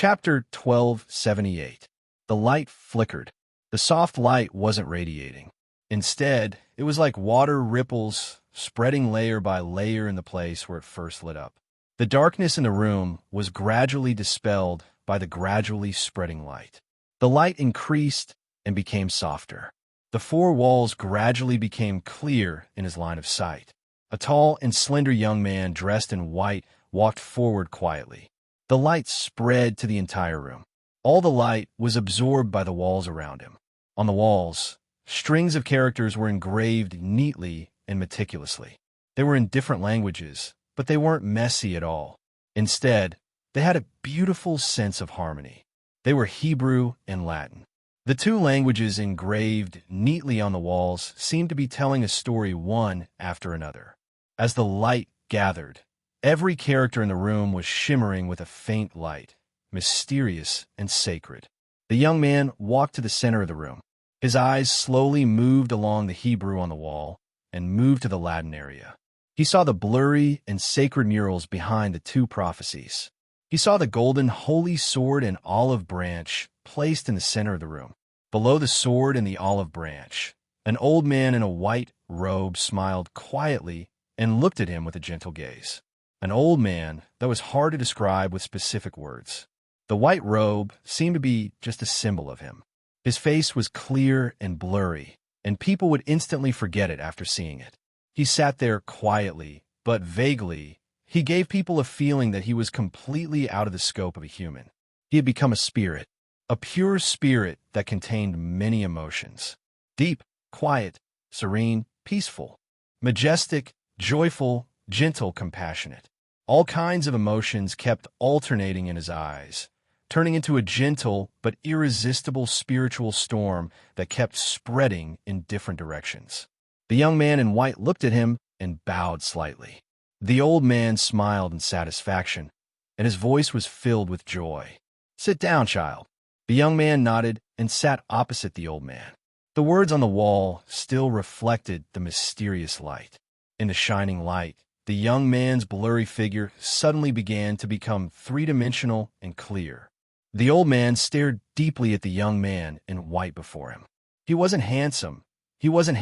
Chapter 1278. The light flickered. The soft light wasn't radiating. Instead, it was like water ripples spreading layer by layer in the place where it first lit up. The darkness in the room was gradually dispelled by the gradually spreading light. The light increased and became softer. The four walls gradually became clear in his line of sight. A tall and slender young man dressed in white walked forward quietly. The light spread to the entire room. All the light was absorbed by the walls around him. On the walls, strings of characters were engraved neatly and meticulously. They were in different languages, but they weren't messy at all. Instead, they had a beautiful sense of harmony. They were Hebrew and Latin. The two languages engraved neatly on the walls seemed to be telling a story one after another. As the light gathered, every character in the room was shimmering with a faint light, mysterious and sacred. The young man walked to the center of the room. His eyes slowly moved along the Hebrew on the wall and moved to the Latin area. He saw the blurry and sacred murals behind the two prophecies. He saw the golden holy sword and olive branch placed in the center of the room. Below the sword and the olive branch, an old man in a white robe smiled quietly and looked at him with a gentle gaze. An old man that was hard to describe with specific words. The white robe seemed to be just a symbol of him. His face was clear and blurry, and people would instantly forget it after seeing it. He sat there quietly, but vaguely. He gave people a feeling that he was completely out of the scope of a human. He had become a spirit, a pure spirit that contained many emotions. Deep, quiet, serene, peaceful, majestic, joyful, gentle, compassionate. All kinds of emotions kept alternating in his eyes, turning into a gentle but irresistible spiritual storm that kept spreading in different directions. The young man in white looked at him and bowed slightly. The old man smiled in satisfaction, and his voice was filled with joy. "Sit down, child." The young man nodded and sat opposite the old man. The words on the wall still reflected the mysterious light. In the shining light, the young man's blurry figure suddenly began to become three-dimensional and clear. The old man stared deeply at the young man in white before him. He wasn't handsome. He wasn't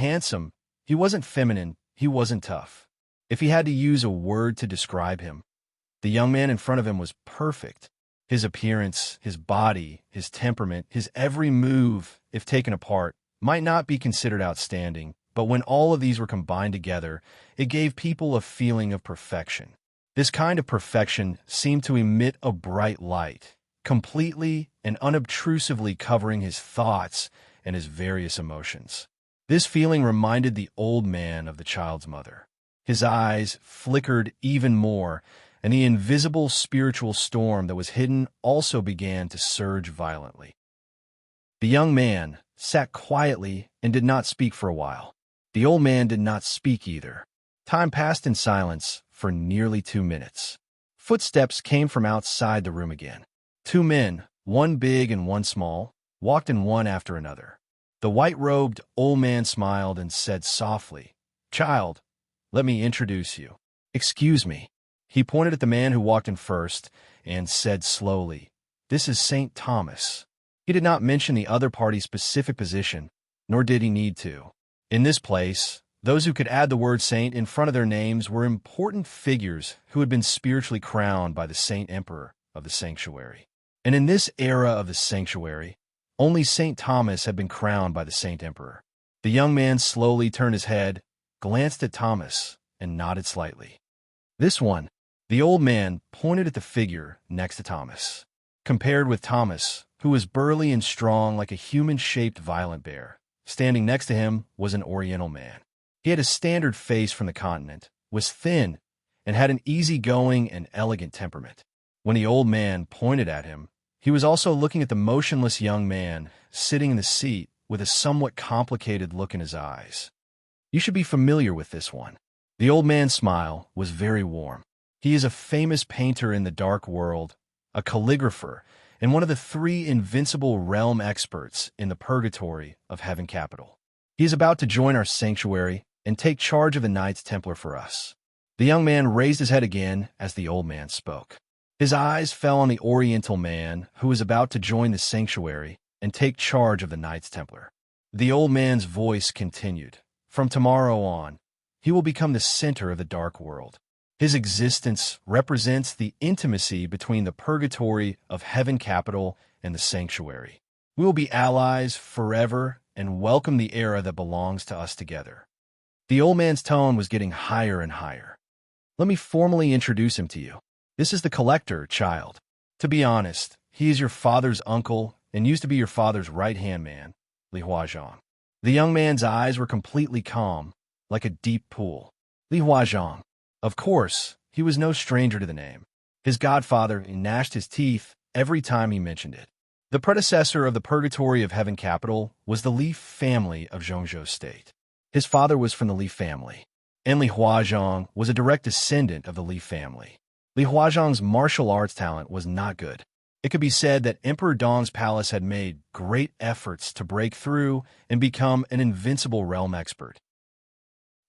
feminine. He wasn't tough. If he had to use a word to describe him, the young man in front of him was perfect. His appearance, his body, his temperament, his every move, if taken apart, might not be considered outstanding, but when all of these were combined together, it gave people a feeling of perfection. This kind of perfection seemed to emit a bright light, completely and unobtrusively covering his thoughts and his various emotions. This feeling reminded the old man of the child's mother. His eyes flickered even more, and the invisible spiritual storm that was hidden also began to surge violently. The young man sat quietly and did not speak for a while. The old man did not speak either. Time passed in silence for nearly 2 minutes. Footsteps came from outside the room again. 2 men, one big and one small, walked in one after another. The white-robed old man smiled and said softly, "Child, let me introduce you." "Excuse me." He pointed at the man who walked in first and said slowly, "This is St. Thomas." He did not mention the other party's specific position, nor did he need to. In this place, those who could add the word saint in front of their names were important figures who had been spiritually crowned by the Saint Emperor of the sanctuary. And in this era of the sanctuary, only St. Thomas had been crowned by the Saint Emperor. The young man slowly turned his head, glanced at Thomas, and nodded slightly. "This one." The old man pointed at the figure next to Thomas. Compared with Thomas, who was burly and strong like a human-shaped violent bear, standing next to him was an Oriental man. He had a standard face from the continent, was thin, and had an easygoing and elegant temperament. When the old man pointed at him, he was also looking at the motionless young man sitting in the seat with a somewhat complicated look in his eyes. "You should be familiar with this one." The old man's smile was very warm. He is a famous painter in the dark world, a calligrapher, and one of the 3 invincible realm experts in the purgatory of Heaven Capital. He is about to join our sanctuary and take charge of the Knights Templar for us. The young man raised his head again as the old man spoke. His eyes fell on the Oriental man who was about to join the sanctuary and take charge of the Knights Templar. The old man's voice continued. From tomorrow on, he will become the center of the dark world. His existence represents the intimacy between the purgatory of Heaven Capital and the sanctuary. We will be allies forever and welcome the era that belongs to us together. The old man's tone was getting higher and higher. Let me formally introduce him to you. This is the collector, child. To be honest, he is your father's uncle and used to be your father's right-hand man, Li Huazhang. The young man's eyes were completely calm, like a deep pool. Li Huazhang. Of course, he was no stranger to the name. His godfather gnashed his teeth every time he mentioned it. The predecessor of the Purgatory of Heaven Capital was the Li family of Zhongzhou State. His father was from the Li family, and Li Huazhang was a direct descendant of the Li family. Li Huazhang's martial arts talent was not good. It could be said that Emperor Dong's palace had made great efforts to break through and become an invincible realm expert.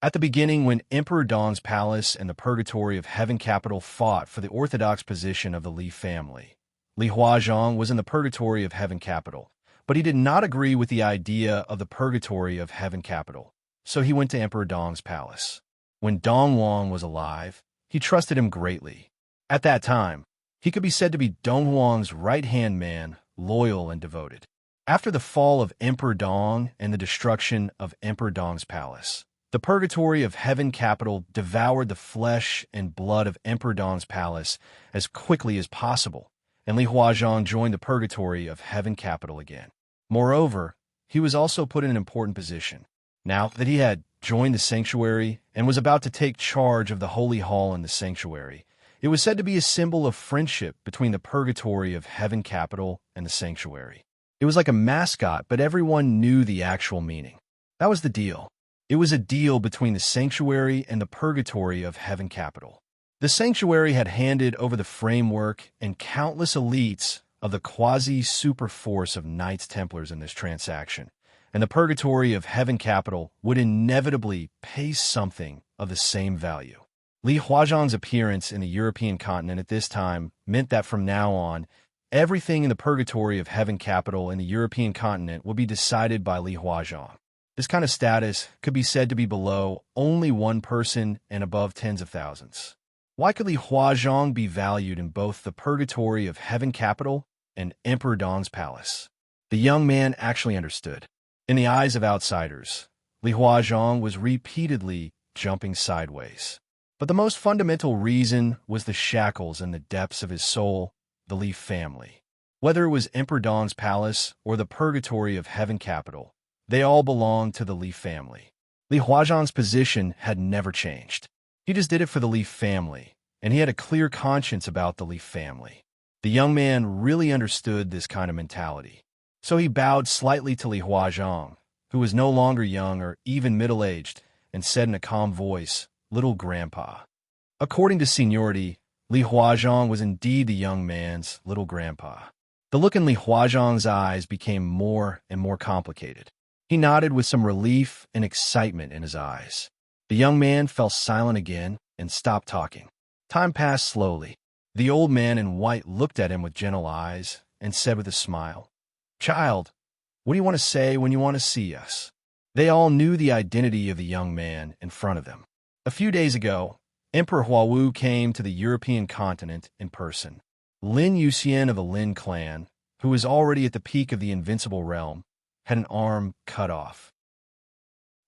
At the beginning, when Emperor Dong's palace and the Purgatory of Heaven Capital fought for the orthodox position of the Li family, Li Huazhang was in the Purgatory of Heaven Capital, but he did not agree with the idea of the Purgatory of Heaven Capital, so he went to Emperor Dong's palace. When Dong Huang was alive, he trusted him greatly. At that time, he could be said to be Dong Huang's right-hand man, loyal and devoted. After the fall of Emperor Dong and the destruction of Emperor Dong's palace, the Purgatory of Heaven Capital devoured the flesh and blood of Emperor Dong's palace as quickly as possible, and Li Huazhang joined the Purgatory of Heaven Capital again. Moreover, he was also put in an important position. Now that he had joined the sanctuary and was about to take charge of the Holy Hall in the sanctuary, it was said to be a symbol of friendship between the Purgatory of Heaven Capital and the sanctuary. It was like a mascot, but everyone knew the actual meaning. That was the deal. It was a deal between the sanctuary and the Purgatory of Heaven Capital. The sanctuary had handed over the framework and countless elites of the quasi-super force of Knights Templars in this transaction, and the Purgatory of Heaven Capital would inevitably pay something of the same value. Li Huazhang's appearance in the European continent at this time meant that from now on, everything in the Purgatory of Heaven Capital in the European continent would be decided by Li Huazhang. This kind of status could be said to be below only one person and above tens of thousands. Why could Li Huazhang be valued in both the Purgatory of Heaven Capital and Emperor Dong's palace? The young man actually understood. In the eyes of outsiders, Li Huazhang was repeatedly jumping sideways. But the most fundamental reason was the shackles in the depths of his soul, the Li family. Whether it was Emperor Dong's palace or the Purgatory of Heaven Capital, they all belonged to the Li family. Li Huazhang's position had never changed. He just did it for the Li family, and he had a clear conscience about the Li family. The young man really understood this kind of mentality. So he bowed slightly to Li Huazhang, who was no longer young or even middle-aged, and said in a calm voice, "Little grandpa." According to seniority, Li Huazhang was indeed the young man's little grandpa. The look in Li Huazhang's eyes became more and more complicated. He nodded with some relief and excitement in his eyes. The young man fell silent again and stopped talking. Time passed slowly. The old man in white looked at him with gentle eyes and said with a smile, "Child, what do you want to say when you want to see us?" They all knew the identity of the young man in front of them. A few days ago, Emperor Huawu came to the European continent in person. Lin Yuxian of the Lin clan, who was already at the peak of the invincible realm, had an arm cut off.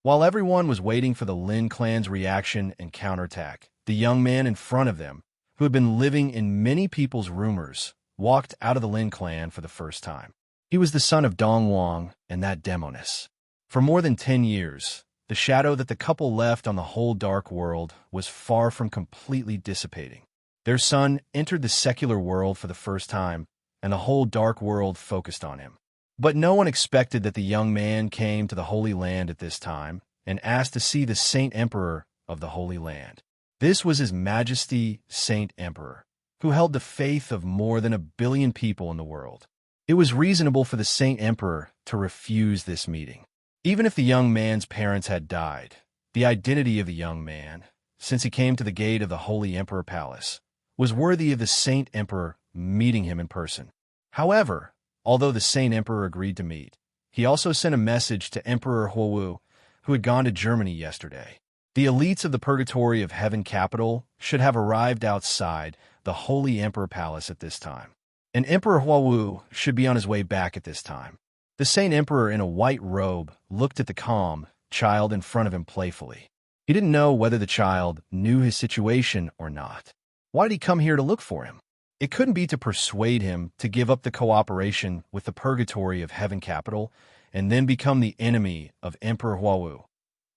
While everyone was waiting for the Lin clan's reaction and counterattack, the young man in front of them, who had been living in many people's rumors, walked out of the Lin clan for the first time. He was the son of Dong Huang and that demoness. For more than 10 years, the shadow that the couple left on the whole dark world was far from completely dissipating. Their son entered the secular world for the first time, and the whole dark world focused on him. But no one expected that the young man came to the Holy Land at this time and asked to see the Saint Emperor of the Holy Land. This was His Majesty Saint Emperor, who held the faith of more than 1 billion people in the world. It was reasonable for the Saint Emperor to refuse this meeting. Even if the young man's parents had died, the identity of the young man, since he came to the gate of the Holy Emperor Palace, was worthy of the Saint Emperor meeting him in person. However, although the Saint Emperor agreed to meet, he also sent a message to Emperor Huowu, who had gone to Germany yesterday. The elites of the Purgatory of Heaven capital should have arrived outside the Holy Emperor Palace at this time, and Emperor Huowu should be on his way back at this time. The Saint Emperor in a white robe looked at the calm child in front of him playfully. He didn't know whether the child knew his situation or not. Why did he come here to look for him? It couldn't be to persuade him to give up the cooperation with the Purgatory of Heaven capital and then become the enemy of Emperor Huowu.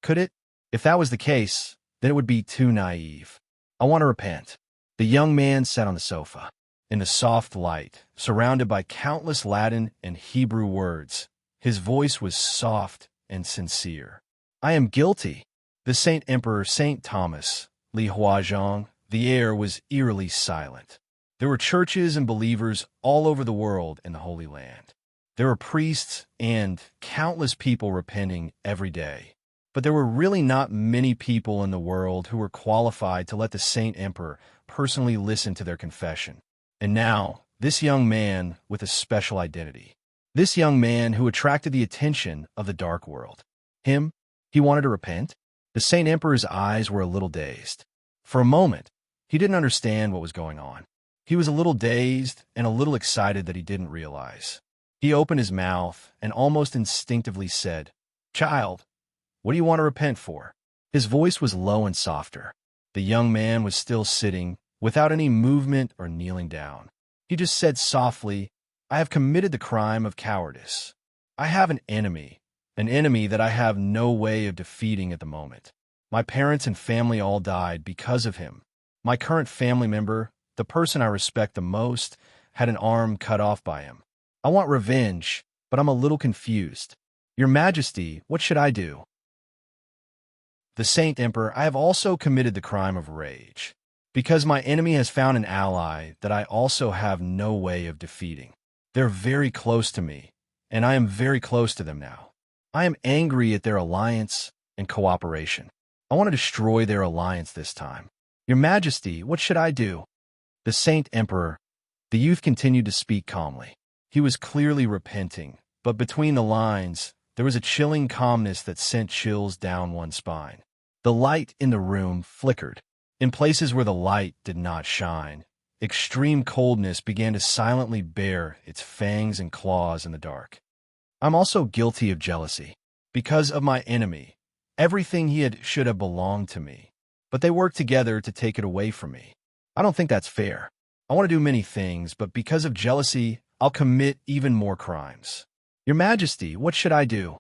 Could it? If that was the case, then it would be too naive. I want to repent. The young man sat on the sofa, in the soft light, surrounded by countless Latin and Hebrew words. His voice was soft and sincere. I am guilty. The Saint Emperor Saint Thomas, Li Huazhong, the air was eerily silent. There were churches and believers all over the world in the Holy Land. There were priests and countless people repenting every day. But there were really not many people in the world who were qualified to let the Saint Emperor personally listen to their confession. And now, this young man with a special identity. This young man who attracted the attention of the dark world. Him? He wanted to repent? The Saint Emperor's eyes were a little dazed. For a moment, he didn't understand what was going on. He was a little dazed and a little excited that he didn't realize. He opened his mouth and almost instinctively said, "Child, what do you want to repent for?" His voice was low and softer. The young man was still sitting, without any movement or kneeling down. He just said softly, "I have committed the crime of cowardice. I have an enemy that I have no way of defeating at the moment. My parents and family all died because of him. My current family member, the person I respect the most, had an arm cut off by him. I want revenge, but I'm a little confused. Your Majesty, what should I do?" The Saint Emperor, I have also committed the crime of rage, because my enemy has found an ally that I also have no way of defeating. They're very close to me, and I am very close to them now. I am angry at their alliance and cooperation. I want to destroy their alliance this time. Your Majesty, what should I do? The Saint Emperor, the youth continued to speak calmly. He was clearly repenting, but between the lines, there was a chilling calmness that sent chills down one's spine. The light in the room flickered. In places where the light did not shine, extreme coldness began to silently bare its fangs and claws in the dark. I'm also guilty of jealousy. Because of my enemy, everything should have belonged to me, but they worked together to take it away from me. I don't think that's fair. I want to do many things, but because of jealousy, I'll commit even more crimes. Your Majesty, what should I do?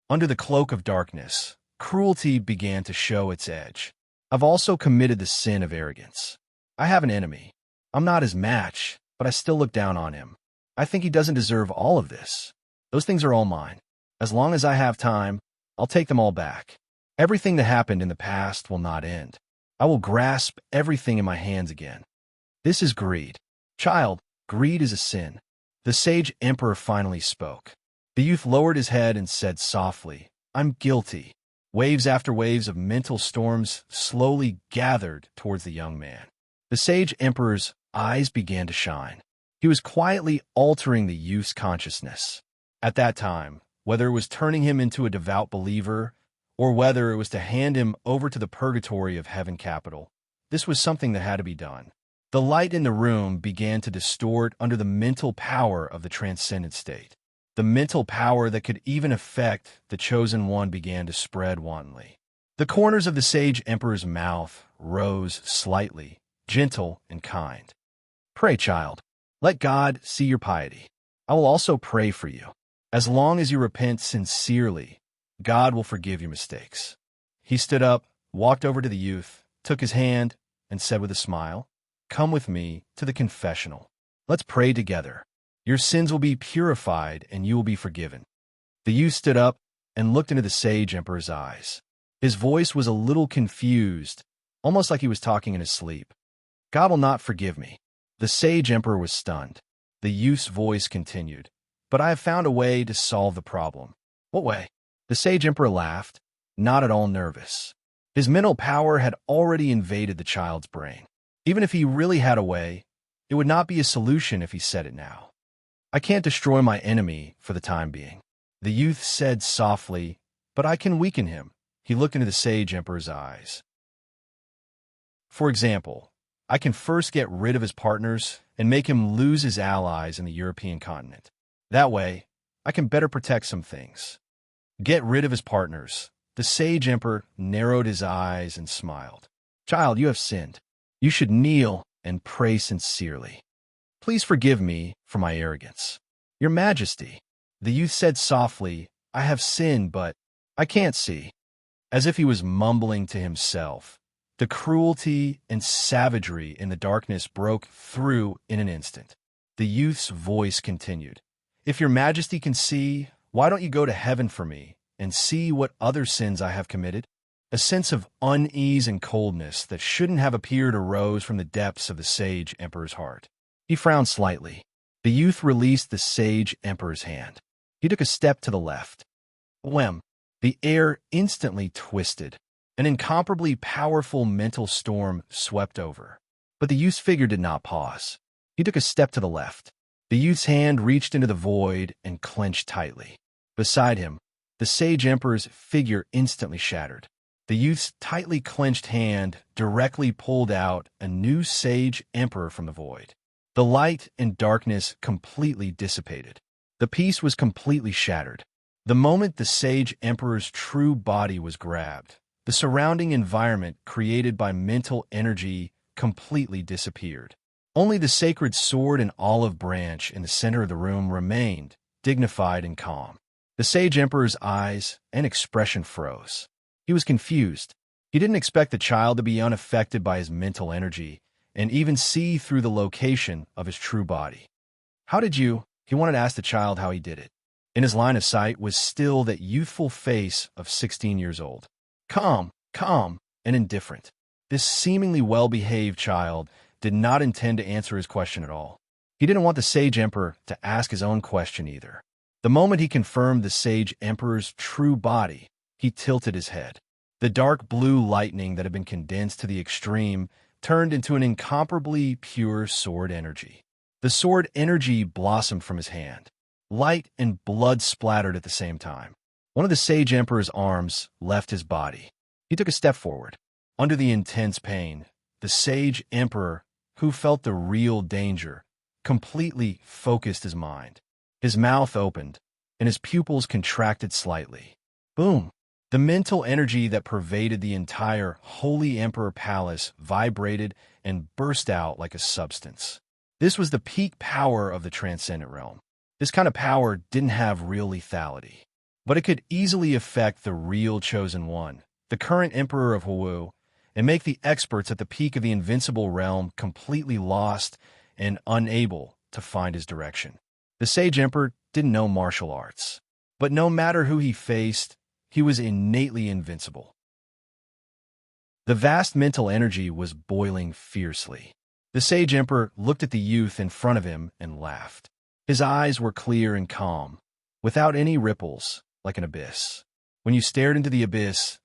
Under the cloak of darkness, cruelty began to show its edge. I've also committed the sin of arrogance. I have an enemy. I'm not his match, but I still look down on him. I think he doesn't deserve all of this. Those things are all mine. As long as I have time, I'll take them all back. Everything that happened in the past will not end. I will grasp everything in my hands again. This is greed. Child, greed is a sin. The sage emperor finally spoke. The youth lowered his head and said softly, I'm guilty. Waves after waves of mental storms slowly gathered towards the young man. The sage emperor's eyes began to shine. He was quietly altering the youth's consciousness. At that time, whether it was turning him into a devout believer or whether it was to hand him over to the purgatory of heaven capital, this was something that had to be done. The light in the room began to distort under the mental power of the transcendent state. The mental power that could even affect the chosen one began to spread wantonly. The corners of the sage emperor's mouth rose slightly, gentle and kind. Pray, child. Let God see your piety. I will also pray for you. As long as you repent sincerely, God will forgive your mistakes. He stood up, walked over to the youth, took his hand, and said with a smile, Come with me to the confessional. Let's pray together. Your sins will be purified and you will be forgiven. The youth stood up and looked into the sage emperor's eyes. His voice was a little confused, almost like he was talking in his sleep. God will not forgive me. The sage emperor was stunned. The youth's voice continued, But I have found a way to solve the problem. What way? The sage emperor laughed, not at all nervous. His mental power had already invaded the child's brain. Even if he really had a way, it would not be a solution if he said it now. I can't destroy my enemy for the time being. The youth said softly, but I can weaken him. He looked into the sage emperor's eyes. For example, I can first get rid of his partners and make him lose his allies in the European continent. That way, I can better protect some things. Get rid of his partners. The sage emperor narrowed his eyes and smiled. Child, you have sinned. You should kneel and pray sincerely. Please forgive me for my arrogance. Your Majesty, the youth said softly, I have sinned, but I can't see. As if he was mumbling to himself, the cruelty and savagery in the darkness broke through in an instant. The youth's voice continued. If your Majesty can see, why don't you go to heaven for me and see what other sins I have committed? A sense of unease and coldness that shouldn't have appeared arose from the depths of the sage emperor's heart. He frowned slightly. The youth released the sage emperor's hand. He took a step to the left. Whem! The air instantly twisted. An incomparably powerful mental storm swept over. But the youth's figure did not pause. He took a step to the left. The youth's hand reached into the void and clenched tightly. Beside him, the sage emperor's figure instantly shattered. The youth's tightly clenched hand directly pulled out a new sage emperor from the void. The light and darkness completely dissipated. The piece was completely shattered. The moment the sage emperor's true body was grabbed, the surrounding environment created by mental energy completely disappeared. Only the sacred sword and olive branch in the center of the room remained, dignified and calm. The sage emperor's eyes and expression froze. He was confused. He didn't expect the child to be unaffected by his mental energy and even see through the location of his true body. How did you? He wanted to ask the child how he did it. In his line of sight was still that youthful face of 16 years old. Calm, and indifferent. This seemingly well-behaved child did not intend to answer his question at all. He didn't want the sage emperor to ask his own question either. The moment he confirmed the sage emperor's true body, he tilted his head. The dark blue lightning that had been condensed to the extreme turned into an incomparably pure sword energy. The sword energy blossomed from his hand. Light and blood splattered at the same time. One of the sage emperor's arms left his body. He took a step forward. Under the intense pain, the sage emperor, who felt the real danger, completely focused his mind. His mouth opened, and his pupils contracted slightly. Boom! The mental energy that pervaded the entire Holy Emperor Palace vibrated and burst out like a substance. This was the peak power of the Transcendent Realm. This kind of power didn't have real lethality, but it could easily affect the real Chosen One, the current Emperor of Wu, and make the experts at the peak of the Invincible Realm completely lost and unable to find his direction. The Sage Emperor didn't know martial arts, but no matter who he faced, he was innately invincible. The vast mental energy was boiling fiercely. The Sage Emperor looked at the youth in front of him and laughed. His eyes were clear and calm, without any ripples, like an abyss. When you stared into the abyss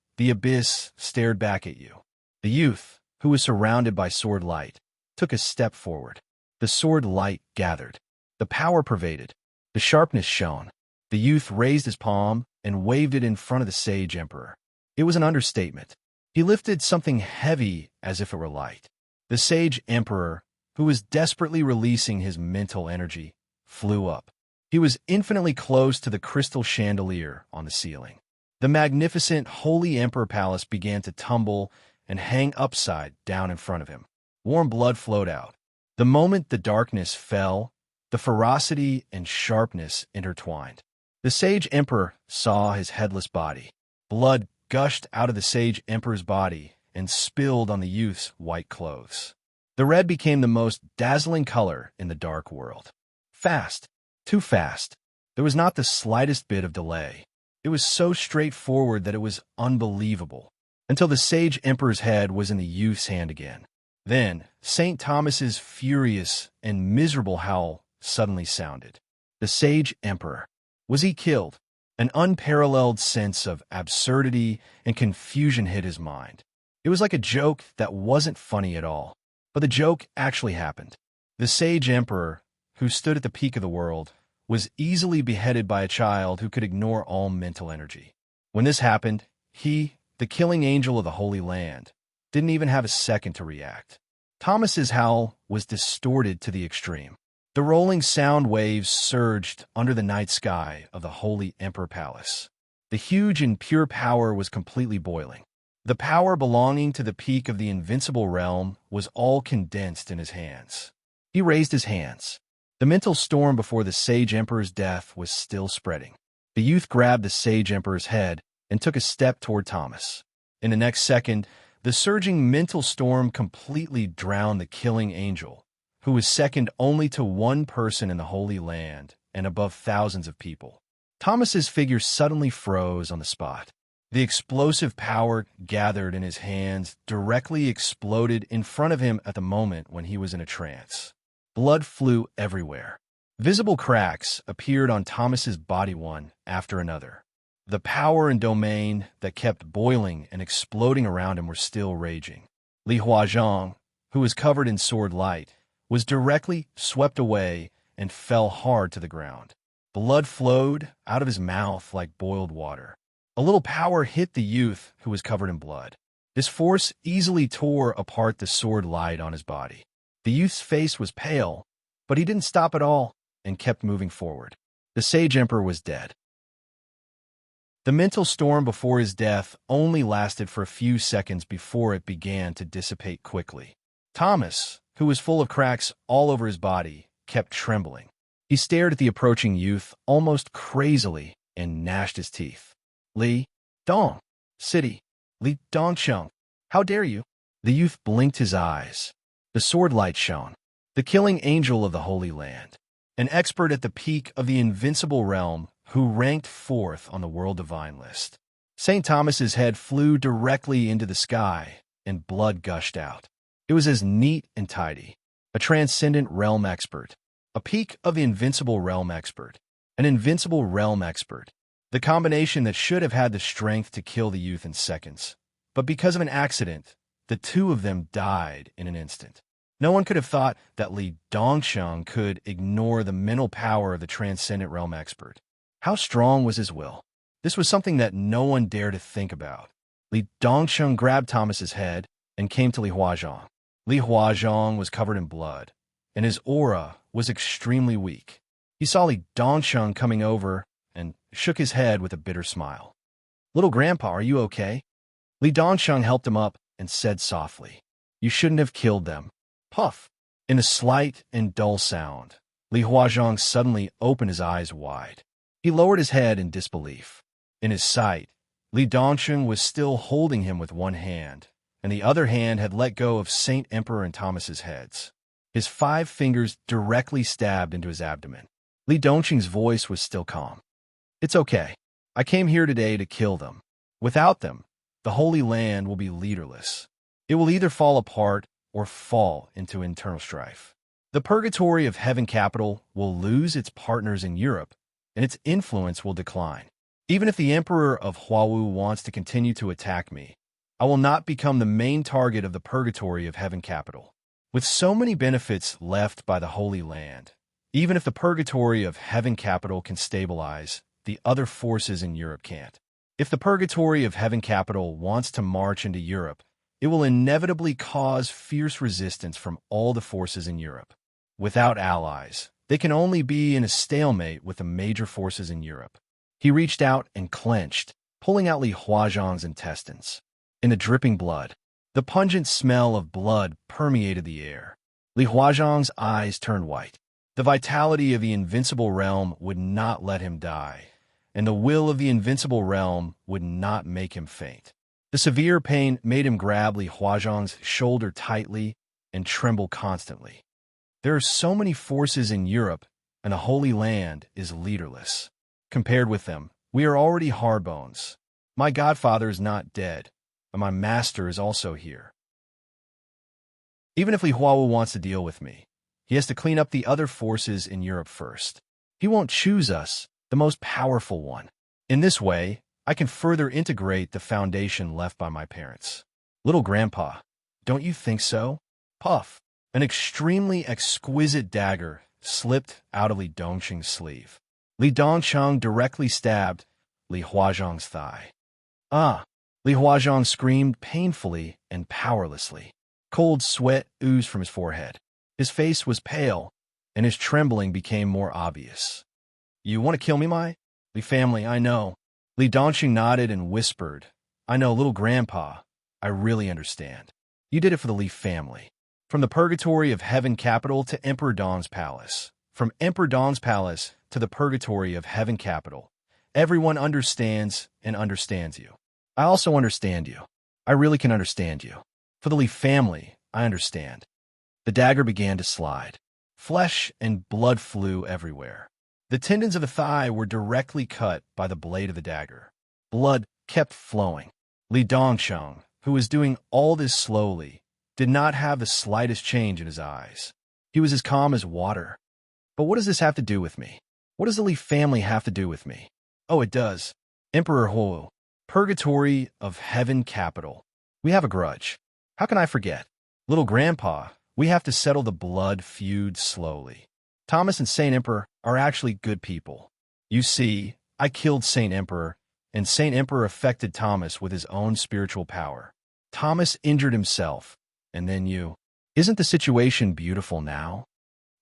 stared back at you. The youth, who was surrounded by sword light, took a step forward. The sword light gathered. The power pervaded. The sharpness shone. The youth raised his palm and waved it in front of the Sage Emperor. It was an understatement. He lifted something heavy as if it were light. The Sage Emperor, who was desperately releasing his mental energy, flew up. He was infinitely close to the crystal chandelier on the ceiling. The magnificent Holy Emperor Palace began to tumble and hang upside down in front of him. Warm blood flowed out. The moment the darkness fell, the ferocity and sharpness intertwined. The Sage Emperor saw his headless body. Blood gushed out of the Sage Emperor's body and spilled on the youth's white clothes. The red became the most dazzling color in the dark world. Fast. Too fast. There was not the slightest bit of delay. It was so straightforward that it was unbelievable, until the Sage Emperor's head was in the youth's hand again. Then, St. Thomas's furious and miserable howl suddenly sounded. The Sage Emperor. Was he killed? An unparalleled sense of absurdity and confusion hit his mind. It was like a joke that wasn't funny at all. But the joke actually happened. The sage emperor, who stood at the peak of the world, was easily beheaded by a child who could ignore all mental energy. When this happened, he, the killing angel of the Holy Land, didn't even have a second to react. Thomas's howl was distorted to the extreme. The rolling sound waves surged under the night sky of the Holy Emperor Palace. The huge and pure power was completely boiling. The power belonging to the peak of the invincible realm was all condensed in his hands. He raised his hands. The mental storm before the sage emperor's death was still spreading. The youth grabbed the sage emperor's head and took a step toward Thomas. In the next second, the surging mental storm completely drowned the killing angel, who was second only to one person in the Holy Land and above thousands of people. Thomas's figure suddenly froze on the spot. The explosive power gathered in his hands directly exploded in front of him at the moment when he was in a trance. Blood flew everywhere. Visible cracks appeared on Thomas's body one after another. The power and domain that kept boiling and exploding around him were still raging. Li Huazhang, who was covered in sword light, was directly swept away and fell hard to the ground. Blood flowed out of his mouth like boiled water. A little power hit the youth who was covered in blood. This force easily tore apart the sword light on his body. The youth's face was pale, but he didn't stop at all and kept moving forward. The sage emperor was dead. The mental storm before his death only lasted for a few seconds before it began to dissipate quickly. Thomas, who was full of cracks all over his body, kept trembling. He stared at the approaching youth almost crazily and gnashed his teeth. Li Dong, City, Li Dongsheng, how dare you? The youth blinked his eyes. The sword light shone. The killing angel of the Holy Land, an expert at the peak of the invincible realm who ranked fourth on the world divine list. St. Thomas's head flew directly into the sky, and blood gushed out. It was as neat and tidy. A transcendent realm expert. A peak of the invincible realm expert. An invincible realm expert. The combination that should have had the strength to kill the youth in seconds. But because of an accident, the two of them died in an instant. No one could have thought that Li Dongsheng could ignore the mental power of the transcendent realm expert. How strong was his will? This was something that no one dared to think about. Li Dongsheng grabbed Thomas's head and came to Li Huazhang. Li Huazhang was covered in blood, and his aura was extremely weak. He saw Li Dongsheng coming over and shook his head with a bitter smile. "Little grandpa, are you okay?" Li Dongsheng helped him up and said softly, "You shouldn't have killed them." Puff! In a slight and dull sound, Li Huazhang suddenly opened his eyes wide. He lowered his head in disbelief. In his sight, Li Dongsheng was still holding him with one hand, and the other hand had let go of Saint Emperor and Thomas's heads. His 5 fingers directly stabbed into his abdomen. Li Dongsheng's voice was still calm. "It's okay. I came here today to kill them. Without them, the Holy Land will be leaderless. It will either fall apart or fall into internal strife. The purgatory of Heaven Capital will lose its partners in Europe, and its influence will decline. Even if the Emperor of Huawu wants to continue to attack me, I will not become the main target of the purgatory of Heaven Capital. With so many benefits left by the Holy Land, even if the purgatory of Heaven Capital can stabilize, the other forces in Europe can't. If the purgatory of Heaven Capital wants to march into Europe, it will inevitably cause fierce resistance from all the forces in Europe. Without allies, they can only be in a stalemate with the major forces in Europe." He reached out and clenched, pulling out Li Huazhang's intestines. In the dripping blood, the pungent smell of blood permeated the air. Li Huazhang's eyes turned white. The vitality of the invincible realm would not let him die, and the will of the invincible realm would not make him faint. The severe pain made him grab Li Huazhang's shoulder tightly and tremble constantly. There are so many forces in Europe, and the Holy Land is leaderless. Compared with them, we are already hardbones. My godfather is not dead, and my master is also here. Even if Li Huawu wants to deal with me, he has to clean up the other forces in Europe first. He won't choose us, the most powerful one. In this way, I can further integrate the foundation left by my parents. Little grandpa, don't you think so? Puff. An extremely exquisite dagger slipped out of Li Dongqing's sleeve. Li Dongqing directly stabbed Li Huazhang's thigh. Ah! Li Huazhang screamed painfully and powerlessly. Cold sweat oozed from his forehead. His face was pale, and his trembling became more obvious. You want to kill me, Mai? Li family, I know. Li Dongqing nodded and whispered, I know, little grandpa. I really understand. You did it for the Li family. From the purgatory of Heaven Capital to Emperor Dong's palace. From Emperor Dong's palace to the purgatory of Heaven Capital. Everyone understands and understands you. I also understand you. I really can understand you. For the Li family, I understand. The dagger began to slide. Flesh and blood flew everywhere. The tendons of the thigh were directly cut by the blade of the dagger. Blood kept flowing. Li Dongqing, who was doing all this slowly, did not have the slightest change in his eyes. He was as calm as water. But what does this have to do with me? What does the Li family have to do with me? Oh, it does. Emperor Huo, purgatory of Heaven Capital. We have a grudge. How can I forget? Little grandpa, we have to settle the blood feud slowly. Thomas and Saint Emperor are actually good people. You see, I killed Saint Emperor, and Saint Emperor affected Thomas with his own spiritual power. Thomas injured himself, and then you. Isn't the situation beautiful now?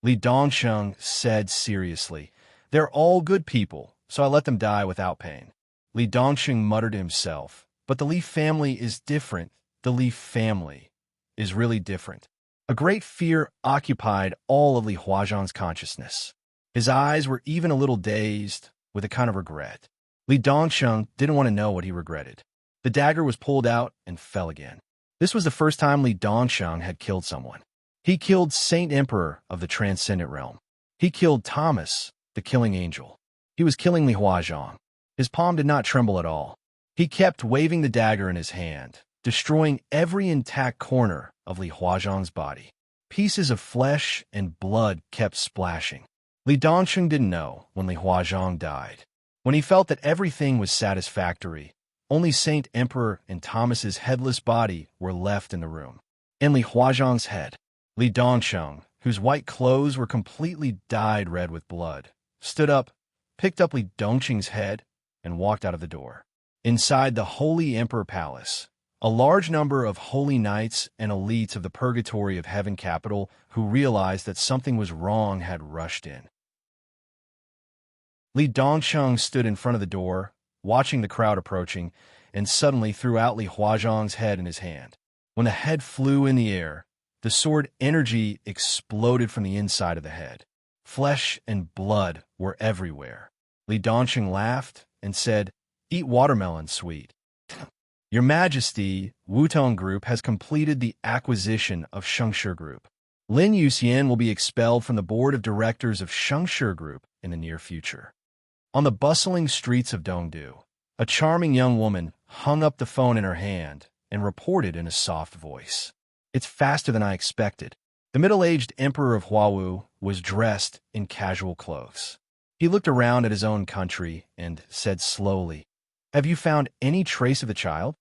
Li Dongqing said seriously, they're all good people, so I let them die without pain. Li Dongqing muttered to himself, but the Li family is different. The Li family is really different. A great fear occupied all of Li Huazhang's consciousness. His eyes were even a little dazed, with a kind of regret. Li Dongqing didn't want to know what he regretted. The dagger was pulled out and fell again. This was the first time Li Dongqing had killed someone. He killed Saint Emperor of the Transcendent Realm. He killed Thomas, the killing angel. He was killing Li Huazhang. His palm did not tremble at all. He kept waving the dagger in his hand, destroying every intact corner of Li Huazhang's body. Pieces of flesh and blood kept splashing. Li Dongqing didn't know when Li Huazhang died. When he felt that everything was satisfactory, only Saint Emperor and Thomas's headless body were left in the room. And Li Huazhang's head. Li Dongqing, whose white clothes were completely dyed red with blood, stood up, picked up Li Dongqing's head, and walked out of the door. Inside the Holy Emperor Palace, a large number of holy knights and elites of the purgatory of Heaven Capital who realized that something was wrong had rushed in. Li Dongqing stood in front of the door, watching the crowd approaching, and suddenly threw out Li Huazhang's head in his hand. When the head flew in the air, the sword energy exploded from the inside of the head. Flesh and blood were everywhere. Li Dongqing laughed and said, "Eat watermelon, sweet." Your Majesty, Wutong Group has completed the acquisition of Shengshi Group. Lin Yuxian will be expelled from the board of directors of Shengshi Group in the near future. On the bustling streets of Dongdu, a charming young woman hung up the phone in her hand and reported in a soft voice, "It's faster than I expected." The middle-aged Emperor of Huawu was dressed in casual clothes. He looked around at his own country and said slowly, "Have you found any trace of the child?"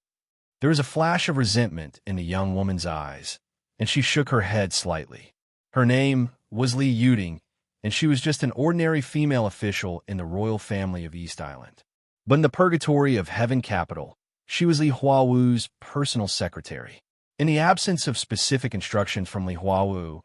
There was a flash of resentment in the young woman's eyes, and she shook her head slightly. Her name was Li Yuding, and she was just an ordinary female official in the royal family of East Island. But in the purgatory of Heaven Capital, she was Li Huawu's personal secretary. In the absence of specific instructions from Li Huawu,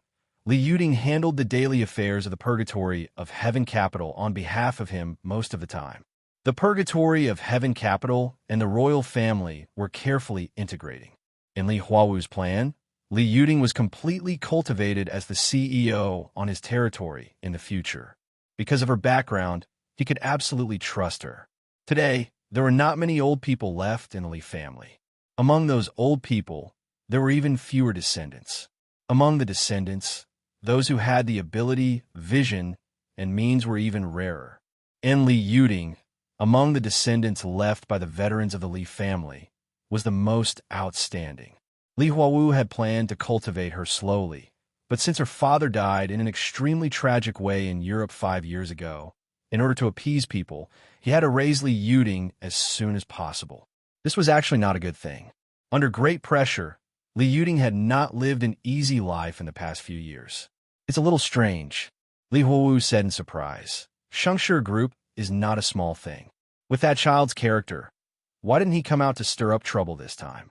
Li Yuding handled the daily affairs of the purgatory of Heaven Capital on behalf of him most of the time. The purgatory of Heaven Capital and the royal family were carefully integrating. In Li Huawu's plan, Li Yuding was completely cultivated as the CEO on his territory in the future. Because of her background, he could absolutely trust her. Today, there were not many old people left in the Li family. Among those old people, there were even fewer descendants. Among the descendants, those who had the ability, vision, and means were even rarer. And Li Yuding, among the descendants left by the veterans of the Li family, was the most outstanding. Li Huawu had planned to cultivate her slowly, but since her father died in an extremely tragic way in Europe 5 years ago, in order to appease people, he had to raise Li Yuding as soon as possible. This was actually not a good thing. Under great pressure, Li Yuding had not lived an easy life in the past few years. It's a little strange, Li Huowu said in surprise. Shengshi Group is not a small thing. With that child's character, why didn't he come out to stir up trouble this time?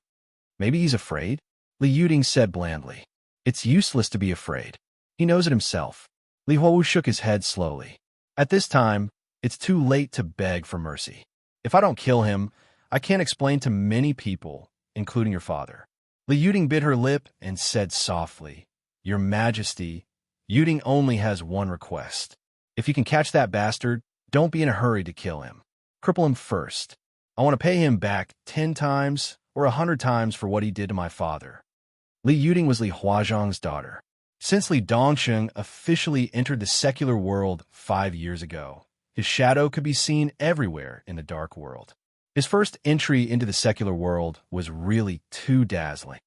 Maybe he's afraid? Li Yuding said blandly. It's useless to be afraid. He knows it himself. Li Huowu shook his head slowly. At this time, it's too late to beg for mercy. If I don't kill him, I can't explain to many people, including your father. Li Yuding bit her lip and said softly, Your Majesty, Yuding only has one request. If you can catch that bastard, don't be in a hurry to kill him. Cripple him first. I want to pay him back 10 times or 100 times for what he did to my father. Li Yuding was Li Huazhong's daughter. Since Li Dongsheng officially entered the secular world 5 years ago, his shadow could be seen everywhere in the dark world. His first entry into the secular world was really too dazzling.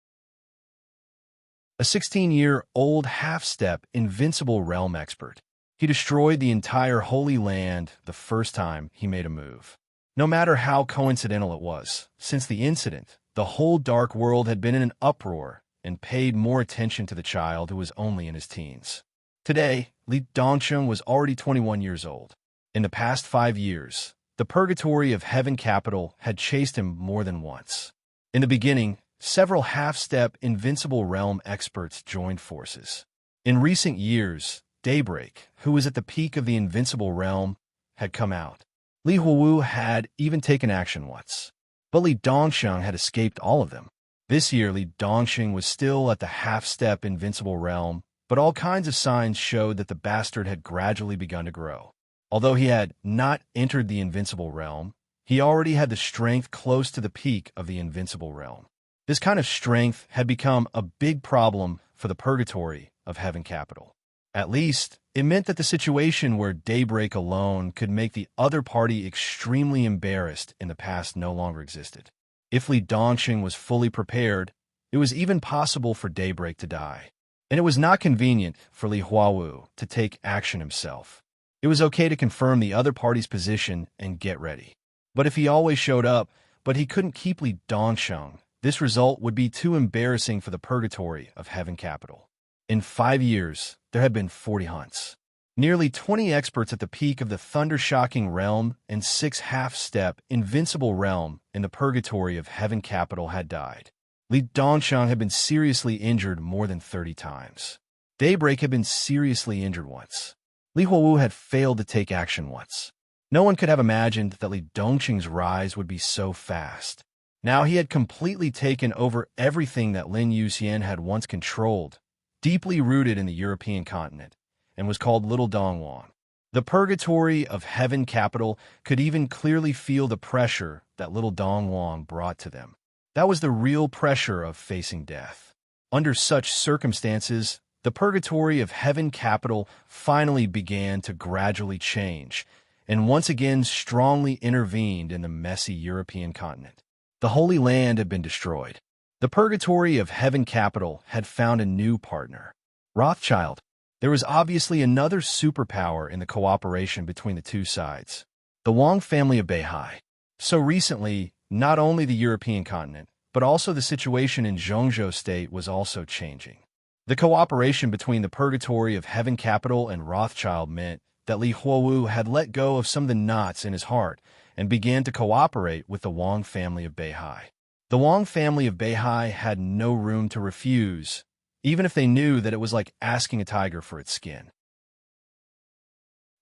A 16-year-old half-step invincible realm expert, he destroyed the entire Holy Land the first time he made a move. No matter how coincidental it was, since the incident, the whole dark world had been in an uproar and paid more attention to the child who was only in his teens. Today, Li Dongsheng was already 21 years old. In the past 5 years, the purgatory of Heaven Capital had chased him more than once. In the beginning, several half-step invincible realm experts joined forces. In recent years, Daybreak, who was at the peak of the invincible realm, had come out. Li Huowu had even taken action once. But Li Dongsheng had escaped all of them. This year, Li Dongsheng was still at the half-step invincible realm, but all kinds of signs showed that the bastard had gradually begun to grow. Although he had not entered the invincible realm, he already had the strength close to the peak of the invincible realm. This kind of strength had become a big problem for the purgatory of Heaven Capital. At least, it meant that the situation where Daybreak alone could make the other party extremely embarrassed in the past no longer existed. If Li Dongsheng was fully prepared, it was even possible for Daybreak to die. And it was not convenient for Li Huowu to take action himself. It was okay to confirm the other party's position and get ready. But if he always showed up, but he couldn't keep Li Dongsheng, this result would be too embarrassing for the purgatory of Heaven Capital. In 5 years, there had been 40 hunts. Nearly 20 experts at the peak of the thunder-shocking realm and 6 half-step invincible realm in the purgatory of Heaven Capital had died. Li Dongsheng had been seriously injured more than 30 times. Daybreak had been seriously injured once. Li Huowu had failed to take action once. No one could have imagined that Li Dongsheng's rise would be so fast. Now he had completely taken over everything that Lin Yuxian had once controlled, deeply rooted in the European continent, and was called Little Dongwang. The purgatory of Heaven Capital could even clearly feel the pressure that Little Dongwang brought to them. That was the real pressure of facing death. Under such circumstances, the purgatory of Heaven Capital finally began to gradually change, and once again strongly intervened in the messy European continent. The Holy Land had been destroyed. The purgatory of Heaven Capital had found a new partner. Rothschild. There was obviously another superpower in the cooperation between the two sides. The Wang family of Beihai. So recently, not only the European continent, but also the situation in Zhongzhou State was also changing. The cooperation between the purgatory of Heaven Capital and Rothschild meant that Li Huowu had let go of some of the knots in his heart and began to cooperate with the Wang family of Beihai. The Wang family of Beihai had no room to refuse, even if they knew that it was like asking a tiger for its skin.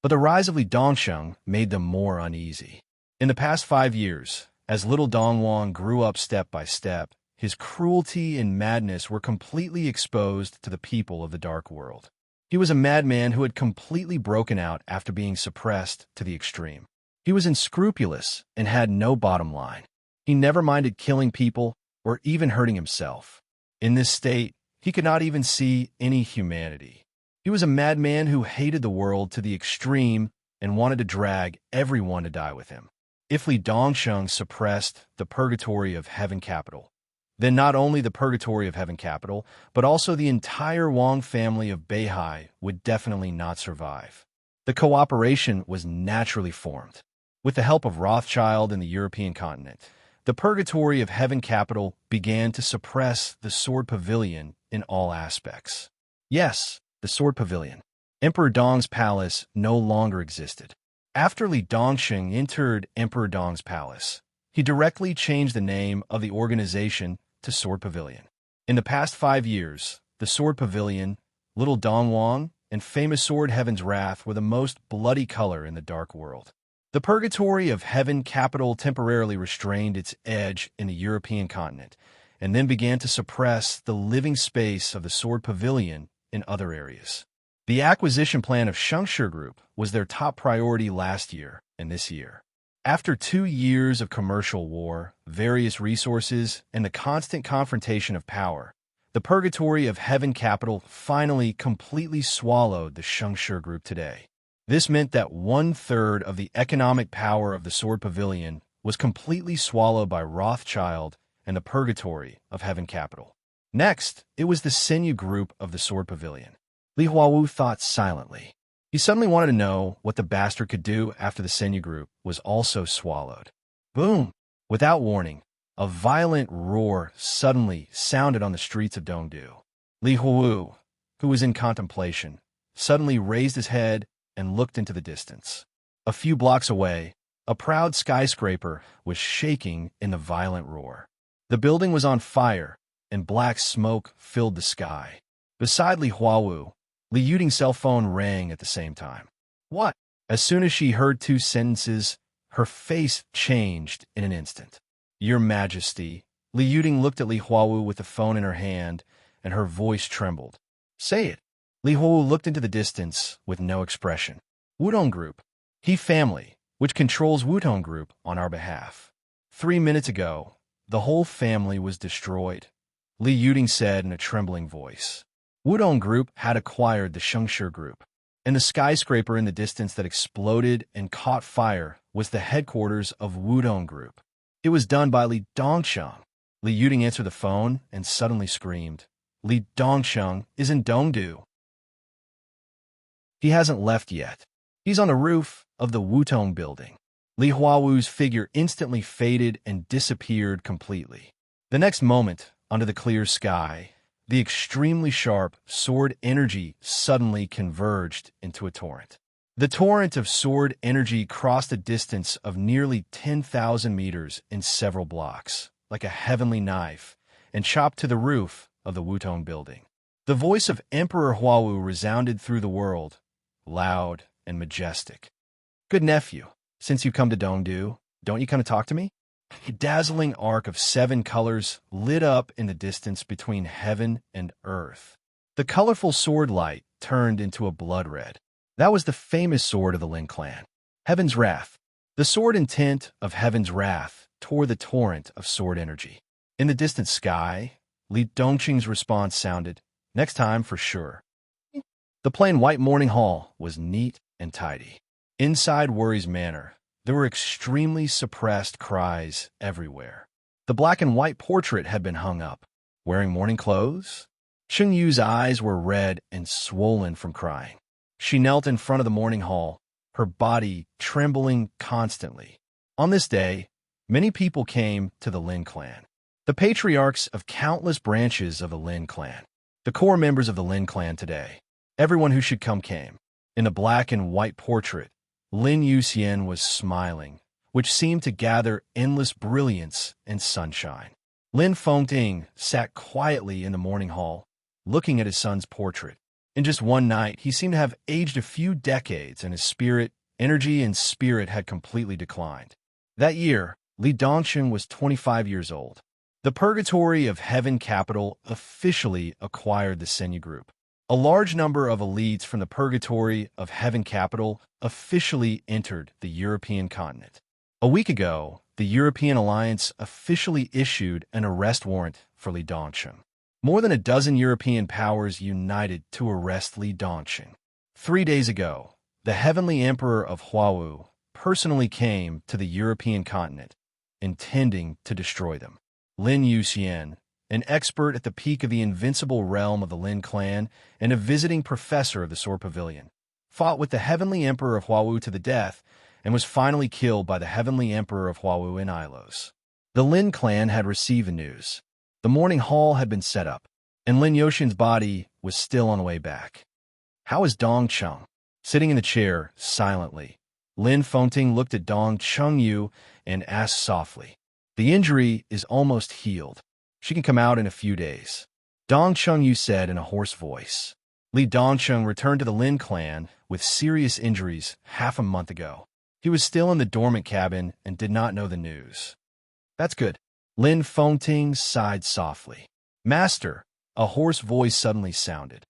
But the rise of Li Dongsheng made them more uneasy. In the past 5 years, as Little Dongwang grew up step by step, his cruelty and madness were completely exposed to the people of the dark world. He was a madman who had completely broken out after being suppressed to the extreme. He was unscrupulous and had no bottom line. He never minded killing people or even hurting himself. In this state, he could not even see any humanity. He was a madman who hated the world to the extreme and wanted to drag everyone to die with him. If Li Dongsheng suppressed the purgatory of Heaven Capital, then not only the purgatory of Heaven Capital, but also the entire Wang family of Beihai would definitely not survive. The cooperation was naturally formed. With the help of Rothschild and the European continent, The purgatory of heaven capital began to suppress the sword pavilion in all aspects. Yes, the sword pavilion. Emperor Dong's palace no longer existed. After Li Dongsheng entered Emperor Dong's palace, he directly changed the name of the organization to Sword Pavilion. In the past 5 years, the Sword Pavilion, Little Dongwang, and famous sword Heaven's Wrath were the most bloody color in the dark world. The purgatory of heaven capital temporarily restrained its edge in the European continent, and then began to suppress the living space of the Sword Pavilion in other areas. The acquisition plan of Shengshi Group was their top priority last year and this year. After 2 years of commercial war, various resources, and the constant confrontation of power, the purgatory of heaven capital finally completely swallowed the Shengshi Group today. This meant that 1/3 of the economic power of the Sword Pavilion was completely swallowed by Rothschild and the purgatory of heaven capital. Next, it was the Senyu Group of the Sword Pavilion. Li Huawu thought silently. He suddenly wanted to know what the bastard could do after the Senyu Group was also swallowed. Boom! Without warning, a violent roar suddenly sounded on the streets of Dongdu. Li Huawu, who was in contemplation, suddenly raised his head and looked into the distance. A few blocks away, a proud skyscraper was shaking in the violent roar. The building was on fire, and black smoke filled the sky. Beside Li Huawu, Li Yuting's cell phone rang at the same time. What? As soon as she heard 2 sentences, her face changed in an instant. Your Majesty. Li Yuting looked at Li Huawu with the phone in her hand, and her voice trembled. Say it. Li Huawu looked into the distance with no expression. Wudong Group. He family, which controls Wudong Group on our behalf. 3 minutes ago, the whole family was destroyed, Li Yuting said in a trembling voice. Wudong Group had acquired the Shengshi Group, and the skyscraper in the distance that exploded and caught fire was the headquarters of Wudong Group. It was done by Li Dongsheng. Li Yuting answered the phone and suddenly screamed. Li Dongsheng is in Dongdu. He hasn't left yet. He's on the roof of the Wutong building. Li Huawu's figure instantly faded and disappeared completely. The next moment, under the clear sky, the extremely sharp sword energy suddenly converged into a torrent. The torrent of sword energy crossed a distance of nearly 10,000 meters in several blocks, like a heavenly knife, and chopped to the roof of the Wutong building. The voice of Emperor Huawu resounded through the world, loud and majestic. Good nephew, since you come to Dongdu, don't you come to talk to me? A dazzling arc of 7 colors lit up in the distance between heaven and earth. The colorful sword light turned into a blood red. That was the famous sword of the Lin clan, Heaven's Wrath. The sword intent of Heaven's Wrath tore the torrent of sword energy. In the distant sky, Li Dongqing's response sounded, next time for sure. The plain white morning hall was neat and tidy. Inside Worry's manor, there were extremely suppressed cries everywhere. The black and white portrait had been hung up. Wearing morning clothes? Cheng Yu's eyes were red and swollen from crying. She knelt in front of the morning hall, her body trembling constantly. On this day, many people came to the Lin clan. The patriarchs of countless branches of the Lin clan. The core members of the Lin clan today. Everyone who should come came. In the black and white portrait, Lin Yuxian was smiling, which seemed to gather endless brilliance and sunshine. Lin Fengting sat quietly in the morning hall, looking at his son's portrait. In just one night, he seemed to have aged a few decades, and his energy and spirit had completely declined. That year, Li Dongsheng was 25 years old. The purgatory of heaven capital officially acquired the Senyu Group. A large number of elites from the purgatory of heaven capital officially entered the European continent. A week ago, the European Alliance officially issued an arrest warrant for Li Dongsheng. More than a dozen European powers united to arrest Li Dongsheng. 3 days ago, the Heavenly Emperor of Huawu personally came to the European continent, intending to destroy them. Lin Yuxian, an expert at the peak of the invincible realm of the Lin clan and a visiting professor of the Sword Pavilion, fought with the Heavenly Emperor of Huawu to the death and was finally killed by the Heavenly Emperor of Huawu in Ilos. The Lin clan had received the news. The morning hall had been set up, and Lin Yoshin's body was still on the way back. How is Dong Chung? Sitting in the chair, silently, Lin Fengting looked at Dong Chungyu and asked softly, "The injury is almost healed. She can come out in a few days," Dong Chungyu said in a hoarse voice. Li Dongcheng returned to the Lin clan with serious injuries half a month ago. He was still in the dormant cabin and did not know the news. "That's good." Lin Fengting sighed softly. "Master," a hoarse voice suddenly sounded.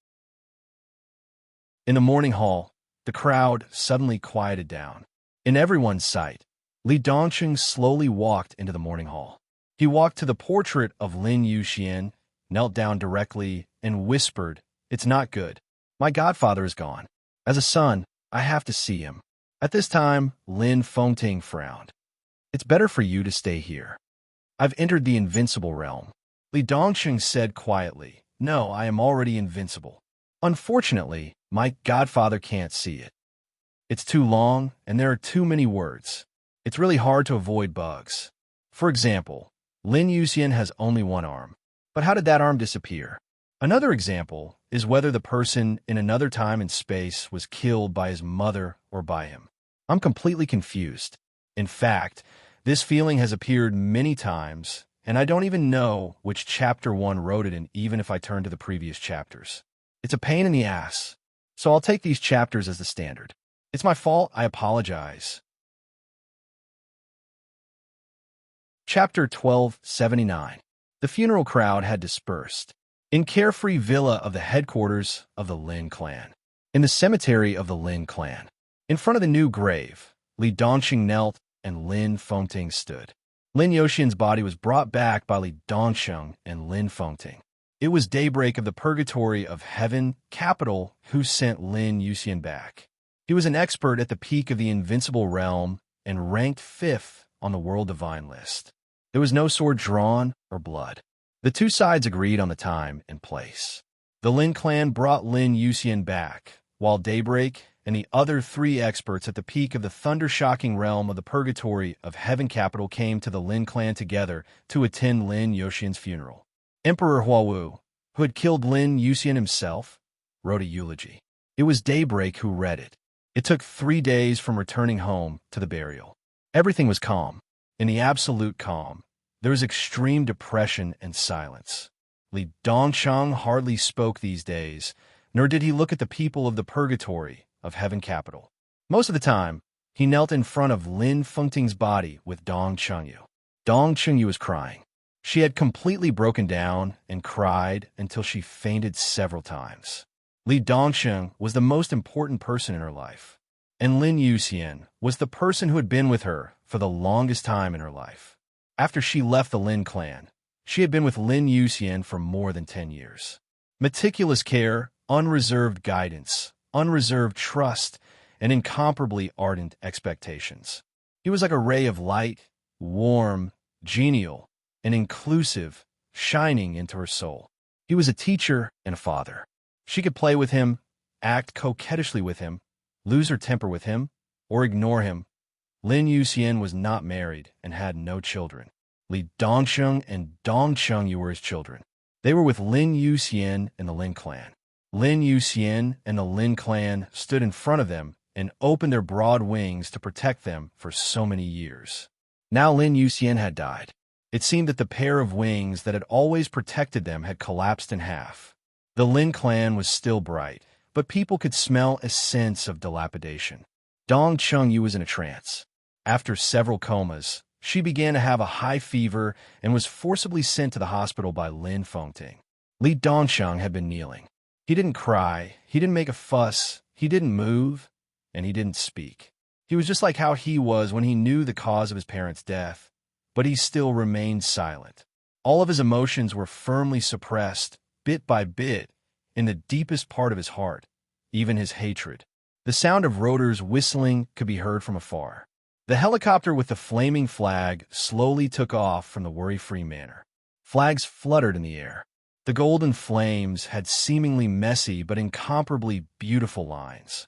In the morning hall, the crowd suddenly quieted down. In everyone's sight, Li Dongcheng slowly walked into the morning hall. He walked to the portrait of Lin Yuxian, knelt down directly, and whispered, "It's not good. My godfather is gone. As a son, I have to see him." At this time, Lin Fengting frowned. "It's better for you to stay here. I've entered the invincible realm." Li Dongcheng said quietly, "No, I am already invincible. Unfortunately, my godfather can't see it. It's too long, and there are too many words. It's really hard to avoid bugs. For example, Lin Yuxian has only one arm. But how did that arm disappear? Another example is whether the person in another time and space was killed by his mother or by him. I'm completely confused. In fact, this feeling has appeared many times, and I don't even know which chapter 1 wrote it in, even if I turn to the previous chapters. It's a pain in the ass, so I'll take these chapters as the standard. It's my fault, I apologize." Chapter 1279. The funeral crowd had dispersed. In carefree villa of the headquarters of the Lin clan. In the cemetery of the Lin clan. In front of the new grave, Li Dongcheng knelt and Lin Fengting stood. Lin Yoshin's body was brought back by Li Dongcheng and Lin Fengting. It was daybreak of the purgatory of heaven capital who sent Lin Yuxian back. He was an expert at the peak of the invincible realm and ranked 5th on the world divine list. There was no sword drawn or blood. The two sides agreed on the time and place. The Lin clan brought Lin Yuxian back, while Daybreak and the other 3 experts at the peak of the thunder-shocking realm of the purgatory of heaven capital came to the Lin clan together to attend Lin Yoshin's funeral. Emperor Huawu, who had killed Lin Yuxian himself, wrote a eulogy. It was Daybreak who read it. It took 3 days from returning home to the burial. Everything was calm. In the absolute calm, there was extreme depression and silence. Li Dongcheng hardly spoke these days, nor did he look at the people of the purgatory of heaven capital. Most of the time, he knelt in front of Lin Fengting's body with Dong Chungyu. Dong Chungyu was crying. She had completely broken down and cried until she fainted several times. Li Dongcheng was the most important person in her life, and Lin Yuxian was the person who had been with her for the longest time in her life. After she left the Lin clan, she had been with Lin Yuxian for more than 10 years. Meticulous care, unreserved guidance, unreserved trust, and incomparably ardent expectations. He was like a ray of light, warm, genial, and inclusive, shining into her soul. He was a teacher and a father. She could play with him, act coquettishly with him, lose her temper with him, or ignore him. Lin Yuxian was not married and had no children. Li Dongcheng and Dong Chungyu were his children. They were with Lin Yuxian and the Lin clan. Lin Yuxian and the Lin clan stood in front of them and opened their broad wings to protect them for so many years. Now Lin Yuxian had died. It seemed that the pair of wings that had always protected them had collapsed in half. The Lin clan was still bright, but people could smell a sense of dilapidation. Dong Chungyu was in a trance. After several comas, she began to have a high fever and was forcibly sent to the hospital by Lin Fengting. Li Dongcheng had been kneeling. He didn't cry, he didn't make a fuss, he didn't move, and he didn't speak. He was just like how he was when he knew the cause of his parents' death, but he still remained silent. All of his emotions were firmly suppressed, bit by bit, in the deepest part of his heart, even his hatred. The sound of rotors whistling could be heard from afar. The helicopter with the flaming flag slowly took off from the worry-free manor. Flags fluttered in the air. The golden flames had seemingly messy but incomparably beautiful lines.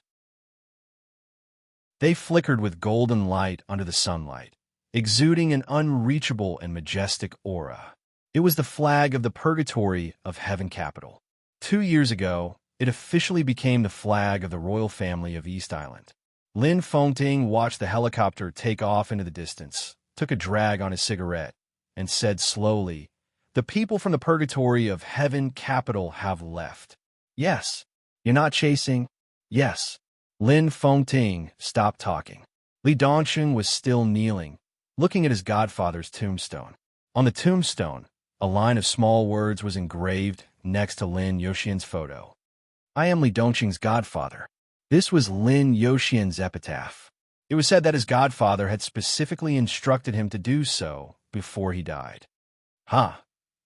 They flickered with golden light under the sunlight. exuding an unreachable and majestic aura. It was the flag of the purgatory of Heaven Capital. 2 years ago, it officially became the flag of the royal family of East Island. Lin Fengting watched the helicopter take off into the distance, took a drag on his cigarette, and said slowly, "The people from the purgatory of Heaven Capital have left." "Yes." "You're not chasing?" "Yes." Lin Fengting stopped talking. Li Dongsheng was still kneeling, looking at his godfather's tombstone. On the tombstone, a line of small words was engraved next to Lin Yoxian's photo. "I am Li Dongsheng's godfather." This was Lin Yoxian's epitaph. It was said that his godfather had specifically instructed him to do so before he died. "Huh."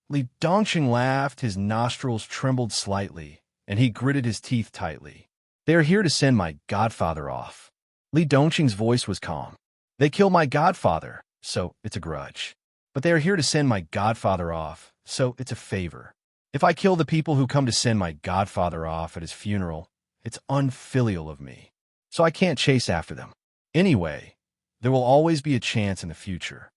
Li Dongsheng laughed, his nostrils trembled slightly, and he gritted his teeth tightly. "They are here to send my godfather off." Li Dongsheng's voice was calm. "They killed my godfather, so it's a grudge. But they are here to send my godfather off, so it's a favor. If I kill the people who come to send my godfather off at his funeral, it's unfilial of me. So I can't chase after them. Anyway, there will always be a chance in the future."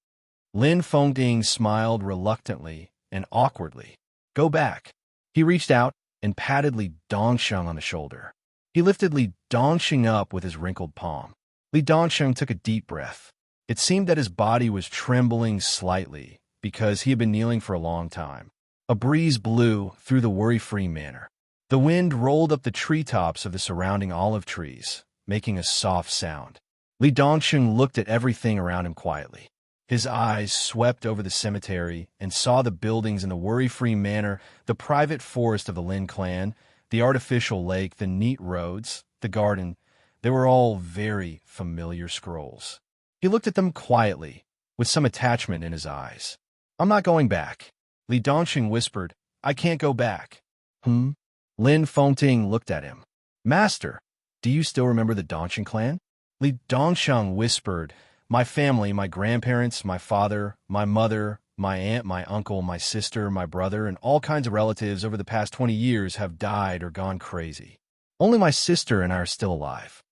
Lin Fengting smiled reluctantly and awkwardly. "Go back." He reached out and patted Li Dongsheng on the shoulder. He lifted Li Dongsheng up with his wrinkled palm. Li Dongsheng took a deep breath. It seemed that his body was trembling slightly because he had been kneeling for a long time. A breeze blew through the worry-free manor. The wind rolled up the treetops of the surrounding olive trees, making a soft sound. Li Dongsheng looked at everything around him quietly. His eyes swept over the cemetery and saw the buildings in the worry-free manor, the private forest of the Lin clan, the artificial lake, the neat roads, the garden. They were all very familiar scrolls. He looked at them quietly, with some attachment in his eyes. "I'm not going back." Li Dongsheng whispered, "I can't go back." Lin Fengting looked at him. "Master, do you still remember the Dongsheng clan?" Li Dongsheng whispered, "My family, my grandparents, my father, my mother, my aunt, my uncle, my sister, my brother, and all kinds of relatives over the past 20 years have died or gone crazy. Only my sister and I are still alive.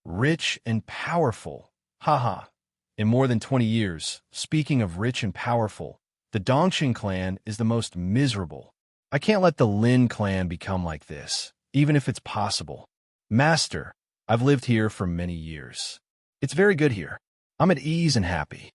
Rich and powerful. Haha. In more than 20 years, speaking of rich and powerful, the Dongsheng clan is the most miserable. I can't let the Lin clan become like this, even if it's possible. Master, I've lived here for many years. It's very good here. I'm at ease and happy.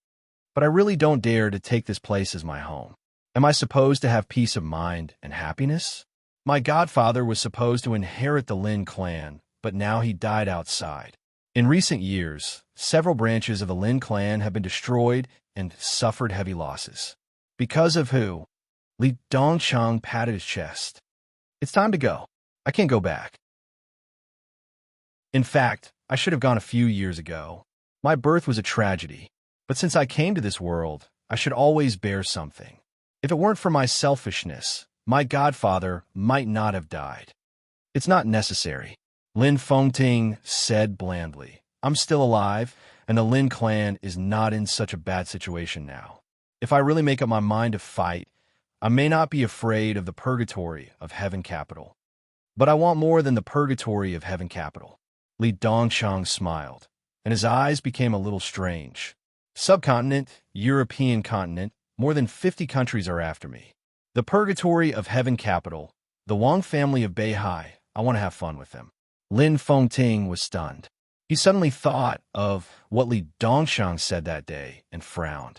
But I really don't dare to take this place as my home. Am I supposed to have peace of mind and happiness? My godfather was supposed to inherit the Lin clan, but now he died outside. In recent years, several branches of the Lin clan have been destroyed and suffered heavy losses. Because of who? Li Dongsheng patted his chest. It's time to go. I can't go back. In fact, I should have gone a few years ago. My birth was a tragedy, but since I came to this world, I should always bear something. If it weren't for my selfishness, my godfather might not have died. It's not necessary. Lin Fengting said blandly, I'm still alive, and the Lin clan is not in such a bad situation now. If I really make up my mind to fight, I may not be afraid of the purgatory of Heaven Capital. But I want more than the purgatory of Heaven Capital. Li Dongsheng smiled, and his eyes became a little strange. Subcontinent, European continent, more than 50 countries are after me. The purgatory of Heaven Capital, the Wang family of Beihai, I want to have fun with them. Lin Fengting was stunned. He suddenly thought of what Li Dongsheng said that day and frowned.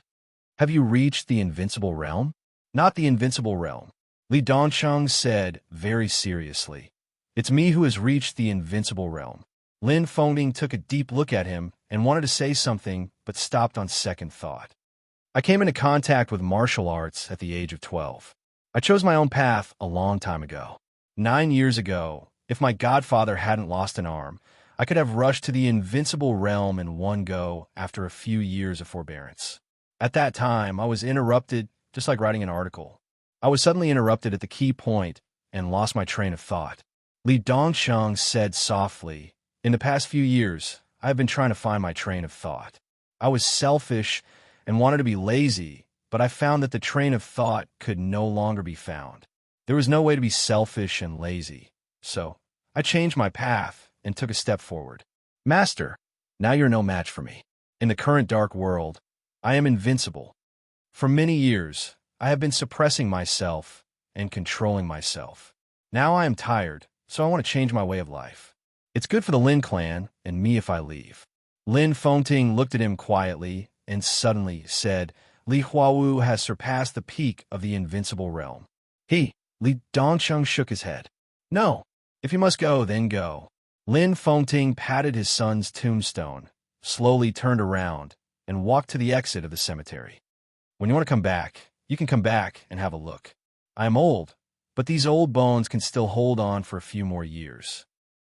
Have you reached the invincible realm? Not the invincible realm. Li Dongsheng said very seriously. It's me who has reached the invincible realm. Lin Fengting took a deep look at him and wanted to say something, but stopped on second thought. I came into contact with martial arts at the age of 12. I chose my own path a long time ago. 9 years ago, if my godfather hadn't lost an arm, I could have rushed to the invincible realm in one go after a few years of forbearance. At that time, I was interrupted, just like writing an article. I was suddenly interrupted at the key point and lost my train of thought. Li Dongsheng said softly, in the past few years, I have been trying to find my train of thought. I was selfish and wanted to be lazy, but I found that the train of thought could no longer be found. There was no way to be selfish and lazy. So, I changed my path and took a step forward. Master, now you're no match for me. In the current dark world, I am invincible. For many years, I have been suppressing myself and controlling myself. Now I am tired, so I want to change my way of life. It's good for the Lin clan and me if I leave. Lin Fengting looked at him quietly and suddenly said, Li Huawu has surpassed the peak of the invincible realm. Li Dongcheng shook his head. No, if you must go, then go. Lin Fengting patted his son's tombstone, slowly turned around, and walked to the exit of the cemetery. When you want to come back, you can come back and have a look. I am old, but these old bones can still hold on for a few more years.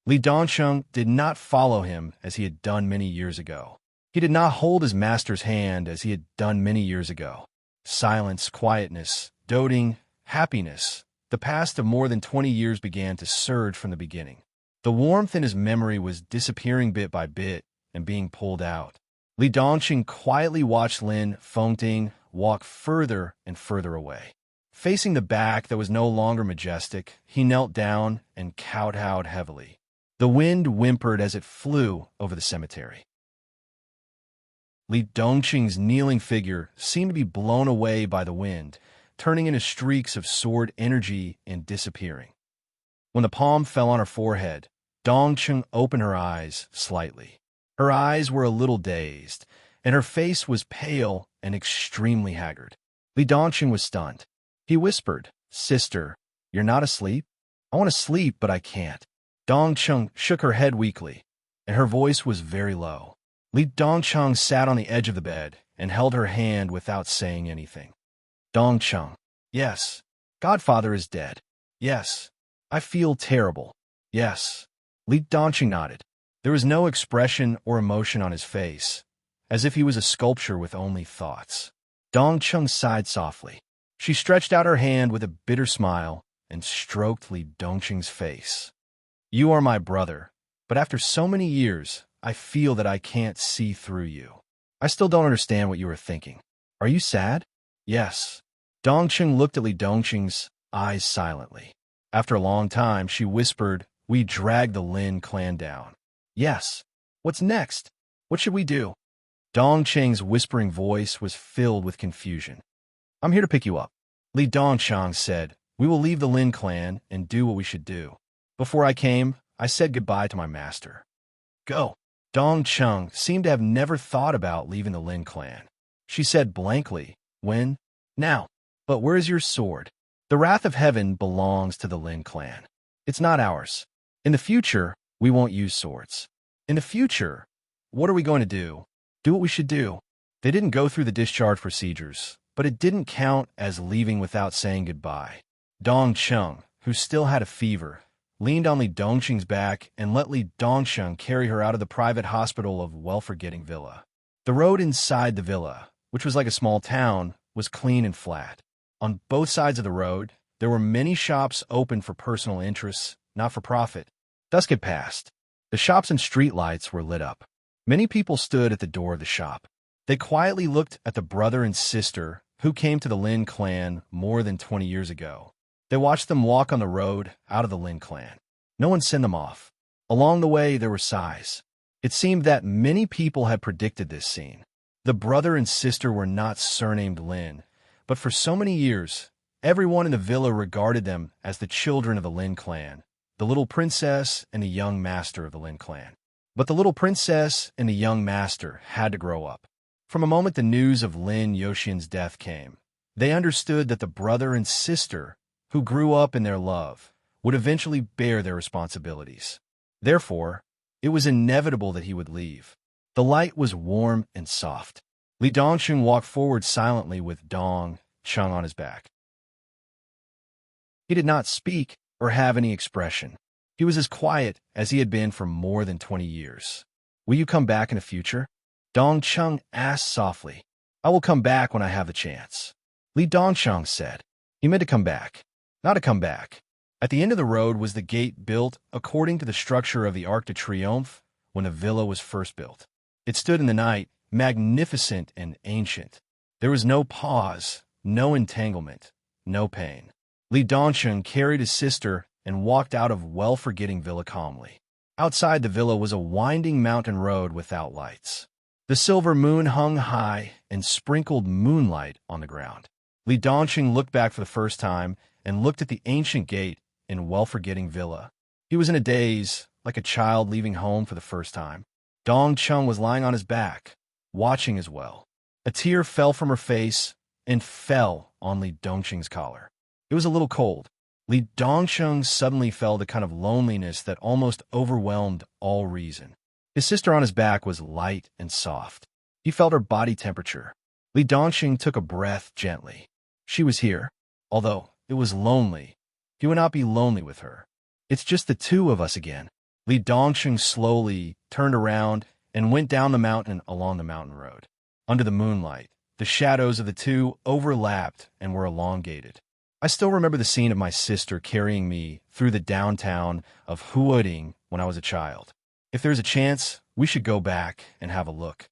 Li Dongcheng did not follow him as he had done many years ago. He did not hold his master's hand as he had done many years ago. Silence, quietness, doting, happiness. The past of more than 20 years began to surge from the beginning. The warmth in his memory was disappearing bit by bit and being pulled out. Li Dongcheng quietly watched Lin Fengting walk further and further away. Facing the back that was no longer majestic, he knelt down and kowtowed heavily. The wind whimpered as it flew over the cemetery. Li Dongcheng's kneeling figure seemed to be blown away by the wind, turning into streaks of sword energy and disappearing. When the palm fell on her forehead, Dongcheng opened her eyes slightly. Her eyes were a little dazed, and her face was pale and extremely haggard. Li Dongcheng was stunned. He whispered, Sister, you're not asleep? I want to sleep, but I can't. Dongcheng shook her head weakly, and her voice was very low. Li Dongcheng sat on the edge of the bed and held her hand without saying anything. Dongcheng, yes. Godfather is dead. Yes. I feel terrible. Yes. Li Dongcheng nodded. There was no expression or emotion on his face, as if he was a sculpture with only thoughts. Dongcheng sighed softly. She stretched out her hand with a bitter smile and stroked Li Dongcheng's face. You are my brother, but after so many years, I feel that I can't see through you. I still don't understand what you are thinking. Are you sad? Yes. Dongcheng looked at Li Dongcheng's eyes silently. After a long time, she whispered, We dragged the Lin clan down. Yes. What's next? What should we do? Dongcheng's whispering voice was filled with confusion. I'm here to pick you up. Li Dongcheng said, We will leave the Lin clan and do what we should do. Before I came, I said goodbye to my master. Go. Dongcheng seemed to have never thought about leaving the Lin clan. She said blankly, When? Now. But where is your sword? The wrath of heaven belongs to the Lin clan. It's not ours. In the future, we won't use swords. In the future, what are we going to do? Do what we should do. They didn't go through the discharge procedures, but it didn't count as leaving without saying goodbye. Dongcheng, who still had a fever, leaned on Li Dongcheng's back and let Li Dongcheng carry her out of the private hospital of well-forgetting villa. The road inside the villa, which was like a small town, was clean and flat. On both sides of the road, there were many shops open for personal interests, not for profit. Dusk had passed. The shops and streetlights were lit up. Many people stood at the door of the shop. They quietly looked at the brother and sister who came to the Lin clan more than 20 years ago. They watched them walk on the road out of the Lin clan. No one sent them off. Along the way, there were sighs. It seemed that many people had predicted this scene. The brother and sister were not surnamed Lin, but for so many years, everyone in the villa regarded them as the children of the Lin clan, the little princess and the young master of the Lin clan. But the little princess and the young master had to grow up. From the moment the news of Lin Yoxian's death came, they understood that the brother and sister, who grew up in their love, would eventually bear their responsibilities. Therefore, it was inevitable that he would leave. The light was warm and soft. Li Dongcheng walked forward silently with Dongcheng on his back. He did not speak or have any expression. He was as quiet as he had been for more than 20 years. Will you come back in the future? Dongcheng asked softly. I will come back when I have the chance. Li Dongcheng said. He meant to come back, not to come back. At the end of the road was the gate built according to the structure of the Arc de Triomphe when the villa was first built. It stood in the night, magnificent and ancient. There was no pause, no entanglement, no pain. Li Dongcheng carried his sister and walked out of well-forgetting villa calmly. Outside the villa was a winding mountain road without lights. The silver moon hung high and sprinkled moonlight on the ground. Li Dongqing looked back for the first time and looked at the ancient gate and well-forgetting villa. He was in a daze, like a child leaving home for the first time. Dong Chung was lying on his back, watching as well. A tear fell from her face and fell on Li Dongqing's collar. It was a little cold. Li Dongqing suddenly felt a kind of loneliness that almost overwhelmed all reason. His sister on his back was light and soft. He felt her body temperature. Li Dongqing took a breath gently. She was here. Although it was lonely, he would not be lonely with her. It's just the two of us again. Li Dongqing slowly turned around and went down the mountain along the mountain road. Under the moonlight, the shadows of the two overlapped and were elongated. I still remember the scene of my sister carrying me through the downtown of Huading when I was a child. If there's a chance, we should go back and have a look.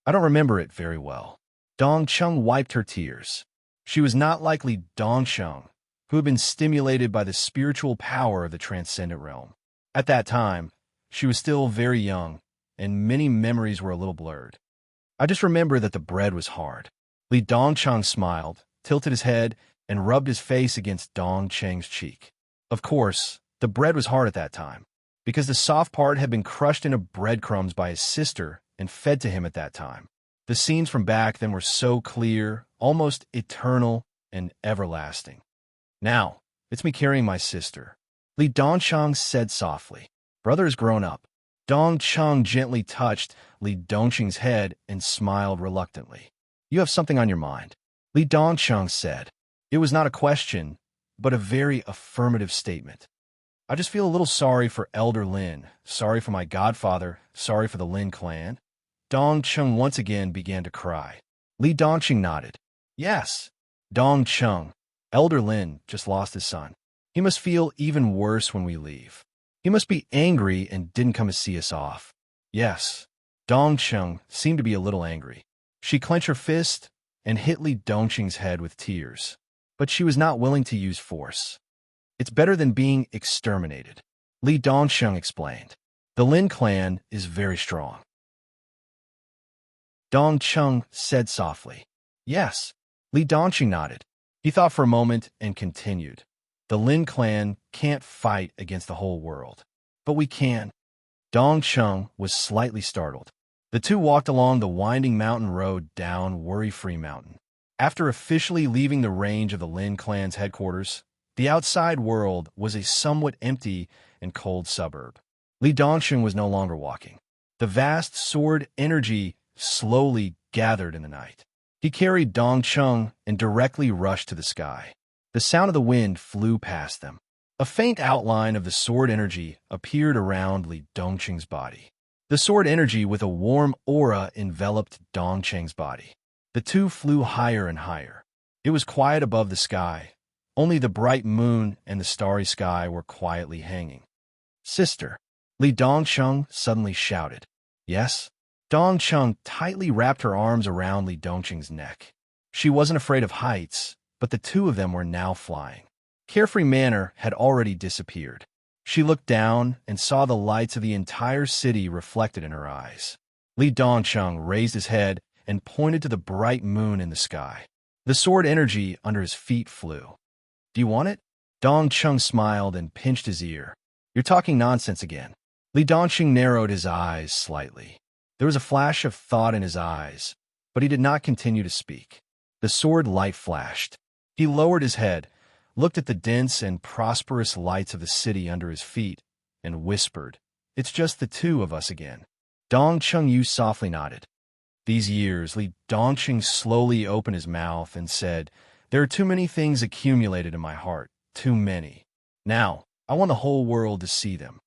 I don't remember it very well. Dong Chung wiped her tears. She was not like Li Dongqing, who had been stimulated by the spiritual power of the transcendent realm. At that time, she was still very young, and many memories were a little blurred. I just remember that the bread was hard. Li Dongqing smiled, tilted his head, and rubbed his face against Dong Cheng's cheek. Of course, the bread was hard at that time, because the soft part had been crushed into breadcrumbs by his sister and fed to him at that time. The scenes from back then were so clear, almost eternal and everlasting. Now, it's me carrying my sister. Li Dongqing said softly. Brother has grown up. Dong Chung gently touched Li Dongqing's head and smiled reluctantly. You have something on your mind, Li Dongqing said. It was not a question, but a very affirmative statement. I just feel a little sorry for Elder Lin, sorry for my godfather, sorry for the Lin clan. Dong Chung once again began to cry. Li Dongqing nodded. Yes, Dong Chung. Elder Lin just lost his son. He must feel even worse when we leave. He must be angry and didn't come to see us off. Yes, Dong Chung seemed to be a little angry. She clenched her fist and hit Li Dongqing's head with tears. But she was not willing to use force. It's better than being exterminated, Li Dongqing explained. The Lin clan is very strong. Dong Chung said softly. Yes, Li Dongqing nodded. He thought for a moment and continued. The Lin clan can't fight against the whole world. But we can. Dong Chung was slightly startled. The two walked along the winding mountain road down Worry-Free Mountain. After officially leaving the range of the Lin clan's headquarters, the outside world was a somewhat empty and cold suburb. Li Dongqing was no longer walking. The vast sword energy slowly gathered in the night. He carried Dong Chung and directly rushed to the sky. The sound of the wind flew past them. A faint outline of the sword energy appeared around Li Dongqing's body. The sword energy with a warm aura enveloped Dong Cheng's body. The two flew higher and higher. It was quiet above the sky. Only the bright moon and the starry sky were quietly hanging. Sister, Li Dongqing suddenly shouted. Yes? Dong Chung tightly wrapped her arms around Li Dongqing's neck. She wasn't afraid of heights, but the two of them were now flying. Carefree Manor had already disappeared. She looked down and saw the lights of the entire city reflected in her eyes. Li Dongqing raised his head and pointed to the bright moon in the sky. The sword energy under his feet flew. Do you want it? Dong Chung smiled and pinched his ear. You're talking nonsense again. Li Dongqing narrowed his eyes slightly. There was a flash of thought in his eyes, but he did not continue to speak. The sword light flashed. He lowered his head, looked at the dense and prosperous lights of the city under his feet, and whispered, It's just the two of us again. Dong Chung Yu softly nodded. These years, Li Dongqing slowly opened his mouth and said, There are too many things accumulated in my heart, too many. Now, I want the whole world to see them.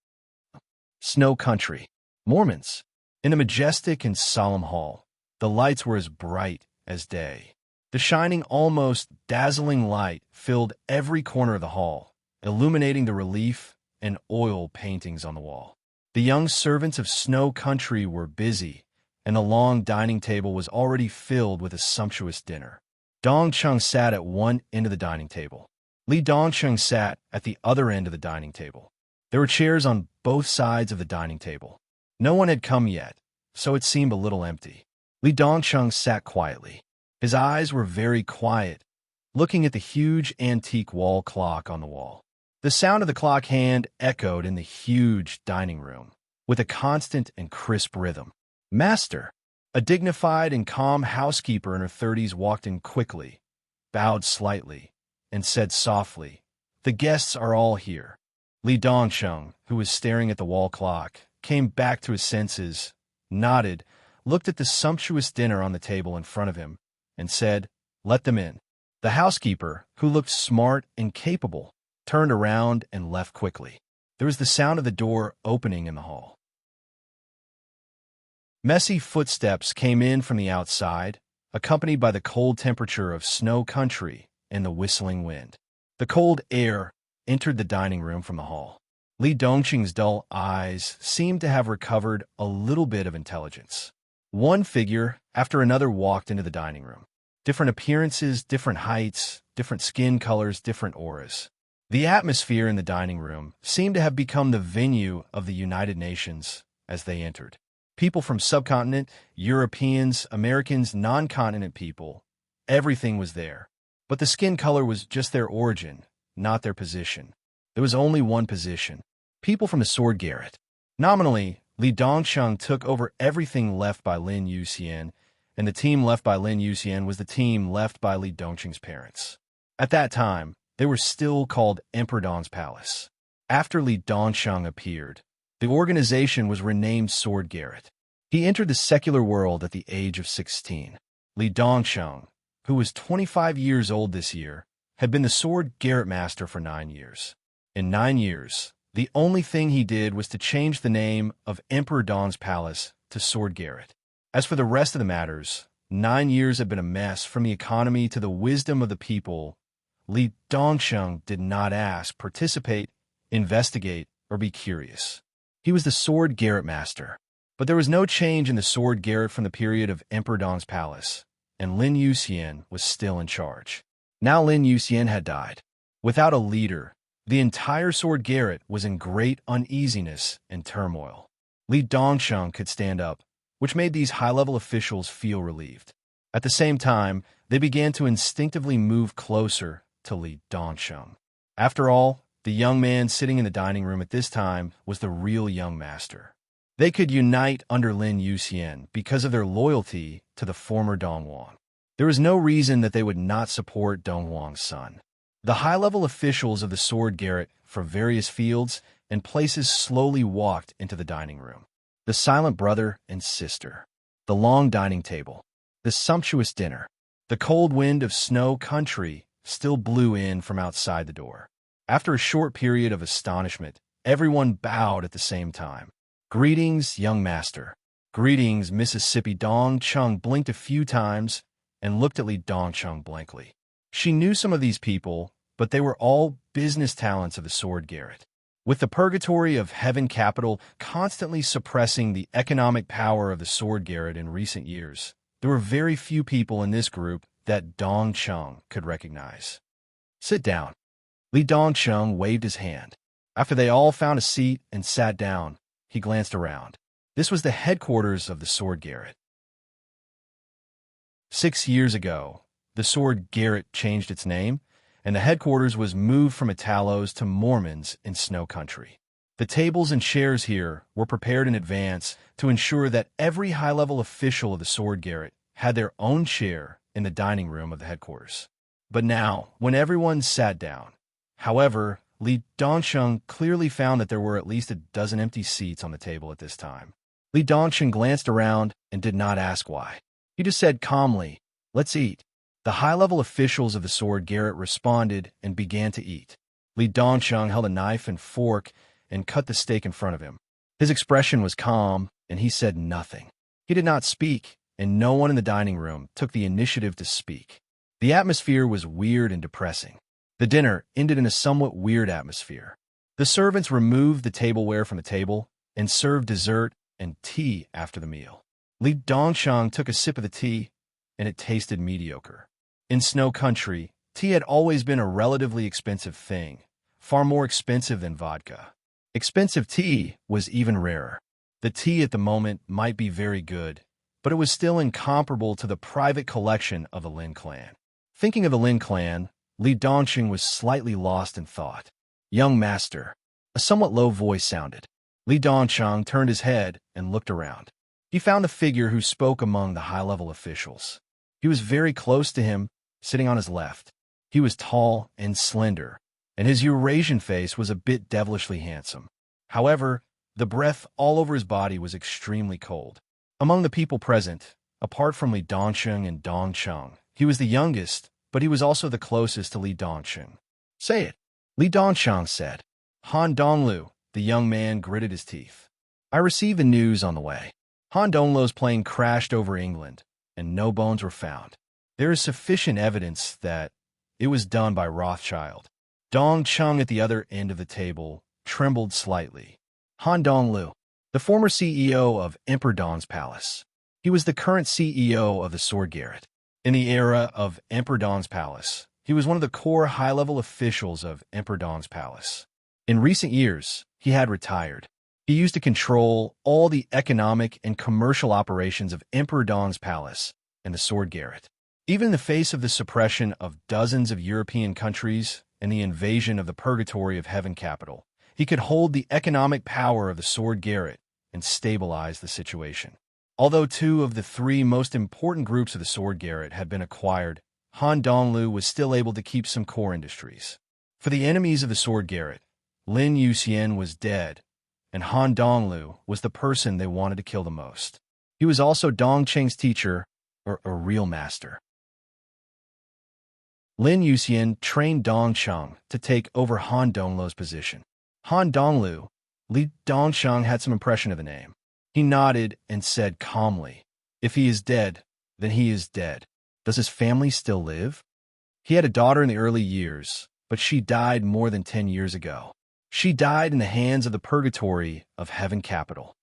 Snow Country. Mormons. In a majestic and solemn hall, the lights were as bright as day. The shining, almost dazzling light filled every corner of the hall, illuminating the relief and oil paintings on the wall. The young servants of Snow Country were busy, and the long dining table was already filled with a sumptuous dinner. Dong Chung sat at one end of the dining table. Li Dongqing sat at the other end of the dining table. There were chairs on both sides of the dining table. No one had come yet, so it seemed a little empty. Li Dongcheng sat quietly. His eyes were very quiet, looking at the huge antique wall clock on the wall. The sound of the clock hand echoed in the huge dining room, with a constant and crisp rhythm. "Master!" A dignified and calm housekeeper in her 30s walked in quickly, bowed slightly, and said softly, "The guests are all here." Li Dongcheng, who was staring at the wall clock, came back to his senses, nodded, looked at the sumptuous dinner on the table in front of him, and said, "Let them in." The housekeeper, who looked smart and capable, turned around and left quickly. There was the sound of the door opening in the hall. Messy footsteps came in from the outside, accompanied by the cold temperature of snow country and the whistling wind. The cold air entered the dining room from the hall. Li Dongqing's dull eyes seemed to have recovered a little bit of intelligence. One figure after another walked into the dining room. Different appearances, different heights, different skin colors, different auras. The atmosphere in the dining room seemed to have become the venue of the United Nations as they entered. People from subcontinent, Europeans, Americans, non-continent people, everything was there. But the skin color was just their origin, not their position. There was only one position. People from the Sword Garret. Nominally, Li Dongcheng took over everything left by Lin Yuxian, and the team left by Lin Yuxian was the team left by Li Dongqing's parents. At that time, they were still called Emperor Dong's Palace. After Li Dongcheng appeared, the organization was renamed Sword Garret. He entered the secular world at the age of 16. Li Dongcheng, who was 25 years old this year, had been the Sword Garret master for 9 years. In 9 years, the only thing he did was to change the name of Emperor Dong's Palace to Sword Garret. As for the rest of the matters, 9 years had been a mess, from the economy to the wisdom of the people. Li Dongcheng did not ask, participate, investigate, or be curious. He was the Sword Garret master. But there was no change in the Sword Garret from the period of Emperor Dong's Palace, and Lin Yuxian was still in charge. Now Lin Yuxian had died. Without a leader, the entire Sword Garret was in great uneasiness and turmoil. Li Dongcheng could stand up, which made these high-level officials feel relieved. At the same time, they began to instinctively move closer to Li Dongcheng. After all, the young man sitting in the dining room at this time was the real young master. They could unite under Lin Yuxian because of their loyalty to the former Dongwang. There was no reason that they would not support Dongwang's son. The high-level officials of the Sword Garret from various fields and places slowly walked into the dining room. The silent brother and sister, the long dining table, the sumptuous dinner. The cold wind of snow country still blew in from outside the door. After a short period of astonishment, everyone bowed at the same time. "Greetings, young master." "Greetings, Mississippi." Dongcheng blinked a few times and looked at Li Dongcheng blankly. She knew some of these people, but they were all business talents of the Sword Garret. With the purgatory of Heaven Capital constantly suppressing the economic power of the Sword Garret in recent years, there were very few people in this group that Dongcheng could recognize. "Sit down." Li Dongcheng waved his hand. After they all found a seat and sat down, he glanced around. This was the headquarters of the Sword Garret. 6 years ago, the Sword Garret changed its name, and the headquarters was moved from Italos to Mormons in Snow Country. The tables and chairs here were prepared in advance to ensure that every high-level official of the Sword Garret had their own chair in the dining room of the headquarters. But now, when everyone sat down, however, Li Dongcheng clearly found that there were at least a dozen empty seats on the table at this time. Li Dongcheng glanced around and did not ask why. He just said calmly, "Let's eat." The high-level officials of the Sword Garret responded and began to eat. Li Dongcheng held a knife and fork and cut the steak in front of him. His expression was calm, and he said nothing. He did not speak, and no one in the dining room took the initiative to speak. The atmosphere was weird and depressing. The dinner ended in a somewhat weird atmosphere. The servants removed the tableware from the table and served dessert and tea after the meal. Li Dongcheng took a sip of the tea, and it tasted mediocre. In Snow Country, tea had always been a relatively expensive thing, far more expensive than vodka. Expensive tea was even rarer. The tea at the moment might be very good, but it was still incomparable to the private collection of the Lin clan. Thinking of the Lin clan, Li Dongqing was slightly lost in thought. "Young master." A somewhat low voice sounded. Li Dongqing turned his head and looked around. He found a figure who spoke among the high-level officials. He was very close to him, sitting on his left. He was tall and slender, and his Eurasian face was a bit devilishly handsome. However, the breath all over his body was extremely cold. Among the people present, apart from Li Dongqing and Dongcheng, he was the youngest, but he was also the closest to Li Dongqing. "Say it," Li Dongcheng said. Han Donglu, the young man, gritted his teeth. "I received the news on the way. Han Donglu's plane crashed over England, and no bones were found. There is sufficient evidence that it was done by Rothschild." Dongcheng at the other end of the table trembled slightly. Han Donglu, the former CEO of Emperor Dong's palace. He was the current CEO of the Sword Garret. In the era of Emperor Dong's palace, he was one of the core high-level officials of Emperor Dong's palace. In recent years, he had retired. He used to control all the economic and commercial operations of Emperor Dong's palace and the Sword Garret. Even in the face of the suppression of dozens of European countries and the invasion of the purgatory of Heaven Capital, he could hold the economic power of the Sword Garret and stabilize the situation. Although two of the three most important groups of the Sword Garret had been acquired, Han Donglu was still able to keep some core industries. For the enemies of the Sword Garret, Lin Yuxian was dead, and Han Donglu was the person they wanted to kill the most. He was also Dongqing's teacher, or a real master. Lin Yuxian trained Dongcheng to take over Han Donglu's position. Han Donglu, Li Dongcheng had some impression of the name. He nodded and said calmly, "If he is dead, then he is dead. Does his family still live?" He had a daughter in the early years, but she died more than 10 years ago. She died in the hands of the purgatory of Heaven Capital.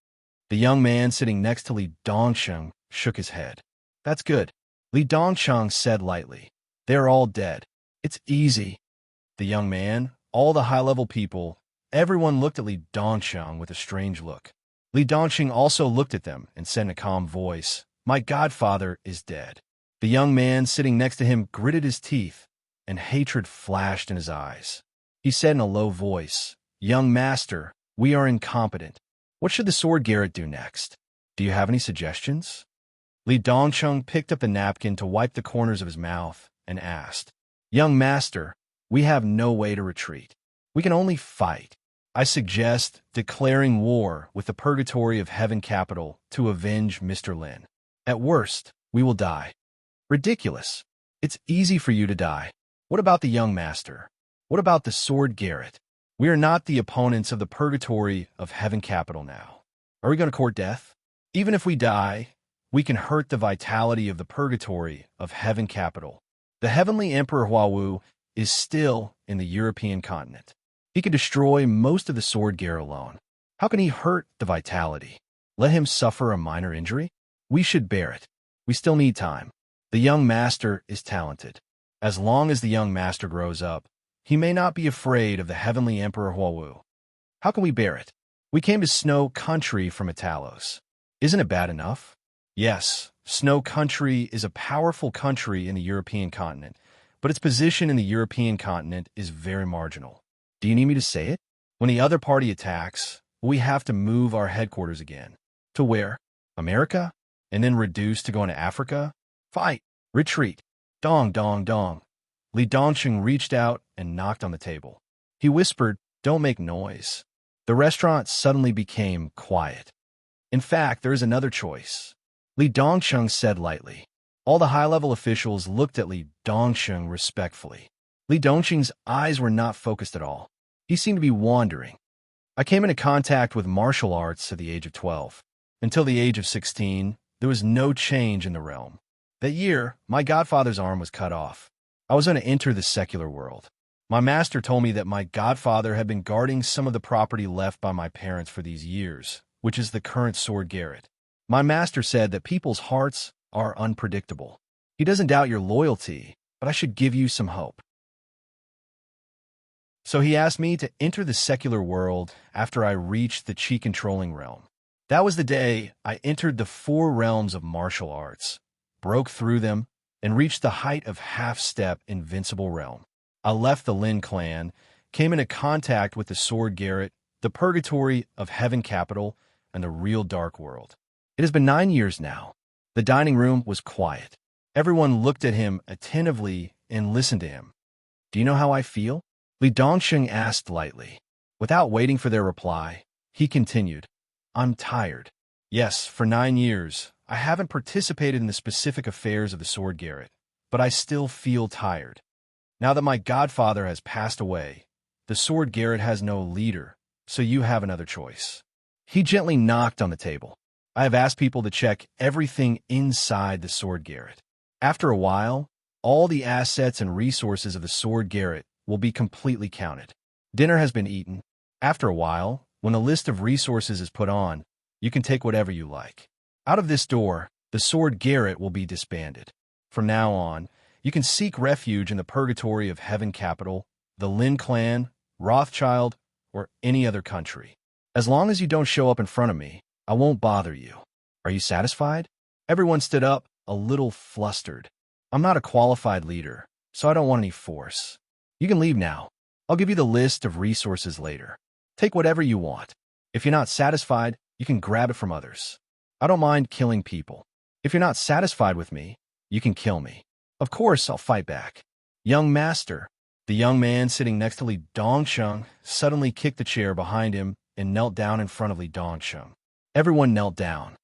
The young man sitting next to Li Dongcheng shook his head. "That's good," Li Dongcheng said lightly. "They're all dead. It's easy." The young man, all the high-level people, everyone looked at Li Dongcheng with a strange look. Li Dongqing also looked at them and said in a calm voice, "My godfather is dead." The young man sitting next to him gritted his teeth, and hatred flashed in his eyes. He said in a low voice, "Young master, we are incompetent. What should the Sword Garret do next? Do you have any suggestions?" Li Dongcheng picked up the napkin to wipe the corners of his mouth and asked, "Young master, we have no way to retreat. We can only fight. I suggest declaring war with the purgatory of Heaven Capital to avenge Mr. Lin. At worst, we will die." "Ridiculous. It's easy for you to die. What about the young master? What about the Sword Garret? We are not the opponents of the purgatory of Heaven Capital now. Are we going to court death? Even if we die, we can hurt the vitality of the purgatory of Heaven Capital. The Heavenly Emperor Huawu is still in the European continent. He can destroy most of the Sword Garret alone. How can he hurt the vitality? Let him suffer a minor injury? We should bear it. We still need time. The young master is talented. As long as the young master grows up, he may not be afraid of the Heavenly Emperor Huawu. How can we bear it? We came to Snow Country from Italos. Isn't it bad enough? Yes, Snow Country is a powerful country in the European continent, but its position in the European continent is very marginal. Do you need me to say it? When the other party attacks, we have to move our headquarters again. To where? America? And then reduce to going to Africa? Fight! Retreat! Dong, dong, dong. Li Dongqing reached out and knocked on the table. He whispered, "Don't make noise." The restaurant suddenly became quiet. "In fact, there is another choice," Li Dongqing said lightly. All the high-level officials looked at Li Dongqing respectfully. Li Dongqing's eyes were not focused at all. He seemed to be wandering. "I came into contact with martial arts at the age of 12. Until the age of 16, there was no change in the realm. That year, my godfather's arm was cut off. I was going to enter the secular world. My master told me that my godfather had been guarding some of the property left by my parents for these years, which is the current Sword Garret. My master said that people's hearts are unpredictable. He doesn't doubt your loyalty, but I should give you some hope. So he asked me to enter the secular world after I reached the chi-controlling realm. That was the day I entered the four realms of martial arts, broke through them, and reached the height of half-step invincible realm. I left the Lin clan, came into contact with the Sword Garret, the purgatory of Heaven Capital, and the real dark world. It has been 9 years now. The dining room was quiet. Everyone looked at him attentively and listened to him. Do you know how I feel? Li Dongsheng asked lightly. Without waiting for their reply, he continued, I'm tired. Yes, for 9 years, I haven't participated in the specific affairs of the Sword Garret, but I still feel tired. Now that my godfather has passed away, the Sword Garret has no leader, so you have another choice. He gently knocked on the table. I have asked people to check everything inside the Sword Garret. After a while, all the assets and resources of the Sword Garret will be completely counted. Dinner has been eaten. After a while, when a list of resources is put on, you can take whatever you like. Out of this door, the Sword Garret will be disbanded. From now on, you can seek refuge in the purgatory of Heaven Capital, the Lin clan, Rothschild, or any other country. As long as you don't show up in front of me, I won't bother you. Are you satisfied? Everyone stood up, a little flustered. I'm not a qualified leader, so I don't want any force. You can leave now. I'll give you the list of resources later. Take whatever you want. If you're not satisfied, you can grab it from others. I don't mind killing people. If you're not satisfied with me, you can kill me. Of course, I'll fight back. Young master. The young man sitting next to Li Dongsheng suddenly kicked the chair behind him and knelt down in front of Li Dongsheng. Everyone knelt down.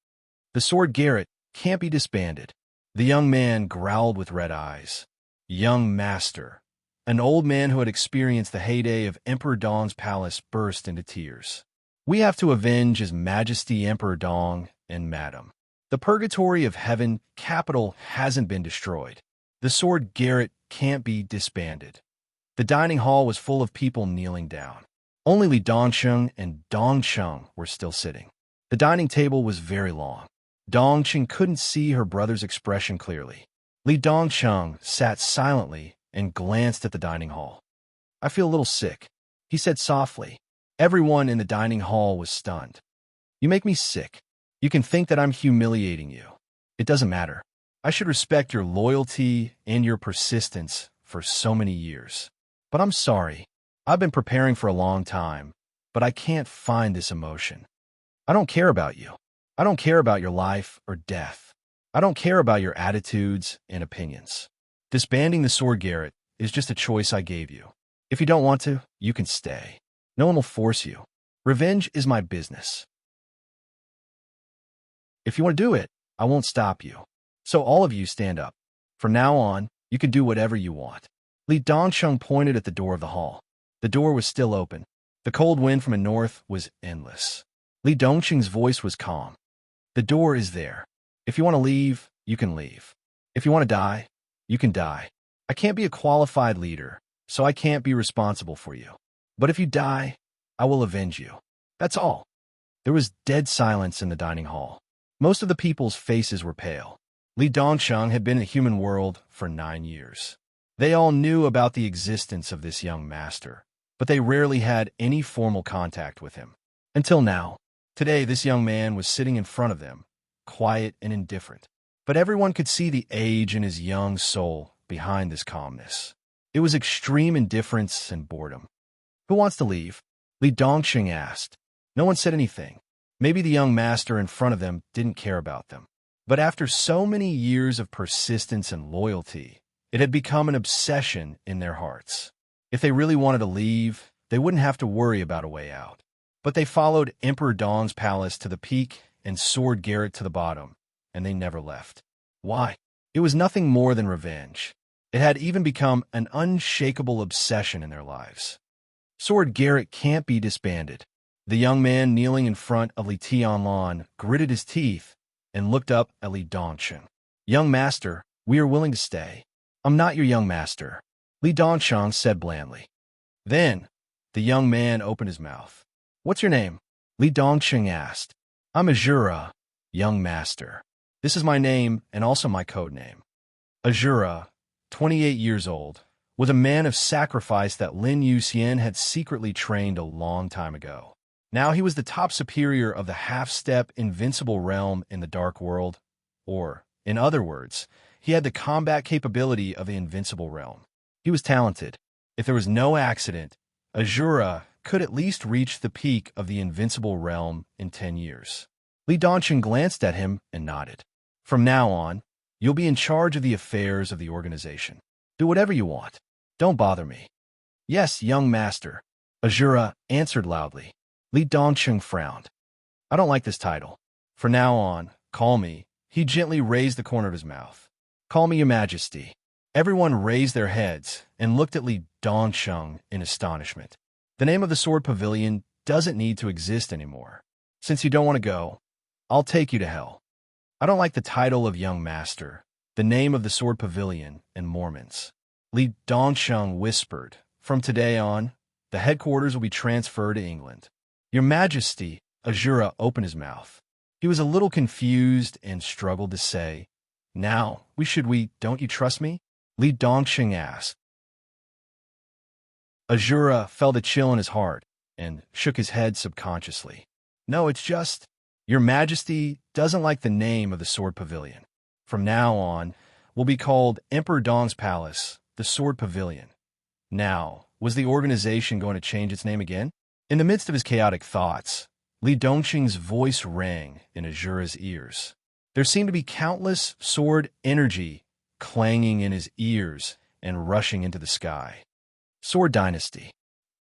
The Sword Garret can't be disbanded. The young man growled with red eyes. Young master. An old man who had experienced the heyday of Emperor Dong's palace burst into tears. We have to avenge His Majesty Emperor Dong and Madam. The purgatory of Heaven Capital hasn't been destroyed. The Sword Garret can't be disbanded. The dining hall was full of people kneeling down. Only Li Dongsheng and Dongsheng were still sitting. The dining table was very long. Dongsheng couldn't see her brother's expression clearly. Li Dongsheng sat silently and glanced at the dining hall. I feel a little sick, he said softly. Everyone in the dining hall was stunned. You make me sick. You can think that I'm humiliating you. It doesn't matter. I should respect your loyalty and your persistence for so many years. But I'm sorry. I've been preparing for a long time, but I can't find this emotion. I don't care about you. I don't care about your life or death. I don't care about your attitudes and opinions. Disbanding the Sword Garret is just a choice I gave you. If you don't want to, you can stay. No one will force you. Revenge is my business. If you want to do it, I won't stop you. So all of you stand up. From now on, you can do whatever you want. Li Dongsheng pointed at the door of the hall. The door was still open. The cold wind from the north was endless. Li Dongsheng's voice was calm. The door is there. If you want to leave, you can leave. If you want to die, you can die. I can't be a qualified leader, so I can't be responsible for you. But if you die, I will avenge you. That's all. There was dead silence in the dining hall. Most of the people's faces were pale. Li Dongsheng had been in the human world for 9 years. They all knew about the existence of this young master, but they rarely had any formal contact with him. Until now. Today, this young man was sitting in front of them, quiet and indifferent. But everyone could see the age in his young soul behind this calmness. It was extreme indifference and boredom. Who wants to leave? Li Dongsheng asked. No one said anything. Maybe the young master in front of them didn't care about them. But after so many years of persistence and loyalty, it had become an obsession in their hearts. If they really wanted to leave, they wouldn't have to worry about a way out. But they followed Emperor Dong's palace to the peak and Sword Garret to the bottom, and they never left. Why? It was nothing more than revenge. It had even become an unshakable obsession in their lives. Sword Garret can't be disbanded. The young man kneeling in front of Li Tianlan gritted his teeth and looked up at Li Dongsheng. Young master, we are willing to stay. I'm not your young master, Li Dongsheng said blandly. Then, the young man opened his mouth. What's your name? Li Dongsheng asked. I'm Azura, young master. This is my name and also my code name. Azura, 28 years old, was a man of sacrifice that Lin Yuxian had secretly trained a long time ago. Now he was the top superior of the half-step invincible realm in the dark world, or, in other words, he had the combat capability of the invincible realm. He was talented. If there was no accident, Azura could at least reach the peak of the invincible realm in 10 years. Li Dongqing glanced at him and nodded. From now on, you'll be in charge of the affairs of the organization. Do whatever you want. Don't bother me. Yes, young master, Azura answered loudly. Li Dongqing frowned. I don't like this title. From now on, call me. He gently raised the corner of his mouth. Call me your majesty. Everyone raised their heads and looked at Li Dongqing in astonishment. The name of the Sword Pavilion doesn't need to exist anymore. Since you don't want to go, I'll take you to hell. I don't like the title of young master, the name of the Sword Pavilion, and Mormons. Li Dongqing whispered, from today on, the headquarters will be transferred to England. Your Majesty, Azura opened his mouth. He was a little confused and struggled to say, Now, don't you trust me? Li Dongqing asked. Azura felt a chill in his heart and shook his head subconsciously. No, it's just, Your Majesty doesn't like the name of the Sword Pavilion. From now on, will be called Emperor Dong's Palace, the Sword Pavilion. Now, was the organization going to change its name again? In the midst of his chaotic thoughts, Li Dongqing's voice rang in Azura's ears. There seemed to be countless sword energy clanging in his ears and rushing into the sky. Sword Dynasty.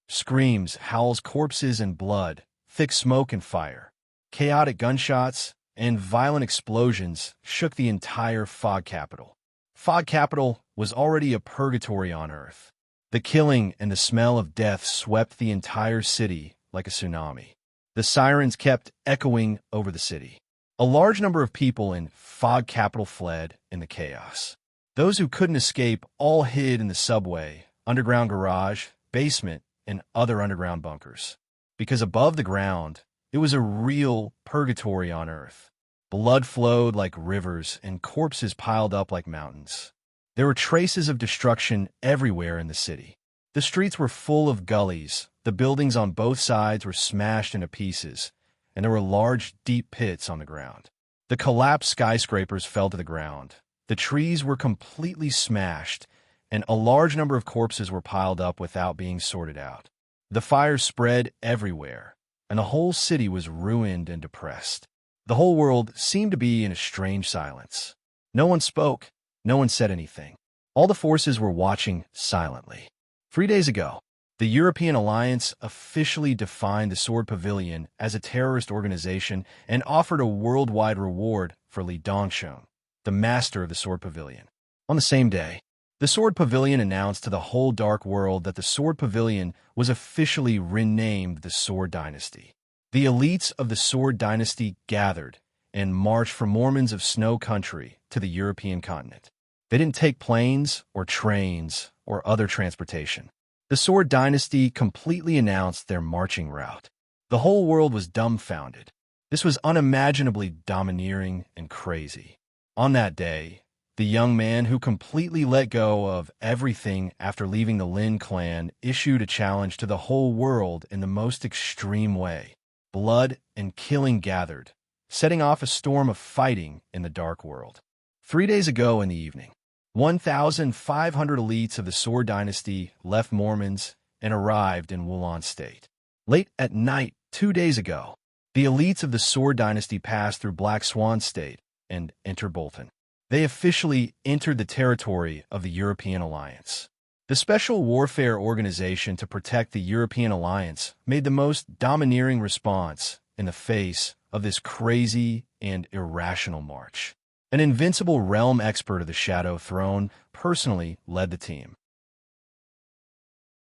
Screams, howls, corpses and blood, thick smoke and fire, chaotic gunshots, and violent explosions shook the entire Fog Capital. Fog Capital was already a purgatory on Earth. The killing and the smell of death swept the entire city like a tsunami. The sirens kept echoing over the city. A large number of people in Fog Capital fled in the chaos. Those who couldn't escape all hid in the subway, underground garage, basement, and other underground bunkers. Because above the ground, it was a real purgatory on Earth. Blood flowed like rivers and corpses piled up like mountains. There were traces of destruction everywhere in the city. The streets were full of gullies, the buildings on both sides were smashed into pieces, and there were large, deep pits on the ground. The collapsed skyscrapers fell to the ground. The trees were completely smashed, and a large number of corpses were piled up without being sorted out. The fire spread everywhere, and the whole city was ruined and depressed. The whole world seemed to be in a strange silence. No one spoke. No one said anything. All the forces were watching silently. 3 days ago, the European Alliance officially defined the Sword Pavilion as a terrorist organization and offered a worldwide reward for Li Dongqing, the master of the Sword Pavilion. On the same day, the Sword Pavilion announced to the whole dark world that the Sword Pavilion was officially renamed the Sword Dynasty. The elites of the Sword Dynasty gathered and marched from Mormons of Snow Country to the European continent. They didn't take planes or trains or other transportation. The Sword Dynasty completely announced their marching route. The whole world was dumbfounded. This was unimaginably domineering and crazy. On that day, the young man who completely let go of everything after leaving the Lin clan issued a challenge to the whole world in the most extreme way. Blood and killing gathered, setting off a storm of fighting in the dark world. 3 days ago in the evening, 1,500 elites of the Sword Dynasty left Mormons and arrived in Wulan State. Late at night 2 days ago, the elites of the Sword Dynasty passed through Black Swan State and entered Bolton. They officially entered the territory of the European Alliance. The Special Warfare Organization to protect the European Alliance made the most domineering response in the face of this crazy and irrational march. An invincible realm expert of the Shadow Throne personally led the team.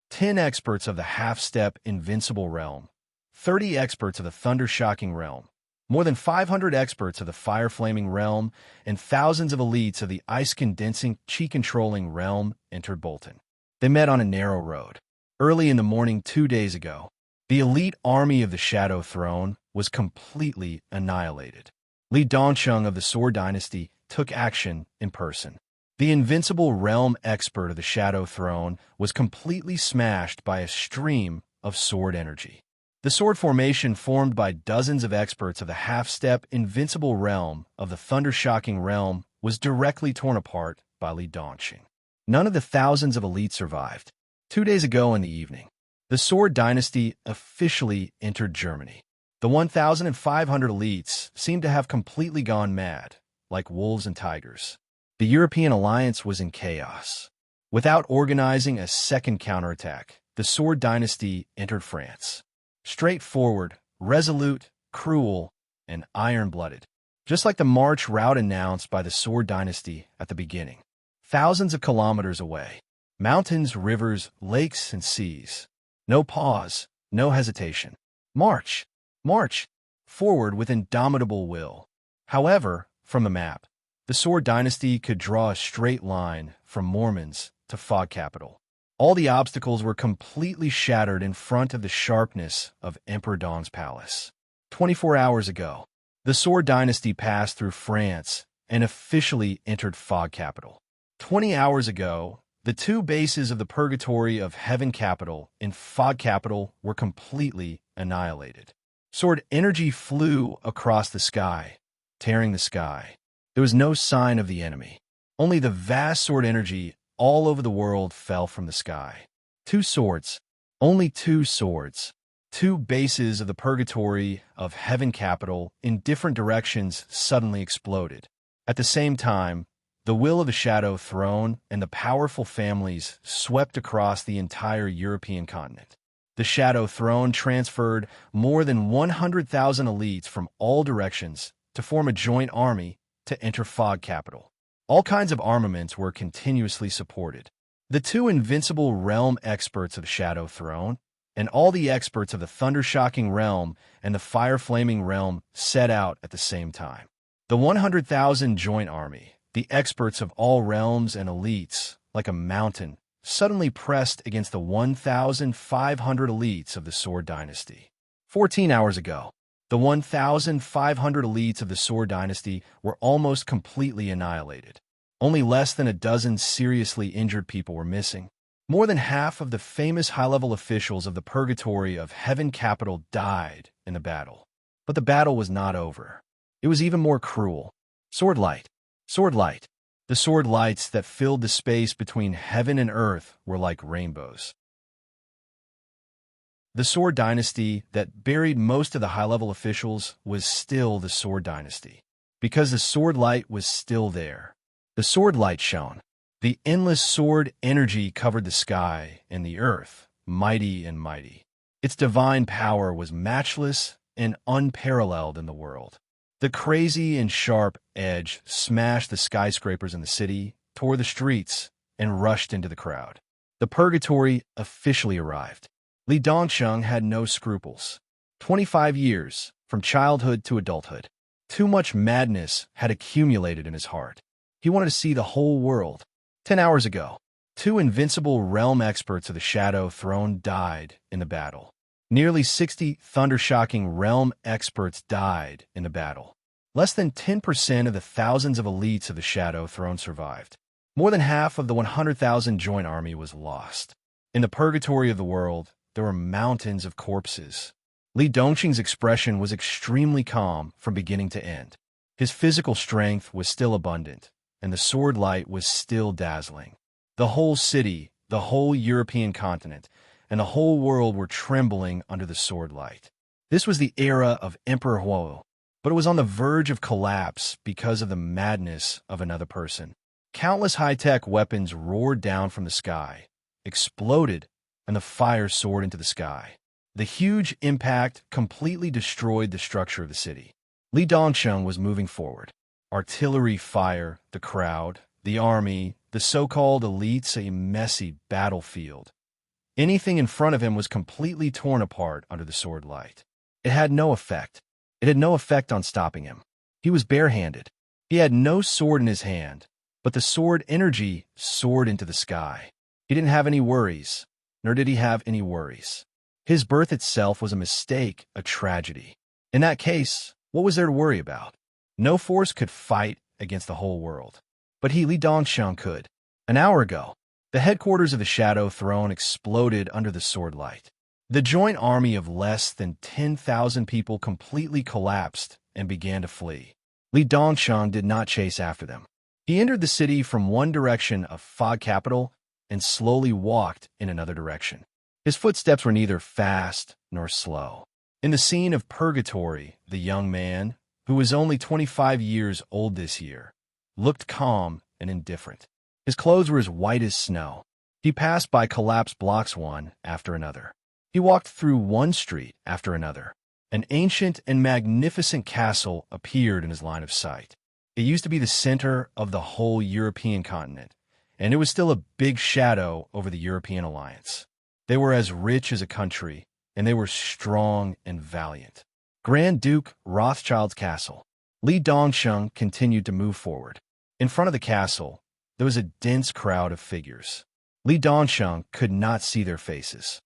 10 experts of the half-step invincible realm, 30 experts of the thunder-shocking realm, more than 500 experts of the fire-flaming realm, and thousands of elites of the ice-condensing, chi-controlling realm entered Bolton. They met on a narrow road. Early in the morning 2 days ago, the elite army of the Shadow Throne was completely annihilated. Li Dongqing of the Sword Dynasty took action in person. The invincible realm expert of the Shadow Throne was completely smashed by a stream of sword energy. The sword formation formed by dozens of experts of the half-step invincible realm of the thunder-shocking realm was directly torn apart by Li Dongqing. None of the thousands of elites survived. 2 days ago in the evening, the Sword Dynasty officially entered Germany. The 1,500 elites seemed to have completely gone mad, like wolves and tigers. The European alliance was in chaos. Without organizing a second counterattack, the Sword Dynasty entered France. Straightforward, resolute, cruel, and iron-blooded. Just like the march route announced by the Sword Dynasty at the beginning. Thousands of kilometers away. Mountains, rivers, lakes, and seas. No pause, no hesitation. March. March. Forward with indomitable will. However, from the map, the Sword Dynasty could draw a straight line from Mormons to Fog Capital. All the obstacles were completely shattered in front of the sharpness of Emperor Dong's palace. 24 hours ago, the Sword Dynasty passed through France and officially entered Fog Capital. 20 hours ago, the two bases of the Purgatory of Heaven Capital and Fog Capital were completely annihilated. Sword energy flew across the sky, tearing the sky. There was no sign of the enemy. Only the vast sword energy all over the world fell from the sky. 2 swords, only 2 swords, 2 bases of the Purgatory of Heaven Capital in different directions suddenly exploded. At the same time, the will of the Shadow Throne and the powerful families swept across the entire European continent. The Shadow Throne transferred more than 100,000 elites from all directions to form a joint army to enter Fog Capital. All kinds of armaments were continuously supported. The 2 invincible realm experts of the Shadow Throne and all the experts of the thunder-shocking realm and the fire-flaming realm set out at the same time. The 100,000 joint army, the experts of all realms and elites, like a mountain, suddenly pressed against the 1,500 elites of the Sword Dynasty. 14 hours ago, the 1,500 elites of the Sword Dynasty were almost completely annihilated. Only less than a dozen seriously injured people were missing. More than half of the famous high-level officials of the Purgatory of Heaven Capital died in the battle. But the battle was not over. It was even more cruel. Sword light. Sword light. The sword lights that filled the space between heaven and earth were like rainbows. The Sword Dynasty that buried most of the high-level officials was still the Sword Dynasty, because the sword light was still there. The sword light shone. The endless sword energy covered the sky and the earth, mighty and mighty. Its divine power was matchless and unparalleled in the world. The crazy and sharp edge smashed the skyscrapers in the city, tore the streets, and rushed into the crowd. The Purgatory officially arrived. Li Dongqing had no scruples. 25 years, from childhood to adulthood. Too much madness had accumulated in his heart. He wanted to see the whole world. 10 hours ago, 2 invincible realm experts of the Shadow Throne died in the battle. Nearly 60 thunder-shocking realm experts died in the battle. Less than 10% of the thousands of elites of the Shadow Throne survived. More than half of the 100,000 joint army was lost. In the purgatory of the world, there were mountains of corpses. Li Dongqing's expression was extremely calm from beginning to end. His physical strength was still abundant, and the sword light was still dazzling. The whole city, the whole European continent, and the whole world were trembling under the sword light. This was the era of Emperor Huo, but it was on the verge of collapse because of the madness of another person. Countless high-tech weapons roared down from the sky, exploded, and the fire soared into the sky. The huge impact completely destroyed the structure of the city. Li Dongqing was moving forward. Artillery fire, the crowd, the army, the so-called elites, a messy battlefield. Anything in front of him was completely torn apart under the sword light. It had no effect. It had no effect on stopping him. He was barehanded. He had no sword in his hand, but the sword energy soared into the sky. He didn't have any worries, nor did he have any worries. His birth itself was a mistake, a tragedy. In that case, what was there to worry about? No force could fight against the whole world. But he, Li Dongqing, could. An hour ago, the headquarters of the Shadow Throne exploded under the sword light. The joint army of less than 10,000 people completely collapsed and began to flee. Li Dongsheng did not chase after them. He entered the city from one direction of Fog capital and slowly walked in another direction. His footsteps were neither fast nor slow. In the scene of Purgatory, the young man, who was only 25 years old this year, looked calm and indifferent. His clothes were as white as snow. He passed by collapsed blocks one after another. He walked through one street after another. An ancient and magnificent castle appeared in his line of sight. It used to be the center of the whole European continent, and it was still a big shadow over the European alliance. They were as rich as a country, and they were strong and valiant. Grand Duke Rothschild's castle. Li Dongsheng continued to move forward. In front of the castle, there was a dense crowd of figures. Li Dongsheng could not see their faces,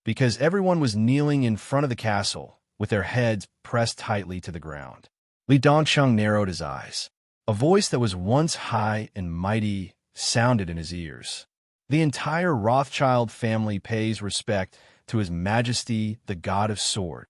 because everyone was kneeling in front of the castle with their heads pressed tightly to the ground. Li Dongsheng narrowed his eyes. A voice that was once high and mighty sounded in his ears. The entire Rothschild family pays respect to His Majesty, the God of Sword.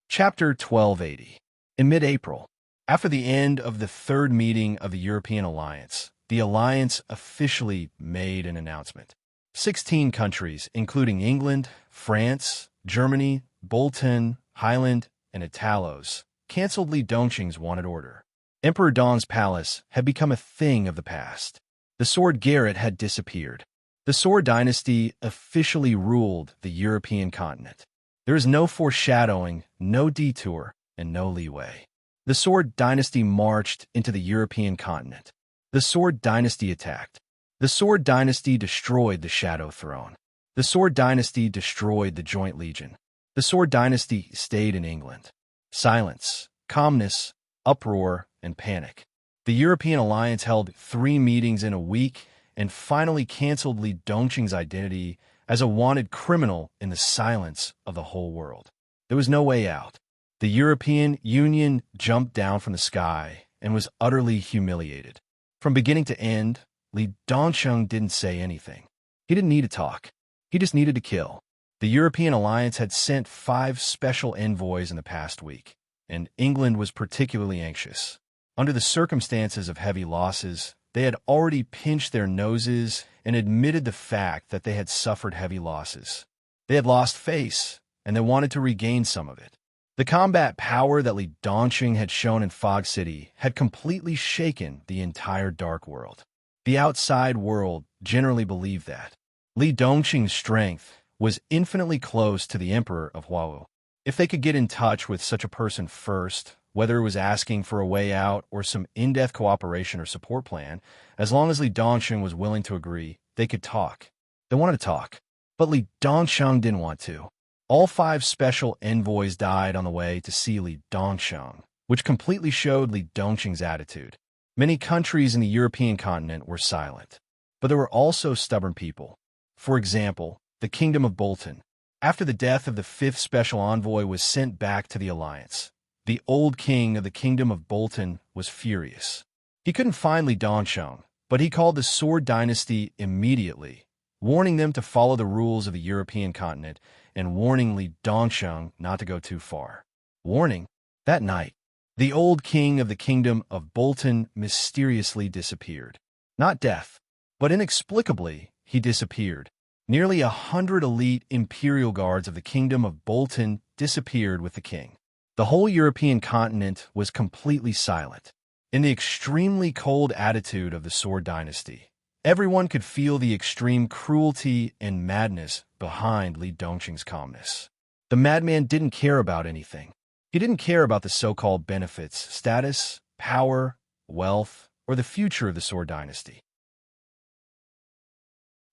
Chapter 1280. In mid-April, after the end of the third meeting of the European Alliance, the Alliance officially made an announcement. 16 countries, including England, France, Germany, Bolton, Highland, and Italos, canceled Li Dongsheng's wanted order. Emperor Dong's palace had become a thing of the past. The Sword Garret had disappeared. The Sword Dynasty officially ruled the European continent. There is no foreshadowing, no detour, and no leeway. The Sword Dynasty marched into the European continent. The Sword Dynasty attacked. The Sword Dynasty destroyed the Shadow Throne. The Sword Dynasty destroyed the Joint Legion. The Sword Dynasty stayed in England. Silence, calmness, uproar, and panic. The European Alliance held 3 meetings in a week and finally canceled Li Dongsheng's identity as a wanted criminal in the silence of the whole world. There was no way out. The European Union jumped down from the sky and was utterly humiliated. From beginning to end, Li Dongsheng didn't say anything. He didn't need to talk. He just needed to kill. The European Alliance had sent 5 special envoys in the past week, and England was particularly anxious. Under the circumstances of heavy losses, they had already pinched their noses and admitted the fact that they had suffered heavy losses. They had lost face, and they wanted to regain some of it. The combat power that Li Dongsheng had shown in Fog City had completely shaken the entire Dark World. The outside world generally believed that. Li Dongsheng's strength was infinitely close to the Emperor of Huawu. If they could get in touch with such a person first, whether it was asking for a way out or some in-depth cooperation or support plan, as long as Li Dongsheng was willing to agree, they could talk. They wanted to talk. But Li Dongsheng didn't want to. All 5 special envoys died on the way to see Li Dongsheng, which completely showed Li Dongsheng's attitude. Many countries in the European continent were silent. But there were also stubborn people. For example, the Kingdom of Bolton. After the death of the 5th special envoy was sent back to the Alliance, the old king of the Kingdom of Bolton was furious. He couldn't find Li Dongsheng, but he called the Sword Dynasty immediately, warning them to follow the rules of the European continent and warning Li Dongsheng not to go too far. Warning? That night, the old king of the Kingdom of Bolton mysteriously disappeared. Not death, but inexplicably, he disappeared. Nearly 100 elite imperial guards of the Kingdom of Bolton disappeared with the king. The whole European continent was completely silent. In the extremely cold attitude of the Sword Dynasty, everyone could feel the extreme cruelty and madness behind Li Dongsheng's calmness. The madman didn't care about anything. He didn't care about the so-called benefits, status, power, wealth, or the future of the Sword Dynasty.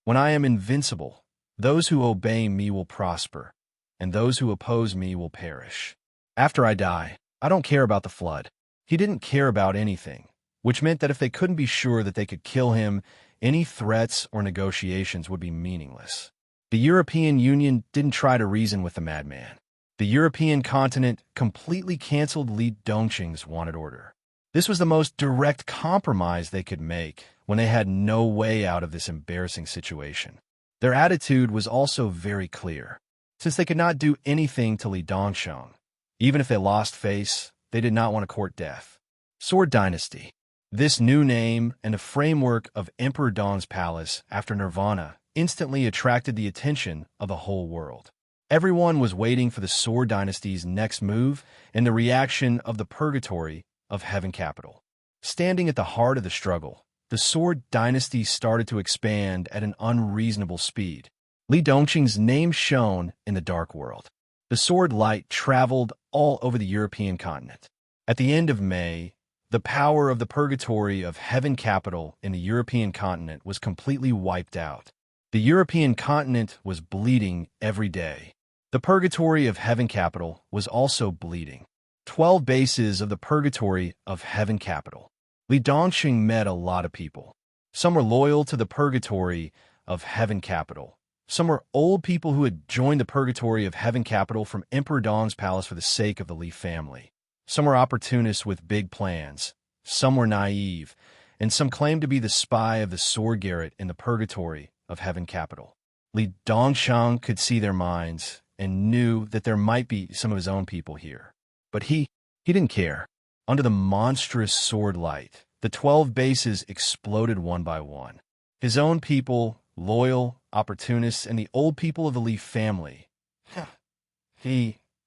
When I am invincible, those who obey me will prosper, and those who oppose me will perish. After I die, I don't care about the flood. He didn't care about anything, which meant that if they couldn't be sure that they could kill him, any threats or negotiations would be meaningless. The European Union didn't try to reason with the madman. The European continent completely canceled Li Dongsheng's wanted order. This was the most direct compromise they could make when they had no way out of this embarrassing situation. Their attitude was also very clear. Since they could not do anything to Li Dongsheng, even if they lost face, they did not want to court death. Sword Dynasty. This new name and the framework of Emperor Dong's palace after Nirvana instantly attracted the attention of the whole world. Everyone was waiting for the Sword Dynasty's next move and the reaction of the purgatory of Heaven Capital. Standing at the heart of the struggle, the Sword Dynasty started to expand at an unreasonable speed. Li Dongqing's name shone in the dark world. The sword light traveled all over the European continent. At the end of May, the power of the purgatory of Heaven Capital in the European continent was completely wiped out. The European continent was bleeding every day. The purgatory of Heaven Capital was also bleeding. 12 bases of the purgatory of Heaven Capital. Li Dongqing met a lot of people. Some were loyal to the purgatory of Heaven Capital. Some were old people who had joined the purgatory of Heaven Capital from Emperor Dong's palace for the sake of the Li family. Some were opportunists with big plans. Some were naive, and some claimed to be the spy of the sword garret in the purgatory of Heaven Capital. Li Dongsheng could see their minds and knew that there might be some of his own people here. But he didn't care. Under the monstrous sword light, the 12 bases exploded one by one. His own people, loyal, opportunists, and the old people of the Li family.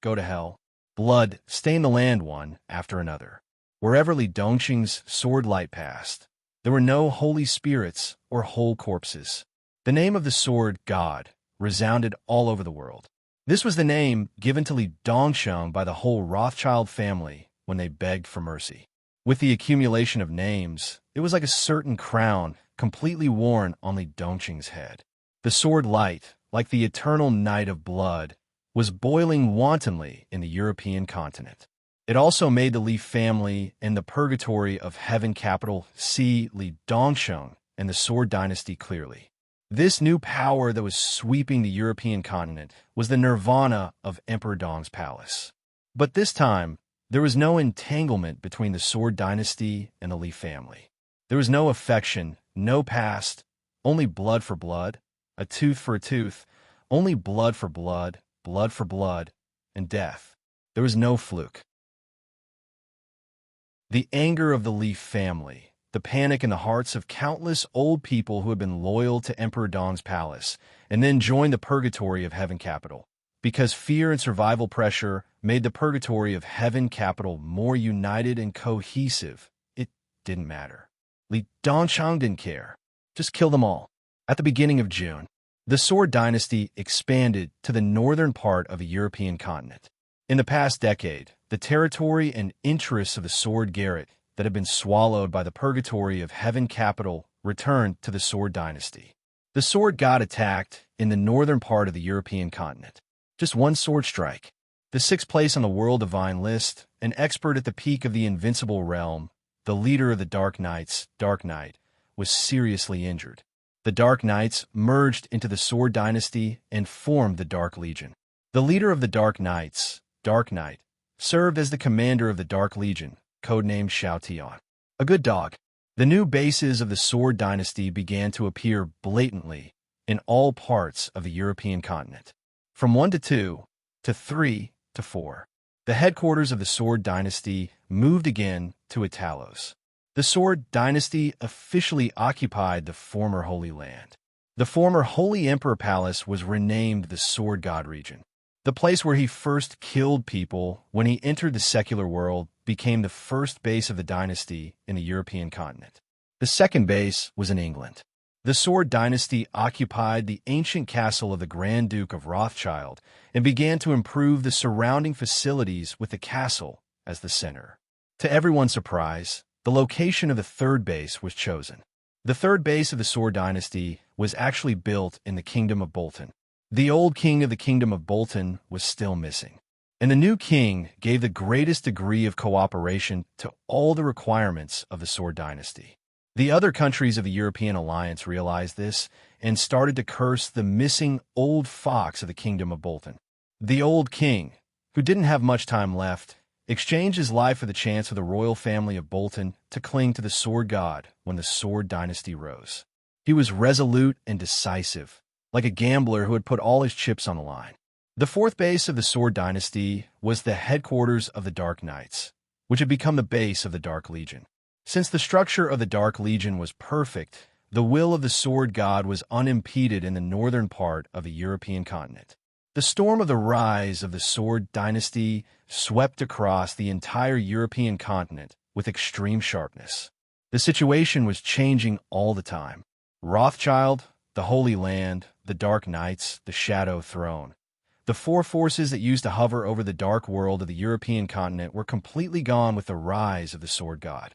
Go to hell. Blood stained the land one after another. Wherever Li Dongqing's sword light passed, there were no holy spirits or whole corpses. The name of the sword god resounded all over the world. This was the name given to Li Dongsheng by the whole Rothschild family when they begged for mercy. With the accumulation of names, it was like a certain crown completely worn on Li Dongqing's head. The sword light, like the eternal night of blood, was boiling wantonly in the European continent. It also made the Li family and the purgatory of Heaven Capital see Li Dongsheng and the Sword Dynasty clearly. This new power that was sweeping the European continent was the nirvana of Emperor Dong's palace. But this time, there was no entanglement between the Sword Dynasty and the Li family. There was no affection, no past, only blood for blood, a tooth for a tooth, only blood for blood, and death. There was no fluke. The anger of the Li family, the panic in the hearts of countless old people who had been loyal to Emperor Dong's palace and then joined the purgatory of Heaven Capital. Because fear and survival pressure made the purgatory of Heaven Capital more united and cohesive, it didn't matter. Li Dongsheng didn't care. Just kill them all. At the beginning of June, the Sword Dynasty expanded to the northern part of the European continent. In the past decade, the territory and interests of the Sword Garret that had been swallowed by the purgatory of Heaven Capital returned to the Sword Dynasty. The sword god attacked in the northern part of the European continent. Just one sword strike. The sixth place on the World Divine list, an expert at the peak of the invincible realm, the leader of the Dark Knights, Dark Knight, was seriously injured. The Dark Knights merged into the Sword Dynasty and formed the Dark Legion. The leader of the Dark Knights, Dark Knight, served as the commander of the Dark Legion, codenamed Xiao Tian. A good dog. The new bases of the Sword Dynasty began to appear blatantly in all parts of the European continent. From 1 to 2, to 3 to 4. The headquarters of the Sword Dynasty moved again to Italos. The Sword Dynasty officially occupied the former Holy Land. The former Holy Emperor Palace was renamed the Sword God Region. The place where he first killed people when he entered the secular world became the first base of the dynasty in the European continent. The second base was in England. The Sword Dynasty occupied the ancient castle of the Grand Duke of Rothschild and began to improve the surrounding facilities with the castle as the center. To everyone's surprise, the location of the third base was chosen. The third base of the Sword Dynasty was actually built in the Kingdom of Bolton. The old king of the Kingdom of Bolton was still missing, and the new king gave the greatest degree of cooperation to all the requirements of the Sword Dynasty. The other countries of the European alliance realized this and started to curse the missing old fox of the Kingdom of Bolton. The old king, who didn't have much time left, exchanged his life for the chance of the royal family of Bolton to cling to the sword god when the sword dynasty rose. He was resolute and decisive, like a gambler who had put all his chips on the line. The fourth base of the sword dynasty was the headquarters of the Dark Knights, which had become the base of the Dark Legion. Since the structure of the Dark Legion was perfect, the will of the sword god was unimpeded in the northern part of the European continent. The storm of the rise of the sword dynasty swept across the entire European continent with extreme sharpness. The situation was changing all the time. Rothschild, the Holy Land, the Dark Knights, the Shadow Throne. The four forces that used to hover over the dark world of the European continent were completely gone with the rise of the sword god.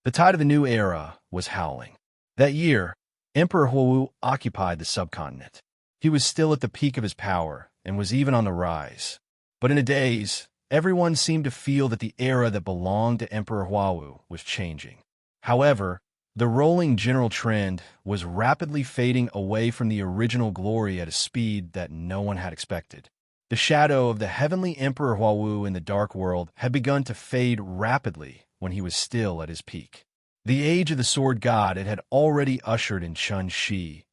The tide of the new era was howling. That year, Emperor Huwu occupied the subcontinent. He was still at the peak of his power and was even on the rise. But in a daze, everyone seemed to feel that the era that belonged to Emperor Huwu was changing. However, the rolling general trend was rapidly fading away from the original glory at a speed that no one had expected. The shadow of the heavenly Emperor Huwu in the dark world had begun to fade rapidly when he was still at his peak. The age of the sword god it had already ushered in Chun Shi.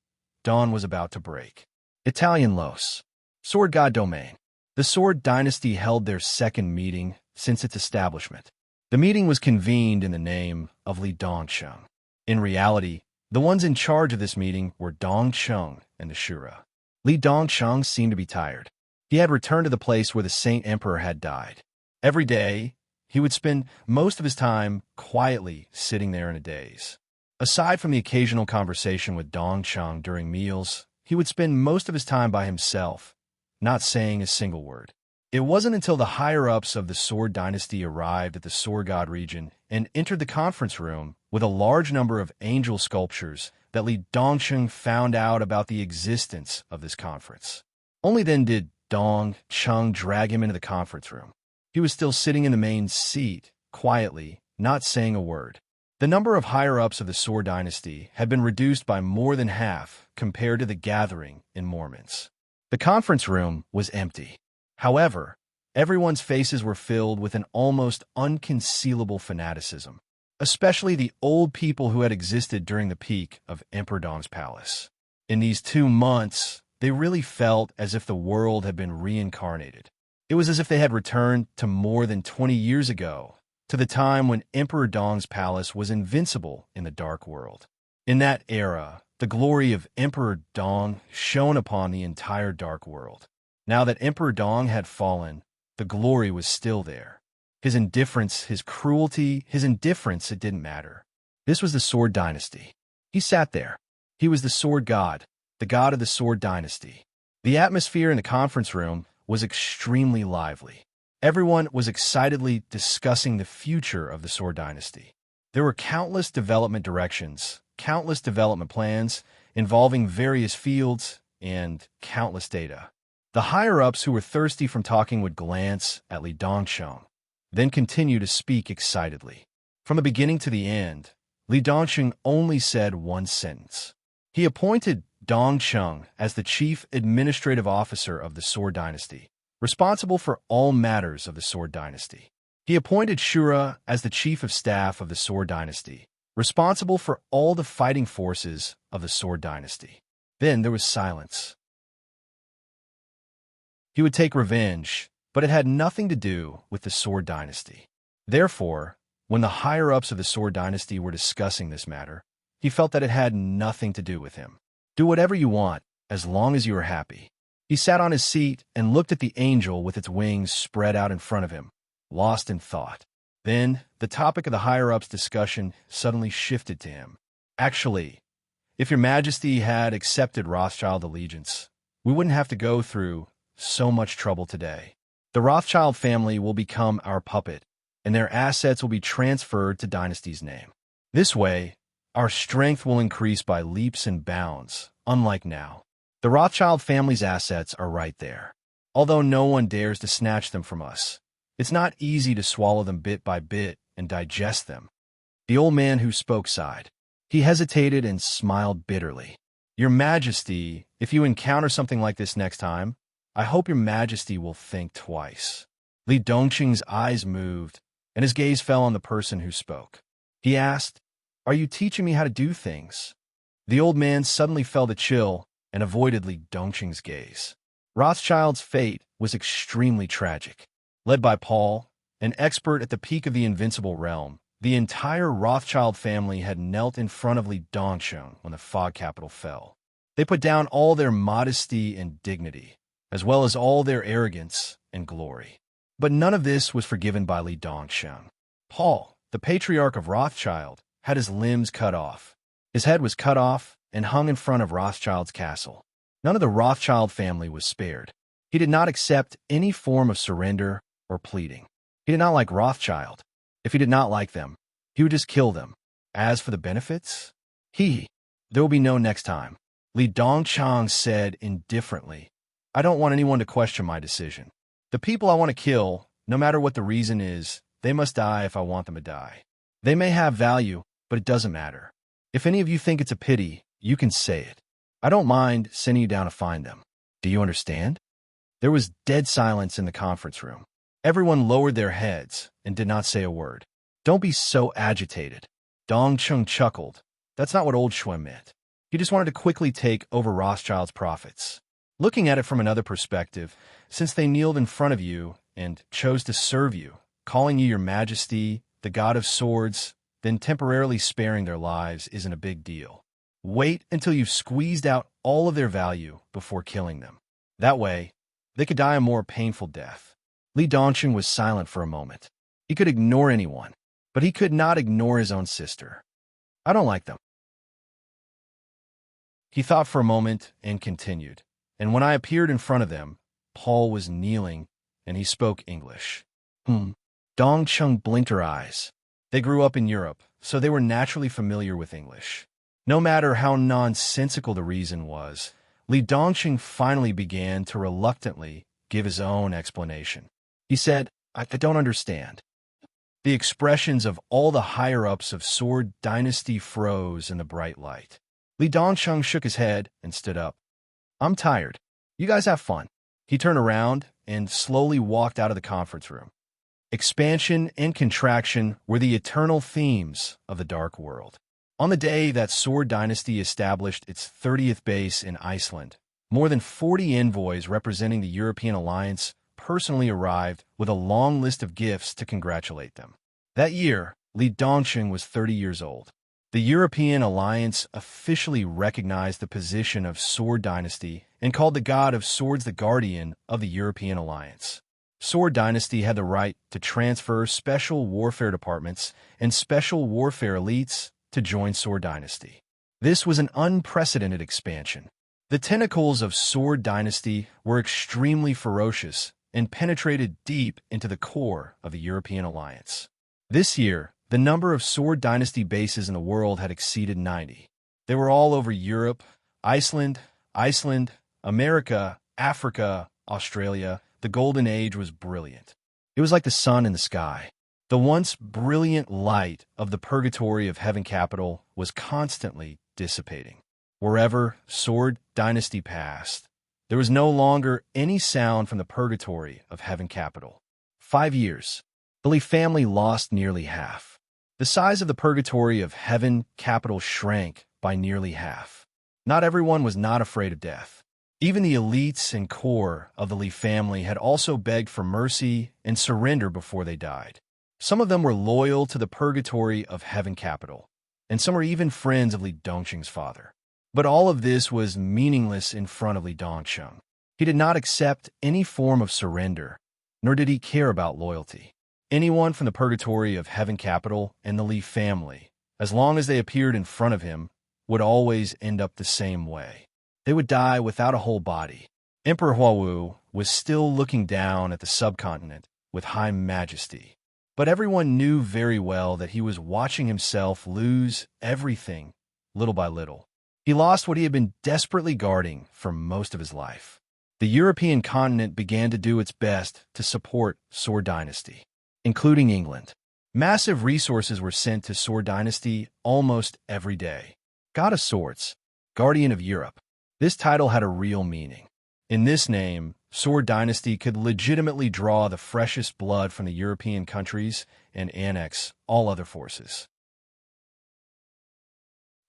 Dawn was about to break. Italian Los. Sword god domain. The sword dynasty held their second meeting since its establishment. The meeting was convened in the name of Li Dongcheng. In reality, the ones in charge of this meeting were Dongcheng and the Shura. Li Dongcheng seemed to be tired. He had returned to the place where the Saint Emperor had died. Every day, he would spend most of his time quietly sitting there in a daze. Aside from the occasional conversation with Dongcheng during meals, he would spend most of his time by himself, not saying a single word. It wasn't until the higher-ups of the Sword Dynasty arrived at the Sword God region and entered the conference room with a large number of angel sculptures that Li Dongcheng found out about the existence of this conference. Only then did Dongcheng drag him into the conference room. He was still sitting in the main seat, quietly, not saying a word. The number of higher-ups of the Sword Dynasty had been reduced by more than half compared to the gathering in Mormons. The conference room was empty. However, everyone's faces were filled with an almost unconcealable fanaticism, especially the old people who had existed during the peak of Emperor Dong's palace. In these 2 months, they really felt as if the world had been reincarnated. It was as if they had returned to more than 20 years ago, to the time when Emperor Dong's palace was invincible in the dark world. In that era, the glory of Emperor Dong shone upon the entire dark world. Now that Emperor Dong had fallen, the glory was still there. His indifference, his cruelty, his indifference, it didn't matter. This was the Sword Dynasty. He sat there. He was the Sword God, the god of the Sword Dynasty. The atmosphere in the conference room was extremely lively. Everyone was excitedly discussing the future of the Sword Dynasty. There were countless development directions, countless development plans involving various fields, and countless data. The higher-ups who were thirsty from talking would glance at Li Dongcheng, then continue to speak excitedly. From the beginning to the end, Li Dongcheng only said one sentence. He appointed Dongcheng as the chief administrative officer of the Sword Dynasty, responsible for all matters of the Sword Dynasty. He appointed Shura as the chief of staff of the Sword Dynasty, responsible for all the fighting forces of the Sword Dynasty. Then there was silence. He would take revenge, but it had nothing to do with the Sword Dynasty. Therefore, when the higher-ups of the Sword Dynasty were discussing this matter, he felt that it had nothing to do with him. Do whatever you want, as long as you are happy. He sat on his seat and looked at the angel with its wings spread out in front of him, lost in thought. Then, the topic of the higher-ups discussion suddenly shifted to him. Actually, if your majesty had accepted Rothschild allegiance, we wouldn't have to go through so much trouble today. The Rothschild family will become our puppet, and their assets will be transferred to Dynasty's name. This way, our strength will increase by leaps and bounds, unlike now. The Rothschild family's assets are right there. Although no one dares to snatch them from us, it's not easy to swallow them bit by bit and digest them. The old man who spoke sighed. He hesitated and smiled bitterly. Your Majesty, if you encounter something like this next time, I hope your Majesty will think twice. Li Dongqing's eyes moved, and his gaze fell on the person who spoke. He asked, "Are you teaching me how to do things?" The old man suddenly felt a chill and avoided Li Dongqing's gaze. Rothschild's fate was extremely tragic. Led by Paul, an expert at the peak of the invincible realm, the entire Rothschild family had knelt in front of Li Dongqing when the fog capital fell. They put down all their modesty and dignity, as well as all their arrogance and glory. But none of this was forgiven by Li Dongqing. Paul, the patriarch of Rothschild, had his limbs cut off. His head was cut off and hung in front of Rothschild's castle. None of the Rothschild family was spared. He did not accept any form of surrender or pleading. He did not like Rothschild. If he did not like them, he would just kill them. As for the benefits, there will be no next time. Li Dongqing said indifferently, "I don't want anyone to question my decision. The people I want to kill, no matter what the reason is, they must die if I want them to die. They may have value, but it doesn't matter. If any of you think it's a pity, you can say it. I don't mind sending you down to find them. Do you understand?" There was dead silence in the conference room. Everyone lowered their heads and did not say a word. "Don't be so agitated." Dongqing chuckled. That's not what old Shui meant. He just wanted to quickly take over Rothschild's profits. Looking at it from another perspective, since they kneeled in front of you and chose to serve you, calling you your majesty, the god of swords, then temporarily sparing their lives isn't a big deal. Wait until you've squeezed out all of their value before killing them. That way, they could die a more painful death. Li Dongqing was silent for a moment. He could ignore anyone, but he could not ignore his own sister. "I don't like them." He thought for a moment and continued. "And when I appeared in front of them, Paul was kneeling, and he spoke English." Dongqing blinked her eyes. They grew up in Europe, so they were naturally familiar with English. No matter how nonsensical the reason was, Li Dongqing finally began to reluctantly give his own explanation. He said, I don't understand." The expressions of all the higher-ups of Sword Dynasty froze in the bright light. Li Dongqing shook his head and stood up. "I'm tired. You guys have fun." He turned around and slowly walked out of the conference room. Expansion and contraction were the eternal themes of the Dark World. On the day that Sword Dynasty established its 30th base in Iceland, more than 40 envoys representing the European alliance personally arrived with a long list of gifts to congratulate them. That year, Li Dongqing was 30 years old. The European alliance officially recognized the position of Sword Dynasty and called the god of swords the guardian of the European alliance. Sword Dynasty had the right to transfer special warfare departments and special warfare elites to join Sword Dynasty. This was an unprecedented expansion. The tentacles of Sword Dynasty were extremely ferocious and penetrated deep into the core of the European alliance. This year, the number of Sword Dynasty bases in the world had exceeded 90. They were all over Europe, Iceland, America, Africa, Australia. The Golden Age was brilliant. It was like the sun in the sky. The once brilliant light of the purgatory of Heaven Capital was constantly dissipating. Wherever Sword Dynasty passed, there was no longer any sound from the purgatory of Heaven Capital. 5 years. The Li family lost nearly half. The size of the purgatory of Heaven Capital shrank by nearly half. Not everyone was not afraid of death. Even the elites and core of the Li family had also begged for mercy and surrender before they died. Some of them were loyal to the purgatory of Heaven Capital, and some were even friends of Li Dongqing's father. But all of this was meaningless in front of Li Dongqing. He did not accept any form of surrender, nor did he care about loyalty. Anyone from the purgatory of Heaven Capital and the Li family, as long as they appeared in front of him, would always end up the same way. They would die without a whole body. Emperor Huawu was still looking down at the subcontinent with high majesty. But everyone knew very well that he was watching himself lose everything, little by little. He lost what he had been desperately guarding for most of his life. The European continent began to do its best to support Sword Dynasty, including England. Massive resources were sent to Sword Dynasty almost every day. God of Swords, Guardian of Europe. This title had a real meaning. In this name, Sword Dynasty could legitimately draw the freshest blood from the European countries and annex all other forces.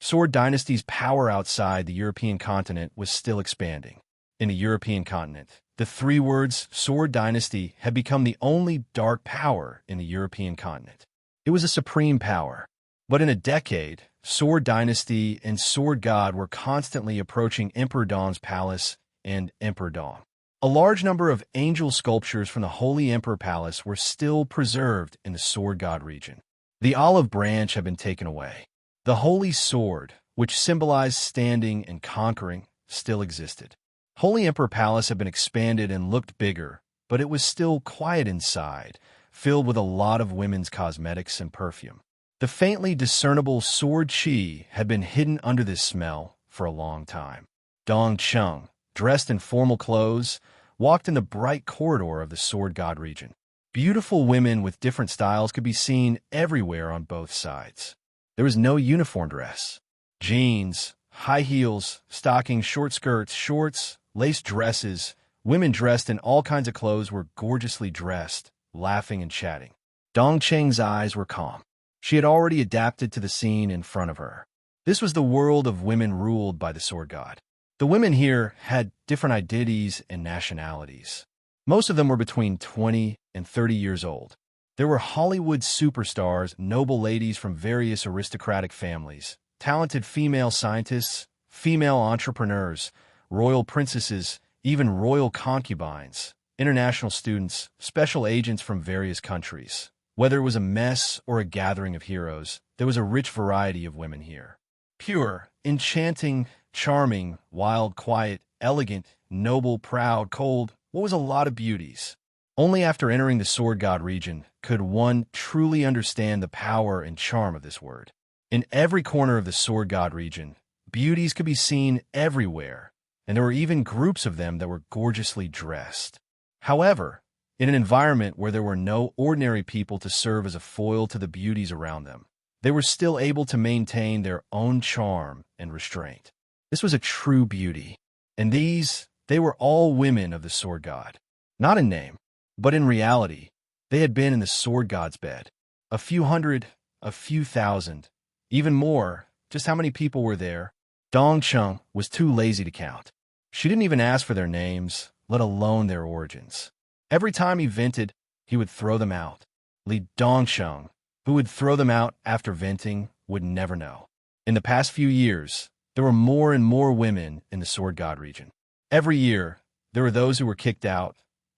Sword Dynasty's power outside the European continent was still expanding. In the European continent, the three words Sword Dynasty had become the only dark power in the European continent. It was a supreme power. But in a decade, Sword Dynasty and Sword God were constantly approaching Emperor Dawn's palace and Emperor Dawn. A large number of angel sculptures from the Holy Emperor Palace were still preserved in the Sword God region. The olive branch had been taken away. The Holy Sword, which symbolized standing and conquering, still existed. Holy Emperor Palace had been expanded and looked bigger, but it was still quiet inside, filled with a lot of women's cosmetics and perfume. The faintly discernible sword chi had been hidden under this smell for a long time. Dong Chung, dressed in formal clothes, walked in the bright corridor of the Sword God region. Beautiful women with different styles could be seen everywhere on both sides. There was no uniform dress. Jeans, high heels, stockings, short skirts, shorts, lace dresses, women dressed in all kinds of clothes were gorgeously dressed, laughing and chatting. Dong Cheng's eyes were calm. She had already adapted to the scene in front of her. This was the world of women ruled by the Sword God. The women here had different identities and nationalities. Most of them were between 20 and 30 years old. There were Hollywood superstars, noble ladies from various aristocratic families, talented female scientists, female entrepreneurs, royal princesses, even royal concubines, international students, special agents from various countries. Whether it was a mess or a gathering of heroes, there was a rich variety of women here. Pure, enchanting, charming, wild, quiet, elegant, noble, proud, cold, what was a lot of beauties. Only after entering the Sword God region could one truly understand the power and charm of this word. In every corner of the Sword God region, beauties could be seen everywhere, and there were even groups of them that were gorgeously dressed. However, in an environment where there were no ordinary people to serve as a foil to the beauties around them, they were still able to maintain their own charm and restraint. This was a true beauty, and they were all women of the Sword God. Not in name, but in reality, they had been in the Sword God's bed. A few hundred, a few thousand, even more. Just how many people were there? Dong Chung was too lazy to count. She didn't even ask for their names, let alone their origins. Every time he vented, he would throw them out. Li Dongsheng, who would throw them out after venting, would never know. In the past few years, there were more and more women in the Sword God region. Every year, there were those who were kicked out,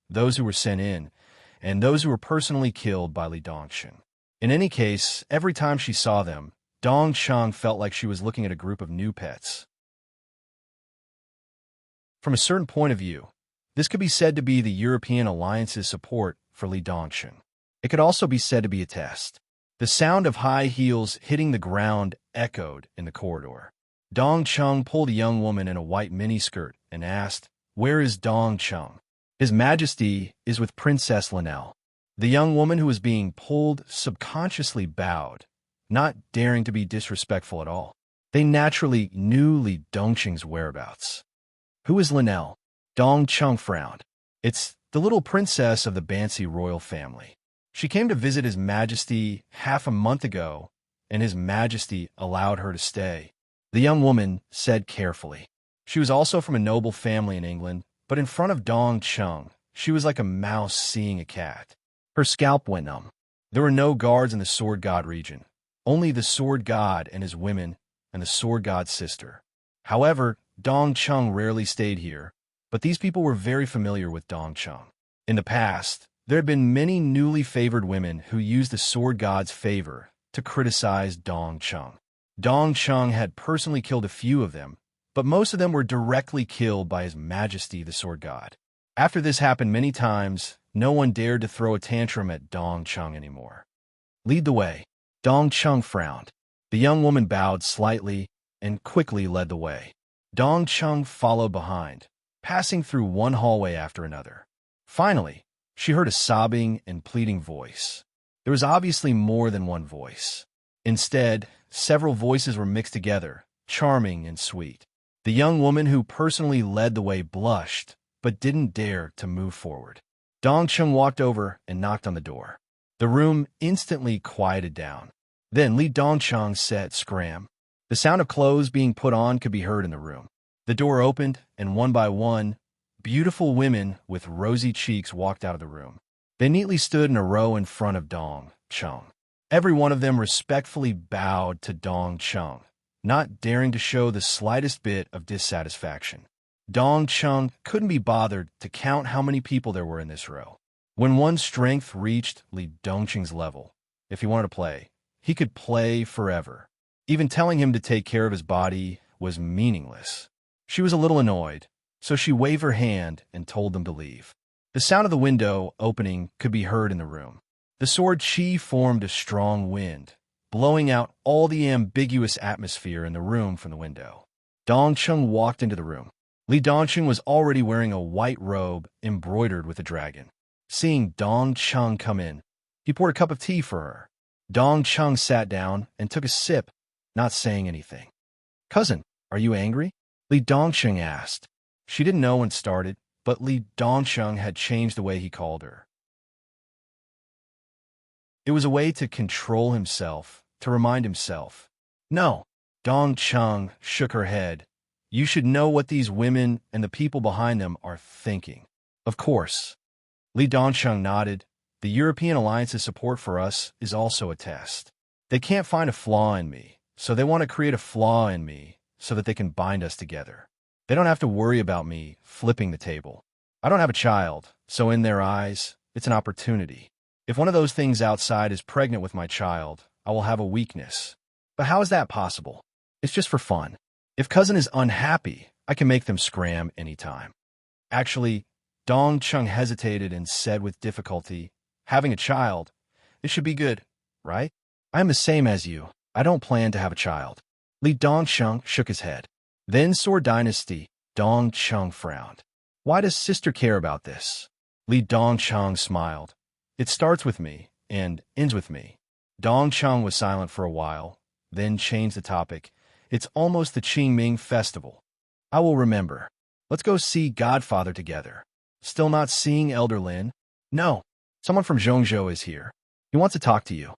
those who were sent in, and those who were personally killed by Li Dongsheng. In any case, every time she saw them, Dong Cheng felt like she was looking at a group of new pets. From a certain point of view, this could be said to be the European alliance's support for Li Dongsheng. It could also be said to be a test. The sound of high heels hitting the ground echoed in the corridor. Dong Cheng pulled a young woman in a white miniskirt and asked, "Where is Dong Cheng?" "His Majesty is with Princess Linnell." The young woman who was being pulled subconsciously bowed, not daring to be disrespectful at all. They naturally knew Li Dongsheng's whereabouts. "Who is Linnell?" Dong Cheng frowned. "It's the little princess of the Bansi royal family. She came to visit His Majesty half a month ago, and His Majesty allowed her to stay," the young woman said carefully. She was also from a noble family in England, but in front of Dong Cheng, she was like a mouse seeing a cat. Her scalp went numb. There were no guards in the Sword God region, only the Sword God and his women and the Sword God's sister. However, Dong Cheng rarely stayed here, but these people were very familiar with Dong Cheng. In the past, there had been many newly favored women who used the Sword God's favor to criticize Dong Cheng. Dong Cheng had personally killed a few of them, but most of them were directly killed by His Majesty the Sword God. After this happened many times, no one dared to throw a tantrum at Dong Cheng anymore. "Lead the way." Dong Cheng frowned. The young woman bowed slightly and quickly led the way. Dong Cheng followed behind, passing through one hallway after another. Finally, she heard a sobbing and pleading voice. There was obviously more than one voice. Instead, several voices were mixed together, charming and sweet. The young woman who personally led the way blushed, but didn't dare to move forward. Dongcheng walked over and knocked on the door. The room instantly quieted down. Then Li Dongcheng said, "Scram." The sound of clothes being put on could be heard in the room. The door opened, and one by one, beautiful women with rosy cheeks walked out of the room. They neatly stood in a row in front of Dongcheng. Every one of them respectfully bowed to Dongcheng, not daring to show the slightest bit of dissatisfaction. Dongcheng couldn't be bothered to count how many people there were in this row. When one's strength reached Li Dongcheng's level, if he wanted to play, he could play forever. Even telling him to take care of his body was meaningless. She was a little annoyed, so she waved her hand and told them to leave. The sound of the window opening could be heard in the room. The sword chi formed a strong wind, blowing out all the ambiguous atmosphere in the room from the window. Dongcheng walked into the room. Li Dongcheng was already wearing a white robe embroidered with a dragon. Seeing Dongcheng come in, he poured a cup of tea for her. Dongcheng sat down and took a sip, not saying anything. "Cousin, are you angry?" Li Dongcheng asked. She didn't know when it started, but Li Dongcheng had changed the way he called her. It was a way to control himself, to remind himself. "No." Dongcheng shook her head. "You should know what these women and the people behind them are thinking." "Of course." Li Dongcheng nodded. "The European Alliance's support for us is also a test. They can't find a flaw in me, so they want to create a flaw in me so that they can bind us together. They don't have to worry about me flipping the table. I don't have a child, so in their eyes, it's an opportunity. If one of those things outside is pregnant with my child, I will have a weakness. But how is that possible? It's just for fun. If cousin is unhappy, I can make them scram anytime." Actually, Dongcheng hesitated and said with difficulty, "Having a child, it should be good, right? I'm the same as you. I don't plan to have a child." Li Dongcheng shook his head. "Then Sword Dynasty." Dongcheng frowned. "Why does sister care about this?" Li Dongcheng smiled. "It starts with me and ends with me." Dongcheng was silent for a while, then changed the topic. "It's almost the Qingming festival. I will remember. Let's go see Godfather together." "Still not seeing Elder Lin?" "No. Someone from Zhongzhou is here. He wants to talk to you."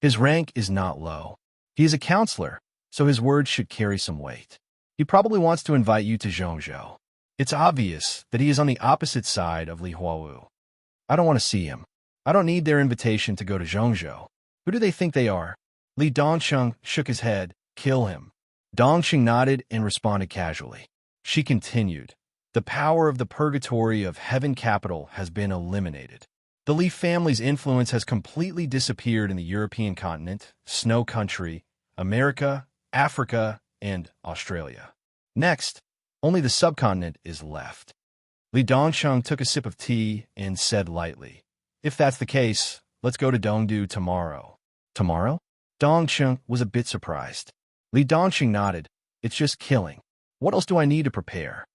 His rank is not low. He is a counselor, so his words should carry some weight. He probably wants to invite you to Zhongzhou. It's obvious that he is on the opposite side of Li Huawu. I don't want to see him. I don't need their invitation to go to Zhongzhou. Who do they think they are?" Li Dongcheng shook his head. "Kill him." Dongcheng nodded and responded casually. She continued. "The power of the purgatory of Heaven Capital has been eliminated. The Li family's influence has completely disappeared in the European continent, Snow Country, America, Africa, and Australia. Next, only the subcontinent is left." Li Dongcheng took a sip of tea and said lightly, "If that's the case, let's go to Dongdu tomorrow." "Tomorrow?" Dongcheng was a bit surprised. Li Dongcheng nodded. "It's just killing. What else do I need to prepare?"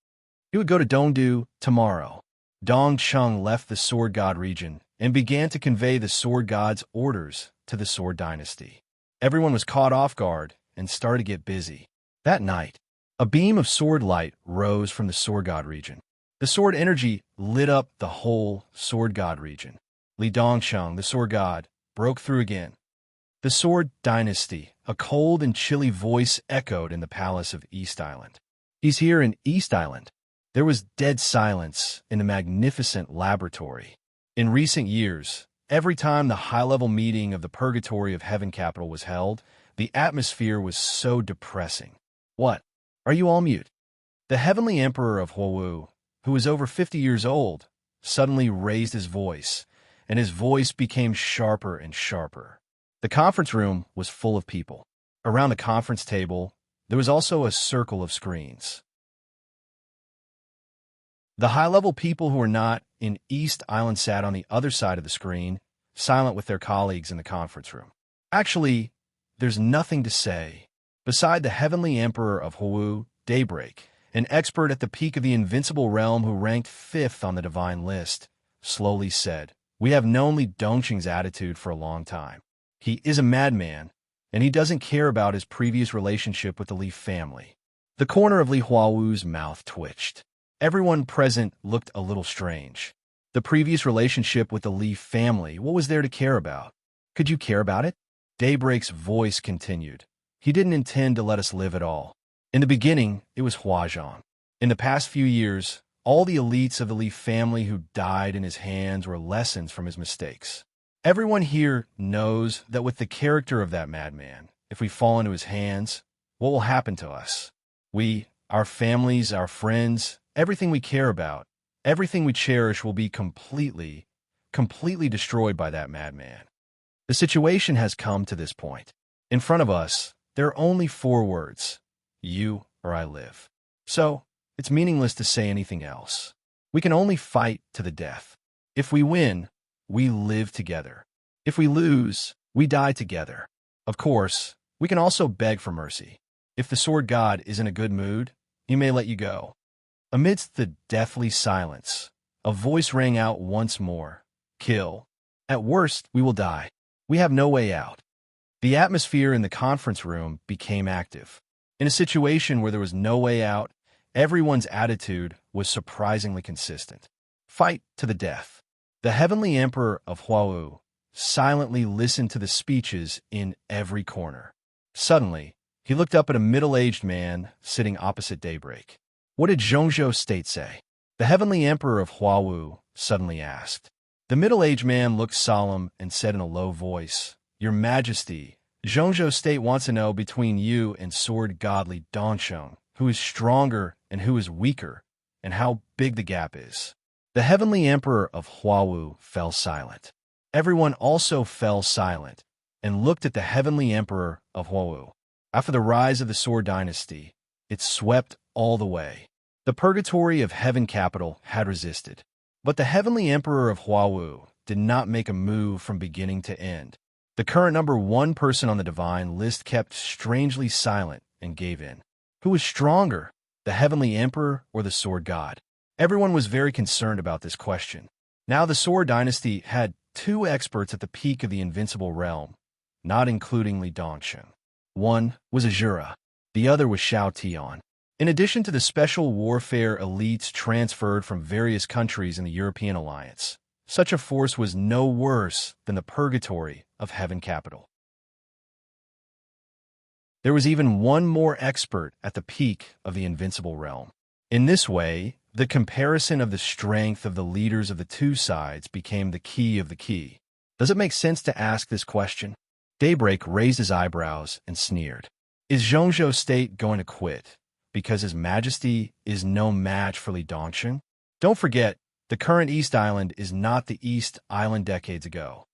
He would go to Dongdu tomorrow. Dongcheng left the Sword God region and began to convey the Sword God's orders to the Sword Dynasty. Everyone was caught off guard and started to get busy. That night, a beam of sword light rose from the Sword God region. The sword energy lit up the whole Sword God region. Li Dongcheng, the Sword God, broke through again. "The Sword Dynasty," a cold and chilly voice echoed in the palace of East Island. "He's here in East Island." There was dead silence in the magnificent laboratory. In recent years, every time the high-level meeting of the Purgatory of Heaven Capital was held, the atmosphere was so depressing. "What? Are you all mute?" The Heavenly Emperor of Huawu, who was over 50 years old, suddenly raised his voice, and his voice became sharper and sharper. The conference room was full of people. Around the conference table, there was also a circle of screens. The high-level people who were not in East Island sat on the other side of the screen, silent with their colleagues in the conference room. Actually, there's nothing to say. Beside the Heavenly Emperor of Huawu, Daybreak, an expert at the peak of the invincible realm who ranked 5th on the divine list, slowly said, "We have known Li Dongcheng's attitude for a long time. He is a madman, and he doesn't care about his previous relationship with the Li family." The corner of Li Huawu's mouth twitched. Everyone present looked a little strange. The previous relationship with the Leaf family, what was there to care about? Could you care about it? Daybreak's voice continued. He didn't intend to let us live at all. In the beginning, it was Huazhang. In the past few years, all the elites of the Leaf family who died in his hands were lessons from his mistakes. Everyone here knows that with the character of that madman, if we fall into his hands, what will happen to us? We, our families, our friends, everything we care about, everything we cherish will be completely destroyed by that madman. The situation has come to this point. In front of us, there are only 4 words: you or I live. So, it's meaningless to say anything else. We can only fight to the death. If we win, we live together. If we lose, we die together. Of course, we can also beg for mercy. If the sword god is in a good mood, he may let you go. Amidst the deathly silence, a voice rang out once more. Kill. At worst, we will die. We have no way out. The atmosphere in the conference room became active. In a situation where there was no way out, everyone's attitude was surprisingly consistent. Fight to the death. The heavenly emperor of Huawu silently listened to the speeches in every corner. Suddenly, he looked up at a middle-aged man sitting opposite Daybreak. What did Zhongzhou State say? The heavenly emperor of Huawu suddenly asked. The middle-aged man looked solemn and said in a low voice, Your Majesty, Zhongzhou State wants to know between you and sword godly Dongsheng, who is stronger and who is weaker, and how big the gap is. The heavenly emperor of Huawu fell silent. Everyone also fell silent and looked at the heavenly emperor of Huawu. After the rise of the Sword Dynasty, it swept all the way. The purgatory of Heaven Capital had resisted. But the heavenly emperor of Huawu did not make a move from beginning to end. The current number 1 person on the divine list kept strangely silent and gave in. Who was stronger, the heavenly emperor or the sword god? Everyone was very concerned about this question. Now the Sword Dynasty had 2 experts at the peak of the invincible realm, not including Li Dongsheng. One was Azura, the other was Xiao Tian. In addition to the special warfare elites transferred from various countries in the European alliance, such a force was no worse than the purgatory of Heaven Capital. There was even one more expert at the peak of the invincible realm. In this way, the comparison of the strength of the leaders of the 2 sides became the key of the key. Does it make sense to ask this question? Daybreak raised his eyebrows and sneered. Is Zhongzhou State going to quit because His Majesty is no match for Li Dongsheng? Don't forget, the current East Island is not the East Island decades ago.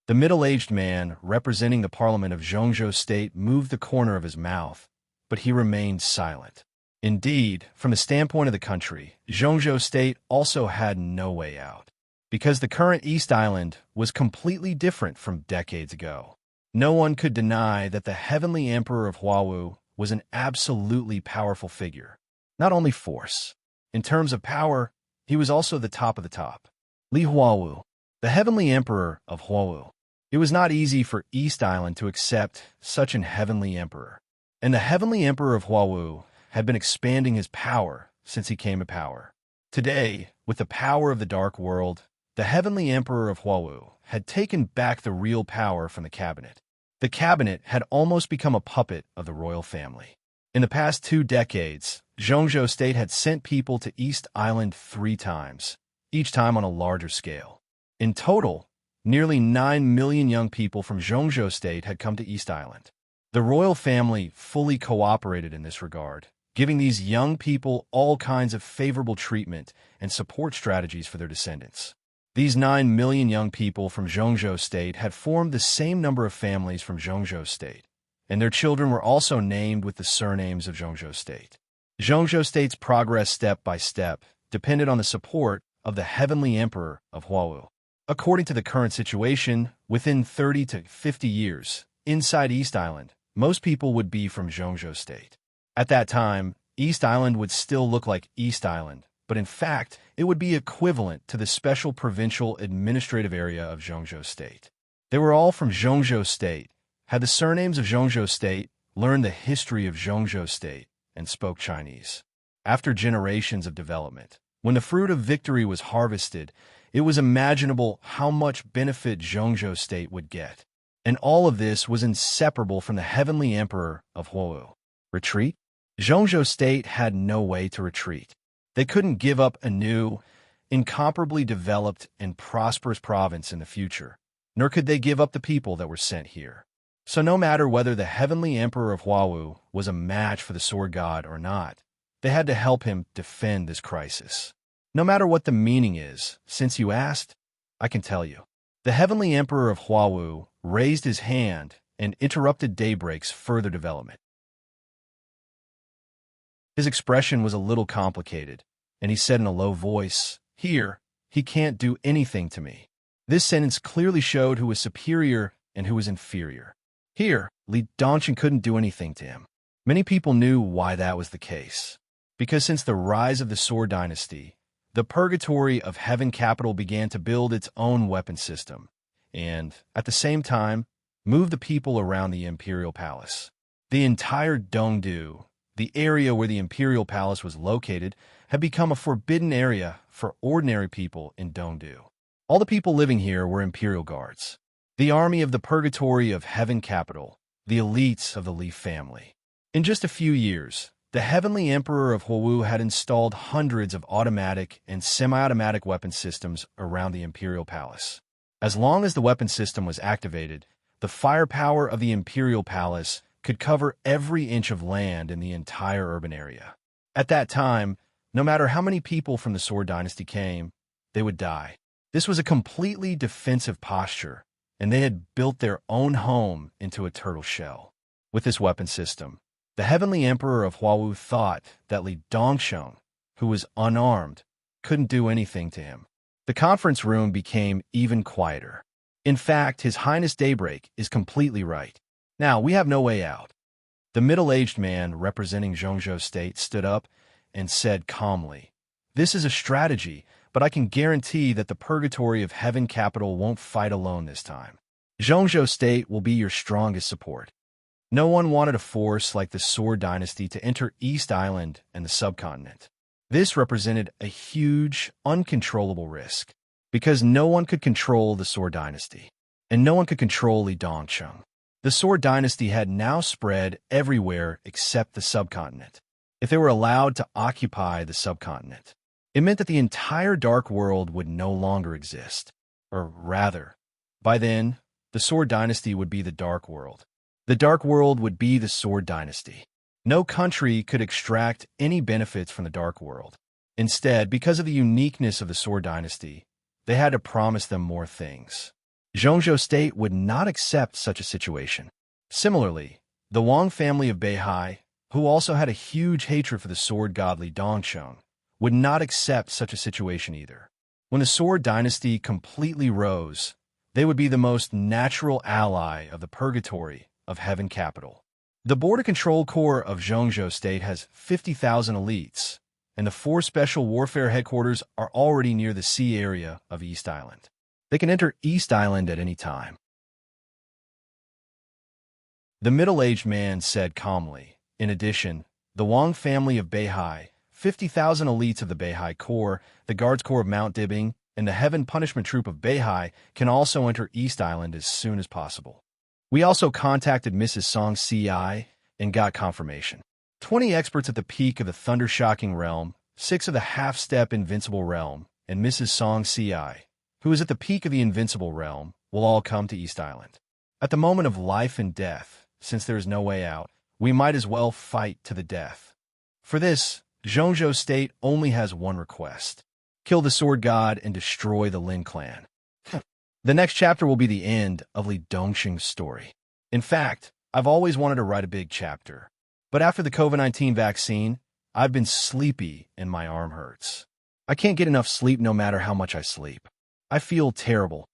The middle-aged man representing the parliament of Zhongzhou State moved the corner of his mouth, but he remained silent. Indeed, from the standpoint of the country, Zhongzhou State also had no way out, because the current East Island was completely different from decades ago. No one could deny that the heavenly emperor of Huawu was an absolutely powerful figure. Not only force. In terms of power, he was also the top of the top. Li Huawu, the heavenly emperor of Huawu. It was not easy for East Island to accept such an heavenly emperor. And the heavenly emperor of Huawu had been expanding his power since he came to power. Today, with the power of the Dark World, the heavenly emperor of Huawu had taken back the real power from the cabinet. The cabinet had almost become a puppet of the royal family. In the past 2 decades, Zhongzhou State had sent people to East Island 3 times, each time on a larger scale. In total, nearly 9 million young people from Zhongzhou State had come to East Island. The royal family fully cooperated in this regard, giving these young people all kinds of favorable treatment and support strategies for their descendants. These 9 million young people from Zhongzhou State had formed the same number of families from Zhongzhou State, and their children were also named with the surnames of Zhongzhou State. Zhongzhou State's progress step by step depended on the support of the heavenly emperor of Huawu. According to the current situation, within 30 to 50 years, inside East Island, most people would be from Zhongzhou State. At that time, East Island would still look like East Island, but in fact, it would be equivalent to the special provincial administrative area of Zhongzhou State. They were all from Zhongzhou State, had the surnames of Zhongzhou State, learned the history of Zhongzhou State, and spoke Chinese. after generations of development. When the fruit of victory was harvested, it was imaginable how much benefit Zhongzhou State would get. And all of this was inseparable from the heavenly emperor of Huo. Retreat? Zhongzhou State had no way to retreat. They couldn't give up a new, incomparably developed and prosperous province in the future, nor could they give up the people that were sent here. So no matter whether the heavenly emperor of Huo was a match for the sword god or not, they had to help him defend this crisis. No matter what the meaning is, since you asked, I can tell you. The heavenly emperor of Huo raised his hand and interrupted Daybreak's further development. His expression was a little complicated, and he said in a low voice, "Here, he can't do anything to me." This sentence clearly showed who was superior and who was inferior. Here, Li Dongqing couldn't do anything to him. Many people knew why that was the case. Because since the rise of the Sword Dynasty, the Purgatory of Heaven Capital began to build its own weapon system, and, at the same time, move the people around the Imperial Palace. The entire Dongdu, the area where the Imperial Palace was located, had become a forbidden area for ordinary people in Dongdu. All the people living here were Imperial Guards, the army of the Purgatory of Heaven Capital, the elites of the Li family. In just a few years, the Heavenly Emperor of Huo had installed hundreds of automatic and semi-automatic weapon systems around the Imperial Palace. As long as the weapon system was activated, the firepower of the Imperial Palace could cover every inch of land in the entire urban area. At that time, no matter how many people from the Sword Dynasty came, they would die. This was a completely defensive posture, and they had built their own home into a turtle shell. With this weapon system, the Heavenly Emperor of Huo thought that Li Dongsheng, who was unarmed, couldn't do anything to him. The conference room became even quieter. In fact, His Highness Daybreak is completely right. Now, we have no way out. The middle-aged man representing Zhongzhou State stood up and said calmly, "This is a strategy, but I can guarantee that the Purgatory of Heaven Capital won't fight alone this time. Zhongzhou State will be your strongest support." No one wanted a force like the Sword Dynasty to enter East Island and the subcontinent. This represented a huge, uncontrollable risk, because no one could control the Sword Dynasty, and no one could control Li Dongsheng. The Sword Dynasty had now spread everywhere except the subcontinent. If they were allowed to occupy the subcontinent, it meant that the entire Dark World would no longer exist. Or rather, by then, the Sword Dynasty would be the Dark World. The Dark World would be the Sword Dynasty. No country could extract any benefits from the Dark World. Instead, because of the uniqueness of the Sword Dynasty, they had to promise them more things. Zhongzhou State would not accept such a situation. Similarly, the Wang family of Beihai, who also had a huge hatred for the sword god Li Dongsheng, would not accept such a situation either. When the Sword Dynasty completely rose, they would be the most natural ally of the Purgatory of Heaven Capital. The Border Control Corps of Zhongzhou State has 50,000 elites, and the 4 Special Warfare Headquarters are already near the sea area of East Island. They can enter East Island at any time. The middle-aged man said calmly, "In addition, the Wang family of Beihai, 50,000 elites of the Beihai Corps, the Guards Corps of Mount Dibbing, and the Heaven Punishment Troop of Beihai can also enter East Island as soon as possible. We also contacted Mrs. Song Ci and got confirmation. 20 experts at the peak of the Thunder-Shocking Realm, 6 of the Half-Step Invincible Realm, and Mrs. Song Ci, who is at the peak of the Invincible Realm, will all come to East Island. At the moment of life and death, since there is no way out, we might as well fight to the death. For this, Zhongzhou State only has one request: kill the Sword God and destroy the Lin clan." The next chapter will be the end of Li Dongqing's story. In fact, I've always wanted to write a big chapter, but after the COVID-19 vaccine, I've been sleepy and my arm hurts. I can't get enough sleep no matter how much I sleep. I feel terrible.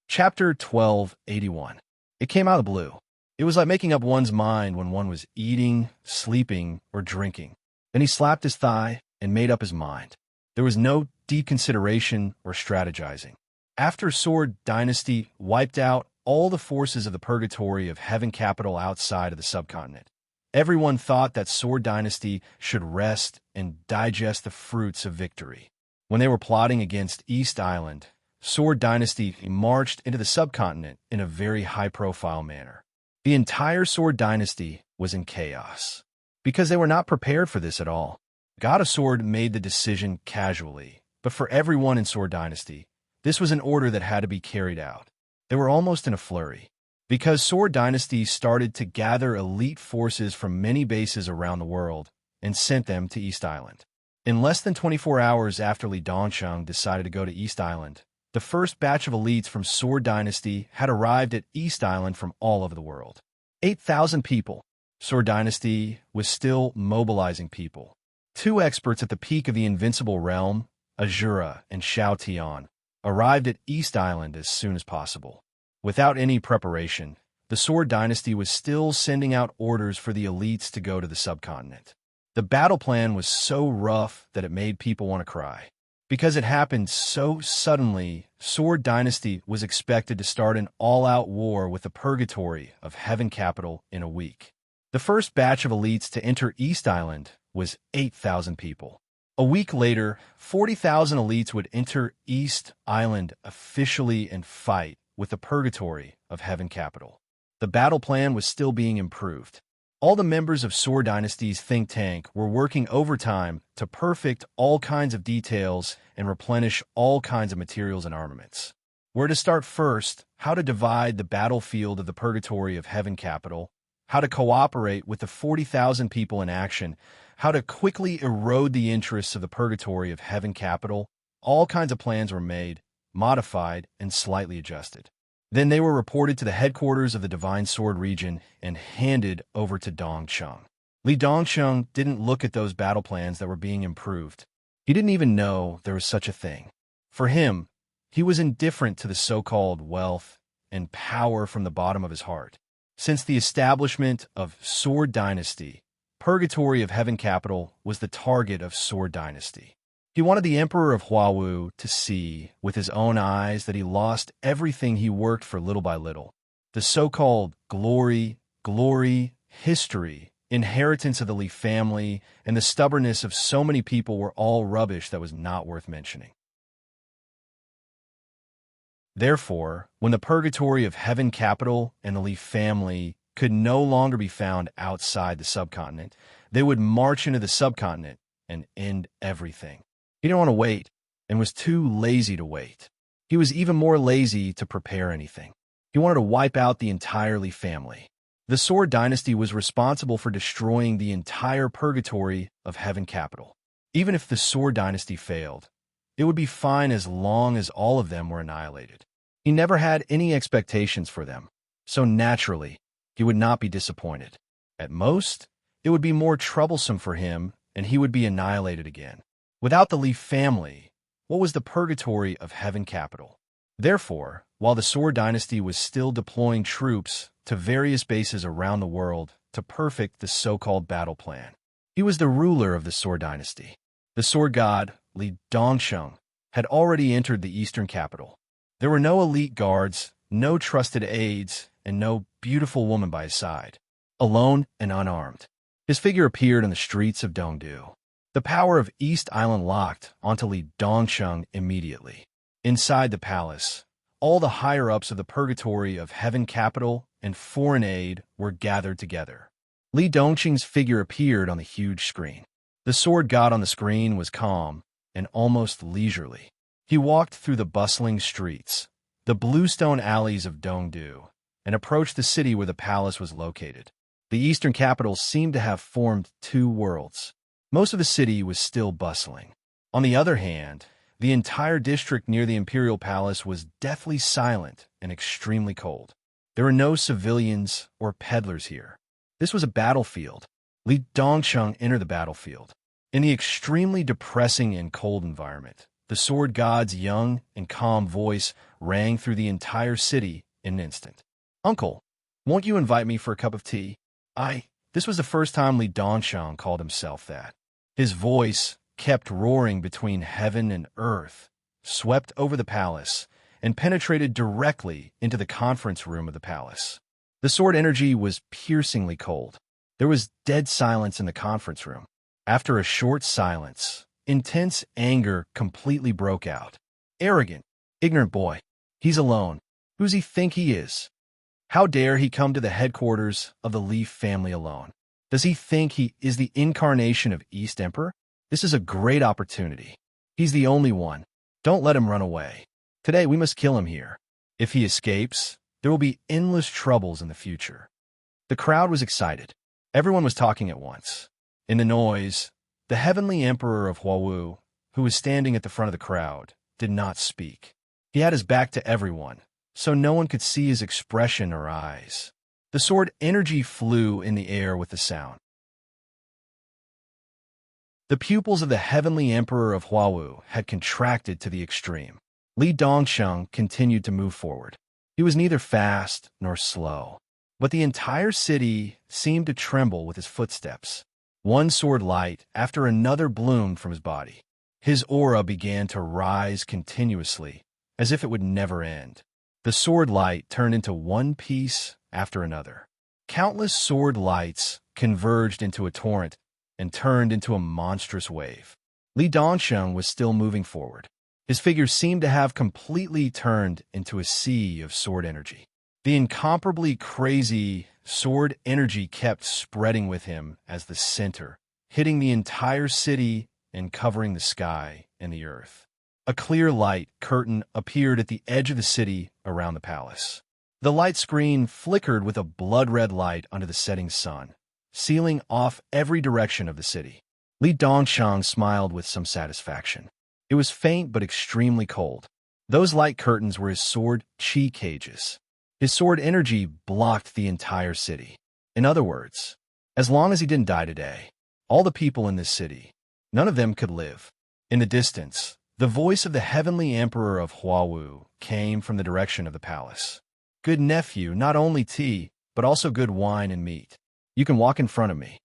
Chapter 1281. It came out of the blue. It was like making up one's mind when one was eating, sleeping, or drinking. Then he slapped his thigh and made up his mind. There was no deep consideration or strategizing. After Sword Dynasty wiped out all the forces of the purgatory of heaven capital outside of the subcontinent. Everyone thought that Sword Dynasty should rest and digest the fruits of victory. When they were plotting against East Island, Sword Dynasty marched into the subcontinent in a very high-profile manner. The entire Sword Dynasty was in chaos, because they were not prepared for this at all. God of Sword made the decision casually, but for everyone in Sword Dynasty, this was an order that had to be carried out. They were almost in a flurry, because Sword Dynasty started to gather elite forces from many bases around the world and sent them to East Island. In less than 24 hours after Li Dongsheng decided to go to East Island, the first batch of elites from Sword Dynasty had arrived at East Island from all over the world. 8,000 people. Sword Dynasty was still mobilizing people. 2 experts at the peak of the invincible realm, Azura and Xiao Tian, arrived at East Island as soon as possible. Without any preparation, the Sword Dynasty was still sending out orders for the elites to go to the subcontinent. The battle plan was so rough that it made people want to cry. Because it happened so suddenly, Sword Dynasty was expected to start an all-out war with the purgatory of Heaven Capital in a week. The first batch of elites to enter East Island was 8,000 people. A week later, 40,000 elites would enter East Island officially and fight with the purgatory of Heaven Capital. The battle plan was still being improved. All the members of Sword Dynasty's think tank were working overtime to perfect all kinds of details and replenish all kinds of materials and armaments. Where to start first, how to divide the battlefield of the purgatory of Heaven Capital, how to cooperate with the 40,000 people in action, how to quickly erode the interests of the purgatory of Heaven Capital, all kinds of plans were made, modified, and slightly adjusted. Then they were reported to the headquarters of the Divine Sword region and handed over to Dongsheng. Li Dongsheng didn't look at those battle plans that were being improved. He didn't even know there was such a thing. For him, he was indifferent to the so-called wealth and power from the bottom of his heart. Since the establishment of Sword Dynasty, Purgatory of Heaven Capital was the target of Sword Dynasty. He wanted the Emperor of Huawu to see with his own eyes that he lost everything he worked for little by little. The so-called glory, history, inheritance of the Li family, and the stubbornness of so many people were all rubbish that was not worth mentioning. Therefore, when the Purgatory of Heaven Capital and the Li family could no longer be found outside the subcontinent, they would march into the subcontinent and end everything. He didn't want to wait, and was too lazy to wait. He was even more lazy to prepare anything. He wanted to wipe out the entire Li family. The Sword Dynasty was responsible for destroying the entire purgatory of Heaven Capital. Even if the Sword Dynasty failed, it would be fine as long as all of them were annihilated. He never had any expectations for them, so naturally, he would not be disappointed. At most, it would be more troublesome for him, and he would be annihilated again. Without the Li family, what was the purgatory of Heaven Capital? Therefore, while the Sword Dynasty was still deploying troops to various bases around the world to perfect the so-called battle plan, he was the ruler of the Sword Dynasty. The sword god, Li Dongsheng, had already entered the eastern capital. There were no elite guards, no trusted aides, and no beautiful woman by his side. Alone and unarmed, his figure appeared on the streets of Dongdu. The power of East Island locked onto Li Dongsheng immediately. Inside the palace, all the higher-ups of the purgatory of Heaven Capital and foreign aid were gathered together. Li Dongsheng's figure appeared on the huge screen. The sword god on the screen was calm and almost leisurely. He walked through the bustling streets, the bluestone alleys of Dongdu, and approached the city where the palace was located. The eastern capital seemed to have formed 2 worlds. Most of the city was still bustling. On the other hand, the entire district near the imperial palace was deathly silent and extremely cold. There were no civilians or peddlers here. This was a battlefield. Li Dongsheng entered the battlefield. In the extremely depressing and cold environment, the sword god's young and calm voice rang through the entire city in an instant. "Uncle, won't you invite me for a cup of tea?" This was the first time Li Dongsheng called himself that. His voice kept roaring between heaven and earth, swept over the palace, and penetrated directly into the conference room of the palace. The sword energy was piercingly cold. There was dead silence in the conference room. After a short silence, intense anger completely broke out. Arrogant, ignorant boy. He's alone. Who's he think he is? How dare he come to the headquarters of the Leaf family alone? Does he think he is the incarnation of East Emperor? This is a great opportunity. He's the only one. Don't let him run away. Today we must kill him here. If he escapes, there will be endless troubles in the future. The crowd was excited. Everyone was talking at once. In the noise, the heavenly emperor of Huawu, who was standing at the front of the crowd, did not speak. He had his back to everyone, so no one could see his expression or eyes. The sword energy flew in the air with the sound. The pupils of the heavenly emperor of Huawu had contracted to the extreme. Li Dongsheng continued to move forward. He was neither fast nor slow, but the entire city seemed to tremble with his footsteps. One sword light after another bloomed from his body. His aura began to rise continuously, as if it would never end. The sword light turned into one piece after another. Countless sword lights converged into a torrent and turned into a monstrous wave. Li Dongsheng was still moving forward. His figure seemed to have completely turned into a sea of sword energy. The incomparably crazy sword energy kept spreading with him as the center, hitting the entire city and covering the sky and the earth. A clear light curtain appeared at the edge of the city around the palace. The light screen flickered with a blood-red light under the setting sun, sealing off every direction of the city. Li Dongsheng smiled with some satisfaction. It was faint but extremely cold. Those light curtains were his sword chi cages. His sword energy blocked the entire city. In other words, as long as he didn't die today, all the people in this city, none of them could live. In the distance, the voice of the heavenly emperor of Huawu came from the direction of the palace. Good nephew, not only tea, but also good wine and meat. You can walk in front of me.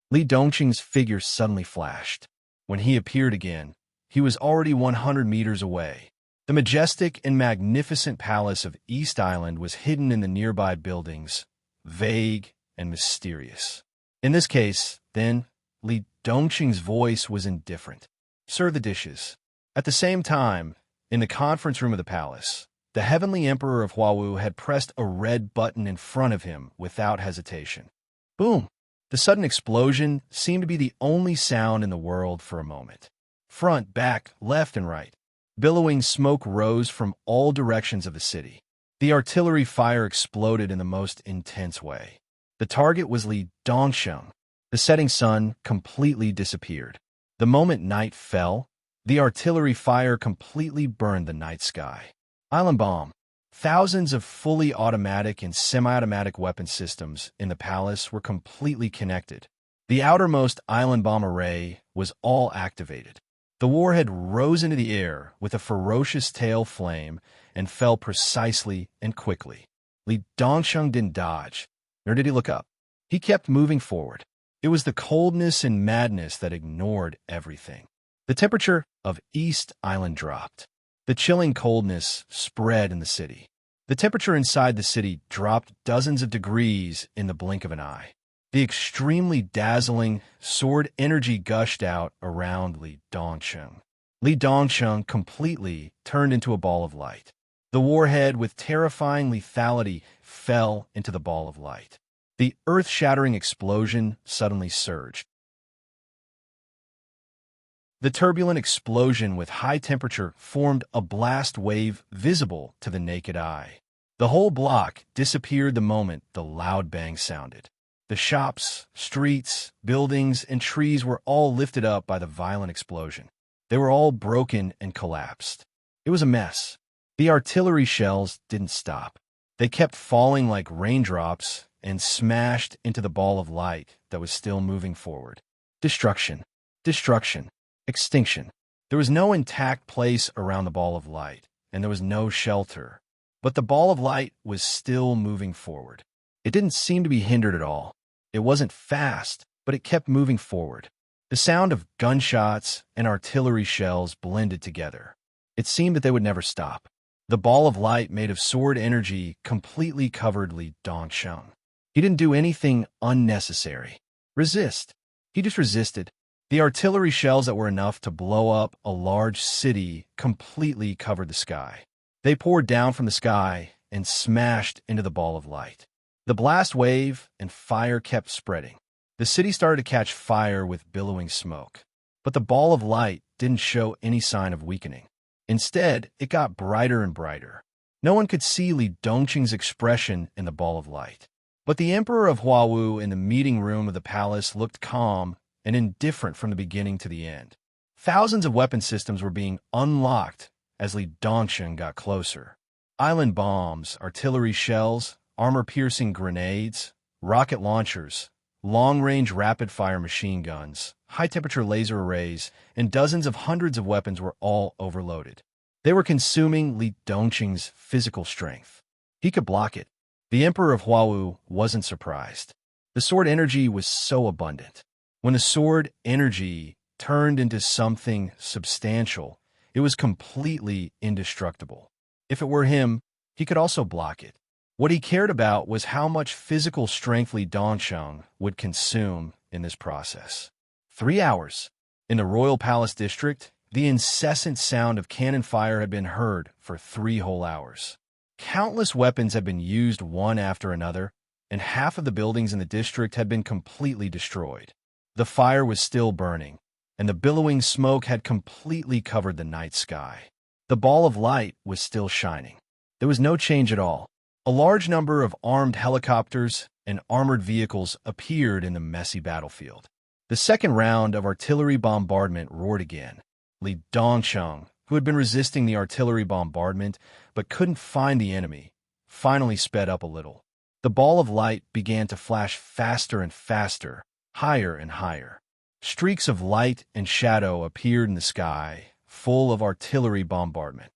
Li Dongqing's figure suddenly flashed. When he appeared again, he was already 100 meters away. The majestic and magnificent palace of East Island was hidden in the nearby buildings, vague and mysterious. In this case, then, Li Dongqing's voice was indifferent. Serve the dishes. At the same time, in the conference room of the palace, the heavenly emperor of Huawu had pressed a red button in front of him without hesitation. Boom! The sudden explosion seemed to be the only sound in the world for a moment. Front, back, left, and right. Billowing smoke rose from all directions of the city. The artillery fire exploded in the most intense way. The target was Li Dongsheng. The setting sun completely disappeared. The moment night fell, the artillery fire completely burned the night sky. Island bomb. Thousands of fully automatic and semi-automatic weapon systems in the palace were completely connected. The outermost island bomb array was all activated. The warhead rose into the air with a ferocious tail flame and fell precisely and quickly. Li Dongsheng didn't dodge, nor did he look up. He kept moving forward. It was the coldness and madness that ignored everything. The temperature of East Island dropped. The chilling coldness spread in the city. The temperature inside the city dropped dozens of degrees in the blink of an eye. The extremely dazzling sword energy gushed out around Li Dongsheng. Li Dongsheng completely turned into a ball of light. The warhead, with terrifying lethality, fell into the ball of light. The earth-shattering explosion suddenly surged. The turbulent explosion with high temperature formed a blast wave visible to the naked eye. The whole block disappeared the moment the loud bang sounded. The shops, streets, buildings, and trees were all lifted up by the violent explosion. They were all broken and collapsed. It was a mess. The artillery shells didn't stop. They kept falling like raindrops and smashed into the ball of light that was still moving forward. Destruction. Destruction. Extinction. There was no intact place around the ball of light, and there was no shelter. But the ball of light was still moving forward. It didn't seem to be hindered at all. It wasn't fast, but it kept moving forward. The sound of gunshots and artillery shells blended together. It seemed that they would never stop. The ball of light made of sword energy completely covered Li Dongsheng. He didn't do anything unnecessary. Resist. He just resisted. The artillery shells that were enough to blow up a large city completely covered the sky. They poured down from the sky and smashed into the ball of light. The blast wave and fire kept spreading. The city started to catch fire with billowing smoke. But the ball of light didn't show any sign of weakening. Instead, it got brighter and brighter. No one could see Li Dongqing's expression in the ball of light. But the Emperor of Huawu in the meeting room of the palace looked calm and indifferent from the beginning to the end. Thousands of weapon systems were being unlocked as Li Dongqing got closer. Island bombs, artillery shells, armor-piercing grenades, rocket launchers, long-range rapid-fire machine guns, high-temperature laser arrays, and dozens of hundreds of weapons were all overloaded. They were consuming Li Dongqing's physical strength. He could block it. The Emperor of Huawu wasn't surprised. The sword energy was so abundant. When the sword energy turned into something substantial, it was completely indestructible. If it were him, he could also block it. What he cared about was how much physical strength Li Dongsheng would consume in this process. 3 hours. In the royal palace district, the incessant sound of cannon fire had been heard for 3 whole hours. Countless weapons had been used one after another, and half of the buildings in the district had been completely destroyed. The fire was still burning, and the billowing smoke had completely covered the night sky. The ball of light was still shining. There was no change at all. A large number of armed helicopters and armored vehicles appeared in the messy battlefield. The second round of artillery bombardment roared again. Li Dongsheng, who had been resisting the artillery bombardment but couldn't find the enemy, finally sped up a little. The ball of light began to flash faster and faster, higher and higher. Streaks of light and shadow appeared in the sky, full of artillery bombardment.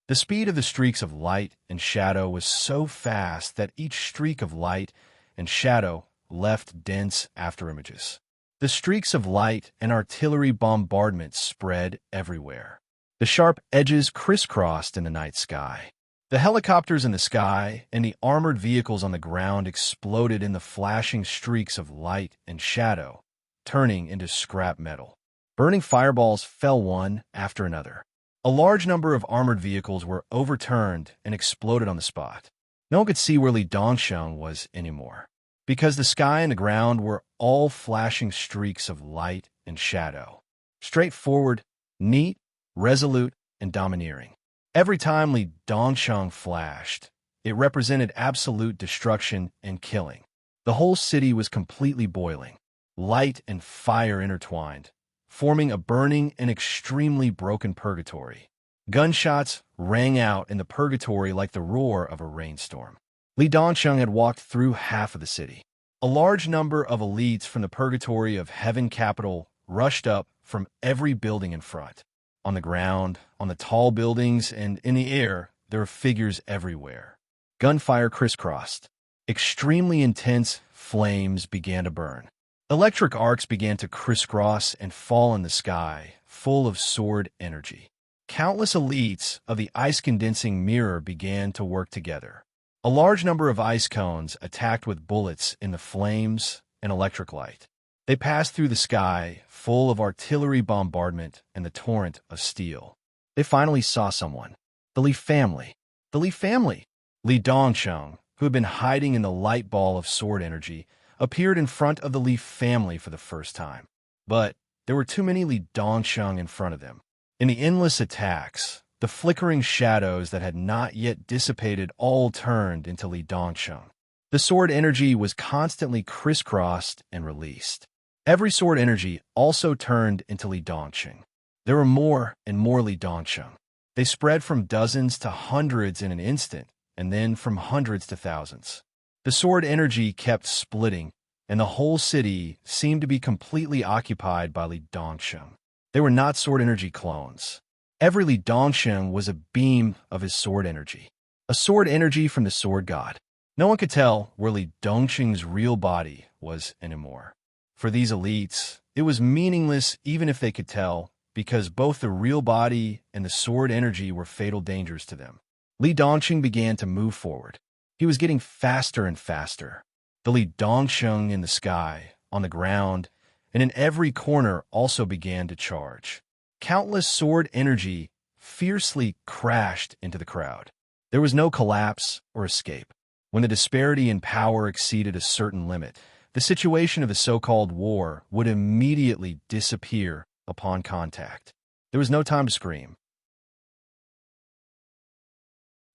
The speed of the streaks of light and shadow was so fast that each streak of light and shadow left dense afterimages. The streaks of light and artillery bombardment spread everywhere. The sharp edges crisscrossed in the night sky. The helicopters in the sky and the armored vehicles on the ground exploded in the flashing streaks of light and shadow, turning into scrap metal. Burning fireballs fell one after another. A large number of armored vehicles were overturned and exploded on the spot. No one could see where Li Dongsheng was anymore, because the sky and the ground were all flashing streaks of light and shadow. Straightforward, neat, resolute, and domineering. Every time Li Dongsheng flashed, it represented absolute destruction and killing. The whole city was completely boiling, light and fire intertwined, forming a burning and extremely broken purgatory. Gunshots rang out in the purgatory like the roar of a rainstorm. Li Dongsheng had walked through half of the city. A large number of elites from the purgatory of Heaven Capital rushed up from every building in front. On the ground, on the tall buildings, and in the air, there were figures everywhere. Gunfire crisscrossed. Extremely intense flames began to burn. Electric arcs began to crisscross and fall in the sky, full of sword energy. Countless elites of the ice-condensing mirror began to work together. A large number of ice cones attacked with bullets in the flames and electric light. They passed through the sky, full of artillery bombardment and the torrent of steel. They finally saw someone. The Li family. The Li family! Li Dongsheng, who had been hiding in the light ball of sword energy, appeared in front of the Li family for the first time. But there were too many Li Dongsheng in front of them. In the endless attacks, the flickering shadows that had not yet dissipated all turned into Li Dongsheng. The sword energy was constantly crisscrossed and released. Every sword energy also turned into Li Dongsheng. There were more and more Li Dongsheng. They spread from dozens to hundreds in an instant, and then from hundreds to thousands. The sword energy kept splitting, and the whole city seemed to be completely occupied by Li Dongsheng. They were not sword energy clones. Every Li Dongsheng was a beam of his sword energy, a sword energy from the sword god. No one could tell where Li Dongsheng's real body was anymore. For these elites, it was meaningless even if they could tell because both the real body and the sword energy were fatal dangers to them. Li Dongqing began to move forward. He was getting faster and faster. The Li Dongsheng in the sky, on the ground, and in every corner also began to charge. Countless sword energy fiercely crashed into the crowd. There was no collapse or escape. When the disparity in power exceeded a certain limit, the situation of a so-called war would immediately disappear upon contact. There was no time to scream.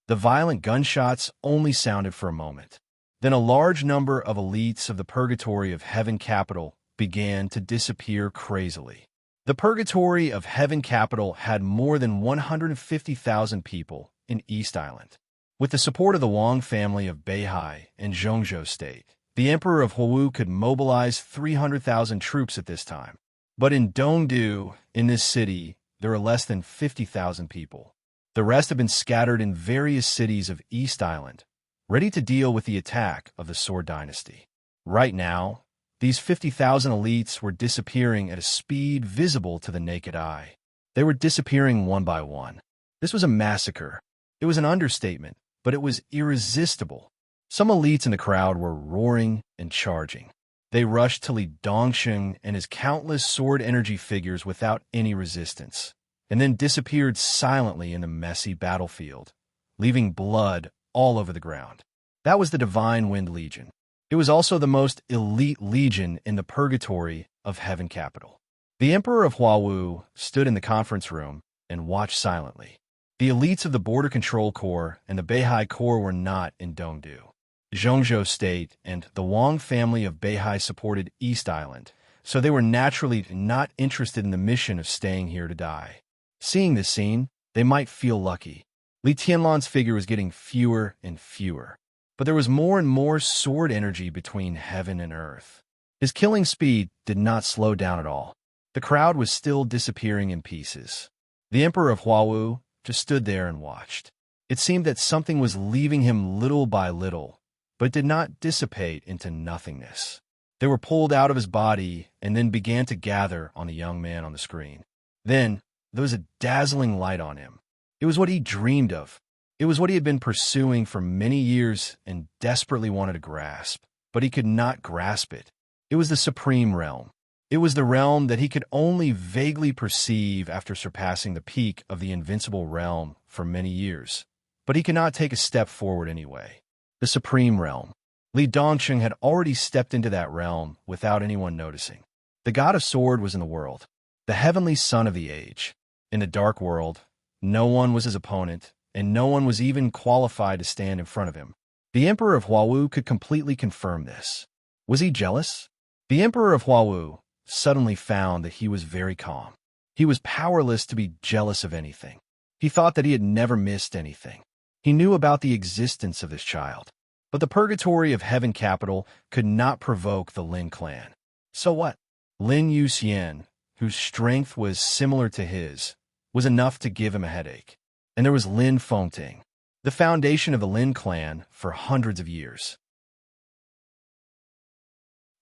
The violent gunshots only sounded for a moment. Then a large number of elites of the Purgatory of Heaven Capital began to disappear crazily. The Purgatory of Heaven Capital had more than 150,000 people in East Island. With the support of the Wang family of Beihai and Zhongzhou State, the Emperor of Huawu could mobilize 300,000 troops at this time. But in Dongdu, in this city, there are less than 50,000 people. The rest have been scattered in various cities of East Island, ready to deal with the attack of the Sword Dynasty. Right now, these 50,000 elites were disappearing at a speed visible to the naked eye. They were disappearing one by one. This was a massacre. It was an understatement, but it was irresistible. Some elites in the crowd were roaring and charging. They rushed to Li Dongsheng and his countless sword energy figures without any resistance, and then disappeared silently in the messy battlefield, leaving blood all over the ground. That was the Divine Wind Legion. It was also the most elite legion in the Purgatory of Heaven Capital. The Emperor of Huawu stood in the conference room and watched silently. The elites of the Border Control Corps and the Beihai Corps were not in Dongdu. Zhongzhou State and the Wang family of Beihai supported East Island, so they were naturally not interested in the mission of staying here to die. Seeing this scene, they might feel lucky. Li Tianlan's figure was getting fewer and fewer, but there was more and more sword energy between heaven and earth. His killing speed did not slow down at all. The crowd was still disappearing in pieces. The Emperor of Huawu just stood there and watched. It seemed that something was leaving him little by little, but did not dissipate into nothingness. They were pulled out of his body and then began to gather on the young man on the screen. Then, there was a dazzling light on him. It was what he dreamed of. It was what he had been pursuing for many years and desperately wanted to grasp, but he could not grasp it. It was the Supreme Realm. It was the realm that he could only vaguely perceive after surpassing the peak of the invincible realm for many years. But he could not take a step forward anyway. The Supreme Realm. Li Dongsheng had already stepped into that realm without anyone noticing. The God of Sword was in the world, the heavenly son of the age. In the dark world, no one was his opponent, and no one was even qualified to stand in front of him. The Emperor of Huawu could completely confirm this. Was he jealous? The Emperor of Huawu suddenly found that he was very calm. He was powerless to be jealous of anything. He thought that he had never missed anything. He knew about the existence of this child, but the Purgatory of Heaven Capital could not provoke the Lin clan. So what? Lin Yuxian, whose strength was similar to his, was enough to give him a headache. And there was Lin Fengting, the foundation of the Lin clan for hundreds of years.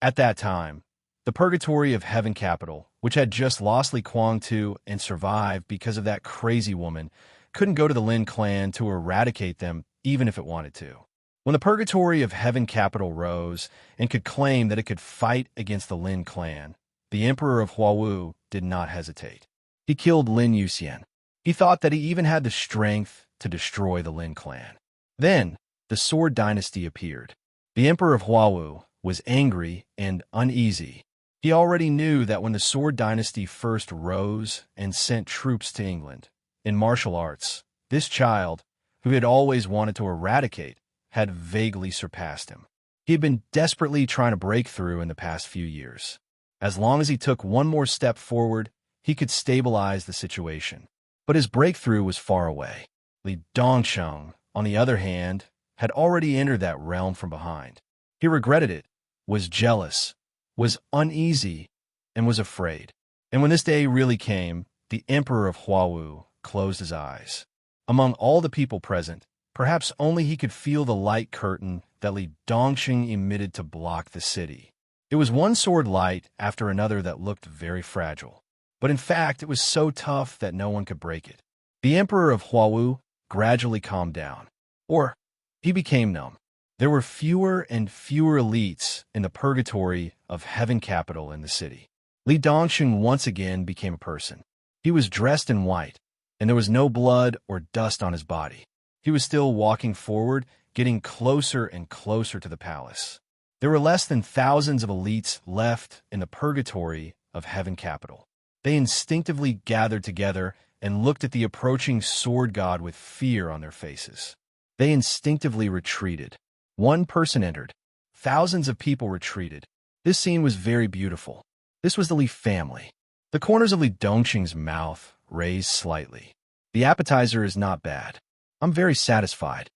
At that time, the Purgatory of Heaven Capital, which had just lost Li Kuang-tu and survived because of that crazy woman, couldn't go to the Lin clan to eradicate them even if it wanted to. When the Purgatory of Heaven Capital rose and could claim that it could fight against the Lin clan, the Emperor of Huawu did not hesitate. He killed Lin Yuxian. He thought that he even had the strength to destroy the Lin clan. Then, the Sword Dynasty appeared. The Emperor of Huawu was angry and uneasy. He already knew that when the Sword Dynasty first rose and sent troops to England, in martial arts, this child, who he had always wanted to eradicate, had vaguely surpassed him. He had been desperately trying to break through in the past few years. As long as he took one more step forward, he could stabilize the situation. But his breakthrough was far away. Li Dongsheng, on the other hand, had already entered that realm from behind. He regretted it, was jealous, was uneasy, and was afraid. And when this day really came, the Emperor of Huawu closed his eyes. Among all the people present, perhaps only he could feel the light curtain that Li Dongsheng emitted to block the city. It was one sword light after another that looked very fragile. but in fact it was so tough that no one could break it. The Emperor of Huawu gradually calmed down, or he became numb. There were fewer and fewer elites in the purgatory of Heaven Capital in the city. Li Dongsheng once again became a person. He was dressed in white, and there was no blood or dust on his body. He was still walking forward, getting closer and closer to the palace. There were less than thousands of elites left in the purgatory of Heaven Capital. They instinctively gathered together and looked at the approaching sword god with fear on their faces. They instinctively retreated. One person entered. Thousands of people retreated. This scene was very beautiful. This was the Li family. The corners of Li Dongqing's mouth raised slightly. The appetizer is not bad. I'm very satisfied.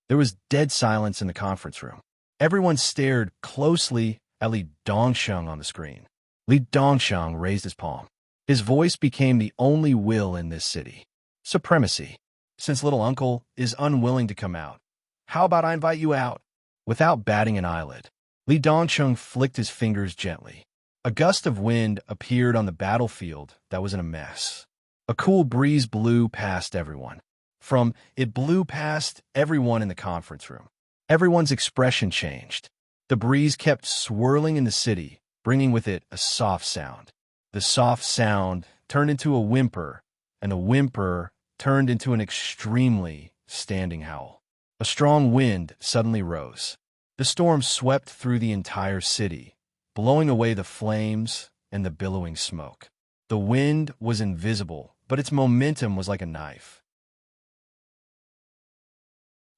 There was dead silence in the conference room. Everyone stared closely at Li Dongsheng on the screen. Li Dongsheng raised his palm. His voice became the only will in this city. Supremacy. Since little uncle is unwilling to come out, how about I invite you out? Without batting an eyelid, Li Dongsheng flicked his fingers gently. A gust of wind appeared on the battlefield that was in a mess. A cool breeze blew past everyone. It blew past everyone in the conference room. Everyone's expression changed. The breeze kept swirling in the city, bringing with it a soft sound. The soft sound turned into a whimper, and the whimper turned into an extremely standing howl. A strong wind suddenly rose. The storm swept through the entire city, blowing away the flames and the billowing smoke. The wind was invisible, but its momentum was like a knife.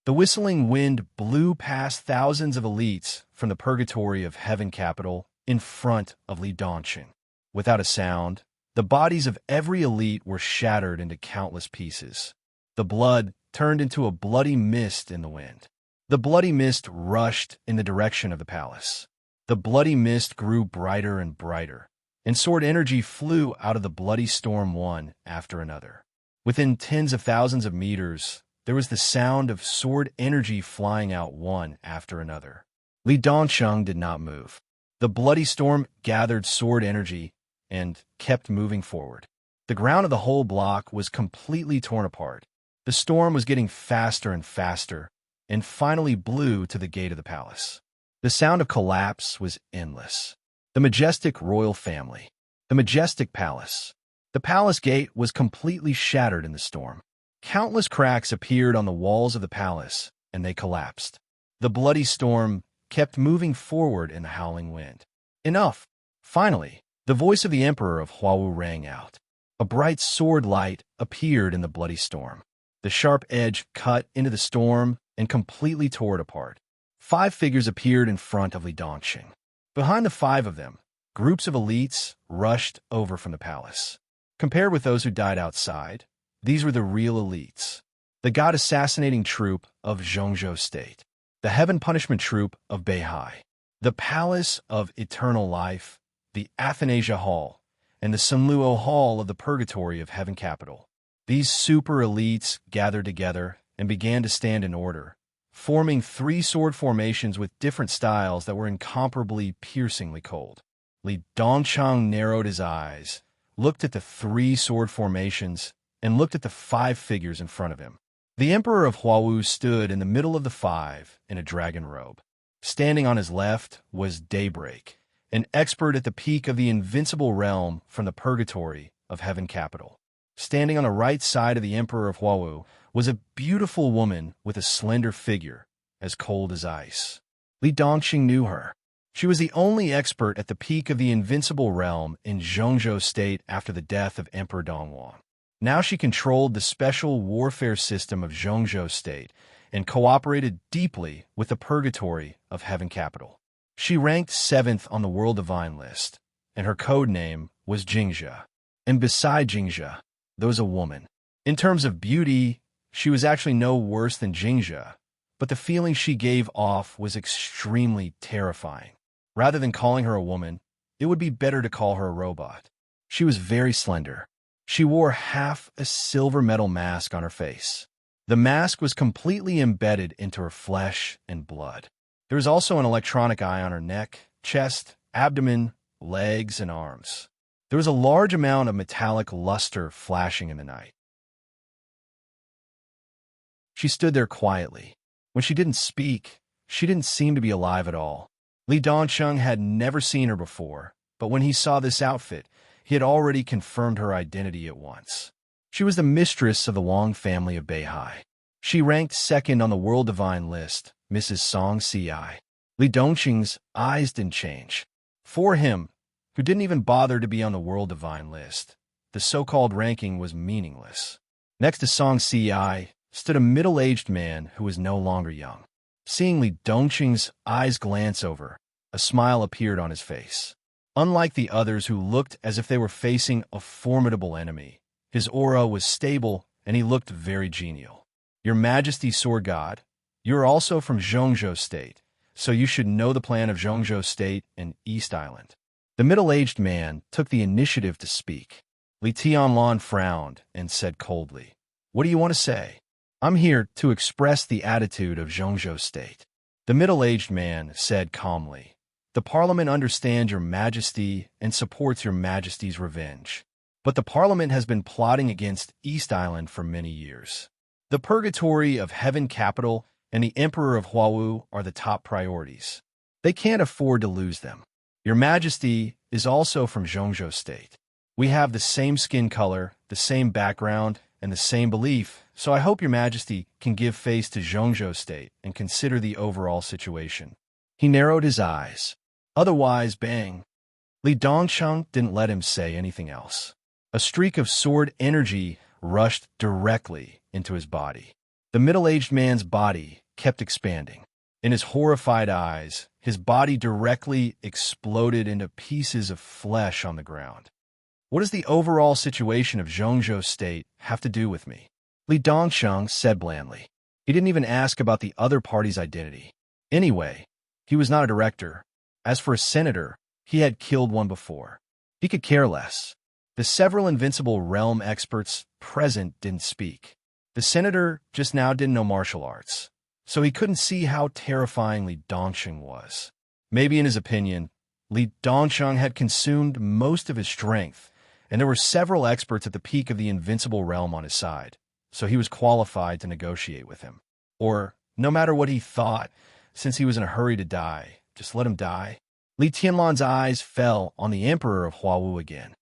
The whistling wind blew past thousands of elites from the purgatory of Heaven Capital in front of Li Dongqing. Without a sound, the bodies of every elite were shattered into countless pieces. The blood turned into a bloody mist in the wind. The bloody mist rushed in the direction of the palace. The bloody mist grew brighter and brighter, and sword energy flew out of the bloody storm one after another. Within tens of thousands of meters, there was the sound of sword energy flying out one after another. Li Dongsheng did not move. The bloody storm gathered sword energy and kept moving forward. The ground of the whole block was completely torn apart. The storm was getting faster and faster, and finally blew to the gate of the palace. The sound of collapse was endless. The majestic royal family. The majestic palace. The palace gate was completely shattered in the storm. Countless cracks appeared on the walls of the palace, and they collapsed. The bloody storm kept moving forward in the howling wind. Enough! Finally, the voice of the Emperor of Huawu rang out. A bright sword light appeared in the bloody storm. The sharp edge cut into the storm and completely tore it apart. 5 figures appeared in front of Li Dongqing. Behind the 5 of them, groups of elites rushed over from the palace. Compared with those who died outside, these were the real elites. The god-assassinating troop of Zhongzhou State. The heaven punishment troop of Beihai. The palace of eternal life, the Athanasia Hall, and the Sunluo Hall of the Purgatory of Heaven Capital. These super elites gathered together and began to stand in order, forming 3 sword formations with different styles that were incomparably piercingly cold. Li Dongsheng narrowed his eyes, looked at the 3 sword formations, and looked at the 5 figures in front of him. The Emperor of Huawu stood in the middle of the 5 in a dragon robe. Standing on his left was Daybreak, an expert at the peak of the invincible realm from the purgatory of Heaven Capital. Standing on the right side of the Emperor of Huawu was a beautiful woman with a slender figure, as cold as ice. Li Dongqing knew her. She was the only expert at the peak of the invincible realm in Zhongzhou State after the death of Emperor Dongguan. Now she controlled the special warfare system of Zhongzhou State and cooperated deeply with the purgatory of Heaven Capital. She ranked 7th on the World Divine list, and her code name was Jingzhe. And beside Jingzhe, there was a woman. In terms of beauty, she was actually no worse than Jingzhe, but the feeling she gave off was extremely terrifying. Rather than calling her a woman, it would be better to call her a robot. She was very slender. She wore half a silver metal mask on her face. The mask was completely embedded into her flesh and blood. There was also an electronic eye on her neck, chest, abdomen, legs, and arms. There was a large amount of metallic luster flashing in the night. She stood there quietly. When she didn't speak, she didn't seem to be alive at all. Li Dongsheng had never seen her before, but when he saw this outfit, he had already confirmed her identity at once. She was the mistress of the Wang family of Beihai. She ranked second on the World Divine list, Mrs. Song Ci. Li Dongsheng's eyes didn't change. For him, who didn't even bother to be on the World Divine list, the so-called ranking was meaningless. Next to Song Ci stood a middle-aged man who was no longer young. Seeing Li Dongsheng's eyes glance over, a smile appeared on his face. Unlike the others who looked as if they were facing a formidable enemy, his aura was stable and he looked very genial. Your Majesty, Sword God, you are also from Zhongzhou State, so you should know the plan of Zhongzhou State and East Island. The middle-aged man took the initiative to speak. Li Tianlan frowned and said coldly, "What do you want to say?" "I'm here to express the attitude of Zhongzhou State." The middle-aged man said calmly, "The Parliament understands your Majesty and supports your Majesty's revenge. But the Parliament has been plotting against East Island for many years. The Purgatory of Heaven Capital and the Emperor of Huawu are the top priorities. They can't afford to lose them. Your Majesty is also from Zhongzhou State. We have the same skin color, the same background, and the same belief, so I hope your Majesty can give face to Zhongzhou State and consider the overall situation." He narrowed his eyes. Otherwise, bang. Li Dongsheng didn't let him say anything else. A streak of sword energy rushed directly into his body. The middle-aged man's body kept expanding. In his horrified eyes, his body directly exploded into pieces of flesh on the ground. "What does the overall situation of Zhongzhou State have to do with me?" Li Dongsheng said blandly. He didn't even ask about the other party's identity. Anyway, he was not a director. As for a senator, he had killed one before. He could care less. The several invincible realm experts present didn't speak. The senator just now didn't know martial arts, so he couldn't see how terrifying Li Dongsheng was. Maybe in his opinion, Li Dongsheng had consumed most of his strength, and there were several experts at the peak of the invincible realm on his side, so he was qualified to negotiate with him. Or, no matter what he thought, since he was in a hurry to die, just let him die. Li Tianlan's eyes fell on the Emperor of Huawu again.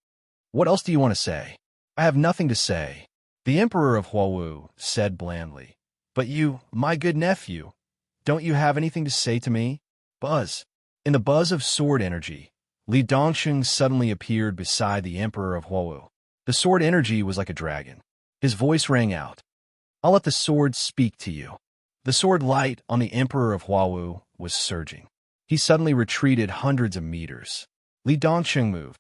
"What else do you want to say?" "I have nothing to say," the Emperor of Huawu said blandly. "But you, my good nephew, don't you have anything to say to me?" Buzz. In the buzz of sword energy, Li Dongsheng suddenly appeared beside the Emperor of Huawu. The sword energy was like a dragon. His voice rang out. "I'll let the sword speak to you." The sword light on the Emperor of Huawu was surging. He suddenly retreated hundreds of meters. Li Dongsheng moved.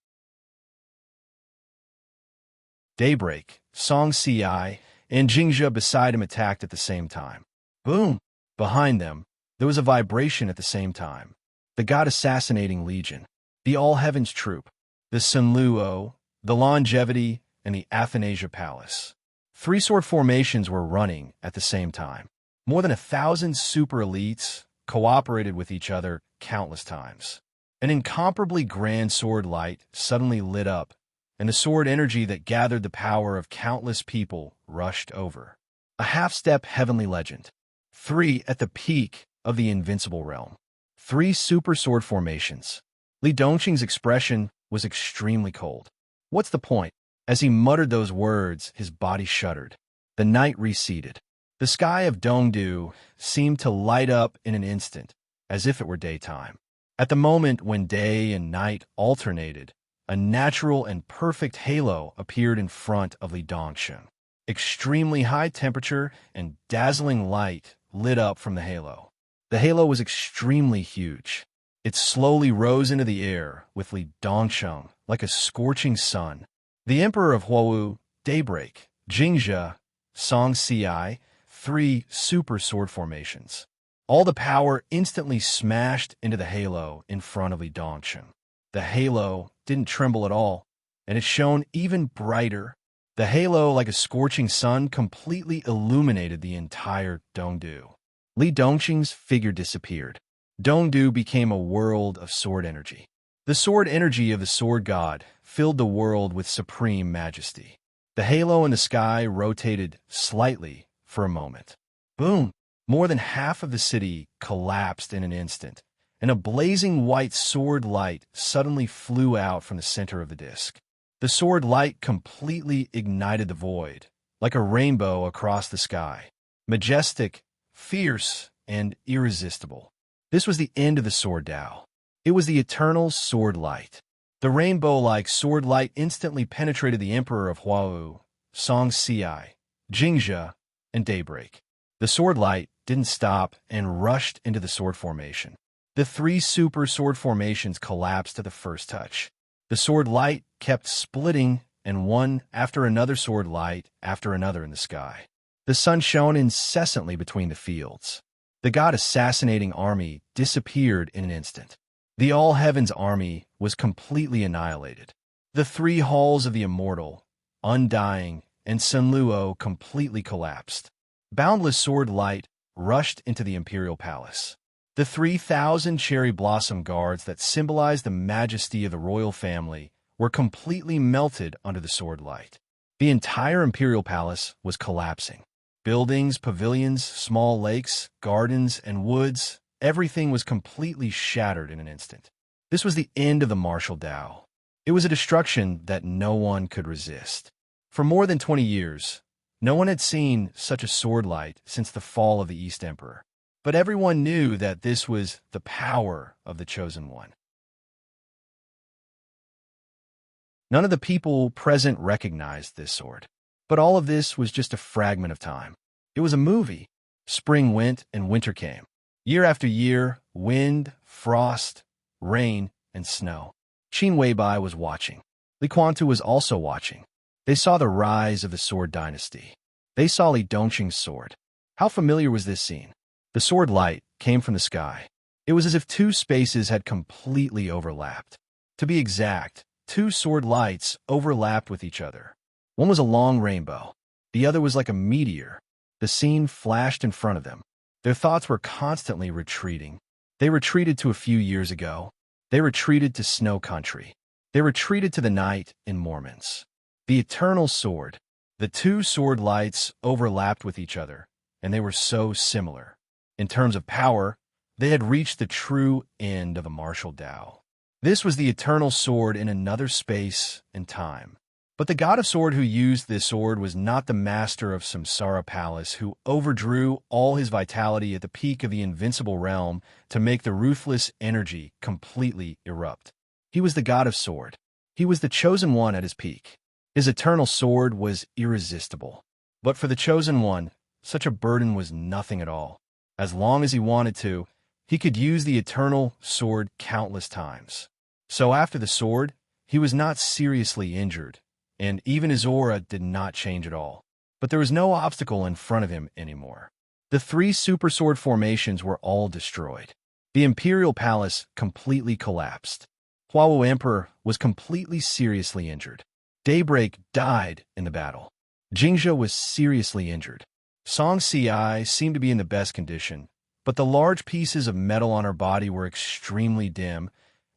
Daybreak, Song Ci, and Jingzhe beside him attacked at the same time. Boom! Behind them, there was a vibration at the same time. The God-assassinating legion, the All-Heavens troop, the Sunluo, the Longevity, and the Athanasia Palace. Three sword formations were running at the same time. More than 1,000 super elites cooperated with each other countless times. An incomparably grand sword light suddenly lit up, and the sword energy that gathered the power of countless people rushed over. A half-step heavenly legend. 3 at the peak of the invincible realm. 3 super sword formations. Li Dongsheng's expression was extremely cold. What's the point? As he muttered those words, his body shuddered. The night receded. The sky of Dongdu seemed to light up in an instant, as if it were daytime. At the moment when day and night alternated, a natural and perfect halo appeared in front of Li Dongsheng. Extremely high temperature and dazzling light lit up from the halo. The halo was extremely huge. It slowly rose into the air with Li Dongsheng like a scorching sun. The Emperor of Huawu, Daybreak, Jingzhe, Song Ci, 3 super sword formations. All the power instantly smashed into the halo in front of Li Dongsheng. The halo didn't tremble at all, and it shone even brighter. The halo, like a scorching sun, completely illuminated the entire Dongdu. Li Dongsheng's figure disappeared. Dongdu became a world of sword energy. The The sword energy of the sword god filled the world with supreme majesty. The halo in the sky rotated slightly for a moment. Boom! More than half of the city collapsed in an instant, and a blazing white sword light suddenly flew out from the center of the disk. The sword light completely ignited the void, like a rainbow across the sky. Majestic, fierce, and irresistible. This was the end of the sword Tao. It was the eternal sword light. The rainbow-like sword light instantly penetrated the emperor of Huawu, Song Xiai, Jingzhe, and Daybreak. The sword light didn't stop and rushed into the sword formation. The three super sword formations collapsed at the first touch. The sword light kept splitting, and one after another sword light after another in the sky. The sun shone incessantly between the fields. The god-assassinating army disappeared in an instant. The All-Heavens army was completely annihilated. The three halls of the Immortal, Undying, and Senluo completely collapsed. Boundless sword light rushed into the imperial palace. The 3,000 cherry blossom guards that symbolized the majesty of the royal family were completely melted under the sword light. The entire imperial palace was collapsing. Buildings, pavilions, small lakes, gardens, and woods, everything was completely shattered in an instant. This was the end of the martial Tao. It was a destruction that no one could resist. For more than 20 years, no one had seen such a sword light since the fall of the East Emperor. But everyone knew that this was the power of the Chosen One. None of the people present recognized this sword. But all of this was just a fragment of time. It was a movie. Spring went and winter came. Year after year, wind, frost, rain, and snow. Qin Weibai was watching. Li Quantu was also watching. They saw the rise of the sword dynasty. They saw Li Dongqing's sword. How familiar was this scene? The sword light came from the sky. It was as if two spaces had completely overlapped. To be exact, two sword lights overlapped with each other. One was a long rainbow. The other was like a meteor. The scene flashed in front of them. Their thoughts were constantly retreating. They retreated to a few years ago. They retreated to snow country. They retreated to the night in Mormons. The eternal sword. The two sword lights overlapped with each other, and they were so similar. In terms of power, they had reached the true end of a martial Tao. This was the eternal sword in another space and time. But the god of sword who used this sword was not the master of Samsara Palace who overdrew all his vitality at the peak of the invincible realm to make the ruthless energy completely erupt. He was the god of sword. He was the chosen one at his peak. His eternal sword was irresistible. But for the chosen one, such a burden was nothing at all. As long as he wanted to, he could use the eternal sword countless times. So after the sword, he was not seriously injured, and even his aura did not change at all. But there was no obstacle in front of him anymore. The three super sword formations were all destroyed. The imperial palace completely collapsed. Huawu Emperor was completely seriously injured. Daybreak died in the battle. Jingzhe was seriously injured. Song Xiai seemed to be in the best condition, but the large pieces of metal on her body were extremely dim,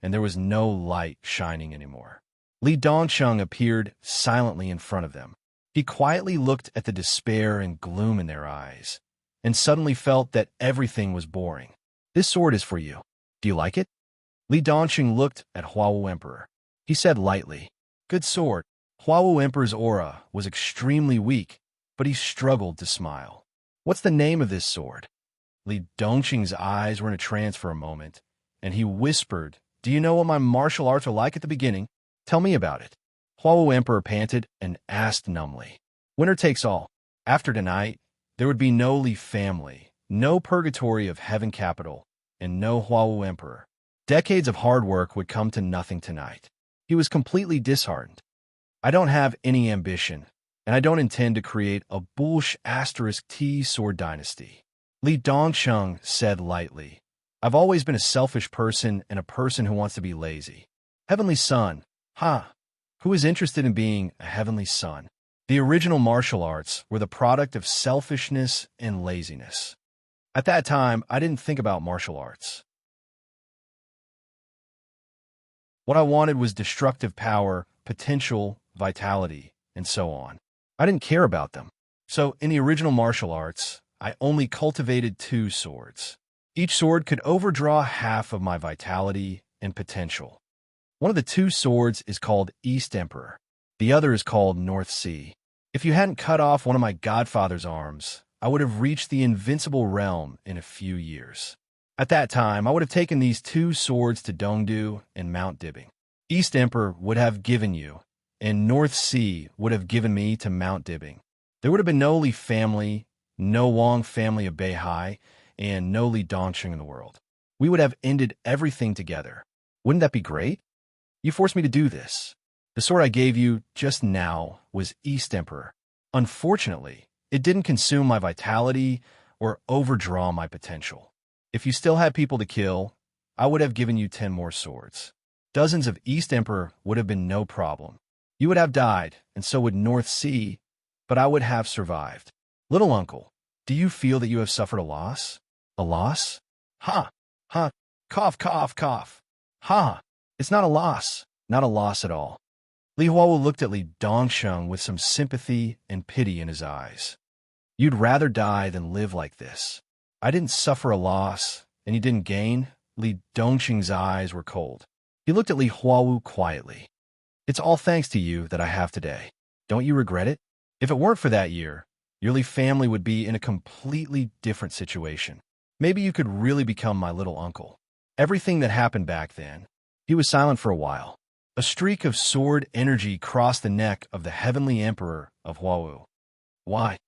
and there was no light shining anymore. Li Dongqing appeared silently in front of them. He quietly looked at the despair and gloom in their eyes, and suddenly felt that everything was boring. This sword is for you. Do you like it? Li Dongqing looked at Huawu Emperor. He said lightly, "Good sword." Huawu Emperor's aura was extremely weak, but he struggled to smile. "What's the name of this sword?" Li Dongqing's eyes were in a trance for a moment, and he whispered, "Do you know what my martial arts are like at the beginning? Tell me about it." Huawu Emperor panted and asked numbly, "Winner takes all. After tonight, there would be no Li family, no purgatory of heaven capital, and no Huawu Emperor. Decades of hard work would come to nothing tonight." He was completely disheartened. "I don't have any ambition, and I don't intend to create a *T sword dynasty." Li Dongqing said lightly, "I've always been a selfish person and a person who wants to be lazy. Heavenly Son, who is interested in being a heavenly son?" The original martial arts were the product of selfishness and laziness. At that time, I didn't think about martial arts. What I wanted was destructive power, potential, vitality, and so on. I didn't care about them. So, in the original martial arts, I only cultivated 2 swords. Each sword could overdraw half of my vitality and potential. One of the 2 swords is called East Emperor. The other is called North Sea. If you hadn't cut off one of my godfather's arms, I would have reached the invincible realm in a few years. At that time, I would have taken these 2 swords to Dongdu and Mount Dibbing. East Emperor would have given you, and North Sea would have given me to Mount Dibbing. There would have been no Li family, no Wang family of Beihai, and no Li Dongqing in the world. We would have ended everything together. Wouldn't that be great? You forced me to do this. The sword I gave you just now was East Emperor. Unfortunately, it didn't consume my vitality or overdraw my potential. If you still had people to kill, I would have given you 10 more swords. Dozens of East Emperor would have been no problem. You would have died, and so would North Sea, but I would have survived. Little uncle, do you feel that you have suffered a loss? A loss? Ha! Ha! Cough, cough, cough. Ha! It's not a loss. Not a loss at all. Li Huawu looked at Li Dongsheng with some sympathy and pity in his eyes. You'd rather die than live like this. I didn't suffer a loss, and you didn't gain. Li Dongqing's eyes were cold. He looked at Li Huawu quietly. It's all thanks to you that I have today. Don't you regret it? If it weren't for that year, your Li family would be in a completely different situation. Maybe you could really become my little uncle. Everything that happened back then. He was silent for a while. A streak of sword energy crossed the neck of the Heavenly Emperor of Huawu. Why?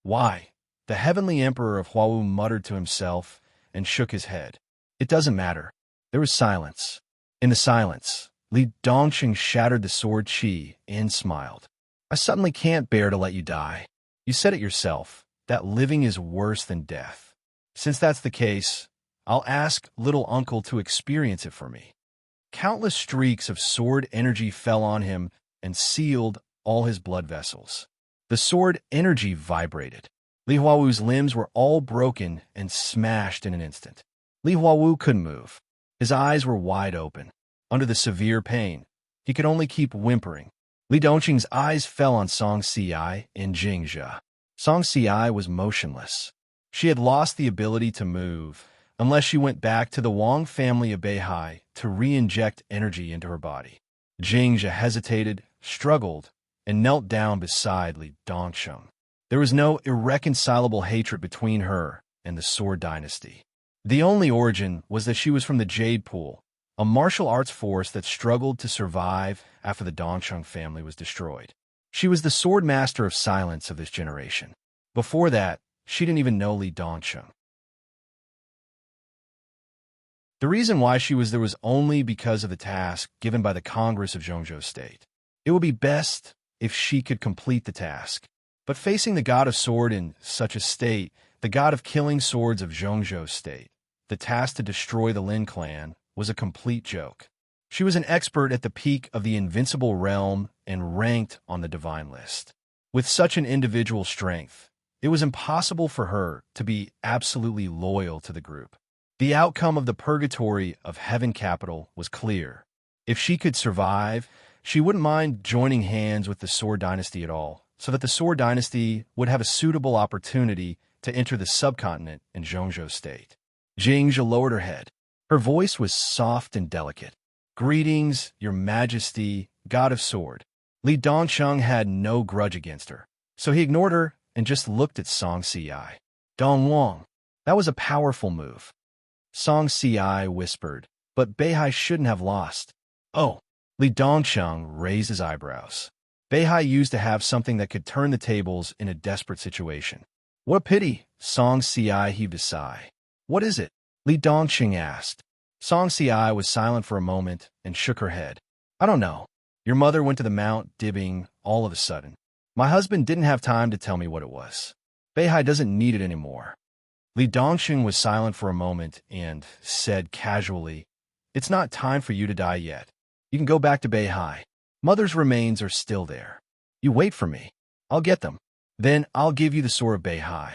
Why? The Heavenly Emperor of Huawu muttered to himself and shook his head. It doesn't matter. There was silence. In the silence, Li Dongqing shattered the sword chi and smiled. I suddenly can't bear to let you die. You said it yourself, that living is worse than death. Since that's the case, I'll ask little uncle to experience it for me. Countless streaks of sword energy fell on him and sealed all his blood vessels. The sword energy vibrated. Li Huawu's limbs were all broken and smashed in an instant. Li Huawu couldn't move. His eyes were wide open. Under the severe pain, he could only keep whimpering. Li Dongqing's eyes fell on Song Si and Jing Zhe. Song Si was motionless. She had lost the ability to move, unless she went back to the Wang family of Beihai to re-inject energy into her body. Jing Zhe hesitated, struggled, and knelt down beside Li Dongsheng. There was no irreconcilable hatred between her and the Sword Dynasty. The only origin was that she was from the Jade Pool, a martial arts force that struggled to survive after the Dongsheng family was destroyed. She was the sword master of silence of this generation. Before that, she didn't even know Li Dongsheng. The reason why she was there was only because of the task given by the Congress of Zhongzhou State. It would be best if she could complete the task. But facing the god of sword in such a state, the god of killing swords of Zhongzhou State, the task to destroy the Lin clan, was a complete joke. She was an expert at the peak of the invincible realm and ranked on the divine list. With such an individual strength, it was impossible for her to be absolutely loyal to the group. The outcome of the purgatory of Heaven Capital was clear. If she could survive, she wouldn't mind joining hands with the Sword Dynasty at all, so that the Sword Dynasty would have a suitable opportunity to enter the subcontinent in Zhongzhou State. Jing Zhe lowered her head. Her voice was soft and delicate. Greetings, Your Majesty, God of Sword. Li Dongsheng had no grudge against her, so he ignored her and just looked at Song Si. Dong Wang. That was a powerful move. Song Si whispered, but Beihai shouldn't have lost. Oh, Li Dongsheng raised his eyebrows. Beihai used to have something that could turn the tables in a desperate situation. What a pity, Song Si heaved a sigh. What is it? Li Dongqing asked. Song Si was silent for a moment and shook her head. I don't know. Your mother went to the Mount Dibbing all of a sudden. My husband didn't have time to tell me what it was. Beihai doesn't need it anymore. Li Dongqing was silent for a moment and said casually, It's not time for you to die yet. You can go back to Beihai. Mother's remains are still there. You wait for me. I'll get them. Then I'll give you the sword of Beihai.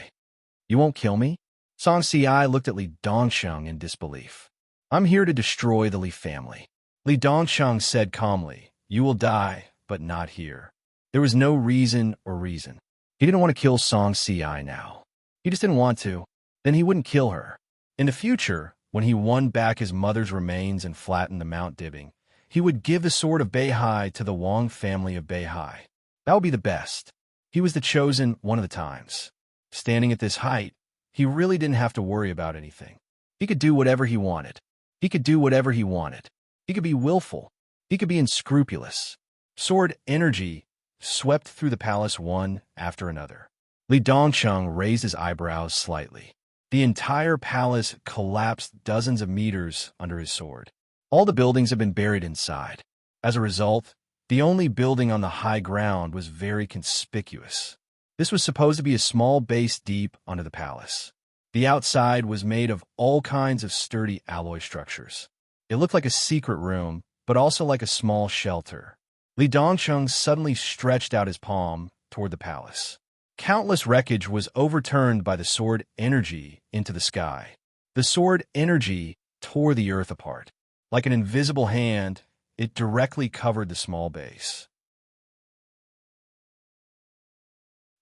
You won't kill me? Song Si looked at Li Dongsheng in disbelief. I'm here to destroy the Li family. Li Dongsheng said calmly, "You will die, but not here." There was no reason or reason. He didn't want to kill Song Si now. He just didn't want to. Then he wouldn't kill her. In the future, when he won back his mother's remains and flattened the Mount Dibbing, he would give the sword of Beihai to the Wang family of Beihai. That would be the best. He was the chosen one of the times. Standing at this height, he really didn't have to worry about anything. He could do whatever he wanted. He could do whatever he wanted. He could be willful. He could be unscrupulous. Sword energy swept through the palace one after another. Li Dongsheng raised his eyebrows slightly. The entire palace collapsed dozens of meters under his sword. All the buildings had been buried inside. As a result, the only building on the high ground was very conspicuous. This was supposed to be a small base deep under the palace. The outside was made of all kinds of sturdy alloy structures. It looked like a secret room, but also like a small shelter. Li Dongsheng suddenly stretched out his palm toward the palace. Countless wreckage was overturned by the sword energy into the sky. The sword energy tore the earth apart. Like an invisible hand, it directly covered the small base.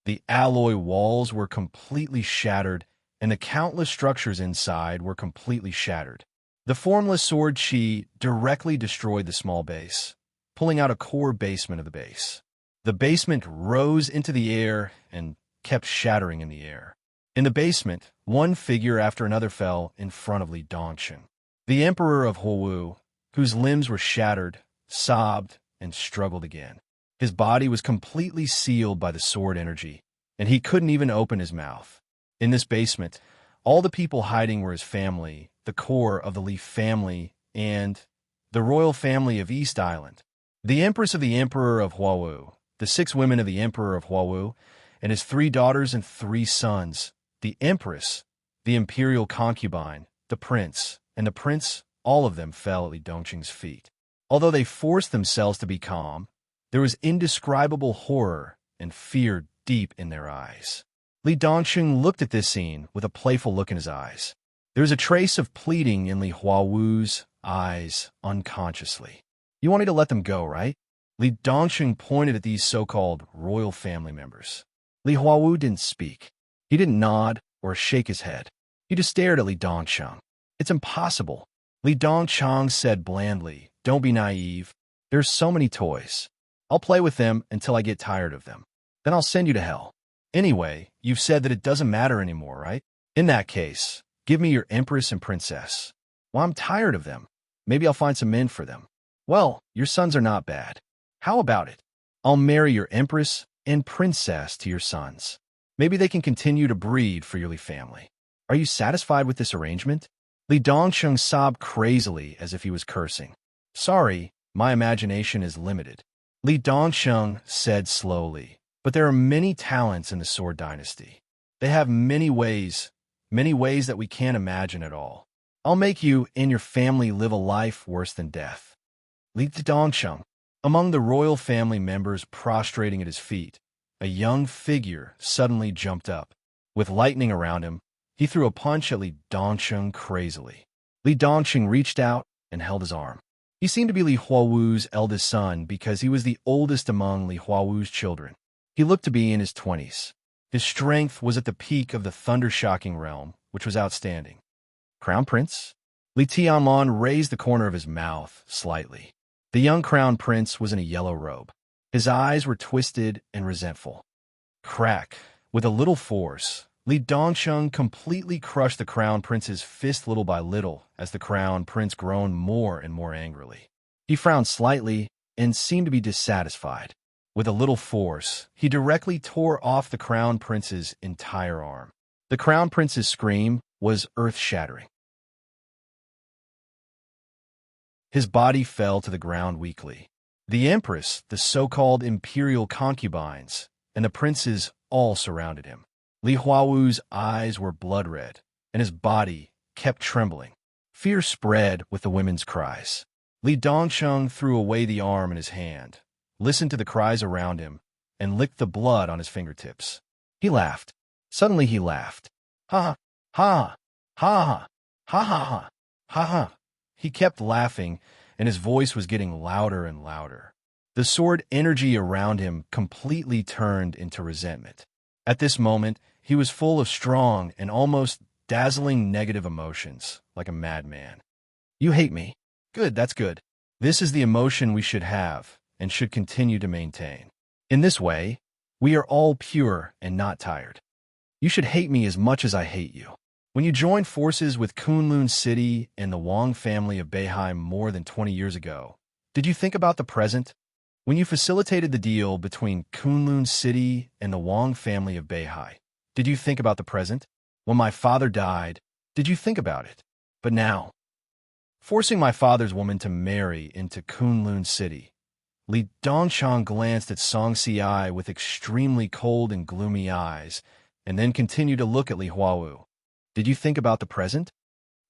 The alloy walls were completely shattered, and the countless structures inside were completely shattered. The formless sword chi directly destroyed the small base, pulling out a core basement of the base. The basement rose into the air and kept shattering in the air. In the basement, one figure after another fell in front of Li Dongsheng. The Emperor of Huowu, whose limbs were shattered, sobbed and struggled again. His body was completely sealed by the sword energy, and he couldn't even open his mouth. In this basement, all the people hiding were his family, the core of the Li family, and the royal family of East Island. The Empress of the Emperor of Huowu, the 6 women of the Emperor of Huowu, and his 3 daughters and 3 sons, the Empress, the imperial concubine, the prince, and the prince, all of them fell at Li Dongsheng's feet. Although they forced themselves to be calm, there was indescribable horror and fear deep in their eyes. Li Dongsheng looked at this scene with a playful look in his eyes. There was a trace of pleading in Li Huowu's eyes unconsciously. "You want me to let them go, right?" Li Dongsheng pointed at these so-called royal family members. Li Huowu didn't speak. He didn't nod or shake his head. He just stared at Li Dongsheng. "It's impossible." Li Dongsheng said blandly, "Don't be naive. There's so many toys. I'll play with them until I get tired of them. Then I'll send you to hell. Anyway, you've said that it doesn't matter anymore, right? In that case, give me your empress and princess. Well, I'm tired of them. Maybe I'll find some men for them. Well, your sons are not bad. How about it? I'll marry your empress and princess to your sons. Maybe they can continue to breed for your Li family. Are you satisfied with this arrangement?" Li Dongsheng sobbed crazily as if he was cursing. "Sorry, my imagination is limited." Li Dongsheng said slowly, "But there are many talents in the Sword Dynasty. They have many ways that we can't imagine at all. I'll make you and your family live a life worse than death." Li Dongsheng, among the royal family members prostrating at his feet, a young figure suddenly jumped up. With lightning around him, he threw a punch at Li Dongsheng crazily. Li Dongsheng reached out and held his arm. He seemed to be Li Huowu's eldest son because he was the oldest among Li Huowu's children. He looked to be in his 20s. His strength was at the peak of the thunder-shocking realm, which was outstanding. "Crown Prince?" Li Tianlong raised the corner of his mouth slightly. The young crown prince was in a yellow robe. His eyes were twisted and resentful. Crack! With a little force, Li Dongsheng completely crushed the crown prince's fist little by little as the crown prince groaned more and more angrily. He frowned slightly and seemed to be dissatisfied. With a little force, he directly tore off the crown prince's entire arm. The crown prince's scream was earth-shattering. His body fell to the ground weakly. The empress, the so-called imperial concubines, and the princes all surrounded him. Li Huowu's eyes were blood-red, and his body kept trembling. Fear spread with the women's cries. Li Dongsheng threw away the arm in his hand, listened to the cries around him, and licked the blood on his fingertips. He laughed. Suddenly he laughed. Ha ha ha ha ha ha ha ha. He kept laughing, and his voice was getting louder and louder. The sword energy around him completely turned into resentment. At this moment, he was full of strong and almost dazzling negative emotions, like a madman. You hate me. Good, that's good. This is the emotion we should have and should continue to maintain. In this way, we are all pure and not tired. You should hate me as much as I hate you. When you joined forces with Kunlun City and the Wang family of Beihai more than 20 years ago, did you think about the present? When you facilitated the deal between Kunlun City and the Wang family of Beihai, did you think about the present? When my father died, did you think about it? But now, forcing my father's woman to marry into Kunlun City, Li Dongchang glanced at Song Xiai with extremely cold and gloomy eyes, and then continued to look at Li Huawu. Did you think about the present?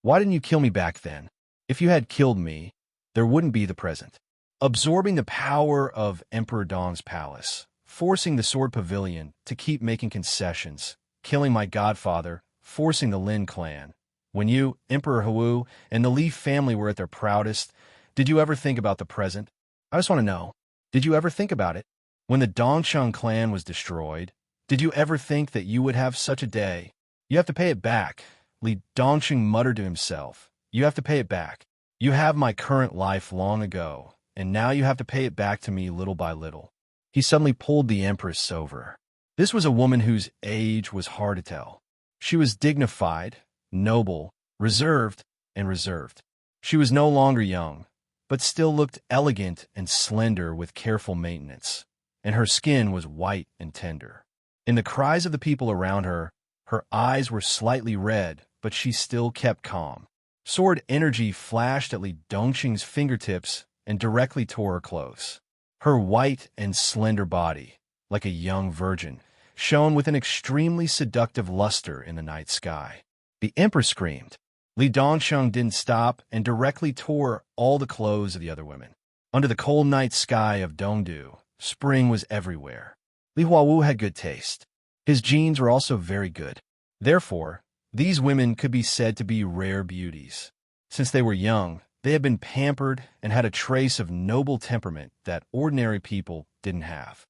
Why didn't you kill me back then? If you had killed me, there wouldn't be the present. Absorbing the power of Emperor Dong's palace, forcing the Sword Pavilion to keep making concessions, killing my godfather, forcing the Lin clan. When you, Emperor Hu, and the Li family were at their proudest, did you ever think about the present? I just want to know, did you ever think about it? When the Dongcheng clan was destroyed, did you ever think that you would have such a day? You have to pay it back, Li Dongcheng muttered to himself. You have to pay it back. You have my current life long ago, and now you have to pay it back to me little by little. He suddenly pulled the Empress over. This was a woman whose age was hard to tell. She was dignified, noble, reserved, and reserved. She was no longer young, but still looked elegant and slender with careful maintenance, and her skin was white and tender. In the cries of the people around her, her eyes were slightly red, but she still kept calm. Sword energy flashed at Li Dongqing's fingertips and directly tore her clothes. Her white and slender body, like a young virgin, shone with an extremely seductive luster in the night sky. The Empress screamed. Li Dongcheng didn't stop and directly tore all the clothes of the other women. Under the cold night sky of Dongdu, spring was everywhere. Li Huawu had good taste. His genes were also very good. Therefore, these women could be said to be rare beauties. Since they were young, they had been pampered and had a trace of noble temperament that ordinary people didn't have.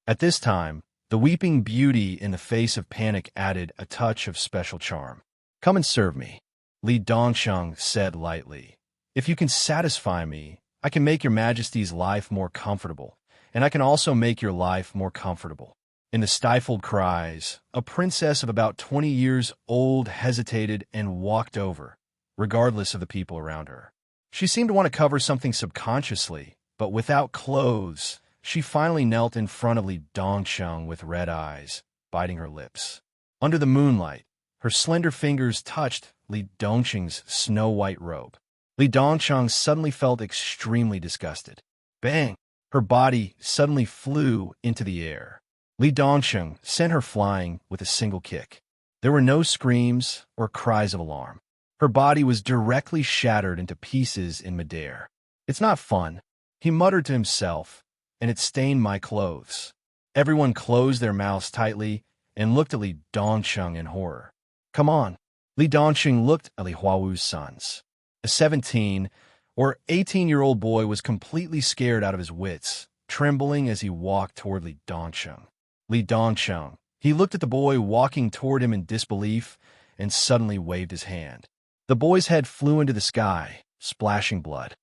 At this time, the weeping beauty in the face of panic added a touch of special charm. Come and serve me, Li Dongcheng said lightly. If you can satisfy me, I can make your majesty's life more comfortable, and I can also make your life more comfortable. In the stifled cries, a princess of about 20 years old hesitated and walked over, regardless of the people around her. She seemed to want to cover something subconsciously, but without clothes, she finally knelt in front of Li Dongcheng with red eyes, biting her lips. Under the moonlight, her slender fingers touched Li Dongqing's snow-white robe. Li Dongcheng suddenly felt extremely disgusted. Bang! Her body suddenly flew into the air. Li Dongcheng sent her flying with a single kick. There were no screams or cries of alarm. Her body was directly shattered into pieces in midair. It's not fun, he muttered to himself, and it stained my clothes. Everyone closed their mouths tightly and looked at Li Dongcheng in horror. Come on. Li Dongcheng looked at Li Huawu's sons. A 17 or 18-year-old boy was completely scared out of his wits, trembling as he walked toward Li Dongcheng. Li Dongcheng. He looked at the boy walking toward him in disbelief and suddenly waved his hand. The boy's head flew into the sky, splashing blood.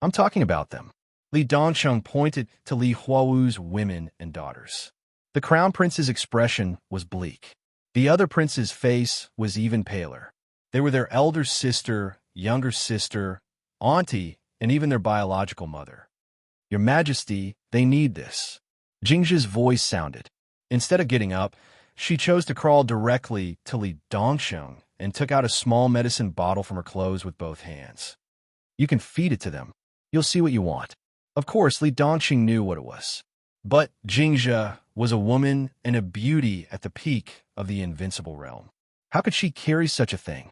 I'm talking about them. Li Dongcheng pointed to Li Huawu's women and daughters. The crown prince's expression was bleak. The other prince's face was even paler. They were their elder sister, younger sister, auntie, and even their biological mother. Your Majesty, they need this. Jingzhi's voice sounded. Instead of getting up, she chose to crawl directly to Li Dongcheng and took out a small medicine bottle from her clothes with both hands. You can feed it to them. You'll see what you want. Of course, Li Dongcheng knew what it was. But Jingzhi was a woman and a beauty at the peak of the invincible realm. How could she carry such a thing?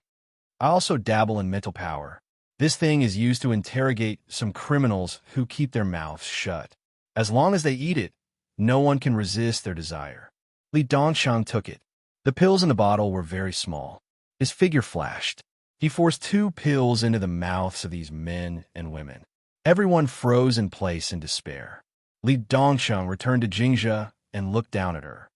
I also dabble in mental power. This thing is used to interrogate some criminals who keep their mouths shut. As long as they eat it, no one can resist their desire. Li Dongcheng took it. The pills in the bottle were very small. His figure flashed. He forced 2 pills into the mouths of these men and women. Everyone froze in place in despair. Li Dongsheng returned to Jingzhe and looked down at her.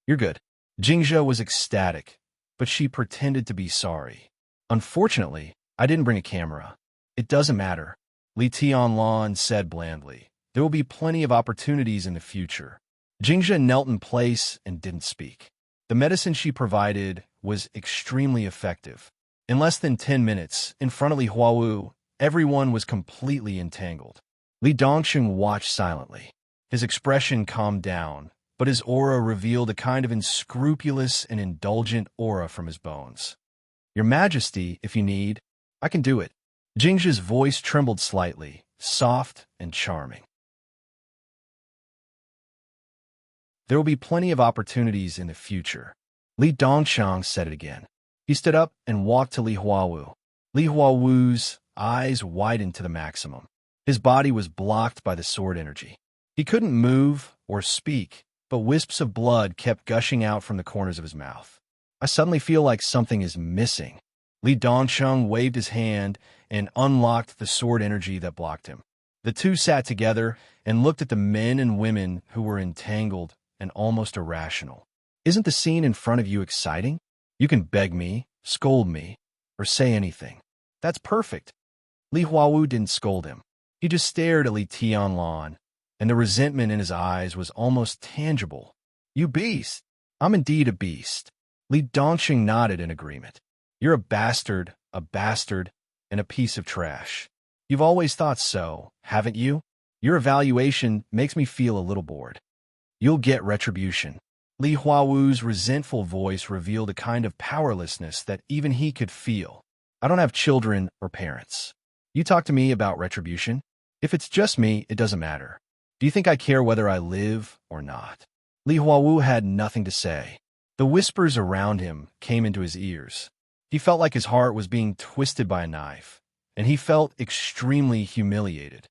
"You're good." Jingzhe was ecstatic, but she pretended to be sorry. "Unfortunately, I didn't bring a camera." "It doesn't matter," Li Tianlan said blandly. "There will be plenty of opportunities in the future." Jingzhe knelt in place and didn't speak. The medicine she provided was extremely effective. In less than 10 minutes, in front of Li Huawu, everyone was completely entangled. Li Dongsheng watched silently. His expression calmed down, but his aura revealed a kind of unscrupulous and indulgent aura from his bones. "Your Majesty, if you need, I can do it." Jingzhe's voice trembled slightly, soft and charming. "There will be plenty of opportunities in the future." Li Dongsheng said it again. He stood up and walked to Li Huawu. Li Huawu's eyes widened to the maximum. His body was blocked by the sword energy. He couldn't move or speak, but wisps of blood kept gushing out from the corners of his mouth. "I suddenly feel like something is missing." Li Dongsheng waved his hand and unlocked the sword energy that blocked him. The two sat together and looked at the men and women who were entangled and almost irrational. "Isn't the scene in front of you exciting? You can beg me, scold me, or say anything. That's perfect." Li Huawu didn't scold him. He just stared at Li Tianlan, and the resentment in his eyes was almost tangible. "You beast." "I'm indeed a beast." Li Dongsheng nodded in agreement. "You're a bastard, and a piece of trash. You've always thought so, haven't you? Your evaluation makes me feel a little bored. You'll get retribution." Li Huawu's resentful voice revealed a kind of powerlessness that even he could feel. "I don't have children or parents. You talk to me about retribution? If it's just me, it doesn't matter. Do you think I care whether I live or not?" Li Huawu had nothing to say. The whispers around him came into his ears. He felt like his heart was being twisted by a knife, and he felt extremely humiliated.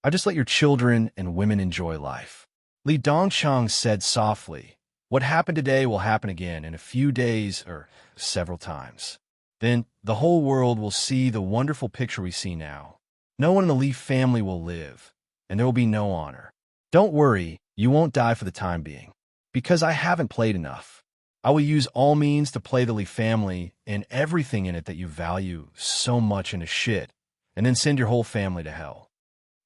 "I just let your children and women enjoy life." Li Dongsheng said softly, "What happened today will happen again in a few days or several times. Then the whole world will see the wonderful picture we see now. No one in the Li family will live, and there will be no honor. Don't worry, you won't die for the time being. Because I haven't played enough. I will use all means to play the Li family and everything in it that you value so much into shit, and then send your whole family to hell."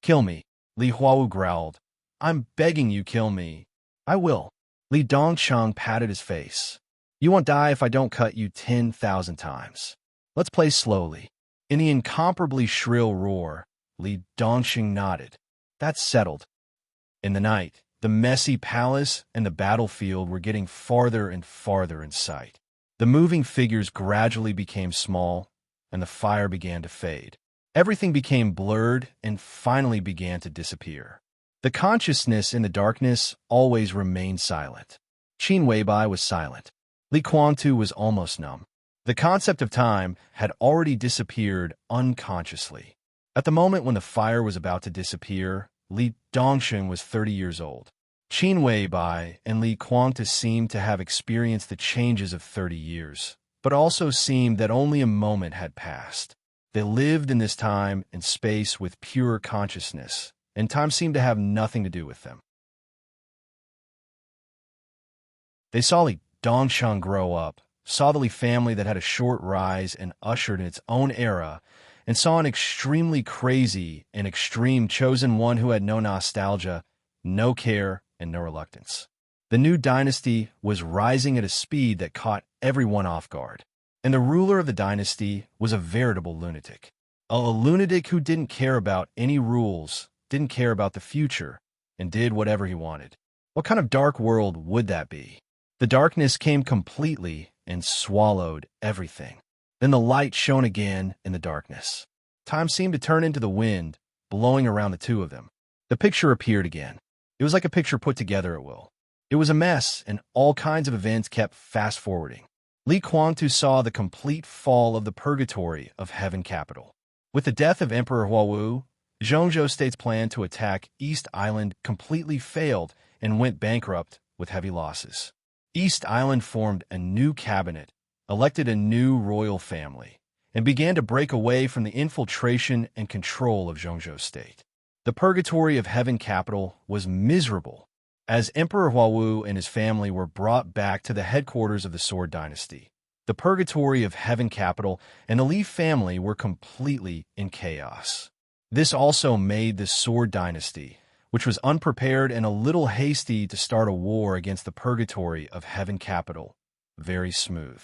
"Kill me," Li Huawu growled. "I'm begging you, kill me." "I will." Li Dongsheng patted his face. "You won't die if I don't cut you 10,000 times. Let's play slowly." In the incomparably shrill roar, Li Dongsheng nodded. "That's settled." In the night, the messy palace and the battlefield were getting farther and farther in sight. The moving figures gradually became small, and the fire began to fade. Everything became blurred and finally began to disappear. The consciousness in the darkness always remained silent. Qin Weibai was silent. Li Quantu was almost numb. The concept of time had already disappeared unconsciously. At the moment when the fire was about to disappear, Li Dongsheng was 30 years old. Qin Weibai and Li Quantu seemed to have experienced the changes of 30 years, but also seemed that only a moment had passed. They lived in this time and space with pure consciousness, and time seemed to have nothing to do with them. They saw Li Dongsheng grow up, saw the Li family that had a short rise and ushered in its own era, and saw an extremely crazy and extreme chosen one who had no nostalgia, no care, and no reluctance. The new dynasty was rising at a speed that caught everyone off guard, and the ruler of the dynasty was a veritable lunatic. A lunatic who didn't care about any rules, didn't care about the future, and did whatever he wanted. What kind of dark world would that be? The darkness came completely and swallowed everything. Then the light shone again in the darkness. Time seemed to turn into the wind, blowing around the two of them. The picture appeared again. It was like a picture put together at will. It was a mess, and all kinds of events kept fast-forwarding. Li Quantu saw the complete fall of the purgatory of Heaven Capital. With the death of Emperor Huawu, Zhongzhou State's plan to attack East Island completely failed and went bankrupt with heavy losses. East Island formed a new cabinet, elected a new royal family, and began to break away from the infiltration and control of Zhongzhou state. The purgatory of Heaven capital was miserable, as Emperor Huawu and his family were brought back to the headquarters of the Sword Dynasty. The purgatory of Heaven capital and the Li family were completely in chaos. This also made the Sword Dynasty, which was unprepared and a little hasty to start a war against the purgatory of Heaven capital, very smooth.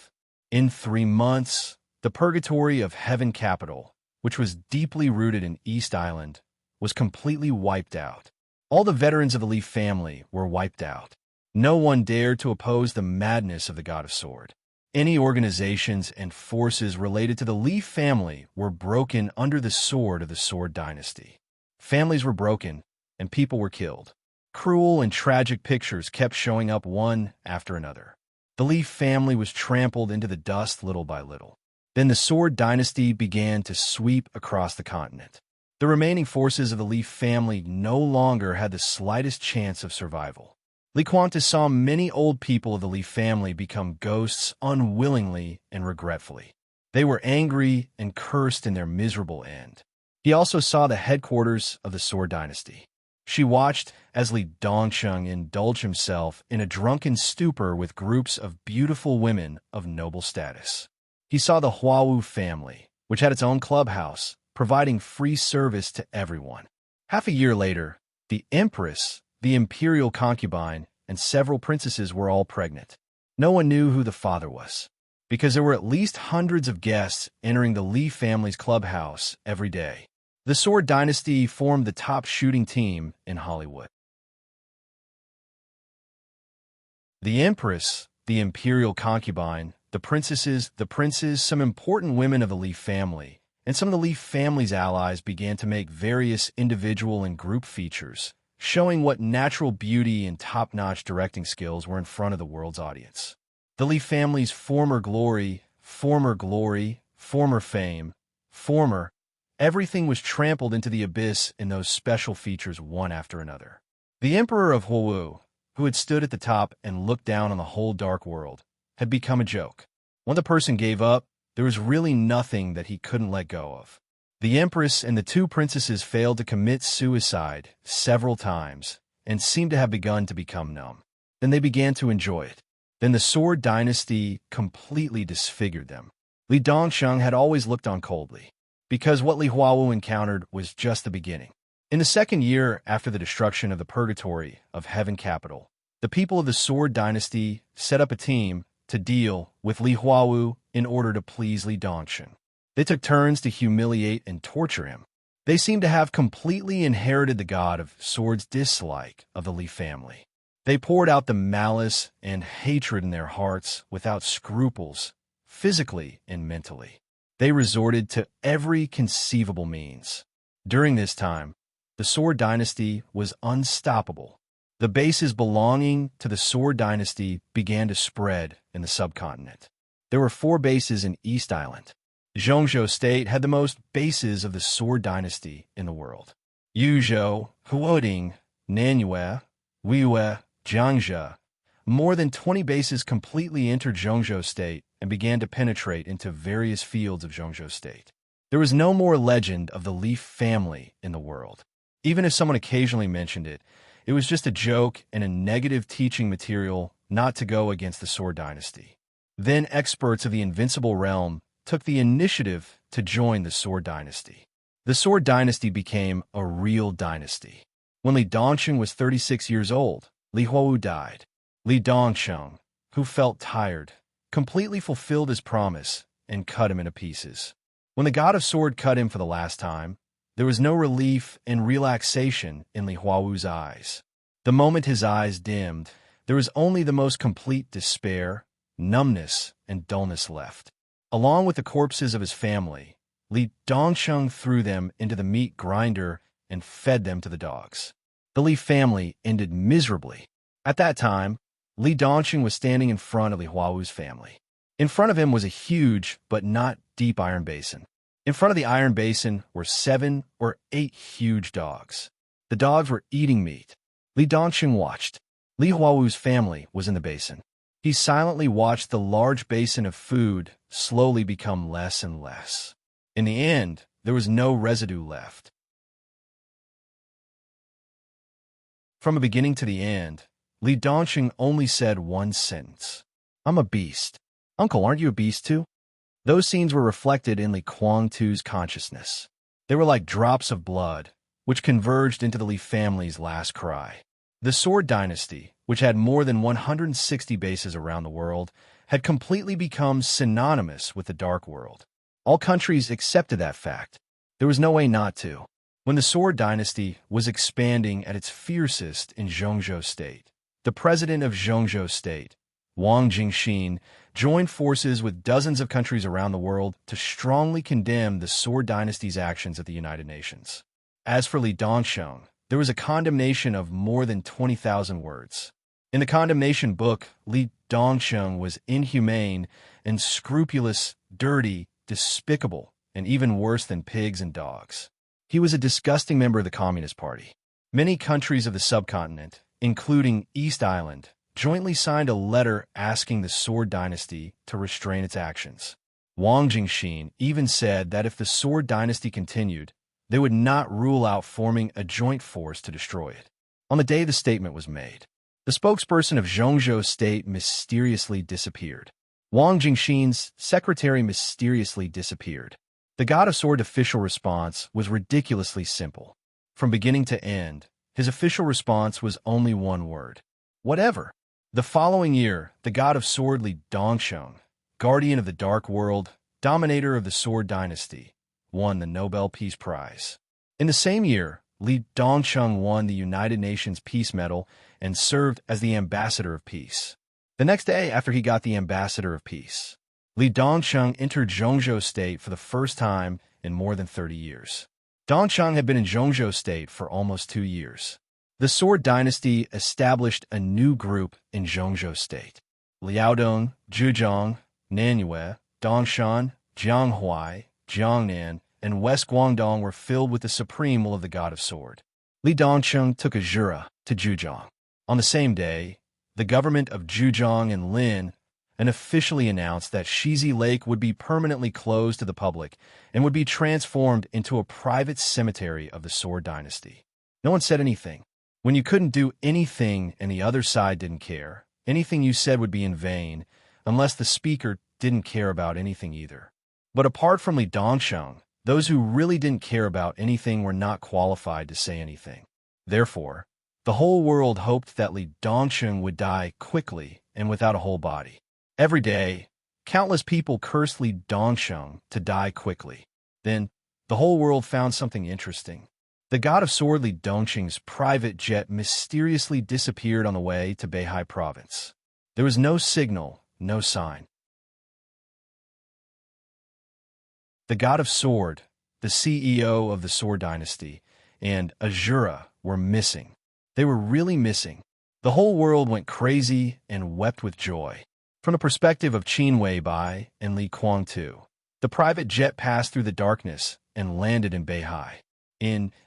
In 3 months, the purgatory of Heaven capital, which was deeply rooted in East Island, was completely wiped out. All the veterans of the Li family were wiped out. No one dared to oppose the madness of the God of Sword. Any organizations and forces related to the Li family were broken under the sword of the Sword Dynasty. Families were broken, and people were killed. Cruel and tragic pictures kept showing up one after another. The Li family was trampled into the dust little by little. Then the Sword Dynasty began to sweep across the continent. The remaining forces of the Li family no longer had the slightest chance of survival. Li Quantas saw many old people of the Li family become ghosts unwillingly and regretfully. They were angry and cursed in their miserable end. He also saw the headquarters of the Sword Dynasty. She watched as Li Dongsheng indulged himself in a drunken stupor with groups of beautiful women of noble status. He saw the Huawu family, which had its own clubhouse, providing free service to everyone. Half a year later, the Empress, the imperial concubine, and several princesses were all pregnant. No one knew who the father was, because there were at least hundreds of guests entering the Li family's clubhouse every day. The Sword Dynasty formed the top shooting team in Hollywood. The Empress, the imperial concubine, the princesses, the princes, some important women of the Li family, and some of the Li family's allies began to make various individual and group features, showing what natural beauty and top-notch directing skills were in front of the world's audience. The Li family's former glory, former fame, everything was trampled into the abyss in those special features one after another. The Emperor of Huawu, who had stood at the top and looked down on the whole dark world, had become a joke. When the person gave up, there was really nothing that he couldn't let go of. The Empress and the 2 princesses failed to commit suicide several times and seemed to have begun to become numb. Then they began to enjoy it. Then the Sword Dynasty completely disfigured them. Li Dongsheng had always looked on coldly, because what Li Huawu encountered was just the beginning. In the 2nd year after the destruction of the purgatory of Heaven capital, the people of the Sword Dynasty set up a team to deal with Li Huawu in order to please Li Dongsheng. They took turns to humiliate and torture him. They seemed to have completely inherited the God of Sword's dislike of the Li family. They poured out the malice and hatred in their hearts without scruples, physically and mentally. They resorted to every conceivable means. During this time, the Sword Dynasty was unstoppable. The bases belonging to the Sword Dynasty began to spread in the subcontinent. There were 4 bases in East Island. Zhongzhou State had the most bases of the Sword Dynasty in the world. Yuzhou, Huoding, Nanyue, Wiwe, Jiangzhe. More than 20 bases completely entered Zhongzhou State and began to penetrate into various fields of Zhongzhou State. There was no more legend of the Li family in the world. Even if someone occasionally mentioned it, it was just a joke and a negative teaching material not to go against the Sword Dynasty. Then experts of the Invincible Realm took the initiative to join the Sword Dynasty. The Sword Dynasty became a real dynasty. When Li Dongsheng was 36 years old, Li Huawu died. Li Dongsheng, who felt tired, completely fulfilled his promise and cut him into pieces. When the God of Sword cut him for the last time, there was no relief and relaxation in Li Huawu's eyes. The moment his eyes dimmed, there was only the most complete despair, numbness, and dullness left. Along with the corpses of his family, Li Dongsheng threw them into the meat grinder and fed them to the dogs. The Li family ended miserably. At that time, Li Dongsheng was standing in front of Li Huawu's family. In front of him was a huge but not deep iron basin. In front of the iron basin were 7 or 8 huge dogs. The dogs were eating meat. Li Dongsheng watched. Li Huawu's family was in the basin. He silently watched the large basin of food slowly become less and less. In the end, there was no residue left. From the beginning to the end, Li Dongqing only said one sentence. "I'm a beast." "Uncle, aren't you a beast too?" Those scenes were reflected in Li Guangtu's consciousness. They were like drops of blood, which converged into the Li family's last cry. The Sword Dynasty, which had more than 160 bases around the world, had completely become synonymous with the Dark World. All countries accepted that fact. There was no way not to. When the Sword Dynasty was expanding at its fiercest in Zhongzhou State, the president of Zhongzhou State, Wang Jingxin, joined forces with dozens of countries around the world to strongly condemn the Sword Dynasty's actions at the United Nations. As for Li Dongsheng, there was a condemnation of more than 20,000 words. In the condemnation book, Li Dongsheng was inhumane, unscrupulous, dirty, despicable, and even worse than pigs and dogs. He was a disgusting member of the Communist Party. Many countries of the subcontinent, including East Island, jointly signed a letter asking the Sword Dynasty to restrain its actions. Wang Jingxin even said that if the Sword Dynasty continued, they would not rule out forming a joint force to destroy it. On the day the statement was made, the spokesperson of Zhongzhou State mysteriously disappeared. Wang Jingxin's secretary mysteriously disappeared. The God of Sword official response was ridiculously simple. From beginning to end, his official response was only one word: whatever. The following year, the God of Sword Li Dongsheng, guardian of the Dark World, dominator of the Sword Dynasty, won the Nobel Peace Prize. In the same year, Li Dongsheng won the United Nations Peace Medal and served as the Ambassador of Peace. The next day after he got the Ambassador of Peace, Li Dongsheng entered Zhongzhou State for the first time in more than 30 years. Dongsheng had been in Zhongzhou State for almost 2 years. The Sword Dynasty established a new group in Zhongzhou State. Liaodong, Zhejiang, Nanyue, Dongshan, Jianghuai, Jiangnan, and West Guangdong were filled with the supreme will of the God of Sword. Li Dongsheng took a jura to Zhejiang. On the same day, the government of Zhejiang and Lin officially announced that Shizi Lake would be permanently closed to the public and would be transformed into a private cemetery of the Sword Dynasty. No one said anything. When you couldn't do anything and the other side didn't care, anything you said would be in vain, unless the speaker didn't care about anything either. But apart from Li Dongsheng, those who really didn't care about anything were not qualified to say anything. Therefore, the whole world hoped that Li Dongsheng would die quickly and without a whole body. Every day, countless people cursed Li Dongsheng to die quickly. Then, the whole world found something interesting. The God of Sword Li Dongsheng's private jet mysteriously disappeared on the way to Beihai Province. There was no signal, no sign. The God of Sword, the CEO of the Sword Dynasty, and Azura were missing. They were really missing. The whole world went crazy and wept with joy. From the perspective of Qin Weibai and Li Guangtu, the private jet passed through the darkness and landed in Beihai.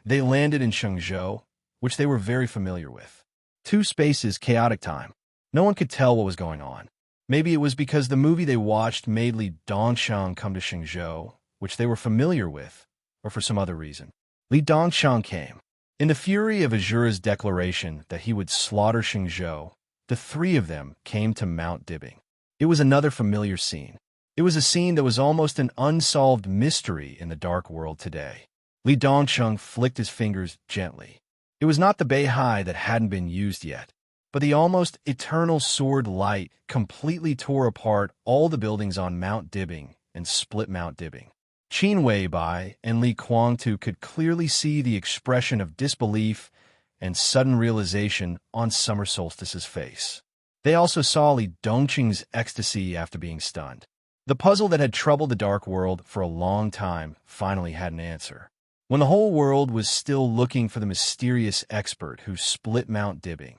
They landed in Shenzhou, which they were very familiar with. 2 spaces, chaotic time. No one could tell what was going on. Maybe it was because the movie they watched made Li Dongsheng come to Shenzhou, which they were familiar with, or for some other reason. Li Dongsheng came. In the fury of Azura's declaration that he would slaughter Shenzhou, the 3 of them came to Mount Dibbing. It was another familiar scene. It was a scene that was almost an unsolved mystery in the Dark World today. Li Dongsheng flicked his fingers gently. It was not the Beihai that hadn't been used yet, but the almost eternal sword light completely tore apart all the buildings on Mount Dibbing and split Mount Dibbing. Qin Weibai and Li Guangtu could clearly see the expression of disbelief and sudden realization on Summer Solstice's face. They also saw Li Dongqing's ecstasy after being stunned. The puzzle that had troubled the Dark World for a long time finally had an answer. When the whole world was still looking for the mysterious expert who split Mount Dibbing,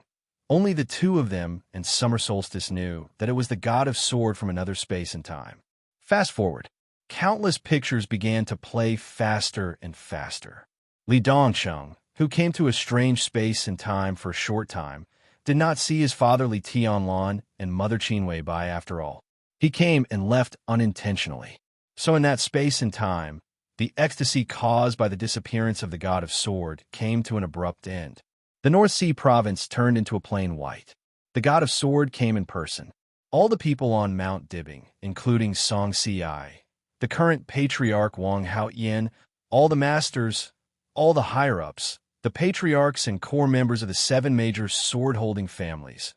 only the 2 of them and Summer Solstice knew that it was the God of Sword from another space and time. Fast forward. Countless pictures began to play faster and faster. Li Dongsheng, who came to a strange space and time for a short time, did not see his father Li Tianlan and mother Qinwei Bai after all. He came and left unintentionally. So in that space and time, the ecstasy caused by the disappearance of the god of sword came to an abrupt end. The North Sea province turned into a plain white. The god of sword came in person. All the people on Mount Dibbing, including Song Si, the current patriarch Wang Haoyan, all the masters, all the higher-ups, the patriarchs and core members of the 7 major sword-holding families,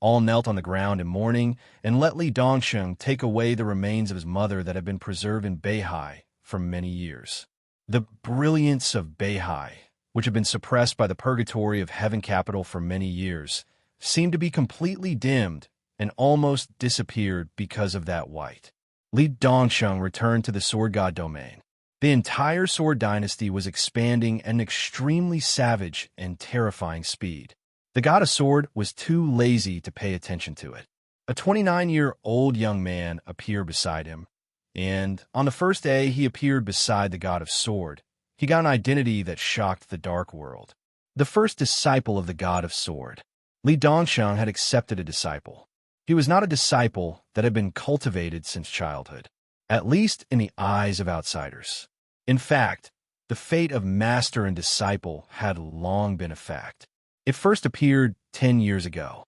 all knelt on the ground in mourning and let Li Dongsheng take away the remains of his mother that had been preserved in Beihai for many years. The brilliance of Beihai, which had been suppressed by the purgatory of Heaven Capital for many years, seemed to be completely dimmed and almost disappeared because of that white. Li Dongsheng returned to the sword god domain. The entire sword dynasty was expanding at an extremely savage and terrifying speed. The god of sword was too lazy to pay attention to it. A 29-year-old young man appeared beside him, and on the first day he appeared beside the god of sword, he got an identity that shocked the dark world. The first disciple of the god of sword. Li Dongsheng had accepted a disciple. He was not a disciple that had been cultivated since childhood, at least in the eyes of outsiders. In fact, the fate of master and disciple had long been a fact. It first appeared 10 years ago.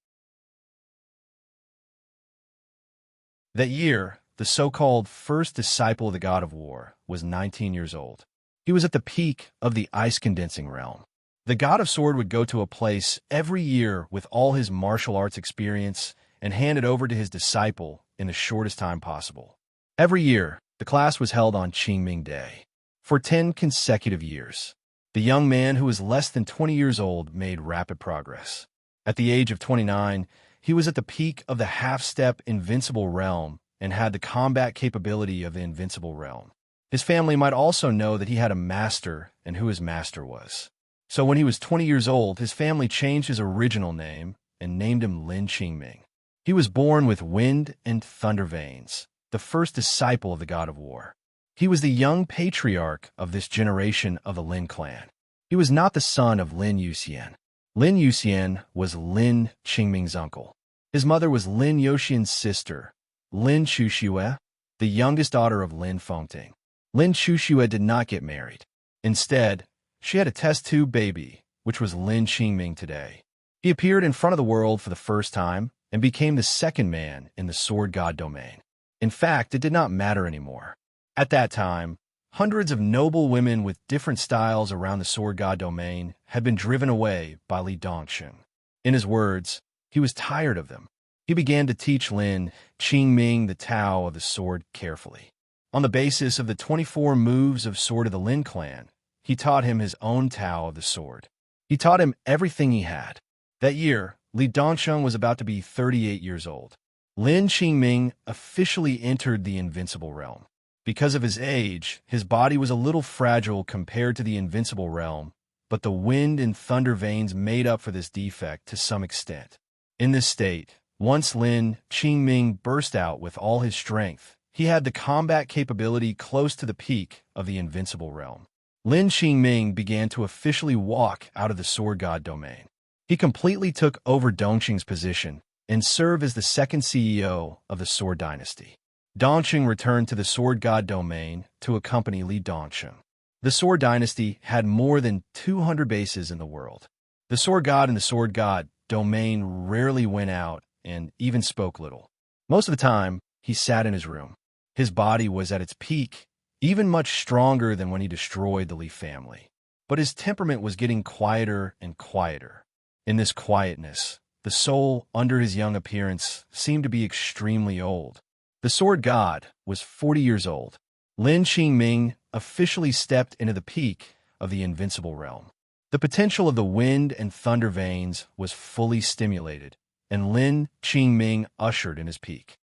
That year, the so-called first disciple of the god of war was 19 years old. He was at the peak of the ice-condensing realm. The god of sword would go to a place every year with all his martial arts experience and hand it over to his disciple in the shortest time possible. Every year, the class was held on Qingming Day. For 10 consecutive years, the young man who was less than 20 years old made rapid progress. At the age of 29, he was at the peak of the half-step invincible realm and had the combat capability of the invincible realm. His family might also know that he had a master and who his master was. So when he was 20 years old, his family changed his original name and named him Lin Qingming. He was born with wind and thunder veins, the first disciple of the god of war. He was the young patriarch of this generation of the Lin clan. He was not the son of Lin Yuxian. Lin Yuxian was Lin Qingming's uncle. His mother was Lin Yoxian's sister, Lin Chuxue, the youngest daughter of Lin Fengting. Lin Chuxue did not get married. Instead, she had a test tube baby, which was Lin Qingming today. He appeared in front of the world for the first time and became the second man in the sword god domain. In fact, it did not matter anymore. At that time, hundreds of noble women with different styles around the sword god domain had been driven away by Li Dongsheng. In his words, he was tired of them. He began to teach Lin Qingming the Tao of the sword carefully. On the basis of the 24 moves of Sword of the Lin clan, he taught him his own Tao of the sword. He taught him everything he had. That year, Li Dongsheng was about to be 38 years old. Lin Qingming officially entered the invincible realm. Because of his age, his body was a little fragile compared to the invincible realm, but the wind and thunder veins made up for this defect to some extent. In this state, once Lin Qingming burst out with all his strength, he had the combat capability close to the peak of the invincible realm. Lin Qingming began to officially walk out of the sword god domain. He completely took over Dongqing's position and served as the second CEO of the sword dynasty. Dongqing returned to the sword god domain to accompany Li Dongsheng. The sword dynasty had more than 200 bases in the world. The sword god and the sword god domain rarely went out and even spoke little. Most of the time, he sat in his room. His body was at its peak, even much stronger than when he destroyed the Li family. But his temperament was getting quieter and quieter. In this quietness, the soul under his young appearance seemed to be extremely old. The sword god was 40 years old. Lin Qingming officially stepped into the peak of the invincible realm. The potential of the wind and thunder veins was fully stimulated, and Lin Qingming ushered in his peak.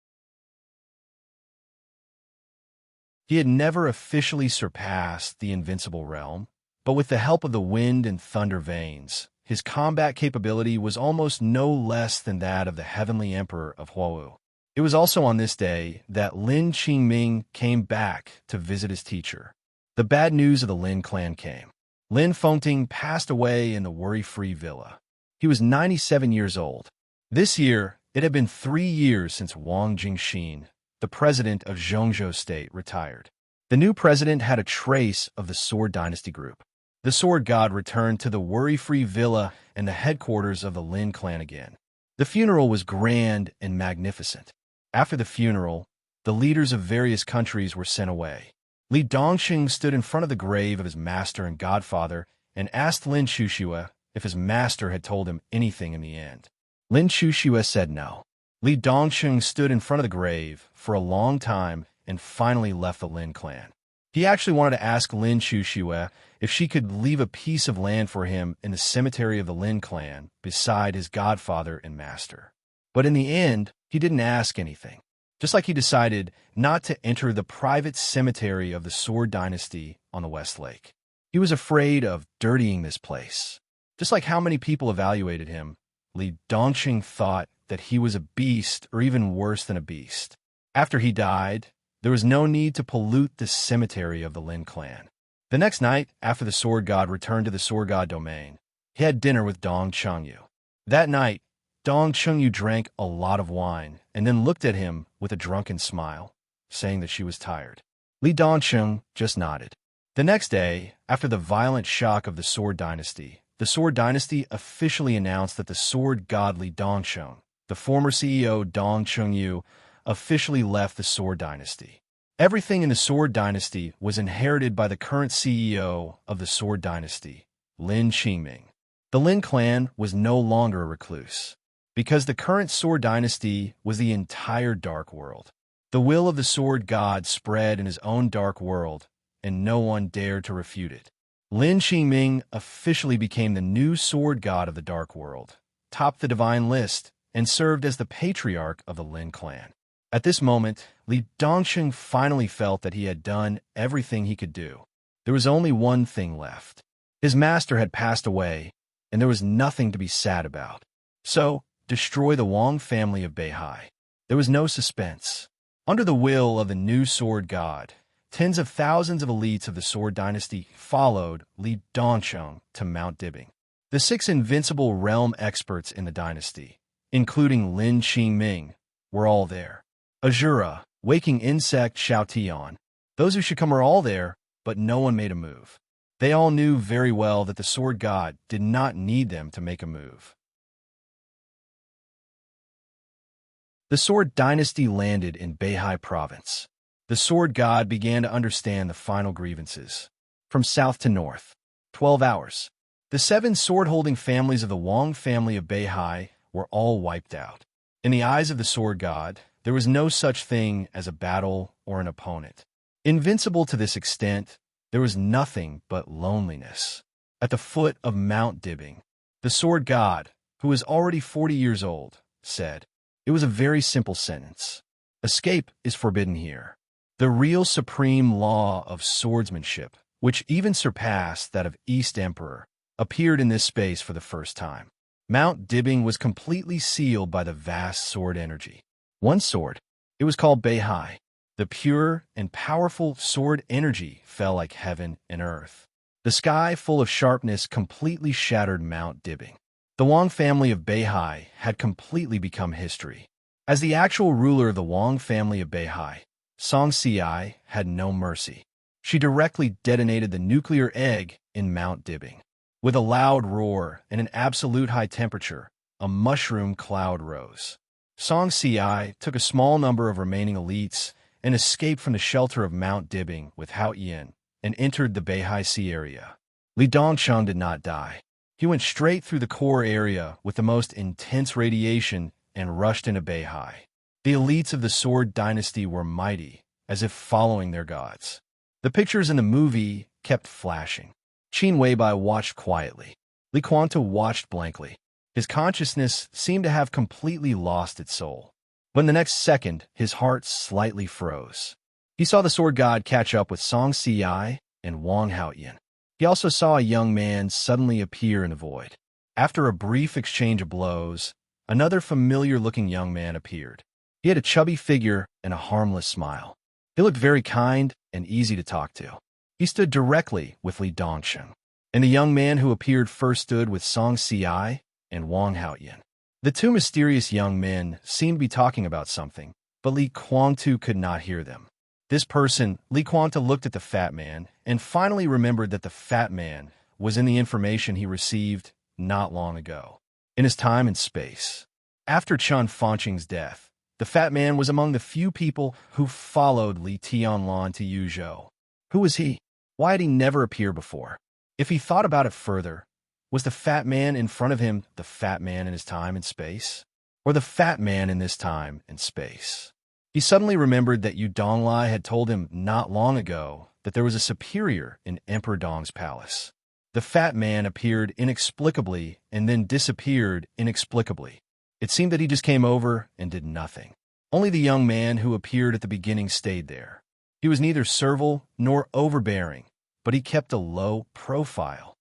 He had never officially surpassed the invincible realm, but with the help of the wind and thunder veins, his combat capability was almost no less than that of the heavenly emperor of Huowu. It was also on this day that Lin Qingming came back to visit his teacher. The bad news of the Lin clan came. Lin Fengting passed away in the worry-free villa. He was 97 years old. This year, it had been 3 years since Wang Jingxin, the president of Zhongzhou State, retired. The new president had a trace of the Sword Dynasty group. The Sword God returned to the worry-free villa and the headquarters of the Lin clan again. The funeral was grand and magnificent. After the funeral, the leaders of various countries were sent away. Li Dongxing stood in front of the grave of his master and godfather and asked Lin Chuxue if his master had told him anything in the end. Lin Chuxue said no. Li Dongxing stood in front of the grave for a long time and finally left the Lin clan. He actually wanted to ask Lin Chuxue if she could leave a piece of land for him in the cemetery of the Lin clan beside his godfather and master. But in the end, he didn't ask anything. Just like he decided not to enter the private cemetery of the Sword Dynasty on the West Lake. He was afraid of dirtying this place. Just like how many people evaluated him, Li Dongxing thought that he was a beast or even worse than a beast. After he died, there was no need to pollute the cemetery of the Lin clan. The next night, after the Sword God returned to the Sword God domain, he had dinner with Dong Chengyu. That night, Dong Chengyu drank a lot of wine and then looked at him with a drunken smile, saying that she was tired. Li Dongxing just nodded. The next day, after the violent shock of the Sword Dynasty, the Sword Dynasty officially announced that the Sword God Li Dongxing, the former CEO Dong Chengyu, officially left the Sword Dynasty. Everything in the Sword Dynasty was inherited by the current CEO of the Sword Dynasty, Lin Qingming. The Lin clan was no longer a recluse, because the current Sword Dynasty was the entire Dark World. The will of the Sword God spread in his own Dark World, and no one dared to refute it. Lin Qingming officially became the new Sword God of the Dark World, topped the divine list, and served as the patriarch of the Lin clan. At this moment, Li Dongxing finally felt that he had done everything he could do. There was only one thing left. His master had passed away, and there was nothing to be sad about. So, destroy the Wang family of Beihai. There was no suspense. Under the will of the new Sword God, tens of thousands of elites of the Sword Dynasty followed Li Dongxing to Mount Dibbing. The 6 invincible realm experts in the dynasty, including Lin Qingming, were all there. Azura, Waking Insect Xiaotian, those who should come were all there, but no one made a move. They all knew very well that the Sword God did not need them to make a move. The Sword Dynasty landed in Beihai Province. The Sword God began to understand the final grievances. From south to north, 12 hours. The 7 sword-holding families of the Wang family of Beihai were all wiped out. In the eyes of the Sword God, there was no such thing as a battle or an opponent. Invincible to this extent, there was nothing but loneliness. At the foot of Mount Dibbing, the Sword God, who was already 40 years old, said, it was a very simple sentence. Escape is forbidden here. The real supreme law of swordsmanship, which even surpassed that of East Emperor, appeared in this space for the first time. Mount Dibbing was completely sealed by the vast sword energy. One sword, it was called Beihai. The pure and powerful sword energy fell like heaven and earth. The sky full of sharpness completely shattered Mount Dibbing. The Wang family of Beihai had completely become history. As the actual ruler of the Wang family of Beihai, Song Xiai had no mercy. She directly detonated the nuclear egg in Mount Dibbing. With a loud roar and an absolute high temperature, a mushroom cloud rose. Song Xiai took a small number of remaining elites and escaped from the shelter of Mount Dibbing with Hao Yin and entered the Beihai Sea area. Li Dongxing did not die. He went straight through the core area with the most intense radiation and rushed into Beihai. The elites of the Sword Dynasty were mighty, as if following their gods. The pictures in the movie kept flashing. Qin Weibai watched quietly. Li Quanto watched blankly. His consciousness seemed to have completely lost its soul. But in the next second, his heart slightly froze. He saw the Sword God catch up with Song Xiai and Wang Haoyan. He also saw a young man suddenly appear in the void. After a brief exchange of blows, another familiar-looking young man appeared. He had a chubby figure and a harmless smile. He looked very kind and easy to talk to. He stood directly with Li Dongxing, and the young man who appeared first stood with Song Xiai and Wang Haoyan. The two mysterious young men seemed to be talking about something, but Li Kuangtu could not hear them. This person, Li Kuangtu, looked at the fat man and finally remembered that the fat man was in the information he received not long ago, in his time and space. After Chun Fanqing's death, the fat man was among the few people who followed Li Tianlan to Yuzhou. Who was he? Why had he never appeared before? If he thought about it further, was the fat man in front of him the fat man in his time and space? Or the fat man in this time and space? He suddenly remembered that Yu Donglai had told him not long ago that there was a superior in Emperor Dong's palace. The fat man appeared inexplicably and then disappeared inexplicably. It seemed that he just came over and did nothing. Only the young man who appeared at the beginning stayed there. He was neither servile nor overbearing, but he kept a low profile.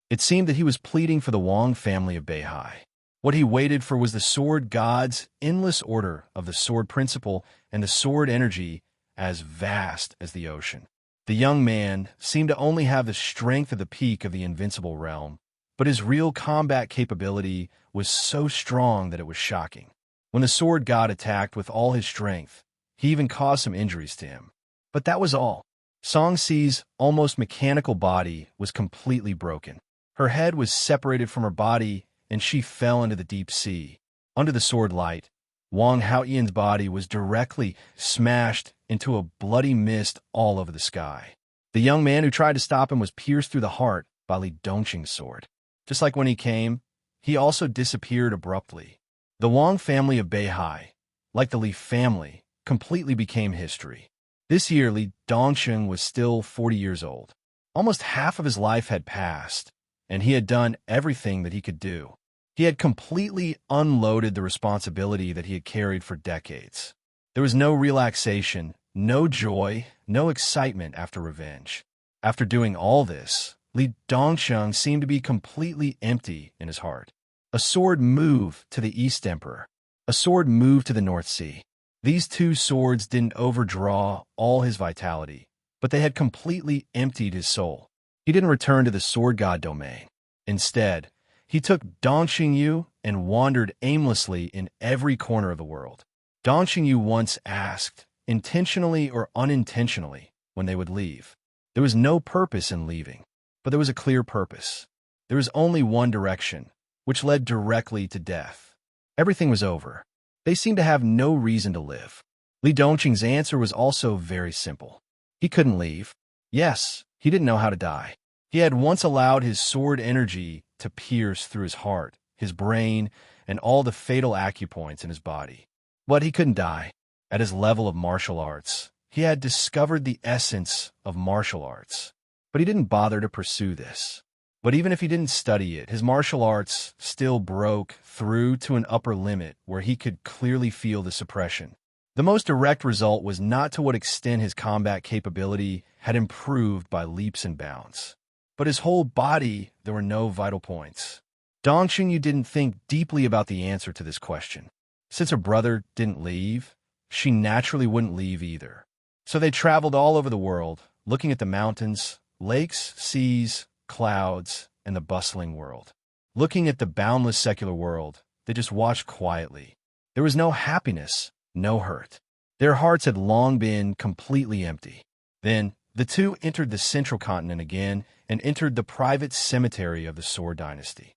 It seemed that he was pleading for the Wang family of Beihai. What he waited for was the sword god's endless order of the sword principle and the sword energy as vast as the ocean. The young man seemed to only have the strength of the peak of the invincible realm, but his real combat capability was so strong that it was shocking. When the sword god attacked with all his strength, he even caused some injuries to him. But that was all. Song Si's almost mechanical body was completely broken. Her head was separated from her body, and she fell into the deep sea. Under the sword light, Wang Haoyan's body was directly smashed into a bloody mist all over the sky. The young man who tried to stop him was pierced through the heart by Li Dongqing's sword. Just like when he came, he also disappeared abruptly. The Wang family of Beihai, like the Li family, completely became history. This year, Li Dongqing was still 40 years old. Almost half of his life had passed, and he had done everything that he could do. He had completely unloaded the responsibility that he had carried for decades. There was no relaxation, no joy, no excitement after revenge. After doing all this, Li Dongqing seemed to be completely empty in his heart. A sword moved to the East Emperor. A sword moved to the North Sea. These two swords didn't overdraw all his vitality, but they had completely emptied his soul. He didn't return to the sword god domain. Instead, he took Dongqing Yu and wandered aimlessly in every corner of the world. Dongqing Yu once asked, intentionally or unintentionally, when they would leave. There was no purpose in leaving, but there was a clear purpose. There was only one direction, which led directly to death. Everything was over. They seemed to have no reason to live. Li Dongqing's answer was also very simple. He couldn't leave. Yes, he didn't know how to die. He had once allowed his sword energy to pierce through his heart, his brain, and all the fatal acupoints in his body. But he couldn't die. At his level of martial arts, he had discovered the essence of martial arts. But he didn't bother to pursue this. But even if he didn't study it, his martial arts still broke through to an upper limit where he could clearly feel the suppression. The most direct result was not to what extent his combat capability had improved by leaps and bounds, but his whole body. There were no vital points. Dongqing Yu didn't think deeply about the answer to this question. Since her brother didn't leave, she naturally wouldn't leave either. So they traveled all over the world, looking at the mountains, lakes, seas, clouds, and the bustling world. Looking at the boundless secular world, they just watched quietly. There was no happiness, no hurt. Their hearts had long been completely empty. Then, the two entered the central continent again and entered the private cemetery of the Sword Dynasty.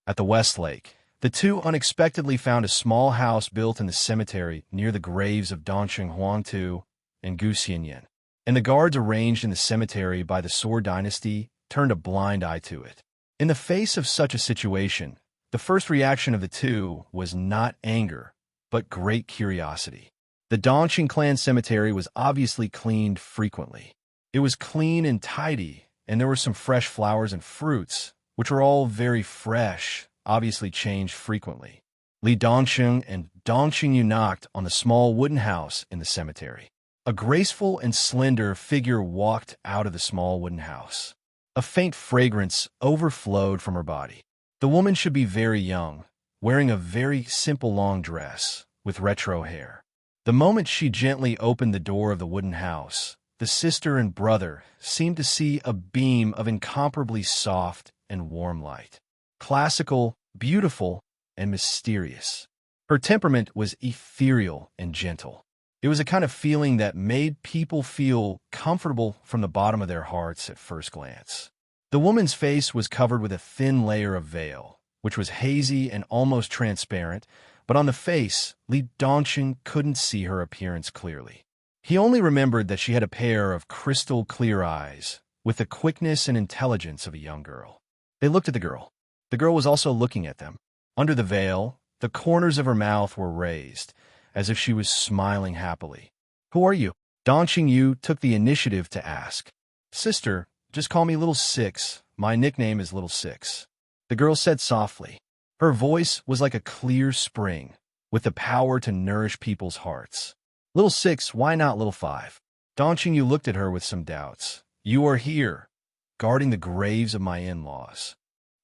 At the West Lake, the two unexpectedly found a small house built in the cemetery near the graves of Dongqing Huangtu and Gu Xianyan, and the guards arranged in the cemetery by the Sword Dynasty turned a blind eye to it. In the face of such a situation, the first reaction of the two was not anger, but great curiosity. The Dongqing clan cemetery was obviously cleaned frequently. It was clean and tidy, and there were some fresh flowers and fruits, which were all very fresh, obviously changed frequently. Li Dongqing and Dongqing Yu knocked on the small wooden house in the cemetery. A graceful and slender figure walked out of the small wooden house. A faint fragrance overflowed from her body. The woman should be very young, wearing a very simple long dress, with retro hair. The moment she gently opened the door of the wooden house, the sister and brother seemed to see a beam of incomparably soft and warm light. Classical, beautiful, and mysterious. Her temperament was ethereal and gentle. It was a kind of feeling that made people feel comfortable from the bottom of their hearts at first glance. The woman's face was covered with a thin layer of veil, which was hazy and almost transparent, but on the face, Li Dongqing couldn't see her appearance clearly. He only remembered that she had a pair of crystal-clear eyes, with the quickness and intelligence of a young girl. They looked at the girl. The girl was also looking at them. Under the veil, the corners of her mouth were raised, as if she was smiling happily. "Who are you?" Dongqing Yu took the initiative to ask. "Sister, just call me Little Six. My nickname is Little Six." The girl said softly. Her voice was like a clear spring, with the power to nourish people's hearts. "Little Six, why not Little Five?" Dongqing Yu looked at her with some doubts. "You are here, guarding the graves of my in-laws."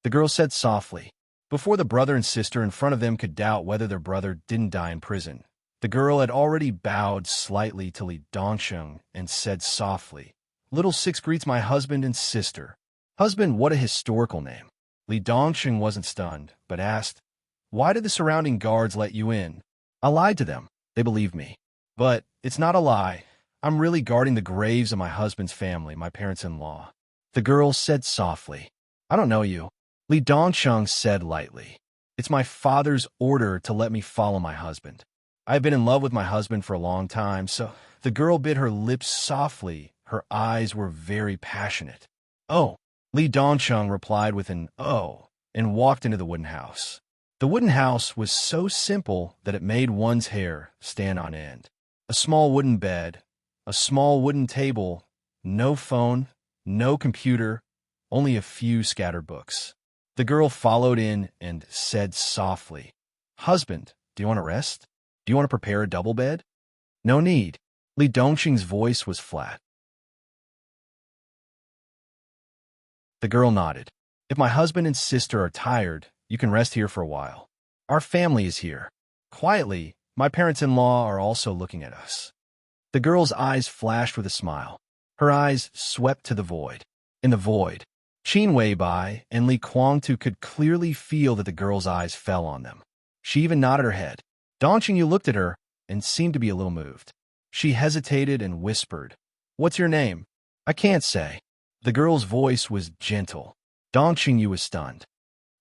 The girl said softly. Before the brother and sister in front of them could doubt whether their brother didn't die in prison, the girl had already bowed slightly to Li Dongqing and said softly, "Little Six greets my husband and sister." Husband, what a historical name. Li Dongqing wasn't stunned, but asked, "Why did the surrounding guards let you in?" "I lied to them. They believed me. But it's not a lie. I'm really guarding the graves of my husband's family, my parents-in-law." The girl said softly, "I don't know you." Li Dongqing said lightly, "It's my father's order to let me follow my husband. I've been in love with my husband for a long time, so..." The girl bit her lips softly. Her eyes were very passionate. "Oh," Li Dongqing replied with an "oh," and walked into the wooden house. The wooden house was so simple that it made one's hair stand on end. A small wooden bed, a small wooden table, no phone, no computer, only a few scattered books. The girl followed in and said softly, "Husband, do you want to rest? Do you want to prepare a double bed?" "No need." Li Dongqing's voice was flat. The girl nodded. "If my husband and sister are tired, you can rest here for a while. Our family is here. Quietly, my parents-in-law are also looking at us." The girl's eyes flashed with a smile. Her eyes swept to the void. In the void, Qin Weibai and Li Guangtu could clearly feel that the girl's eyes fell on them. She even nodded her head. Dongqing Yu looked at her and seemed to be a little moved. She hesitated and whispered, "What's your name?" "I can't say." The girl's voice was gentle. Dongqing Yu was stunned.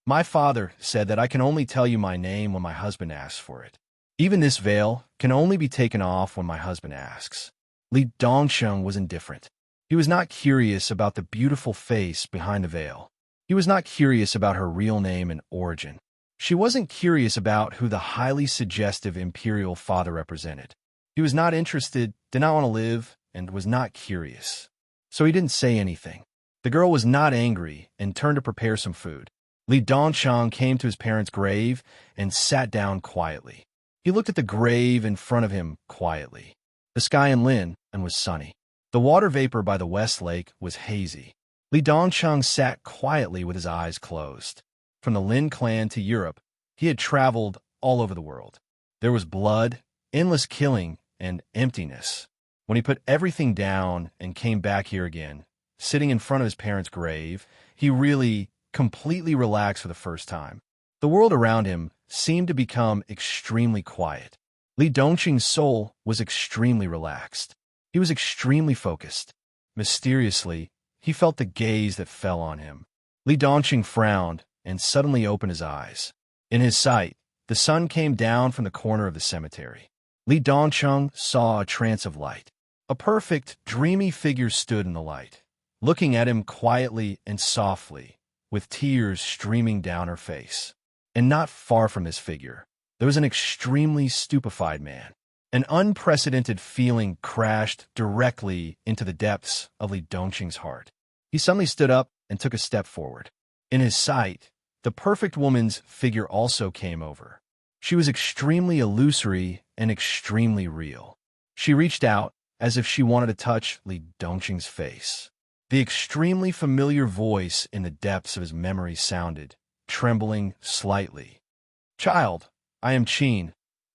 "My father said that I can only tell you my name when my husband asks for it. Even this veil can only be taken off when my husband asks." Li Dongqing was indifferent. He was not curious about the beautiful face behind the veil. He was not curious about her real name and origin. She wasn't curious about who the highly suggestive imperial father represented. He was not interested, did not want to live, and was not curious. So he didn't say anything. The girl was not angry and turned to prepare some food. Li Dongqing came to his parents' grave and sat down quietly. He looked at the grave in front of him quietly. The sky in Lin was sunny. The water vapor by the West Lake was hazy. Li Dongqing sat quietly with his eyes closed. From the Lin clan to Europe, he had traveled all over the world. There was blood, endless killing, and emptiness. When he put everything down and came back here again, sitting in front of his parents' grave, he really, completely relaxed for the first time. The world around him seemed to become extremely quiet. Li Dongqing's soul was extremely relaxed. He was extremely focused. Mysteriously, he felt the gaze that fell on him. Li Dongqing frowned and suddenly opened his eyes. In his sight, the sun came down from the corner of the cemetery. Li Dongqing saw a trance of light. A perfect, dreamy figure stood in the light, looking at him quietly and softly, with tears streaming down her face. And not far from this figure, there was an extremely stupefied man. An unprecedented feeling crashed directly into the depths of Li Dongqing's heart. He suddenly stood up and took a step forward. In his sight, the perfect woman's figure also came over. She was extremely illusory and extremely real. She reached out as if she wanted to touch Li Dongqing's face. The extremely familiar voice in the depths of his memory sounded, trembling slightly. "Child, I am Qin."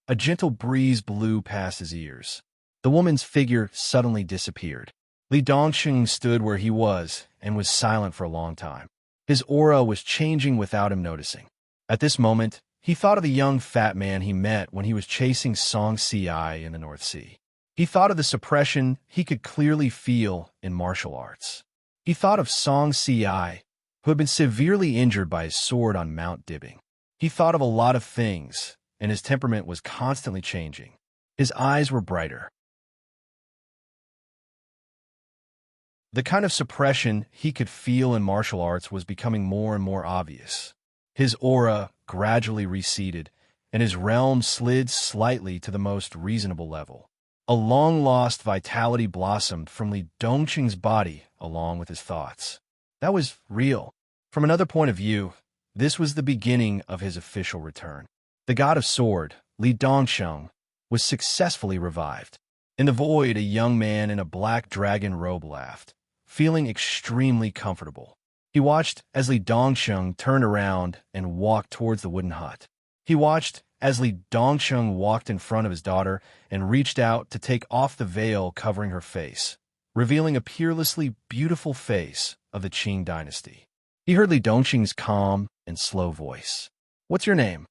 A gentle breeze blew past his ears. The woman's figure suddenly disappeared. Li Dongxing stood where he was and was silent for a long time. His aura was changing without him noticing. At this moment, he thought of the young fat man he met when he was chasing Song Si in the North Sea. He thought of the suppression he could clearly feel in martial arts. He thought of Song Si, who had been severely injured by his sword on Mount Dibbing. He thought of a lot of things, and his temperament was constantly changing. His eyes were brighter. The kind of suppression he could feel in martial arts was becoming more and more obvious. His aura gradually receded, and his realm slid slightly to the most reasonable level. A long-lost vitality blossomed from Li Dongqing's body along with his thoughts. That was real. From another point of view, this was the beginning of his official return. The god of sword, Li Dongsheng, was successfully revived. In the void, a young man in a black dragon robe laughed, feeling extremely comfortable. He watched as Li Dongsheng turned around and walked towards the wooden hut. He watched as Li Dongsheng walked in front of his daughter and reached out to take off the veil covering her face, revealing a peerlessly beautiful face of the Qing dynasty. He heard Li Dongxing's calm and slow voice. "What's your name?"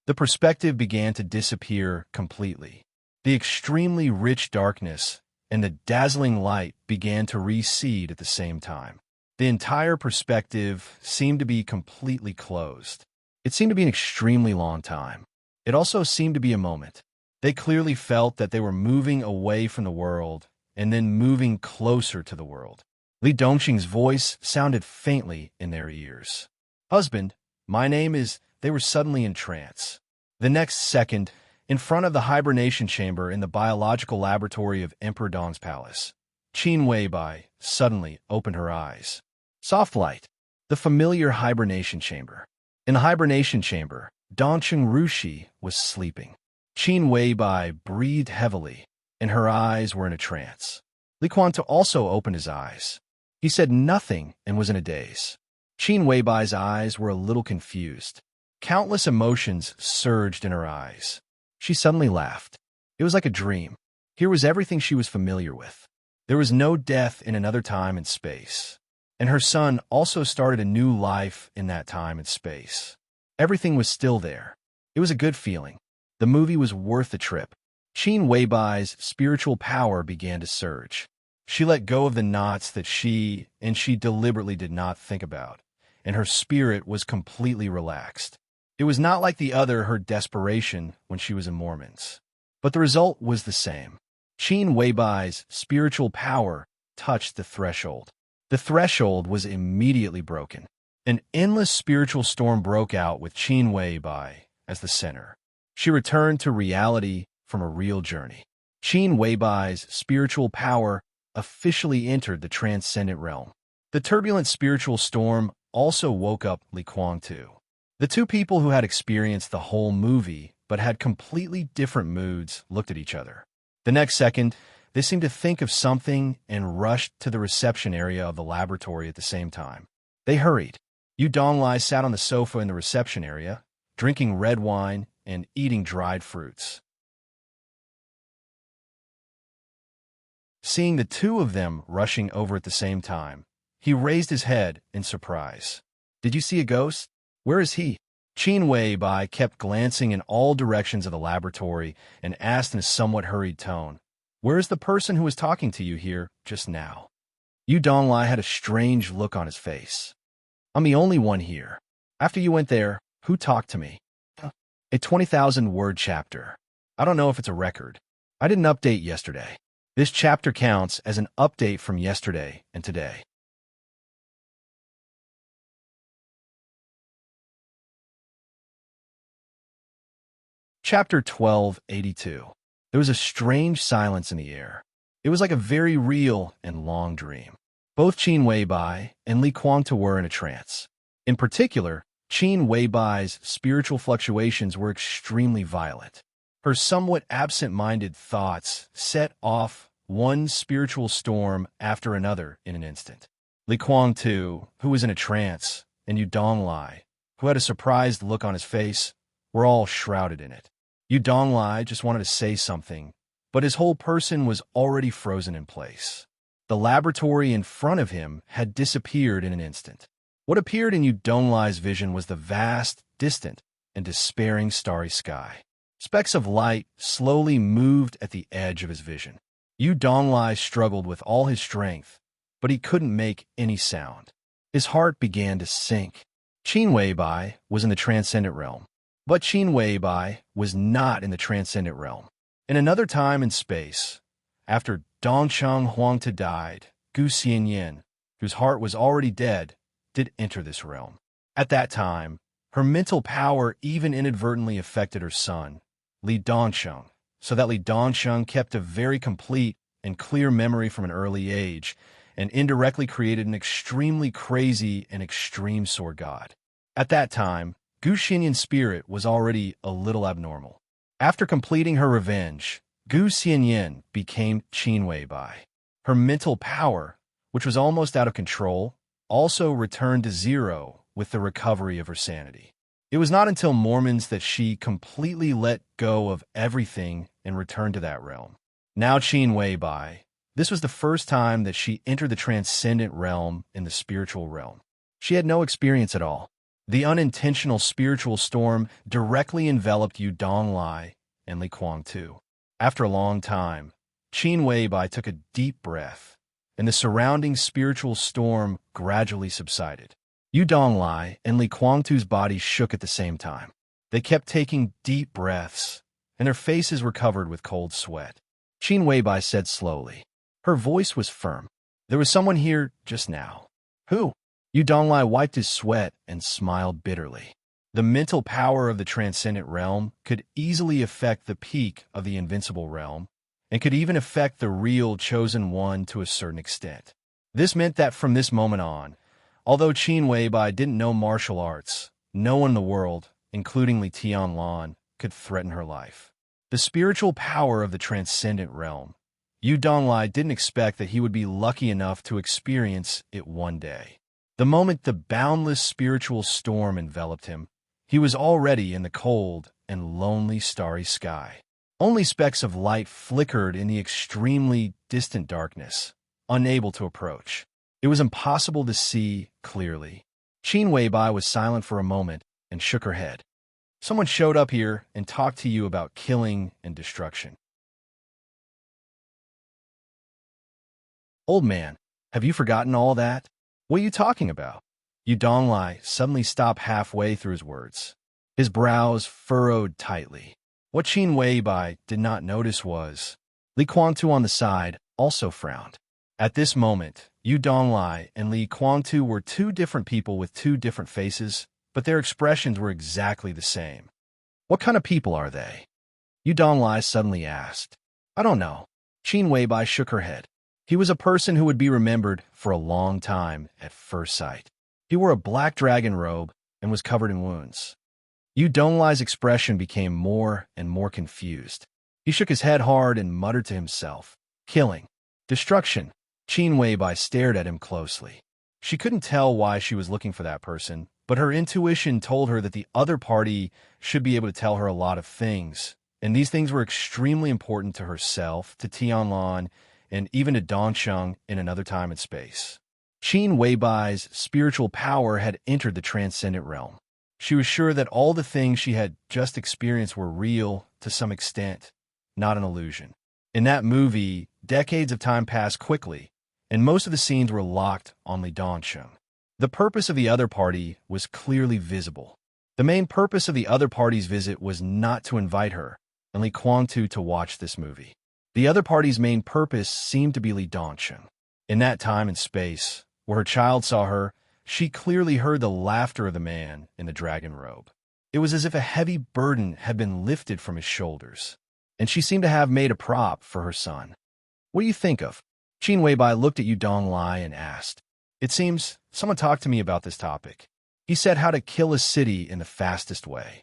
The perspective began to disappear completely. The extremely rich darkness and the dazzling light began to recede at the same time. The entire perspective seemed to be completely closed. It seemed to be an extremely long time. It also seemed to be a moment. They clearly felt that they were moving away from the world and then moving closer to the world. Li Dongxing's voice sounded faintly in their ears. "Husband, my name is..." They were suddenly in trance. The next second, in front of the hibernation chamber in the biological laboratory of Emperor Dong's palace, Qin Weibai suddenly opened her eyes. Soft light. The familiar hibernation chamber. In the hibernation chamber, Dongqing Rushi was sleeping. Qin Weibai breathed heavily, and her eyes were in a trance. Li Quanto also opened his eyes. He said nothing and was in a daze. Qin Weibai's eyes were a little confused. Countless emotions surged in her eyes. She suddenly laughed. It was like a dream. Here was everything she was familiar with. There was no death in another time and space. And her son also started a new life in that time and space. Everything was still there. It was a good feeling. The movie was worth the trip. Qin Weibai's spiritual power began to surge. She let go of the knots that she deliberately did not think about, and her spirit was completely relaxed. It was not like her desperation when she was in Mormons. But the result was the same. Qin Weibai's spiritual power touched the threshold. The threshold was immediately broken. An endless spiritual storm broke out with Qin Weibai as the center. She returned to reality from a real journey. Qin Weibai's spiritual power officially entered the transcendent realm. The turbulent spiritual storm also woke up Li Kuang too. The two people who had experienced the whole movie but had completely different moods looked at each other. The next second, they seemed to think of something and rushed to the reception area of the laboratory at the same time. They hurried. Yu Donglai sat on the sofa in the reception area, drinking red wine and eating dried fruits. Seeing the two of them rushing over at the same time, he raised his head in surprise. "Did you see a ghost? Where is he?" Qin Weibai kept glancing in all directions of the laboratory and asked in a somewhat hurried tone, "Where is the person who was talking to you here just now?" Yu Donglai had a strange look on his face. "I'm the only one here. After you went there, who talked to me?" "A 20,000-word chapter. I don't know if it's a record. I didn't update yesterday. This chapter counts as an update from yesterday and today." Chapter 1282. There was a strange silence in the air. It was like a very real and long dream. Both Qin Weibai and Li Kuangta were in a trance. In particular, Qin Weibai's spiritual fluctuations were extremely violent. Her somewhat absent-minded thoughts set off one spiritual storm after another in an instant. Li Kuang, too, who was in a trance, and Yu Donglai, who had a surprised look on his face, were all shrouded in it. Yu Donglai just wanted to say something, but his whole person was already frozen in place. The laboratory in front of him had disappeared in an instant. What appeared in Yu Donglai's vision was the vast, distant, and despairing starry sky. Specks of light slowly moved at the edge of his vision. Yu Donglai struggled with all his strength, but he couldn't make any sound. His heart began to sink. Qin Weibai was in the transcendent realm, but Qin Weibai was not in the transcendent realm. In another time and space, after Dongcheng Huangta died, Gu Xianyan, whose heart was already dead, did enter this realm. At that time, her mental power even inadvertently affected her son, Li Dongcheng, so that Li Dongcheng kept a very complete and clear memory from an early age, and indirectly created an extremely crazy and extreme sword god. At that time, Gu Xianyan's spirit was already a little abnormal. After completing her revenge, Gu Xianyan became Qin Weibai. Her mental power, which was almost out of control, also returned to zero with the recovery of her sanity. It was not until Mormons that she completely let go of everything and returned to that realm. Now Qin Weibai, this was the first time that she entered the transcendent realm in the spiritual realm. She had no experience at all. The unintentional spiritual storm directly enveloped Yu Donglai and Li Kuang-tu. After a long time, Qin Weibai took a deep breath, and the surrounding spiritual storm gradually subsided. Yu Donglai and Li Kuang-tu's bodies shook at the same time. They kept taking deep breaths, and their faces were covered with cold sweat. Qin Weibai said slowly. Her voice was firm. There was someone here just now. Who? Yu Donglai wiped his sweat and smiled bitterly. The mental power of the transcendent realm could easily affect the peak of the invincible realm, and could even affect the real chosen one to a certain extent. This meant that from this moment on, although Qin Weibai didn't know martial arts, no one in the world, including Li Tianlan, could threaten her life. The spiritual power of the transcendent realm. Yu Donglai didn't expect that he would be lucky enough to experience it one day. The moment the boundless spiritual storm enveloped him, he was already in the cold and lonely starry sky. Only specks of light flickered in the extremely distant darkness, unable to approach. It was impossible to see clearly. Qin Weibai was silent for a moment and shook her head. Someone showed up here and talked to you about killing and destruction. Old man, have you forgotten all that? What are you talking about? Yu Donglai suddenly stopped halfway through his words. His brows furrowed tightly. What Qin Weibai did not notice was, Li Kuang-tu on the side also frowned. At this moment, Yu Donglai and Li Kuang-tu were two different people with two different faces, but their expressions were exactly the same. What kind of people are they? Yu Donglai suddenly asked. I don't know. Qin Weibai shook her head. He was a person who would be remembered for a long time at first sight. He wore a black dragon robe and was covered in wounds. Yu Donglai's expression became more and more confused. He shook his head hard and muttered to himself, killing, destruction. Qin Weibai stared at him closely. She couldn't tell why she was looking for that person, but her intuition told her that the other party should be able to tell her a lot of things, and these things were extremely important to herself, to Tianlan, and even to Dongcheng in another time and space. Qin Weibai's spiritual power had entered the transcendent realm. She was sure that all the things she had just experienced were real to some extent, not an illusion. In that movie, decades of time passed quickly, and most of the scenes were locked on Li Dongcheng. The purpose of the other party was clearly visible. The main purpose of the other party's visit was not to invite her and Li Kuang-tu to watch this movie. The other party's main purpose seemed to be Li Dongcheng. In that time and space, where her child saw her, she clearly heard the laughter of the man in the dragon robe. It was as if a heavy burden had been lifted from his shoulders, and she seemed to have made a prop for her son. What do you think of? Qin Weibai looked at Yu Donglai and asked. It seems someone talked to me about this topic. He said how to kill a city in the fastest way.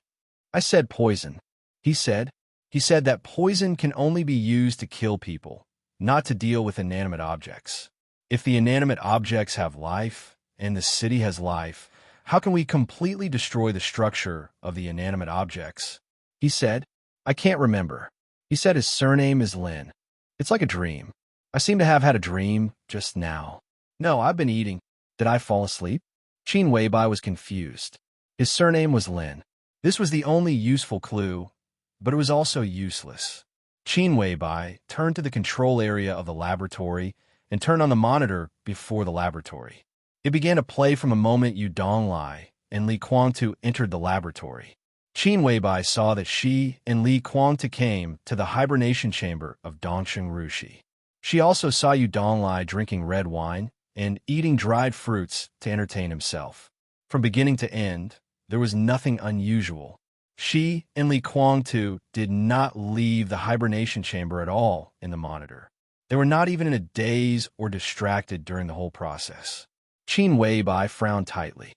I said poison. He said that poison can only be used to kill people, not to deal with inanimate objects. If the inanimate objects have life, and the city has life, how can we completely destroy the structure of the inanimate objects? He said, I can't remember. He said his surname is Lin. It's like a dream. I seem to have had a dream just now. No, I've been eating. Did I fall asleep? Qin Weibai was confused. His surname was Lin. This was the only useful clue, but it was also useless. Qin Weibai turned to the control area of the laboratory and turned on the monitor before the laboratory. It began to play from the moment Yu Donglai and Li Kuangtu entered the laboratory. Qin Weibai saw that she and Li Kuangtu came to the hibernation chamber of Dongsheng Rushi. She also saw Yu Donglai drinking red wine and eating dried fruits to entertain himself. From beginning to end, there was nothing unusual. She and Li Kuangtu did not leave the hibernation chamber at all in the monitor. They were not even in a daze or distracted during the whole process. Qin Weibai frowned tightly.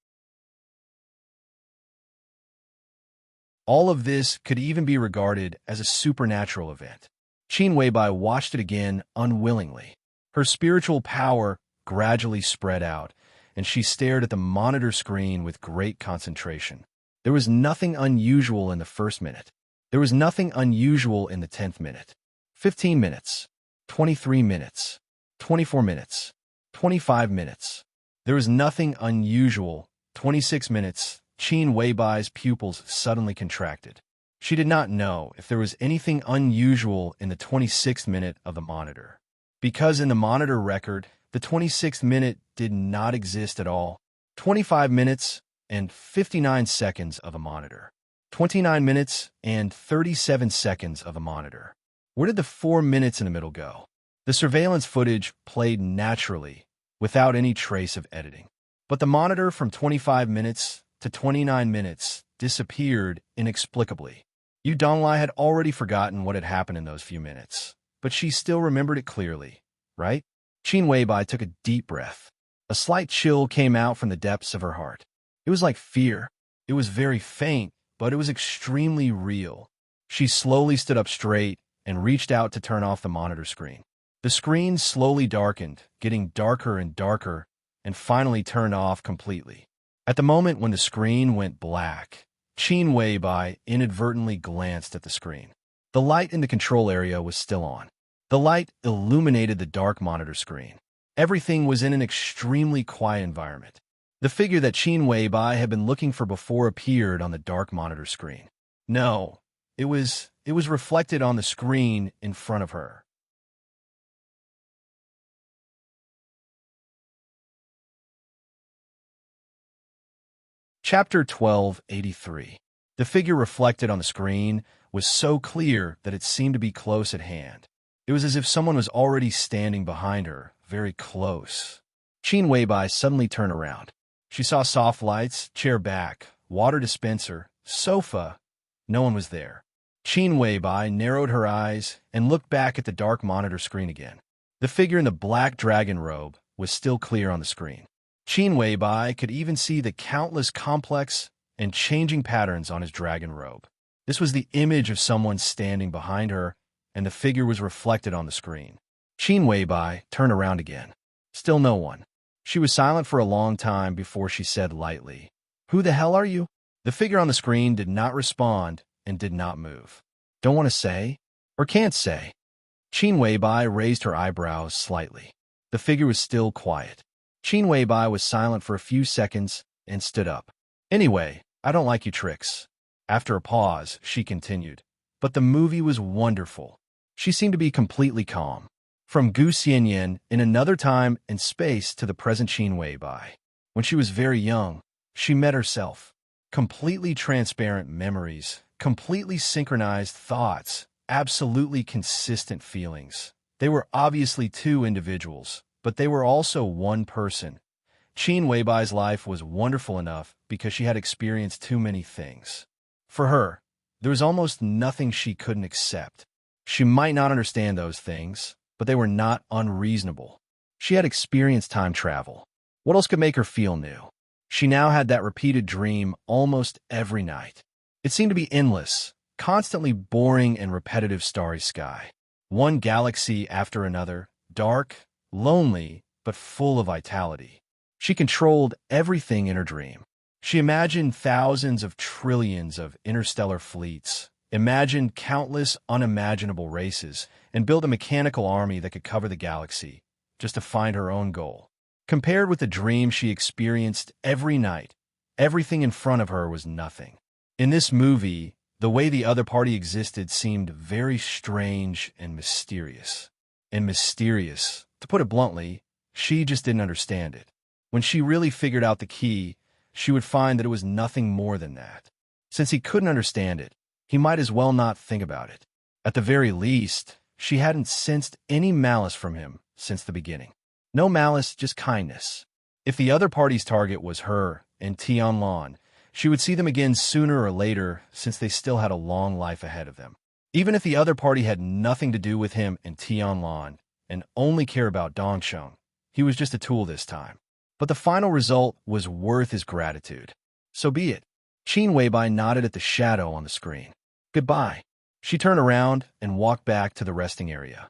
All of this could even be regarded as a supernatural event. Qin Weibai watched it again unwillingly. Her spiritual power gradually spread out, and she stared at the monitor screen with great concentration. There was nothing unusual in the first minute. There was nothing unusual in the 10th minute. 15 minutes. 23 minutes. 24 minutes. 25 minutes. There was nothing unusual. 26 minutes. Qin Weibai's pupils suddenly contracted. She did not know if there was anything unusual in the 26th minute of the monitor. Because in the monitor record, the 26th minute did not exist at all. 25 minutes and 59 seconds of a monitor. 29 minutes and 37 seconds of a monitor. Where did the 4 minutes in the middle go? The surveillance footage played naturally, without any trace of editing. But the monitor from 25 minutes to 29 minutes disappeared inexplicably. Yu Donglai had already forgotten what had happened in those few minutes, but she still remembered it clearly, right? Qin Weibai took a deep breath. A slight chill came out from the depths of her heart. It was like fear. It was very faint, but it was extremely real. She slowly stood up straight and reached out to turn off the monitor screen. The screen slowly darkened, getting darker and darker, and finally turned off completely. At the moment when the screen went black, Qin Weibai inadvertently glanced at the screen. The light in the control area was still on. The light illuminated the dark monitor screen. Everything was in an extremely quiet environment. The figure that Qin Weibai had been looking for before appeared on the dark monitor screen. No, it was reflected on the screen in front of her. Chapter 1283. The figure reflected on the screen was so clear that it seemed to be close at hand. It was as if someone was already standing behind her, very close. Qin Weibai suddenly turned around. She saw soft lights, chair back, water dispenser, sofa. No one was there. Qin Weibai narrowed her eyes and looked back at the dark monitor screen again. The figure in the black dragon robe was still clear on the screen. Qin Weibai could even see the countless complex and changing patterns on his dragon robe. This was the image of someone standing behind her, and the figure was reflected on the screen. Qin Weibai turned around again. Still no one. She was silent for a long time before she said lightly, "Who the hell are you?" The figure on the screen did not respond and did not move. "Don't want to say? Or can't say?" Qin Weibai raised her eyebrows slightly. The figure was still quiet. Qin Weibai was silent for a few seconds and stood up. "Anyway, I don't like your tricks." After a pause, she continued, "But the movie was wonderful." She seemed to be completely calm. From Gu Xianyan in another time and space to the present Qin Weibai. When she was very young, she met herself. Completely transparent memories, completely synchronized thoughts, absolutely consistent feelings. They were obviously two individuals, but they were also one person. Qin Weibai's life was wonderful enough because she had experienced too many things. For her, there was almost nothing she couldn't accept. She might not understand those things, but they were not unreasonable. She had experienced time travel. What else could make her feel new? She now had that repeated dream almost every night. It seemed to be endless, constantly boring and repetitive starry sky. One galaxy after another, dark, lonely, but full of vitality. She controlled everything in her dream. She imagined thousands of trillions of interstellar fleets, Imagine countless unimaginable races and build a mechanical army that could cover the galaxy just to find her own goal. Compared with the dream she experienced every night, everything in front of her was nothing. In this movie, the way the other party existed seemed very strange and mysterious. To put it bluntly, she just didn't understand it. When she really figured out the key, she would find that it was nothing more than that. Since he couldn't understand it, he might as well not think about it. At the very least, she hadn't sensed any malice from him since the beginning. No malice, just kindness. If the other party's target was her and Tianlan, she would see them again sooner or later since they still had a long life ahead of them. Even if the other party had nothing to do with him and Tianlan and only cared about Dongsheng, he was just a tool this time. But the final result was worth his gratitude. So be it. Qin Weibai nodded at the shadow on the screen. Goodbye. She turned around and walked back to the resting area.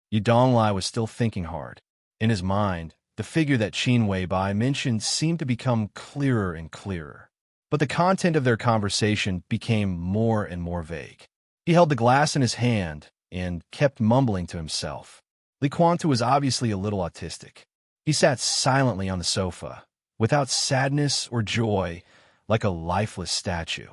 Yu Donglai was still thinking hard. In his mind, the figure that Qin Weibai mentioned seemed to become clearer and clearer. But the content of their conversation became more and more vague. He held the glass in his hand and kept mumbling to himself. Li Quantu was obviously a little autistic. He sat silently on the sofa, without sadness or joy, like a lifeless statue.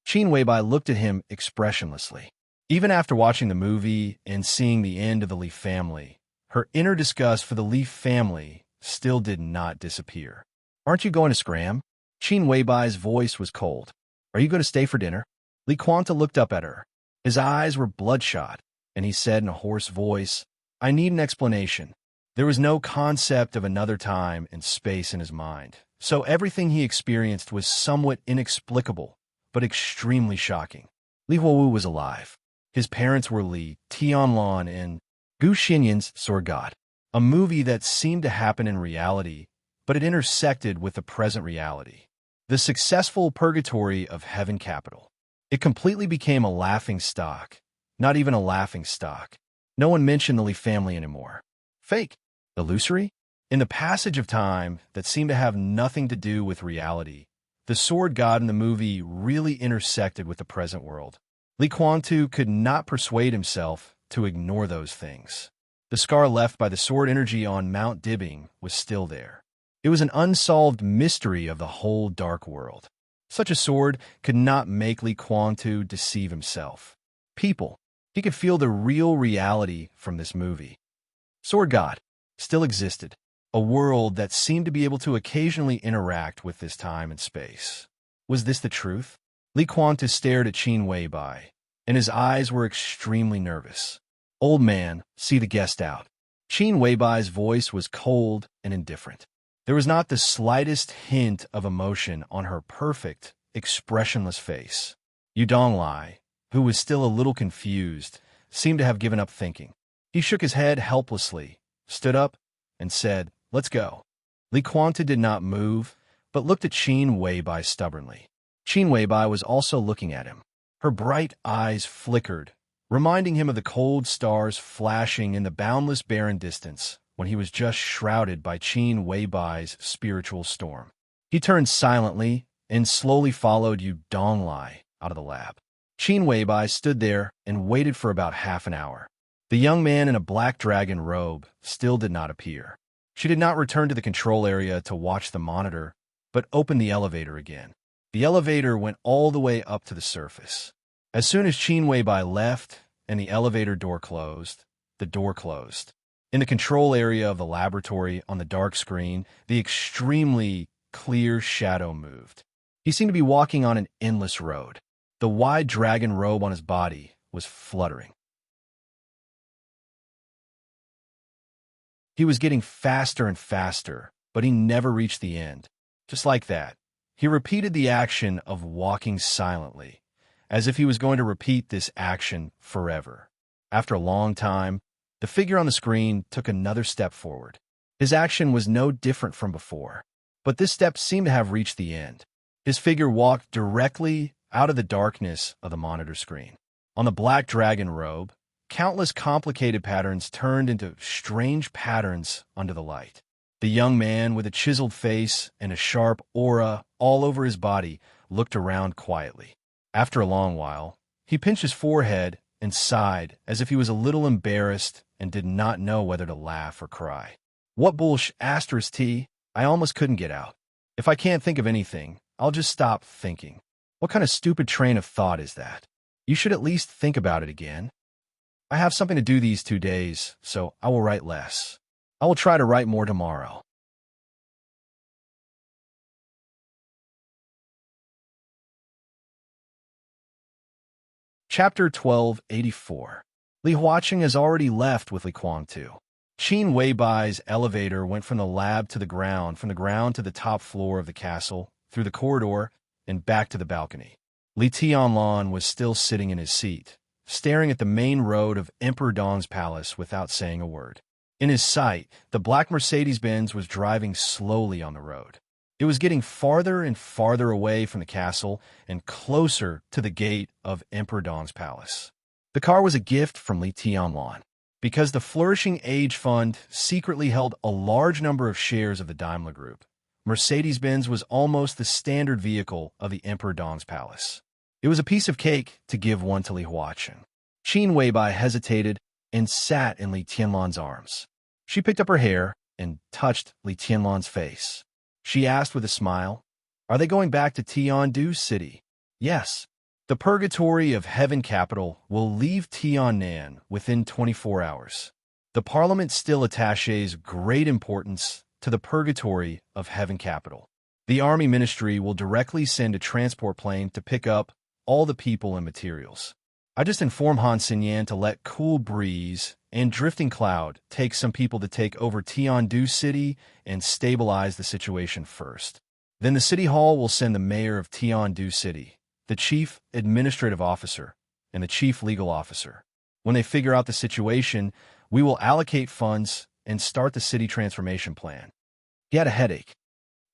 Qin Weibai looked at him expressionlessly. Even after watching the movie and seeing the end of the Li family, her inner disgust for the Li family still did not disappear. Aren't you going to scram? Qin Weibai's voice was cold. Are you going to stay for dinner? Li Quanta looked up at her. His eyes were bloodshot, and he said in a hoarse voice, I need an explanation. There was no concept of another time and space in his mind, so everything he experienced was somewhat inexplicable, but extremely shocking. Li Huowu was alive. His parents were Li Tianlan and Gu Xinyan's Sword God, a movie that seemed to happen in reality, but it intersected with the present reality. The successful purgatory of Heaven Capital. It completely became a laughing stock. Not even a laughing stock. No one mentioned the Li family anymore. Fake. Illusory? In the passage of time that seemed to have nothing to do with reality, the sword god in the movie really intersected with the present world. Li Quantu could not persuade himself to ignore those things. The scar left by the sword energy on Mount Dibbing was still there. It was an unsolved mystery of the whole dark world. Such a sword could not make Li Quantu deceive himself. People. He could feel the real reality from this movie. Sword God still existed, a world that seemed to be able to occasionally interact with this time and space. Was this the truth? Li Quantu stared at Qin Weibai, and his eyes were extremely nervous. Old man, see the guest out. Qin Weibai's voice was cold and indifferent. There was not the slightest hint of emotion on her perfect, expressionless face. Yu Donglai, who was still a little confused, seemed to have given up thinking. He shook his head helplessly, stood up, and said, Let's go. Li Quantu did not move, but looked at Qin Weibai stubbornly. Qin Weibai was also looking at him. Her bright eyes flickered, reminding him of the cold stars flashing in the boundless barren distance when he was just shrouded by Qin Weibai's spiritual storm. He turned silently and slowly followed Yu Donglai out of the lab. Qin Weibai stood there and waited for about half an hour. The young man in a black dragon robe still did not appear. She did not return to the control area to watch the monitor, but opened the elevator again. The elevator went all the way up to the surface. As soon as Qin Weibai left and the elevator door closed, the door closed. In the control area of the laboratory on the dark screen, the extremely clear shadow moved. He seemed to be walking on an endless road. The wide dragon robe on his body was fluttering. He was getting faster and faster, but he never reached the end. Just like that, he repeated the action of walking silently, as if he was going to repeat this action forever. After a long time, the figure on the screen took another step forward. His action was no different from before, but this step seemed to have reached the end. His figure walked directly out of the darkness of the monitor screen. On the black dragon robe, countless complicated patterns turned into strange patterns under the light. The young man, with a chiseled face and a sharp aura all over his body, looked around quietly. After a long while, he pinched his forehead and sighed as if he was a little embarrassed and did not know whether to laugh or cry. What bullsh asterisk T? I almost couldn't get out. If I can't think of anything, I'll just stop thinking. What kind of stupid train of thought is that? You should at least think about it again. I have something to do these 2 days, so I will write less. I will try to write more tomorrow. Chapter 1284. Li Huaqing has already left with Li Guangtu. Qin Weibai's elevator went from the lab to the ground, from the ground to the top floor of the castle, through the corridor, and back to the balcony. Li Tianlan was still sitting in his seat, staring at the main road of Emperor Dong's palace without saying a word. In his sight, the black Mercedes-Benz was driving slowly on the road. It was getting farther and farther away from the castle and closer to the gate of Emperor Dong's palace. The car was a gift from Li Tianlan. Because the Flourishing Age Fund secretly held a large number of shares of the Daimler Group, Mercedes-Benz was almost the standard vehicle of the Emperor Dong's palace. It was a piece of cake to give one to Li Huaqing. Qin Weibai hesitated and sat in Li Tianlan's arms. She picked up her hair and touched Li Tianlan's face. She asked with a smile, "Are they going back to Tiandu City?" "Yes. The Purgatory of Heaven Capital will leave Tiannan within 24 hours. The Parliament still attaches great importance to the Purgatory of Heaven Capital. The Army Ministry will directly send a transport plane to pick up all the people and materials. I just informed Han Xinyan to let Cool Breeze and Drifting Cloud take some people to take over Tiandu City and stabilize the situation first. Then the City Hall will send the mayor of Tiandu City, the chief administrative officer, and the chief legal officer. When they figure out the situation, we will allocate funds and start the city transformation plan." He had a headache.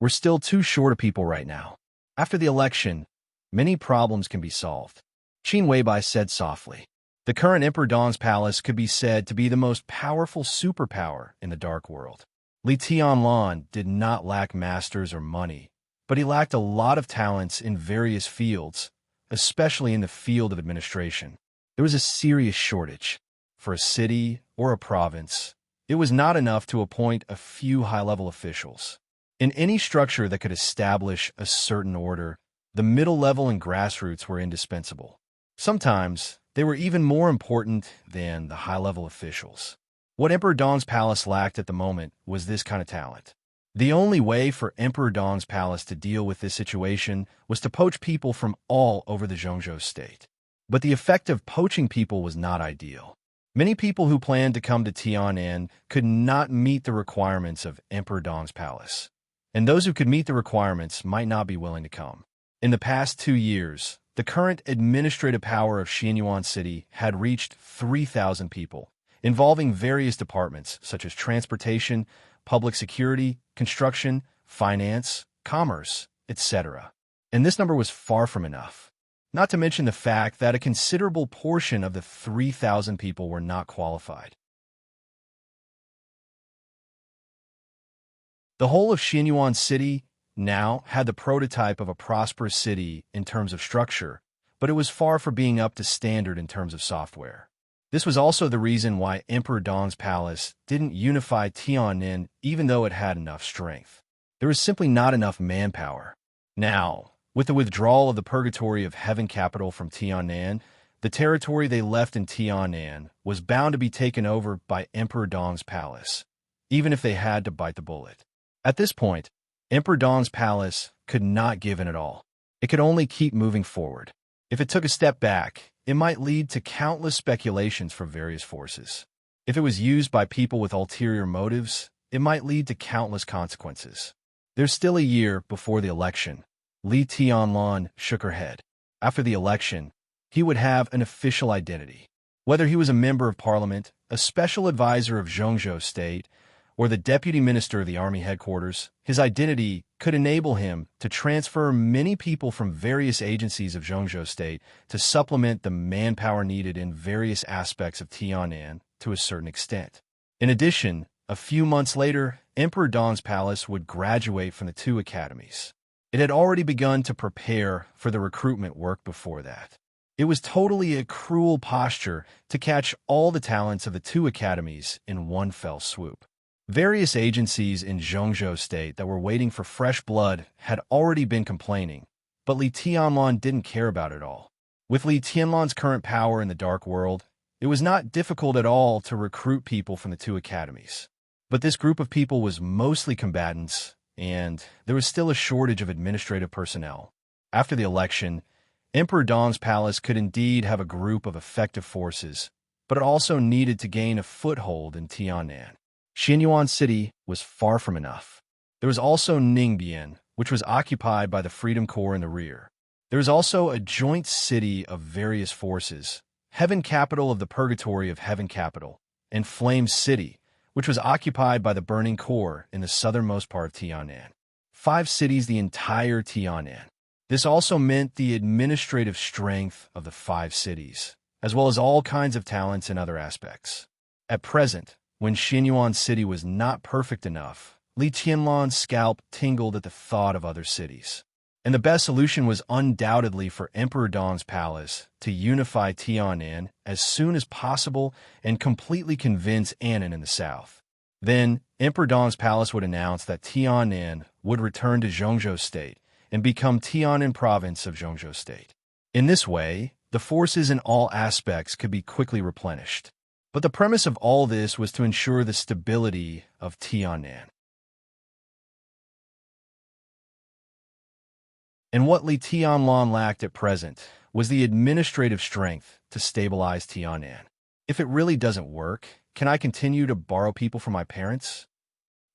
"We're still too short of people right now. After the election, many problems can be solved," Qin Weibai said softly. The current Emperor Dong's palace could be said to be the most powerful superpower in the dark world. Li Tianlan did not lack masters or money, but he lacked a lot of talents in various fields, especially in the field of administration. There was a serious shortage. For a city or a province, it was not enough to appoint a few high-level officials. In any structure that could establish a certain order, the middle level and grassroots were indispensable. Sometimes, they were even more important than the high-level officials. What Emperor Dong's palace lacked at the moment was this kind of talent. The only way for Emperor Dong's palace to deal with this situation was to poach people from all over the Zhongzhou state. But the effect of poaching people was not ideal. Many people who planned to come to Tiannan could not meet the requirements of Emperor Dong's palace, and those who could meet the requirements might not be willing to come. In the past 2 years, the current administrative power of Xianyuan City had reached 3,000 people, involving various departments such as transportation, public security, construction, finance, commerce, etc. And this number was far from enough. Not to mention the fact that a considerable portion of the 3,000 people were not qualified. The whole of Xianyuan City now had the prototype of a prosperous city in terms of structure, but it was far from being up to standard in terms of software. This was also the reason why Emperor Dong's palace didn't unify Tiannan even though it had enough strength. There was simply not enough manpower. Now, with the withdrawal of the Purgatory of Heaven Capital from Tiannan, the territory they left in Tiannan was bound to be taken over by Emperor Dong's palace, even if they had to bite the bullet. At this point, Emperor Dong's palace could not give in at all. It could only keep moving forward. If it took a step back, it might lead to countless speculations from various forces. If it was used by people with ulterior motives, it might lead to countless consequences. There's still a year before the election. Li Tianlan shook her head. After the election, he would have an official identity. Whether he was a member of parliament, a special advisor of Zhongzhou State, or the deputy minister of the army headquarters, his identity could enable him to transfer many people from various agencies of Zhongzhou State to supplement the manpower needed in various aspects of Tiannan to a certain extent. In addition, a few months later, Emperor Dong's palace would graduate from the 2 academies. It had already begun to prepare for the recruitment work before that. It was totally a cruel posture to catch all the talents of the two academies in one fell swoop. Various agencies in Zhongzhou State that were waiting for fresh blood had already been complaining, but Li Tianlan didn't care about it all. With Li Tianlan's current power in the dark world, it was not difficult at all to recruit people from the two academies. But this group of people was mostly combatants, and there was still a shortage of administrative personnel. After the election, Emperor Dong's palace could indeed have a group of effective forces, but it also needed to gain a foothold in Tiannan. Xianyuan City was far from enough. There was also Ningbian, which was occupied by the Freedom Corps in the rear. There was also a joint city of various forces, Heaven Capital of the Purgatory of Heaven Capital, and Flame City, which was occupied by the Burning Corps in the southernmost part of Tiannan. 5 cities, the entire Tiannan. This also meant the administrative strength of the 5 cities, as well as all kinds of talents in other aspects. At present, when Xianyuan City was not perfect enough, Li Tianlan's scalp tingled at the thought of other cities. And the best solution was undoubtedly for Emperor Dong's palace to unify Tiannan as soon as possible and completely convince Annan in the south. Then, Emperor Dong's palace would announce that Tiannan would return to Zhongzhou State and become Tiannan province of Zhongzhou State. In this way, the forces in all aspects could be quickly replenished. But the premise of all this was to ensure the stability of Tiannan. And what Li Tianlan lacked at present was the administrative strength to stabilize Tiannan. If it really doesn't work, can I continue to borrow people from my parents?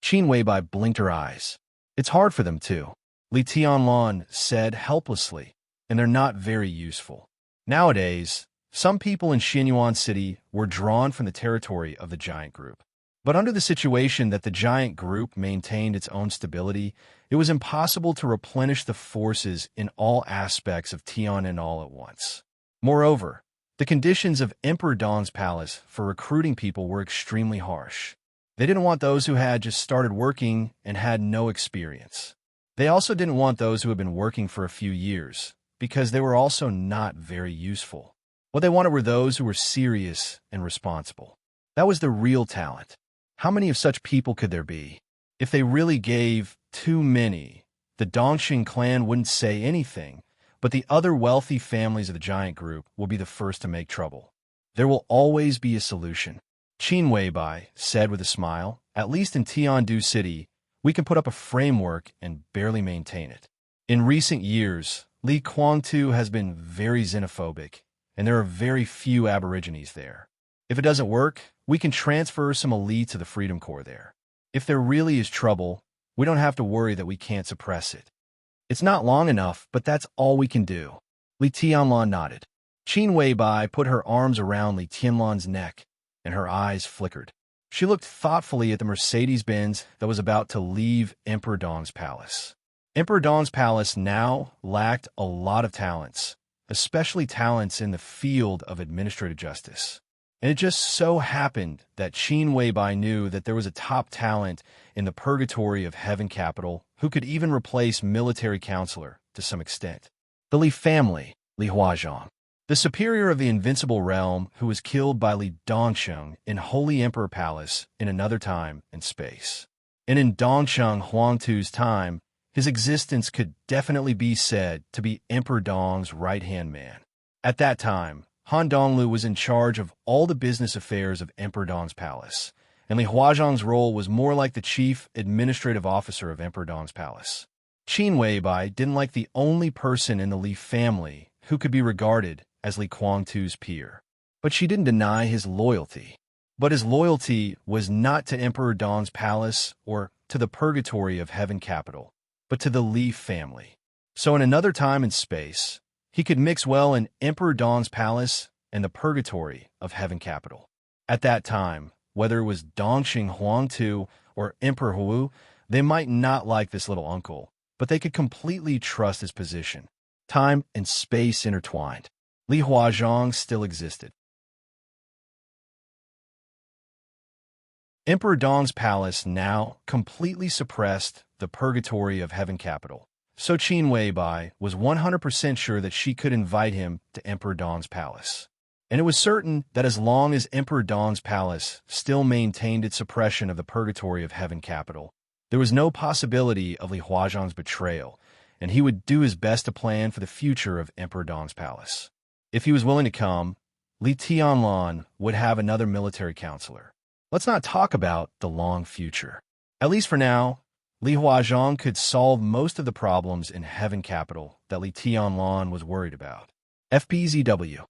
Qin Weibai blinked her eyes. It's hard for them too, Li Tianlan said helplessly, and they're not very useful. Nowadays, some people in Xianyuan City were drawn from the territory of the giant group. But under the situation that the giant group maintained its own stability, it was impossible to replenish the forces in all aspects of Tiannan all at once. Moreover, the conditions of Emperor Dong's palace for recruiting people were extremely harsh. They didn't want those who had just started working and had no experience. They also didn't want those who had been working for a few years, because they were also not very useful. What they wanted were those who were serious and responsible. That was the real talent. How many of such people could there be? If they really gave too many, the Dongxing clan wouldn't say anything, but the other wealthy families of the giant group will be the first to make trouble. There will always be a solution, Qin Weibai said with a smile. At least in Tiandu City, we can put up a framework and barely maintain it. In recent years, Li Kuangtu has been very xenophobic, and there are very few aborigines there. If it doesn't work, we can transfer some elite to the Freedom Corps there. If there really is trouble, we don't have to worry that we can't suppress it. It's not long enough, but that's all we can do. Li Tianlan nodded. Qin Weibai put her arms around Li Tianlan's neck, and her eyes flickered. She looked thoughtfully at the Mercedes-Benz that was about to leave Emperor Dong's palace. Emperor Dong's palace now lacked a lot of talents, especially talents in the field of administrative justice. And it just so happened that Qin Weibai knew that there was a top talent in the Purgatory of Heaven Capital who could even replace military counselor to some extent. The Li family, Li Huazhong, the superior of the invincible realm who was killed by Li Dongsheng in Holy Emperor Palace in another time and space. And in Dongsheng Huangtu's time, his existence could definitely be said to be Emperor Dong's right-hand man. At that time, Han Donglu was in charge of all the business affairs of Emperor Dong's palace, and Li Huazhong's role was more like the chief administrative officer of Emperor Dong's palace. Qin Weibai didn't like the only person in the Li family who could be regarded as Li Kuangtu's peer. But she didn't deny his loyalty. But his loyalty was not to Emperor Dong's palace or to the Purgatory of Heaven Capital, but to the Li family. So in another time and space, he could mix well in Emperor Dong's palace and the Purgatory of Heaven Capital. At that time, whether it was Dongxing Huangtu or Emperor Hu, they might not like this little uncle, but they could completely trust his position. Time and space intertwined. Li Huazhong still existed. Emperor Dong's palace now completely suppressed the Purgatory of Heaven Capital, so Qin Weibai was 100% sure that she could invite him to Emperor Dong's palace. And it was certain that as long as Emperor Dong's palace still maintained its suppression of the purgatory of heaven capital, there was no possibility of Li Huazhang's betrayal, and he would do his best to plan for the future of Emperor Dong's palace. If he was willing to come, Li Tianlan would have another military counselor. Let's not talk about the long future. At least for now, Li Huazhang could solve most of the problems in heaven capital that Li Tianlan was worried about. FPZW.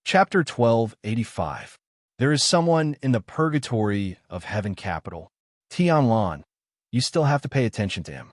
Chapter 1285. There is someone in the purgatory of heaven capital. Tianlan, you still have to pay attention to him.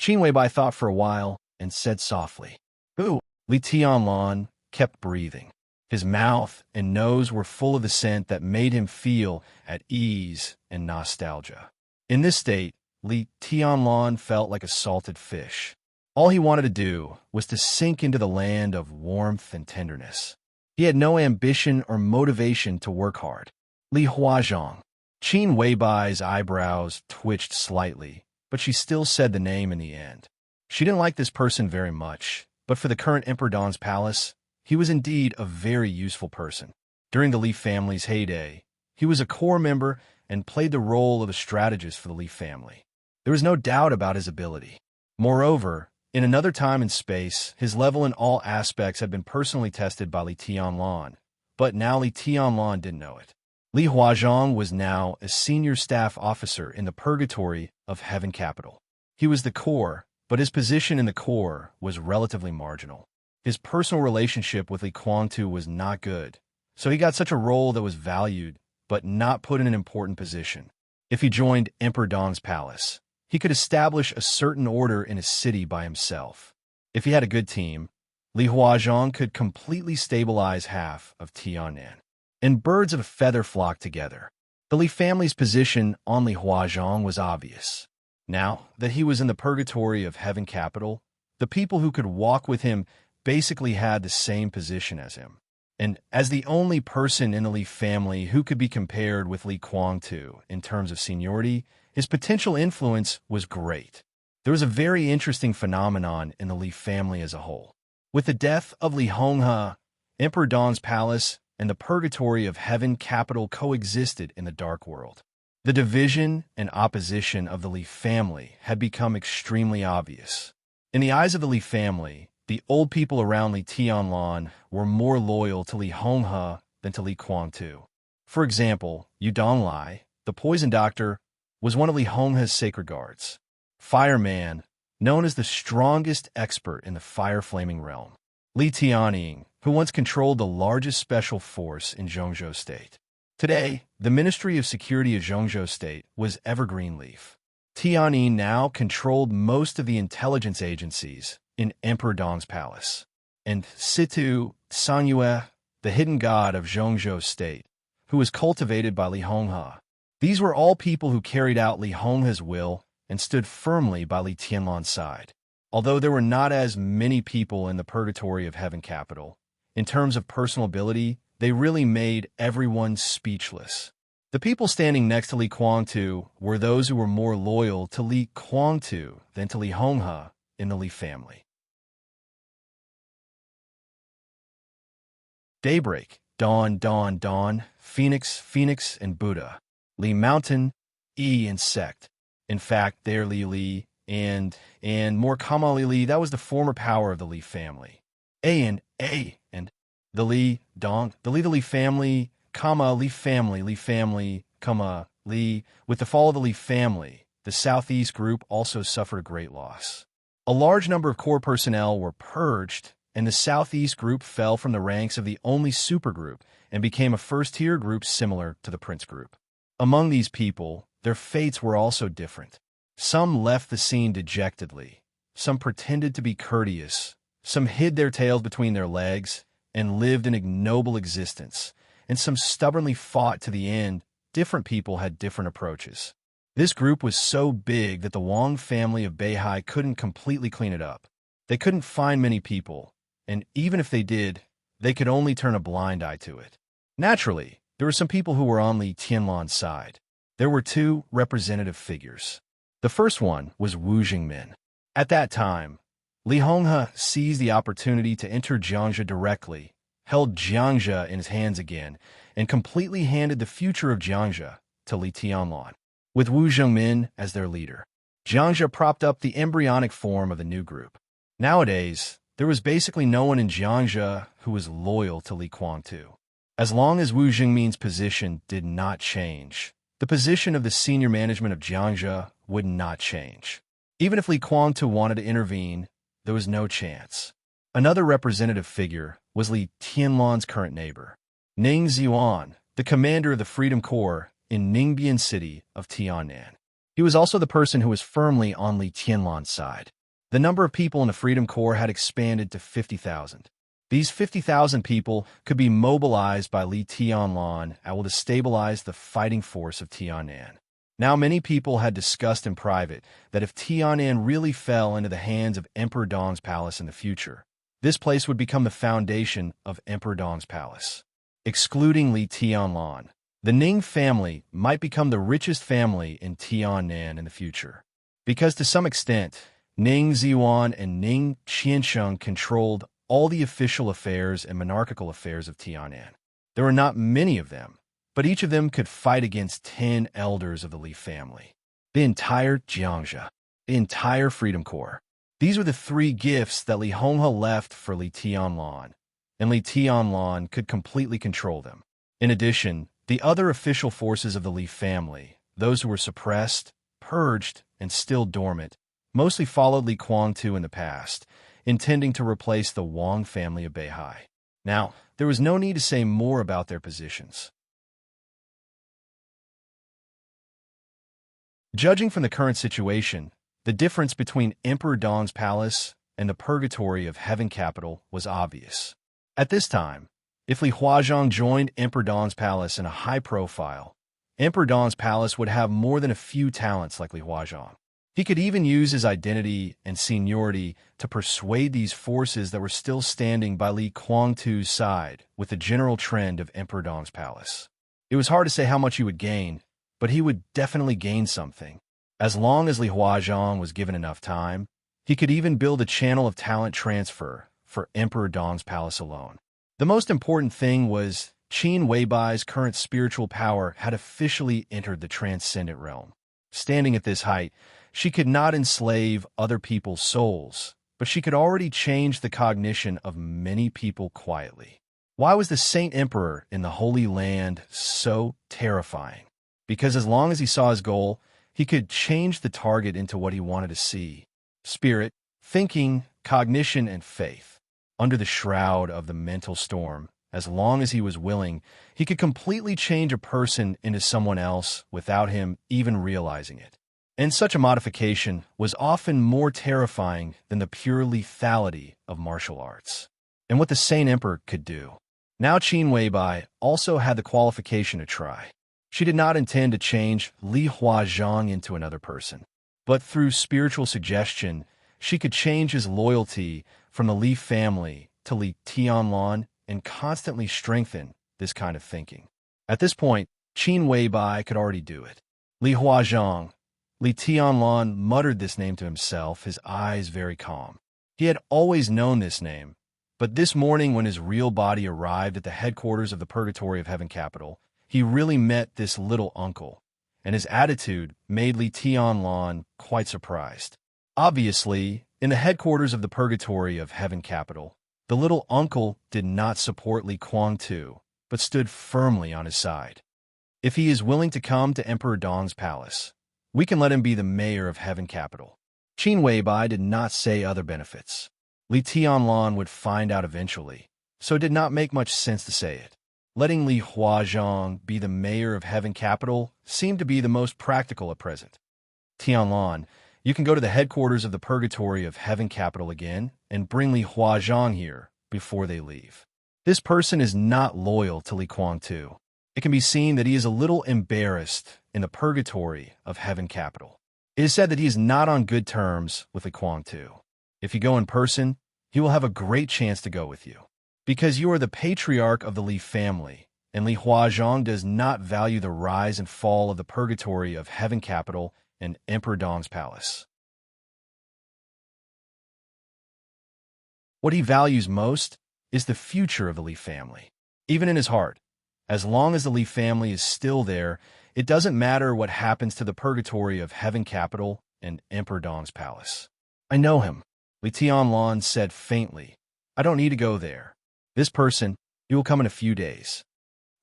Qin Weibai thought for a while and said softly, "Who?" Li Tianlan kept breathing. His mouth and nose were full of the scent that made him feel at ease and nostalgia. In this state, Li Tianlan felt like a salted fish. All he wanted to do was to sink into the land of warmth and tenderness. He had no ambition or motivation to work hard. Li Huazhang. Qin Weibai's eyebrows twitched slightly, but she still said the name in the end. She didn't like this person very much, but for the current Emperor Dong's palace, he was indeed a very useful person. During the Li family's heyday, he was a core member and played the role of a strategist for the Li family. There was no doubt about his ability. Moreover, in another time and space, his level in all aspects had been personally tested by Li Tianlan, but now Li Tianlan didn't know it. Li Huazhang was now a senior staff officer in the purgatory of heaven capital. He was the core, but his position in the core was relatively marginal. His personal relationship with Li Kuangtu was not good, so he got such a role that was valued, but not put in an important position. If he joined Emperor Dong's palace, he could establish a certain order in his city by himself. If he had a good team, Li Huazhang could completely stabilize half of Tiannan. And birds of a feather flocked together. The Li family's position on Li Huazhang was obvious. Now that he was in the purgatory of heaven capital, the people who could walk with him basically had the same position as him. And as the only person in the Li family who could be compared with Li Kuangtu in terms of seniority, his potential influence was great. There was a very interesting phenomenon in the Li family as a whole. With the death of Li Honghe, Emperor Dong's palace and the purgatory of heaven capital coexisted in the dark world. The division and opposition of the Li family had become extremely obvious. In the eyes of the Li family, the old people around Li Tianlan were more loyal to Li Honghe than to Li Kuangtu. For example, Yu Donglai, the poison doctor, was one of Li Honghe's sacred guards. Fireman, known as the strongest expert in the fire-flaming realm. Li Tianying, who once controlled the largest special force in Zhongzhou State. Today, the Ministry of Security of Zhongzhou State was Evergreen Leaf. Tianying now controlled most of the intelligence agencies in Emperor Dong's palace. And Situ Sanyue, the hidden god of Zhongzhou State, who was cultivated by Li Honghe. These were all people who carried out Li Honghe's will and stood firmly by Li Tianlan's side. Although there were not as many people in the purgatory of heaven capital, in terms of personal ability, they really made everyone speechless. The people standing next to Li Kuangtu were those who were more loyal to Li Kuangtu than to Li Honghe in the Li family. Daybreak, dawn, dawn, dawn, phoenix, phoenix, and Buddha. Li Mountain, and sect. In fact, they're Li and more commonly Li, that was the former power of the Li family. And the Li Dong, the Li family, Li family, Li. With the fall of the Li family, the Southeast group also suffered a great loss. A large number of core personnel were purged, and the Southeast group fell from the ranks of the only supergroup and became a first-tier group similar to the Prince group. Among these people, their fates were also different. Some left the scene dejectedly, some pretended to be courteous, some hid their tails between their legs and lived an ignoble existence, and some stubbornly fought to the end. Different people had different approaches. This group was so big that the Wang family of Beihai couldn't completely clean it up. They couldn't find many people, and even if they did, they could only turn a blind eye to it. Naturally, there were some people who were on Li Tianlan's side. There were two representative figures. The first one was Wu Jingmin. At that time, Li Honghe seized the opportunity to enter Jiangxia directly, held Jiangxia in his hands again, and completely handed the future of Jiangxia to Li Tianlan, with Wu Jingmin as their leader. Jiangxia propped up the embryonic form of the new group. Nowadays, there was basically no one in Jiangxia who was loyal to Li Guangtu. As long as Wu Jingmin's position did not change, the position of the senior management of Jiangxia would not change. Even if Li Guangtu wanted to intervene, there was no chance. Another representative figure was Li Tianlan's current neighbor, Ning Ziyuan, the commander of the Freedom Corps in Ningbian city of Tiannan. He was also the person who was firmly on Li Tianlan's side. The number of people in the Freedom Corps had expanded to 50,000. These 50,000 people could be mobilized by Li Tianlan and will destabilize the fighting force of Tiannan. Now many people had discussed in private that if Tiannan really fell into the hands of Emperor Dong's palace in the future, this place would become the foundation of Emperor Dong's palace. Excluding Li Tianlan, the Ning family might become the richest family in Tiannan in the future. Because to some extent, Ning Ziyuan and Ning Qiansheng controlled all the official affairs and monarchical affairs of Tiannan. There were not many of them, but each of them could fight against 10 elders of the Li family. The entire Jiangxia, the entire Freedom Corps. These were the three gifts that Li Honghe left for Li Tianlan, and Li Tianlan could completely control them. In addition, the other official forces of the Li family, those who were suppressed, purged, and still dormant, mostly followed Li Guangtu in the past, intending to replace the Wang family of Beihai. Now, there was no need to say more about their positions. Judging from the current situation, the difference between Emperor Dong's palace and the purgatory of Heaven Capital was obvious. At this time, if Li Huazhang joined Emperor Dong's palace in a high profile, Emperor Dong's palace would have more than a few talents like Li Huazhang. He could even use his identity and seniority to persuade these forces that were still standing by Li Guangtu's side with the general trend of Emperor Dong's palace. It was hard to say how much he would gain, but he would definitely gain something. As long as Li Huazhang was given enough time, he could even build a channel of talent transfer for Emperor Dong's palace alone. The most important thing was Qin Weibai's current spiritual power had officially entered the transcendent realm. Standing at this height, she could not enslave other people's souls, but she could already change the cognition of many people quietly. Why was the Saint Emperor in the Holy Land so terrifying? Because as long as he saw his goal, he could change the target into what he wanted to see. Spirit, thinking, cognition, and faith. Under the shroud of the mental storm, as long as he was willing, he could completely change a person into someone else without him even realizing it. And such a modification was often more terrifying than the pure lethality of martial arts. And what the Saint Emperor could do. Now Qin Weibai also had the qualification to try. She did not intend to change Li Huazhang into another person, but through spiritual suggestion, she could change his loyalty from the Li family to Li Tianlan and constantly strengthen this kind of thinking. At this point, Qin Weibai could already do it. Li Huazhang. Li Tianlan muttered this name to himself, his eyes very calm. He had always known this name, but this morning when his real body arrived at the headquarters of the Purgatory of Heaven Capital, he really met this little uncle, and his attitude made Li Tianlan quite surprised. Obviously, in the headquarters of the Purgatory of Heaven Capital, the little uncle did not support Li Guangtu, but stood firmly on his side. If he is willing to come to Emperor Dong's palace, we can let him be the mayor of Heaven Capital. Qin Weibai did not say other benefits. Li Tianlan would find out eventually, so it did not make much sense to say it. Letting Li Huazhang be the mayor of Heaven Capital seemed to be the most practical at present. Tianlan, you can go to the headquarters of the Purgatory of Heaven Capital again and bring Li Huazhang here before they leave. This person is not loyal to Li Guangtu. It can be seen that he is a little embarrassed in the Purgatory of Heaven Capital. It is said that he is not on good terms with Li Guangtu. If you go in person, he will have a great chance to go with you. Because you are the patriarch of the Li family, and Li Huazhong does not value the rise and fall of the purgatory of Heaven Capital and Emperor Dong's palace. What he values most is the future of the Li family. Even in his heart, as long as the Li family is still there, it doesn't matter what happens to the purgatory of Heaven Capital and Emperor Dong's palace. I know him, Li Tianlan said faintly. I don't need to go there. This person, he will come in a few days.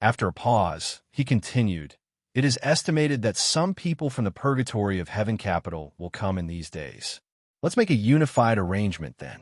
After a pause, he continued, it is estimated that some people from the purgatory of Heaven Capital will come in these days. Let's make a unified arrangement then.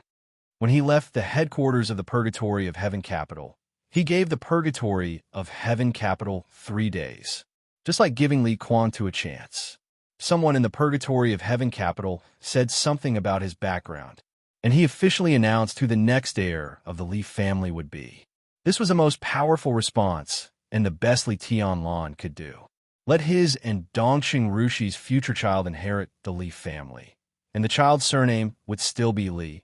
When he left the headquarters of the purgatory of Heaven Capital, he gave the purgatory of Heaven Capital 3 days, just like giving Li Kuan-tu a chance. Someone in the purgatory of Heaven Capital said something about his background, and he officially announced who the next heir of the Li family would be. This was the most powerful response and the best Li Tianlan could do. Let his and Dongxing Rushi's future child inherit the Li family, and the child's surname would still be Li.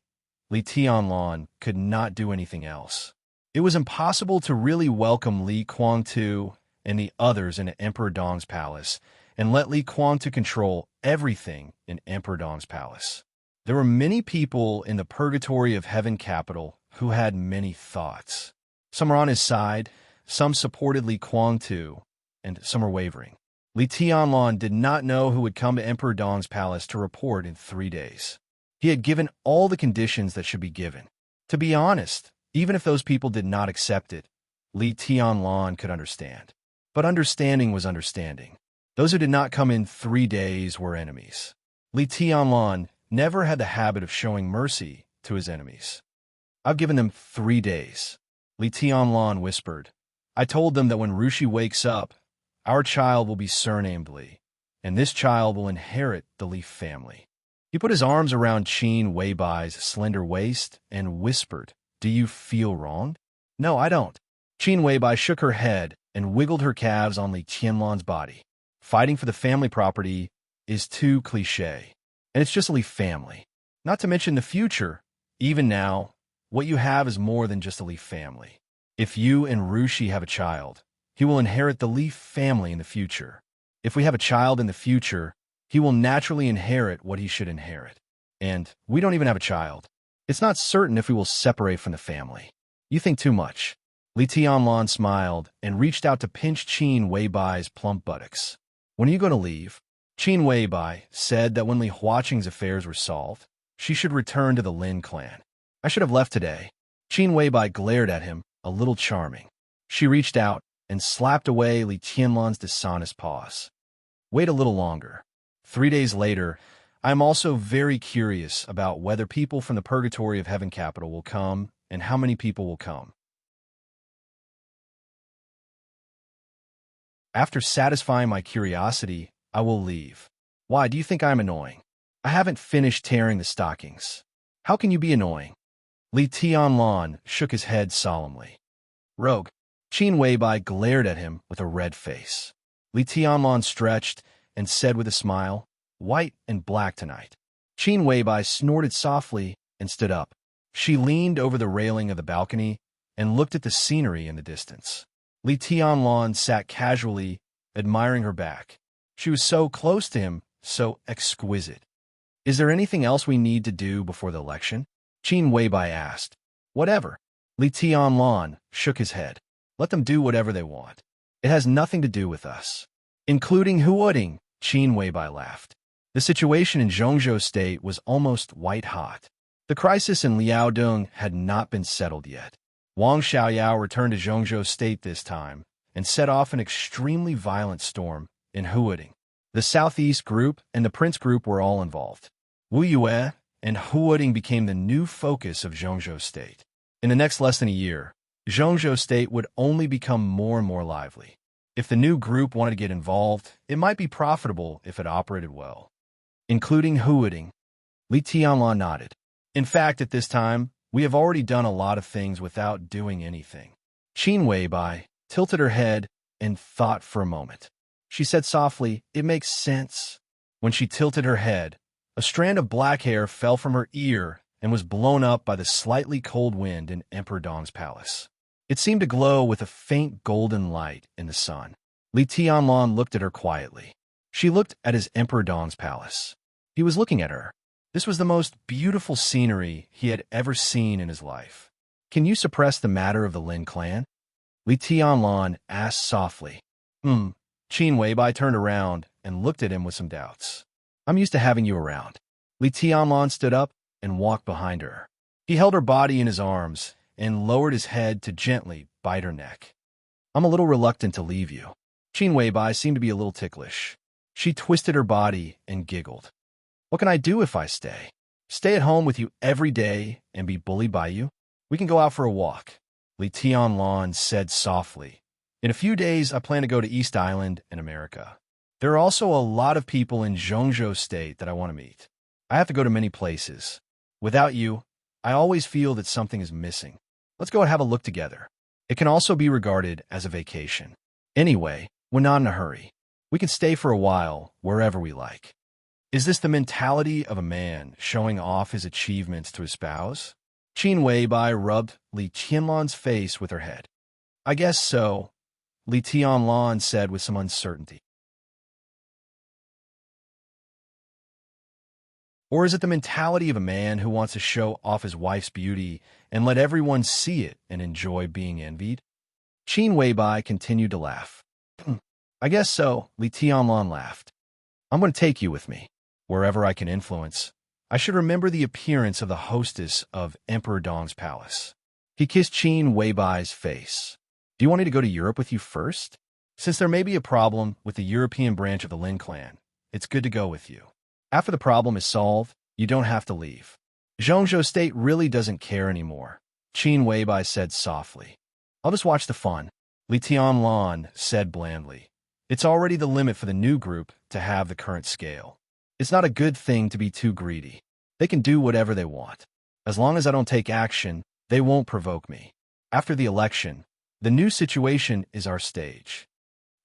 Li Tianlan could not do anything else. It was impossible to really welcome Li Kuan-tu and the others into Emperor Dong's palace and let Li Kuan-tu control everything in Emperor Dong's palace. There were many people in the purgatory of Heaven Capital who had many thoughts. Some were on his side, some supported Li Kuan-tu, and some were wavering. Li Tianlan did not know who would come to Emperor Dong's palace to report in 3 days. He had given all the conditions that should be given. To be honest, even if those people did not accept it, Li Tianlan could understand. But understanding was understanding. Those who did not come in 3 days were enemies. Li Tianlan never had the habit of showing mercy to his enemies. I've given them 3 days, Li Tianlan whispered. I told them that when Rushi wakes up, our child will be surnamed Li, and this child will inherit the Li family. He put his arms around Qin Weibai's slender waist and whispered, Do you feel wronged? No, I don't. Qin Weibai shook her head and wiggled her calves on Li Tianlan's body. Fighting for the family property is too cliché, and it's just a Li family. Not to mention the future. Even now, what you have is more than just a Li family. If you and Rushi have a child, he will inherit the Li family in the future. If we have a child in the future, he will naturally inherit what he should inherit. And we don't even have a child. It's not certain if we will separate from the family. You think too much. Li Tianlan smiled and reached out to pinch Qin Weibai's plump buttocks. When are you going to leave? Qin Weibai said that when Li Huaqing's affairs were solved, she should return to the Lin clan. I should have left today. Qin Weibai glared at him, a little charming. She reached out and slapped away Li Tianlan's dishonest paws. Wait a little longer. 3 days later, I am also very curious about whether people from the purgatory of Heaven Capital will come and how many people will come. After satisfying my curiosity, I will leave. Why, do you think I'm annoying? I haven't finished tearing the stockings. How can you be annoying? Li Tianlan shook his head solemnly. Rogue. Qin Weibai glared at him with a red face. Li Tianlan stretched and said with a smile, White and black tonight. Qin Weibai snorted softly and stood up. She leaned over the railing of the balcony and looked at the scenery in the distance. Li Tianlan sat casually, admiring her back. She was so close to him, so exquisite. Is there anything else we need to do before the election? Qin Weibai asked. Whatever. Li Tianlan shook his head. Let them do whatever they want. It has nothing to do with us. Including Huoding, Qin Weibai laughed. The situation in Zhongzhou State was almost white-hot. The crisis in Liaodong had not been settled yet. Wang Xiaoyao returned to Zhongzhou State this time and set off an extremely violent storm in Huoding. The Southeast Group and the Prince Group were all involved. Wu Yue and Huoding became the new focus of Zhongzhou State. In the next less than a year, Zhongzhou State would only become more and more lively. If the new group wanted to get involved, it might be profitable if it operated well. Including Huoding, Li Tianlan nodded. In fact, at this time, we have already done a lot of things without doing anything. Qin Weibai tilted her head and thought for a moment. She said softly, It makes sense. When she tilted her head, a strand of black hair fell from her ear and was blown up by the slightly cold wind in Emperor Dong's palace. It seemed to glow with a faint golden light in the sun. Li Tianlan looked at her quietly. She looked at his Emperor Dong's palace. He was looking at her. This was the most beautiful scenery he had ever seen in his life. Can you suppress the matter of the Lin clan? Li Tianlan asked softly. Qin Weibai turned around and looked at him with some doubts. I'm used to having you around. Li Tianlan stood up and walked behind her. He held her body in his arms and lowered his head to gently bite her neck. I'm a little reluctant to leave you. Qin Weibai seemed to be a little ticklish. She twisted her body and giggled. What can I do if I stay? Stay at home with you every day and be bullied by you? We can go out for a walk, Li Tianlan said softly. In a few days, I plan to go to East Island in America. There are also a lot of people in Zhongzhou State that I want to meet. I have to go to many places. Without you, I always feel that something is missing. Let's go and have a look together. It can also be regarded as a vacation. Anyway, we're not in a hurry. We can stay for a while wherever we like. Is this the mentality of a man showing off his achievements to his spouse? Qin Weibai rubbed Li Tianlan's face with her head. I guess so, Li Tianlan said with some uncertainty. Or is it the mentality of a man who wants to show off his wife's beauty and let everyone see it and enjoy being envied? Qin Weibai continued to laugh. I guess so, Li Tianlan laughed. I'm going to take you with me, wherever I can influence. I should remember the appearance of the hostess of Emperor Dong's palace. He kissed Qin Weibai's face. Do you want me to go to Europe with you first? Since there may be a problem with the European branch of the Lin clan, it's good to go with you. After the problem is solved, you don't have to leave. Zhongzhou State really doesn't care anymore, Qin Weibai said softly. I'll just watch the fun, Li Tianlan said blandly. It's already the limit for the new group to have the current scale. It's not a good thing to be too greedy. They can do whatever they want. As long as I don't take action, they won't provoke me. After the election, the new situation is our stage.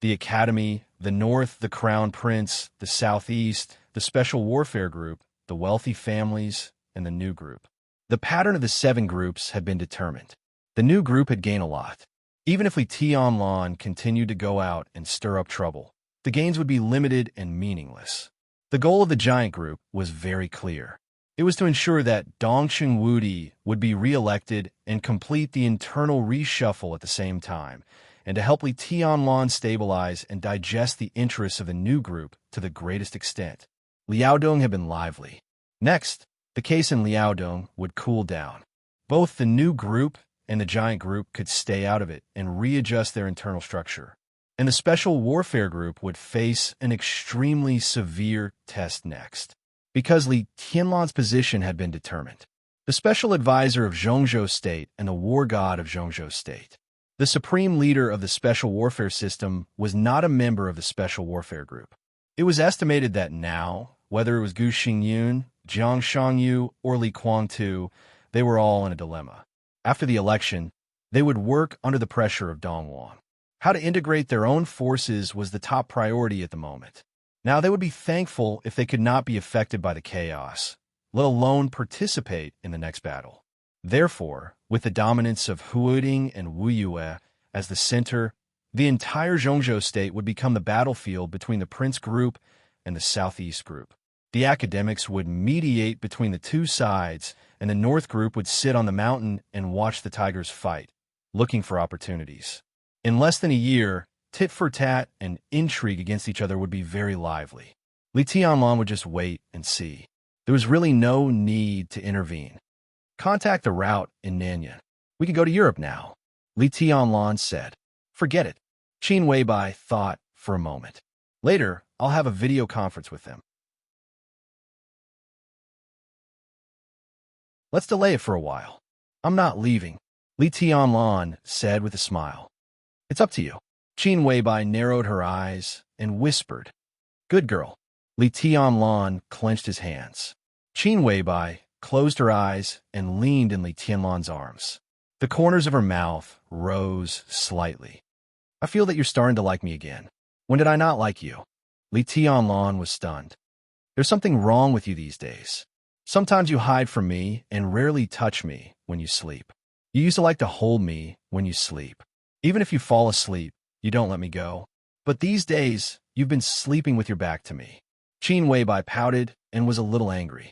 The Academy, the North, the Crown Prince, the Southeast, the Special Warfare Group, the wealthy families, and the new group. The pattern of the 7 groups had been determined. The new group had gained a lot. Even if Li Tianlan continued to go out and stir up trouble, the gains would be limited and meaningless. The goal of the giant group was very clear. It was to ensure that Dongqing Wudi would be re-elected and complete the internal reshuffle at the same time, and to help Li Tianlan stabilize and digest the interests of the new group to the greatest extent. Liaodong had been lively. Next, the case in Liaodong would cool down. Both the new group and the giant group could stay out of it and readjust their internal structure. And the Special Warfare Group would face an extremely severe test next, because Li Tianlan's position had been determined. The Special Advisor of Zhongzhou State and the War God of Zhongzhou State. The supreme leader of the Special Warfare System was not a member of the Special Warfare Group. It was estimated that now, whether it was Gu Xingyun, Jiang Shangyu, or Li Kuangtu, they were all in a dilemma. After the election, they would work under the pressure of Dongwon. How to integrate their own forces was the top priority at the moment. Now they would be thankful if they could not be affected by the chaos, let alone participate in the next battle. Therefore, with the dominance of Huiding and Wuyue as the center, the entire Zhongzhou State would become the battlefield between the Prince Group and the Southeast Group. The academics would mediate between the two sides, and the North Group would sit on the mountain and watch the tigers fight, looking for opportunities. In less than a year, tit for tat and intrigue against each other would be very lively. Li Tianlan would just wait and see. There was really no need to intervene. Contact the route in Nanyang. We can go to Europe now, Li Tianlan said. Forget it. Qin Weibai thought for a moment. Later, I'll have a video conference with them. Let's delay it for a while. I'm not leaving, Li Tianlan said with a smile. It's up to you. Qin Weibai narrowed her eyes and whispered, Good girl. Li Tianlan clenched his hands. Qin Weibai closed her eyes and leaned in Li Tianlan's arms. The corners of her mouth rose slightly. I feel that you're starting to like me again. When did I not like you? Li Tianlan was stunned. There's something wrong with you these days. Sometimes you hide from me and rarely touch me when you sleep. You used to like to hold me when you sleep. Even if you fall asleep, you don't let me go. But these days, you've been sleeping with your back to me. Qin Weibai pouted and was a little angry.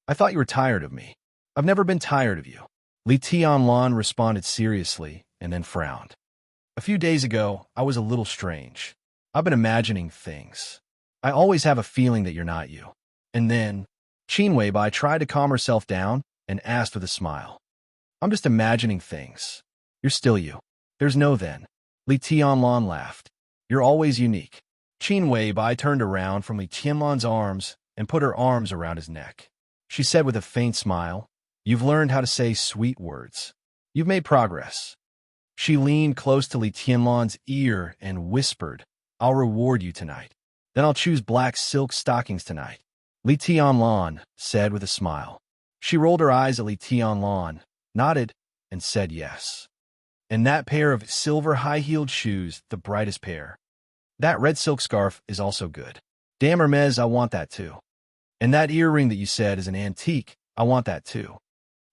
I thought you were tired of me. I've never been tired of you. Li Tianlan responded seriously and then frowned. A few days ago, I was a little strange. I've been imagining things. I always have a feeling that you're not you. And then, Qin Weibai tried to calm herself down and asked with a smile. I'm just imagining things. You're still you. There's no then. Li Tianlan laughed. You're always unique. Qin Weibai turned around from Li Tianlan's arms and put her arms around his neck. She said with a faint smile, You've learned how to say sweet words. You've made progress. She leaned close to Li Tianlan's ear and whispered, I'll reward you tonight. Then I'll choose black silk stockings tonight. Li Tianlan said with a smile. She rolled her eyes at Li Tianlan, nodded, and said yes. And that pair of silver high-heeled shoes, the brightest pair. That red silk scarf is also good. Damn, Hermes, I want that too. And that earring that you said is an antique, I want that too.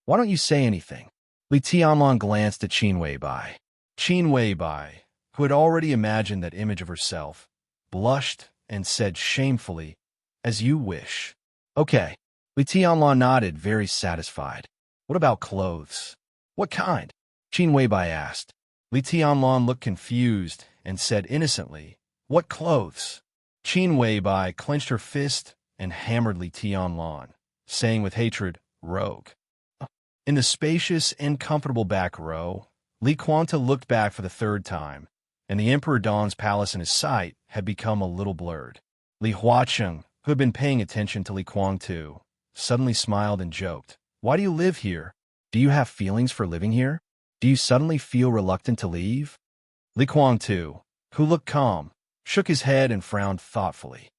Why don't you say anything? Li Tianlan glanced at Qin Weibai. Qin Weibai, who had already imagined that image of herself, blushed and said shamefully, As you wish. Okay. Li Tianlan nodded, very satisfied. What about clothes? What kind? Qin Weibai asked. Li Tianlan looked confused and said innocently, What clothes? Qin Weibai clenched her fist and hammered Li Tianlan, saying with hatred, Rogue. In the spacious and comfortable back row, Li Quanta looked back for the third time, and the Emperor Dawn's palace in his sight had become a little blurred. Li Huacheng, who had been paying attention to Li Quangtu, suddenly smiled and joked. Why do you live here? Do you have feelings for living here? Do you suddenly feel reluctant to leave? Li Quangtu, who looked calm, shook his head and frowned thoughtfully.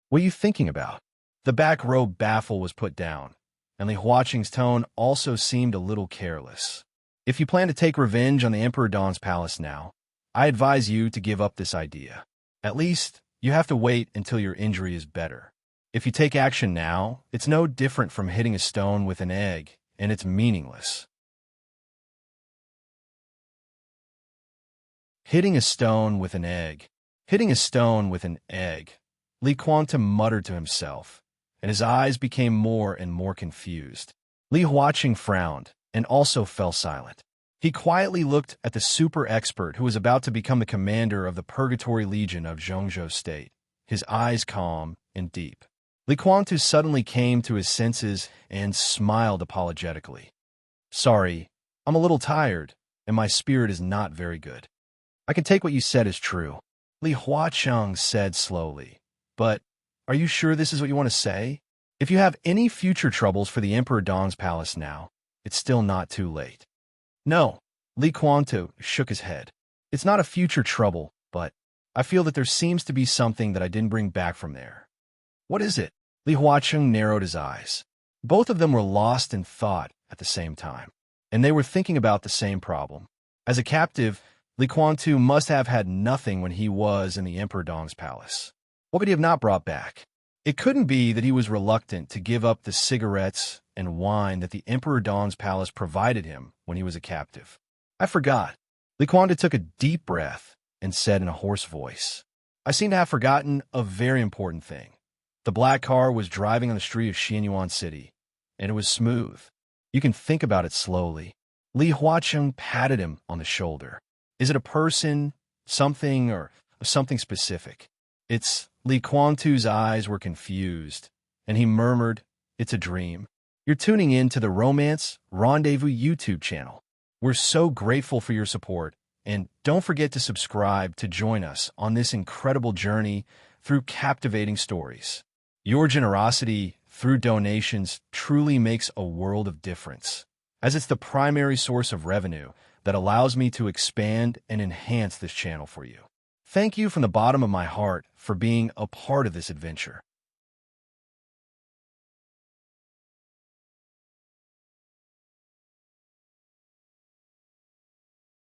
What are you thinking about? The back row baffle was put down, and Li Huacheng's tone also seemed a little careless. If you plan to take revenge on the Emperor Dawn's palace now, I advise you to give up this idea. At least, you have to wait until your injury is better. If you take action now, it's no different from hitting a stone with an egg, and it's meaningless. Hitting a stone with an egg. Hitting a stone with an egg. Li Quanta muttered to himself, and his eyes became more and more confused. Li Huacheng frowned, and also fell silent. He quietly looked at the super expert who was about to become the commander of the Purgatory Legion of Zhongzhou State, his eyes calm and deep. Li Quangtu suddenly came to his senses and smiled apologetically. Sorry, I'm a little tired, and my spirit is not very good. I can take what you said as true. Li Huacheng said slowly. But, are you sure this is what you want to say? If you have any future troubles for the Emperor Dawn's palace now, it's still not too late. No, Li Quangtu shook his head. It's not a future trouble, but I feel that there seems to be something that I didn't bring back from there. What is it? Li Huacheng narrowed his eyes. Both of them were lost in thought at the same time, and they were thinking about the same problem. As a captive, Li Quangtu must have had nothing when he was in the Emperor Dawn's palace. What could he have not brought back? It couldn't be that he was reluctant to give up the cigarettes and wine that the Emperor Dawn's palace provided him when he was a captive. I forgot. Li Quangtu took a deep breath and said in a hoarse voice, I seem to have forgotten a very important thing. The black car was driving on the street of Xianyuan City, and it was smooth. You can think about it slowly. Li Huacheng patted him on the shoulder. Is it a person, something, or something specific? It's Li Quangtu's eyes were confused, and he murmured, It's a dream. You're tuning in to the Romance Rendezvous YouTube channel. We're so grateful for your support, and don't forget to subscribe to join us on this incredible journey through captivating stories. Your generosity through donations truly makes a world of difference, as it's the primary source of revenue that allows me to expand and enhance this channel for you. Thank you from the bottom of my heart for being a part of this adventure.